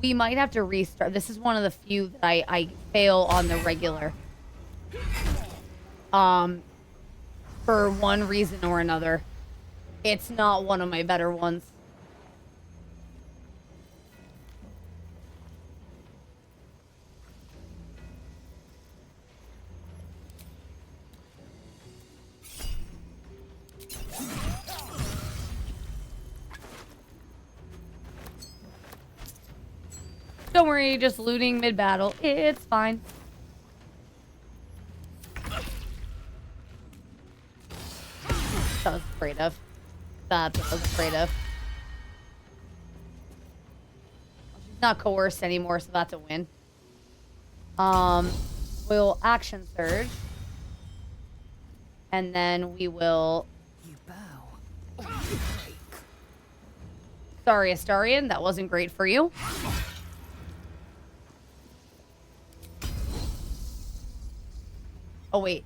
we might have to restart. This is one of the few that I fail on the regular. For one reason or another. It's not one of my better ones. Don't worry, just looting mid-battle. It's fine. That was afraid of. That I was afraid of. She's not coerced anymore, so that's a win. We'll action surge. And then we will... You bow. Sorry, Astarion, that wasn't great for you. Oh, wait.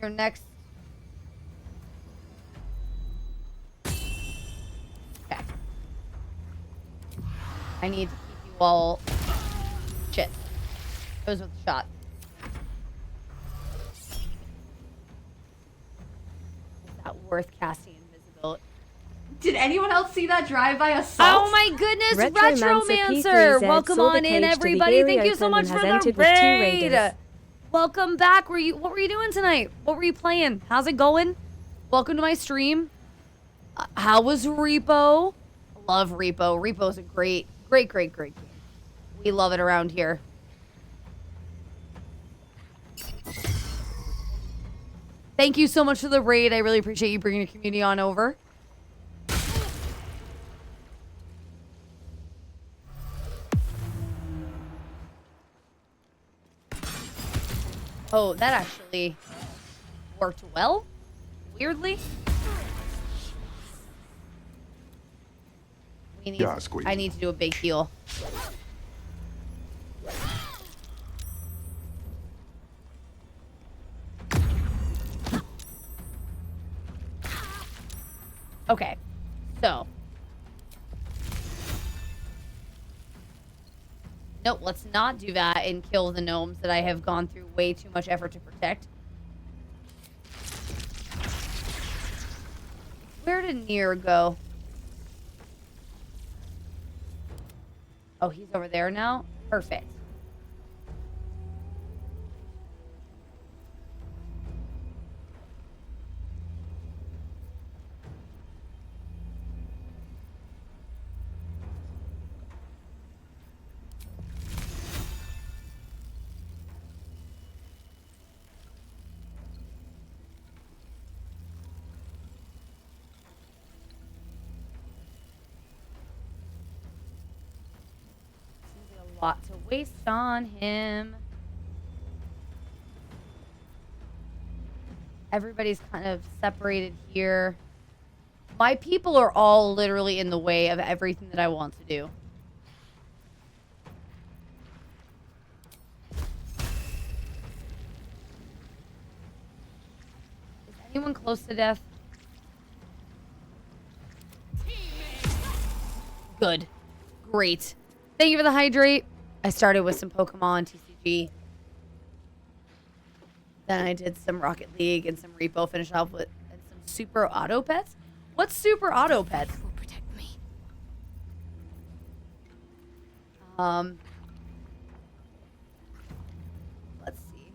Your next... Okay. I need to keep you all... Shit. Goes with the shot. Is that worth casting invisibility? Did anyone else see that drive-by assault? Oh my goodness, Retromancer Retromancer! P3Z Welcome saw the on in, cage to the everybody. eerie Thank you so open much and for has the entered with 2 raid. raiders. Welcome back. What were you doing tonight? What were you playing? How's it going? Welcome to my stream. How was Repo? Love Repo. Repo's a great game. We love it around here. Thank you so much for the raid. I really appreciate you bringing the community on over. Oh, that actually worked well. Weirdly. I need to do a big heal. Okay, so. Nope, let's not do that and kill the gnomes that I have gone through way too much effort to protect. Where did Nier go? Oh, he's over there now? Perfect. Lot to waste on him. Everybody's kind of separated here. My people are all literally in the way of everything that I want to do. Is anyone close to death? Good. Great. Thank you for the hydrate. I started with some Pokemon TCG. Then I did some Rocket League and some Repo. Finished off with and some Super Auto Pets. What's Super Auto Pets? Will protect me. Let's see.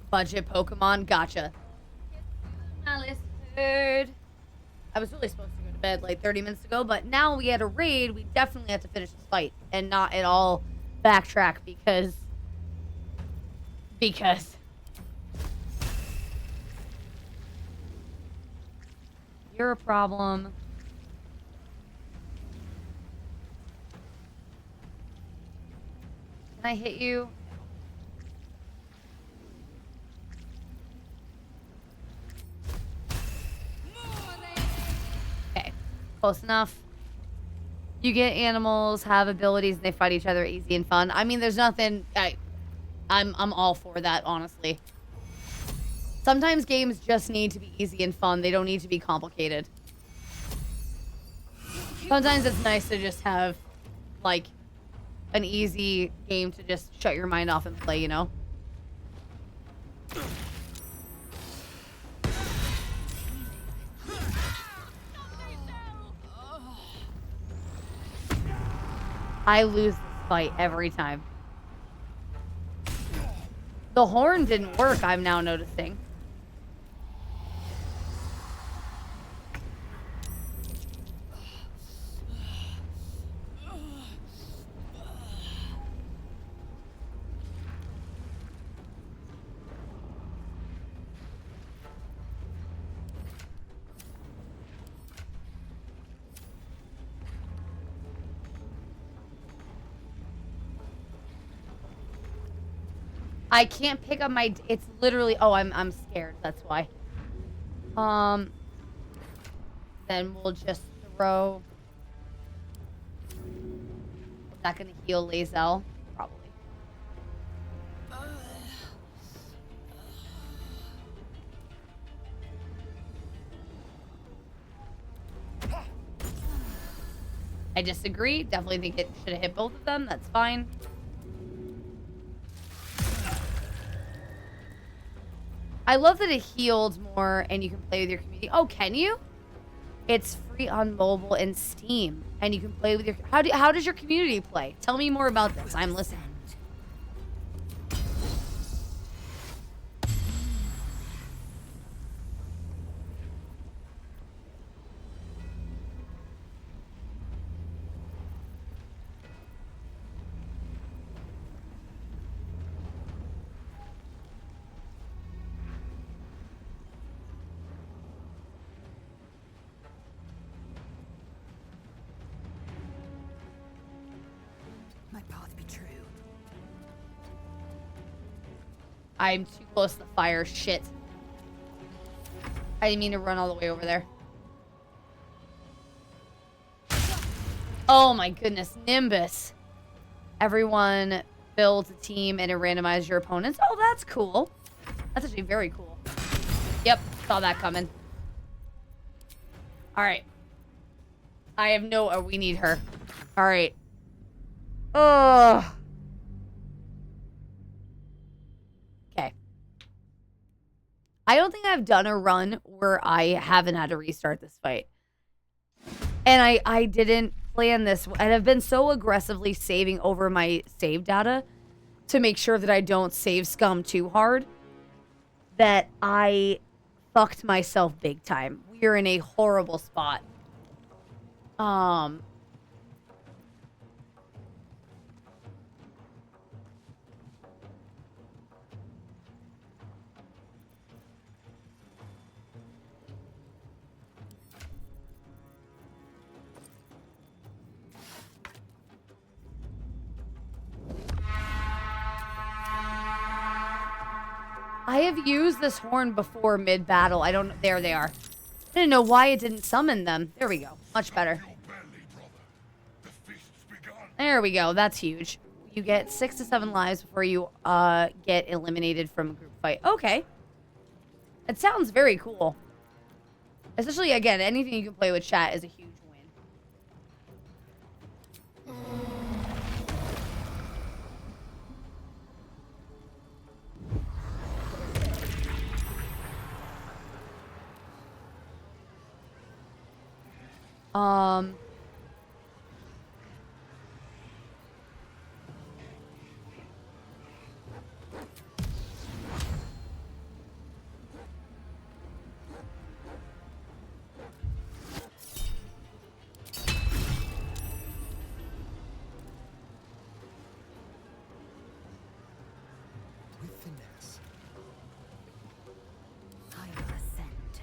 Budget Pokemon, gotcha. I was really supposed to go to bed like 30 minutes ago, but now we had a raid. We definitely have to finish this fight and not at all backtrack because you're a problem. Can I hit you? Okay, close enough. You get animals, have abilities, and they fight each other easy and fun. I mean, there's nothing. I'm all for that, honestly. Sometimes games just need to be easy and fun. They don't need to be complicated. Sometimes it's nice to just have, like, an easy game to just shut your mind off and play, you know? I lose this fight every time. The horn didn't work, I'm now noticing. I can't pick up my. It's literally. Oh, I'm scared. That's why. Then we'll just throw. Is that gonna heal Lae'zel? Probably. I disagree. Definitely think it should have hit both of them. That's fine. I love that it healed more and you can play with your community. Oh, can you? It's free on mobile and Steam. And you can play with your... How does your community play? Tell me more about this. I'm listening. My path be true. I'm too close to the fire. Shit. I didn't mean to run all the way over there. Oh my goodness. Nimbus. Everyone builds a team and it randomizes your opponents. Oh, that's cool. That's actually very cool. Yep. Saw that coming. Alright. I have no... Oh, we need her. Alright. Ugh. Okay. I don't think I've done a run where I haven't had to restart this fight. And I didn't plan this. And I've been so aggressively saving over my save data to make sure that I don't save scum too hard that I fucked myself big time. We are in a horrible spot. I have used this horn before mid-battle. I don't... There they are. I didn't know why it didn't summon them. There we go. Much better. There we go. That's huge. You get 6 to 7 lives before you get eliminated from a group fight. Okay. It sounds very cool. Especially, again, anything you can play with chat is a huge win. With finesse. I will ascend.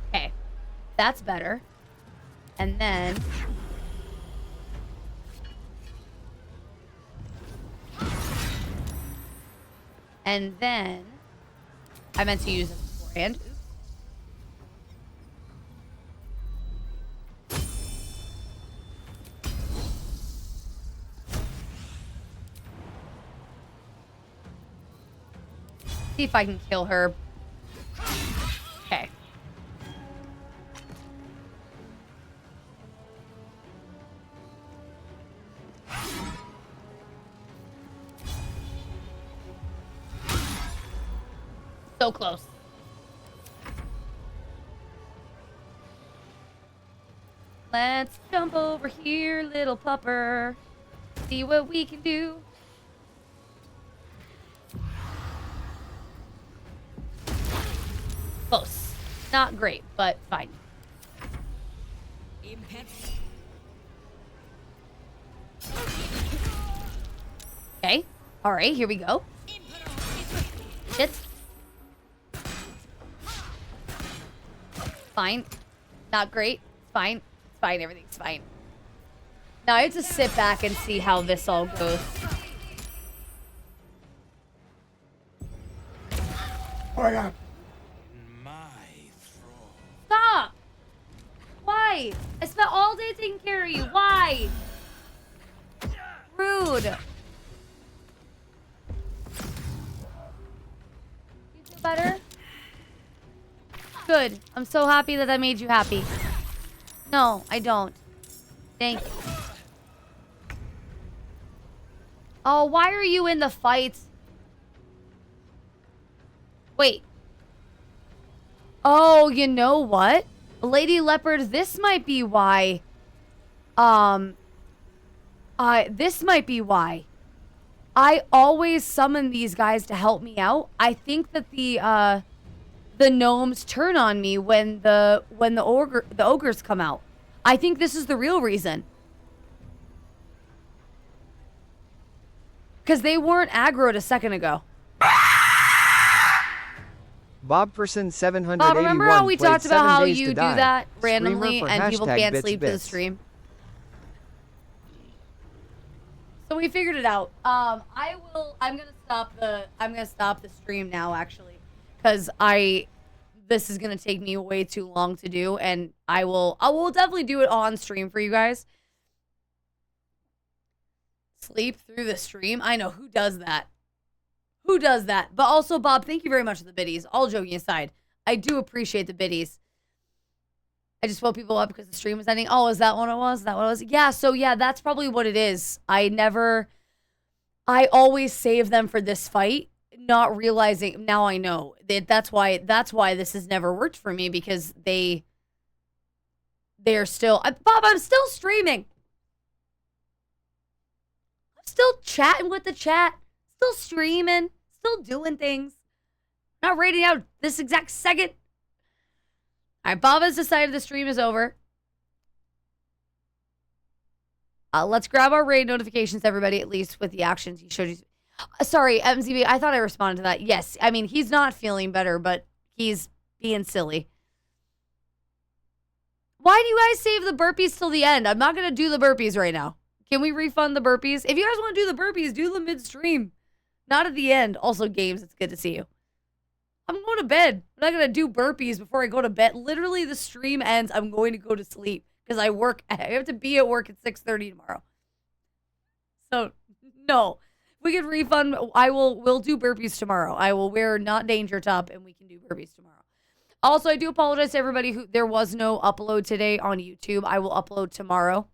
Okay. That's better. And then... And then... I meant to use it beforehand. Oops. See if I can kill her. Okay. So close. Let's jump over here, little pupper. See what we can do. Close. Not great, but fine. Okay. Alright, here we go. Shit. Fine. Not great. Fine. It's fine. Everything's fine. Now I have to sit back and see how this all goes. Oh my god. Stop! Why? I spent all day taking care of you. Why? Rude. You feel better? Good. I'm so happy that I made you happy. No, I don't. Thank you. Oh, why are you in the fight? Wait. Oh, you know what? Lady Leopard, this might be why. This might be why. I always summon these guys to help me out. I think that the gnomes turn on me when the ogres come out. I think this is the real reason. Because they weren't aggroed a second ago. Bobperson 781 Bob, remember how we played talked about 7 how days you to do die. that Screamer randomly for and people hashtag can't bits sleep for the bits. stream? So we figured it out. I'm gonna stop the stream now, actually, because this is gonna take me way too long to do, and I will definitely do it on stream for you guys. Sleep through the stream? I know, who does that? Who does that? But also, Bob, thank you very much for the biddies. All joking aside, I do appreciate the biddies. I just woke people up because the stream was ending. Oh, is that what it was? Is that what it was? Yeah, so yeah, that's probably what it is. I always save them for this fight, not realizing, now I know. That's why this has never worked for me, because they're still, Bob, I'm still streaming. I'm still chatting with the chat, still streaming, still doing things. Not rating out this exact second. All right, Bob has decided the stream is over. Let's grab our raid notifications, everybody, at least with the actions he showed you. Sorry, MZB, I thought I responded to that. Yes, I mean, he's not feeling better, but he's being silly. Why do you guys save the burpees till the end? I'm not going to do the burpees right now. Can we refund the burpees? If you guys want to do the burpees, do them midstream. Not at the end. Also, Games, it's good to see you. I'm going to bed. I'm not going to do burpees before I go to bed. Literally, the stream ends. I'm going to go to sleep because I have to be at work at 6:30 tomorrow. So, no. If we can refund, we'll do burpees tomorrow. I will wear not danger top and we can do burpees tomorrow. Also, I do apologize to everybody who there was no upload today on YouTube. I will upload tomorrow.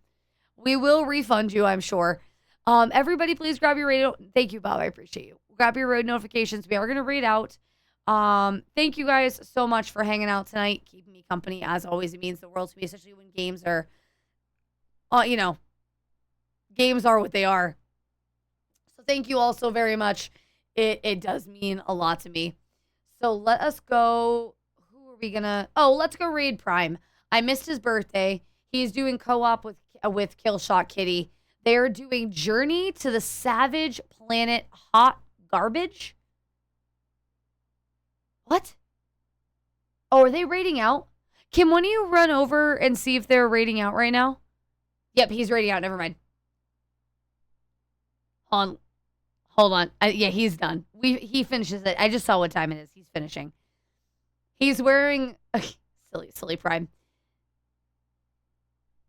We will refund you, I'm sure. Everybody, please grab your radio. Thank you, Bob. I appreciate you. Grab your road notifications. We are going to read out. Thank you guys so much for hanging out tonight, keeping me company. As always, it means the world to me, especially when games are, games are what they are. So thank you all so very much. It does mean a lot to me. So let us go. Who are we gonna? Oh, let's go raid Prime. I missed his birthday. He's doing co-op with Killshot Kitty. They're doing Journey to the Savage Planet Hot Garbage. What? Oh, are they raiding out? Kim, when you run over and see if they're raiding out right now? Yep, he's raiding out. Never mind. Hold on. Yeah, he's done. He finishes it. I just saw what time it is. He's finishing. He's wearing silly Prime.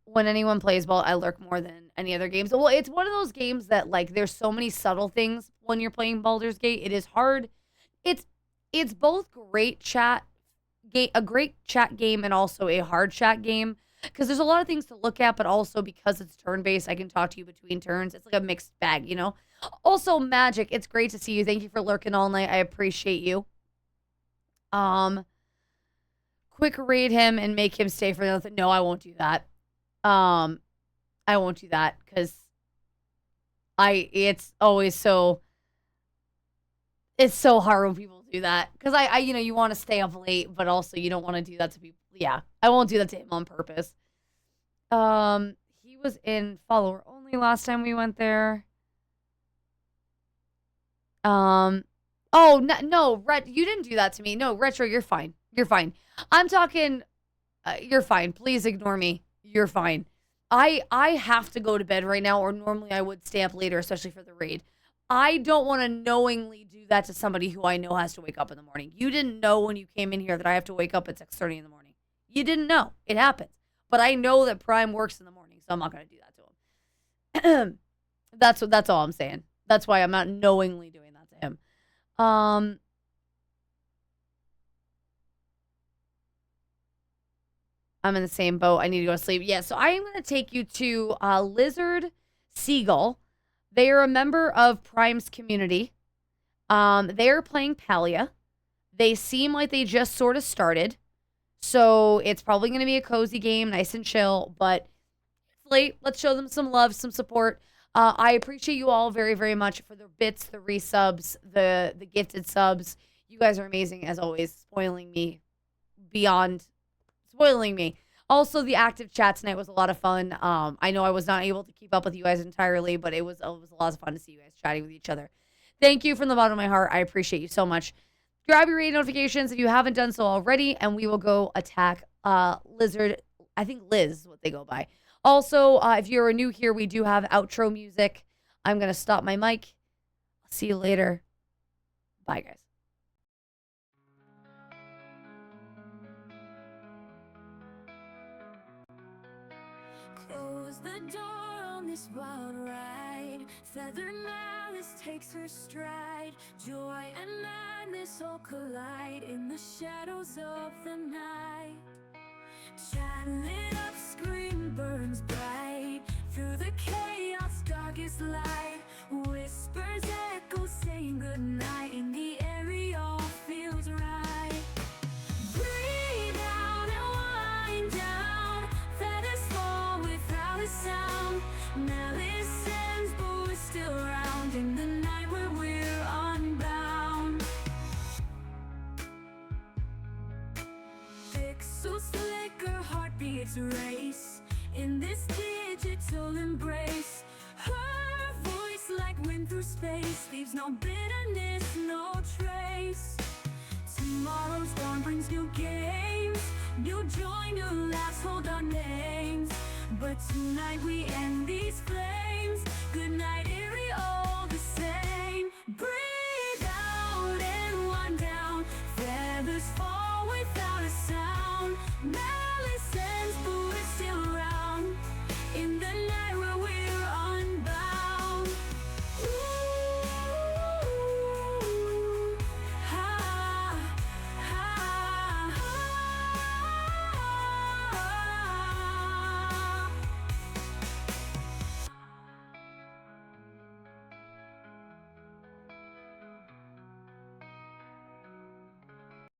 When anyone plays ball, I lurk more than any other games. Well, it's one of those games that, like, there's so many subtle things when you're playing Baldur's Gate. It is hard. It's both great a great chat game and also a hard chat game, because there's a lot of things to look at, but also because it's turn-based, I can talk to you between turns. It's like a mixed bag, you know? Also, Magic, it's great to see you. Thank you for lurking all night. I appreciate you. Quick raid him and make him stay for the... No, I won't do that. I won't do that, because it's always so... It's so hard when people do that, because I you want to stay up late, but also you don't want to do that to people. Yeah, I won't do that to him on purpose. He was in follower only last time we went there. Oh no, you didn't do that to me. No, Retro, you're fine. You're fine. I'm talking. You're fine. Please ignore me. You're fine. I have to go to bed right now, or normally I would stay up later, especially for the raid. I don't want to knowingly do that to somebody who I know has to wake up in the morning. You didn't know when you came in here that I have to wake up at 6:30 in the morning. You didn't know. It happens. But I know that Prime works in the morning, so I'm not going to do that to him. That's all I'm saying. That's why I'm not knowingly doing that to him. I'm in the same boat. I need to go to sleep. Yeah, so I am going to take you to Lizard Seagull. They are a member of Prime's community. They are playing Palia. They seem like they just sort of started. So it's probably going to be a cozy game, nice and chill. But it's late. Let's show them some love, some support. I appreciate you all very, very much for the bits, the resubs, the gifted subs. You guys are amazing, as always, spoiling me beyond spoiling me. Also, the active chat tonight was a lot of fun. I know I was not able to keep up with you guys entirely, but it was a lot of fun to see you guys chatting with each other. Thank you from the bottom of my heart. I appreciate you so much. Grab your raid notifications if you haven't done so already, and we will go attack Lizard. I think Liz is what they go by. Also, if you're new here, we do have outro music. I'm going to stop my mic. I'll see you later. Bye, guys. Close the door on this wild ride. Feathered malice takes her stride. Joy and madness all collide in the shadows of the night. Chat lit up, scream burns bright. Through the chaos, darkest light. Whispers echo saying goodnight. In the air, it all feels right. Breathe out and wind down. Feathers fall without a sound. Malice ends, but we're still around. In the night where we're unbound. Pixels flicker, heartbeats race. In this digital embrace. Her voice like wind through space. Leaves no bitterness, no trace. Tomorrow's dawn brings new games. New joy, new laughs, hold our names. But tonight we end these flames. Good night.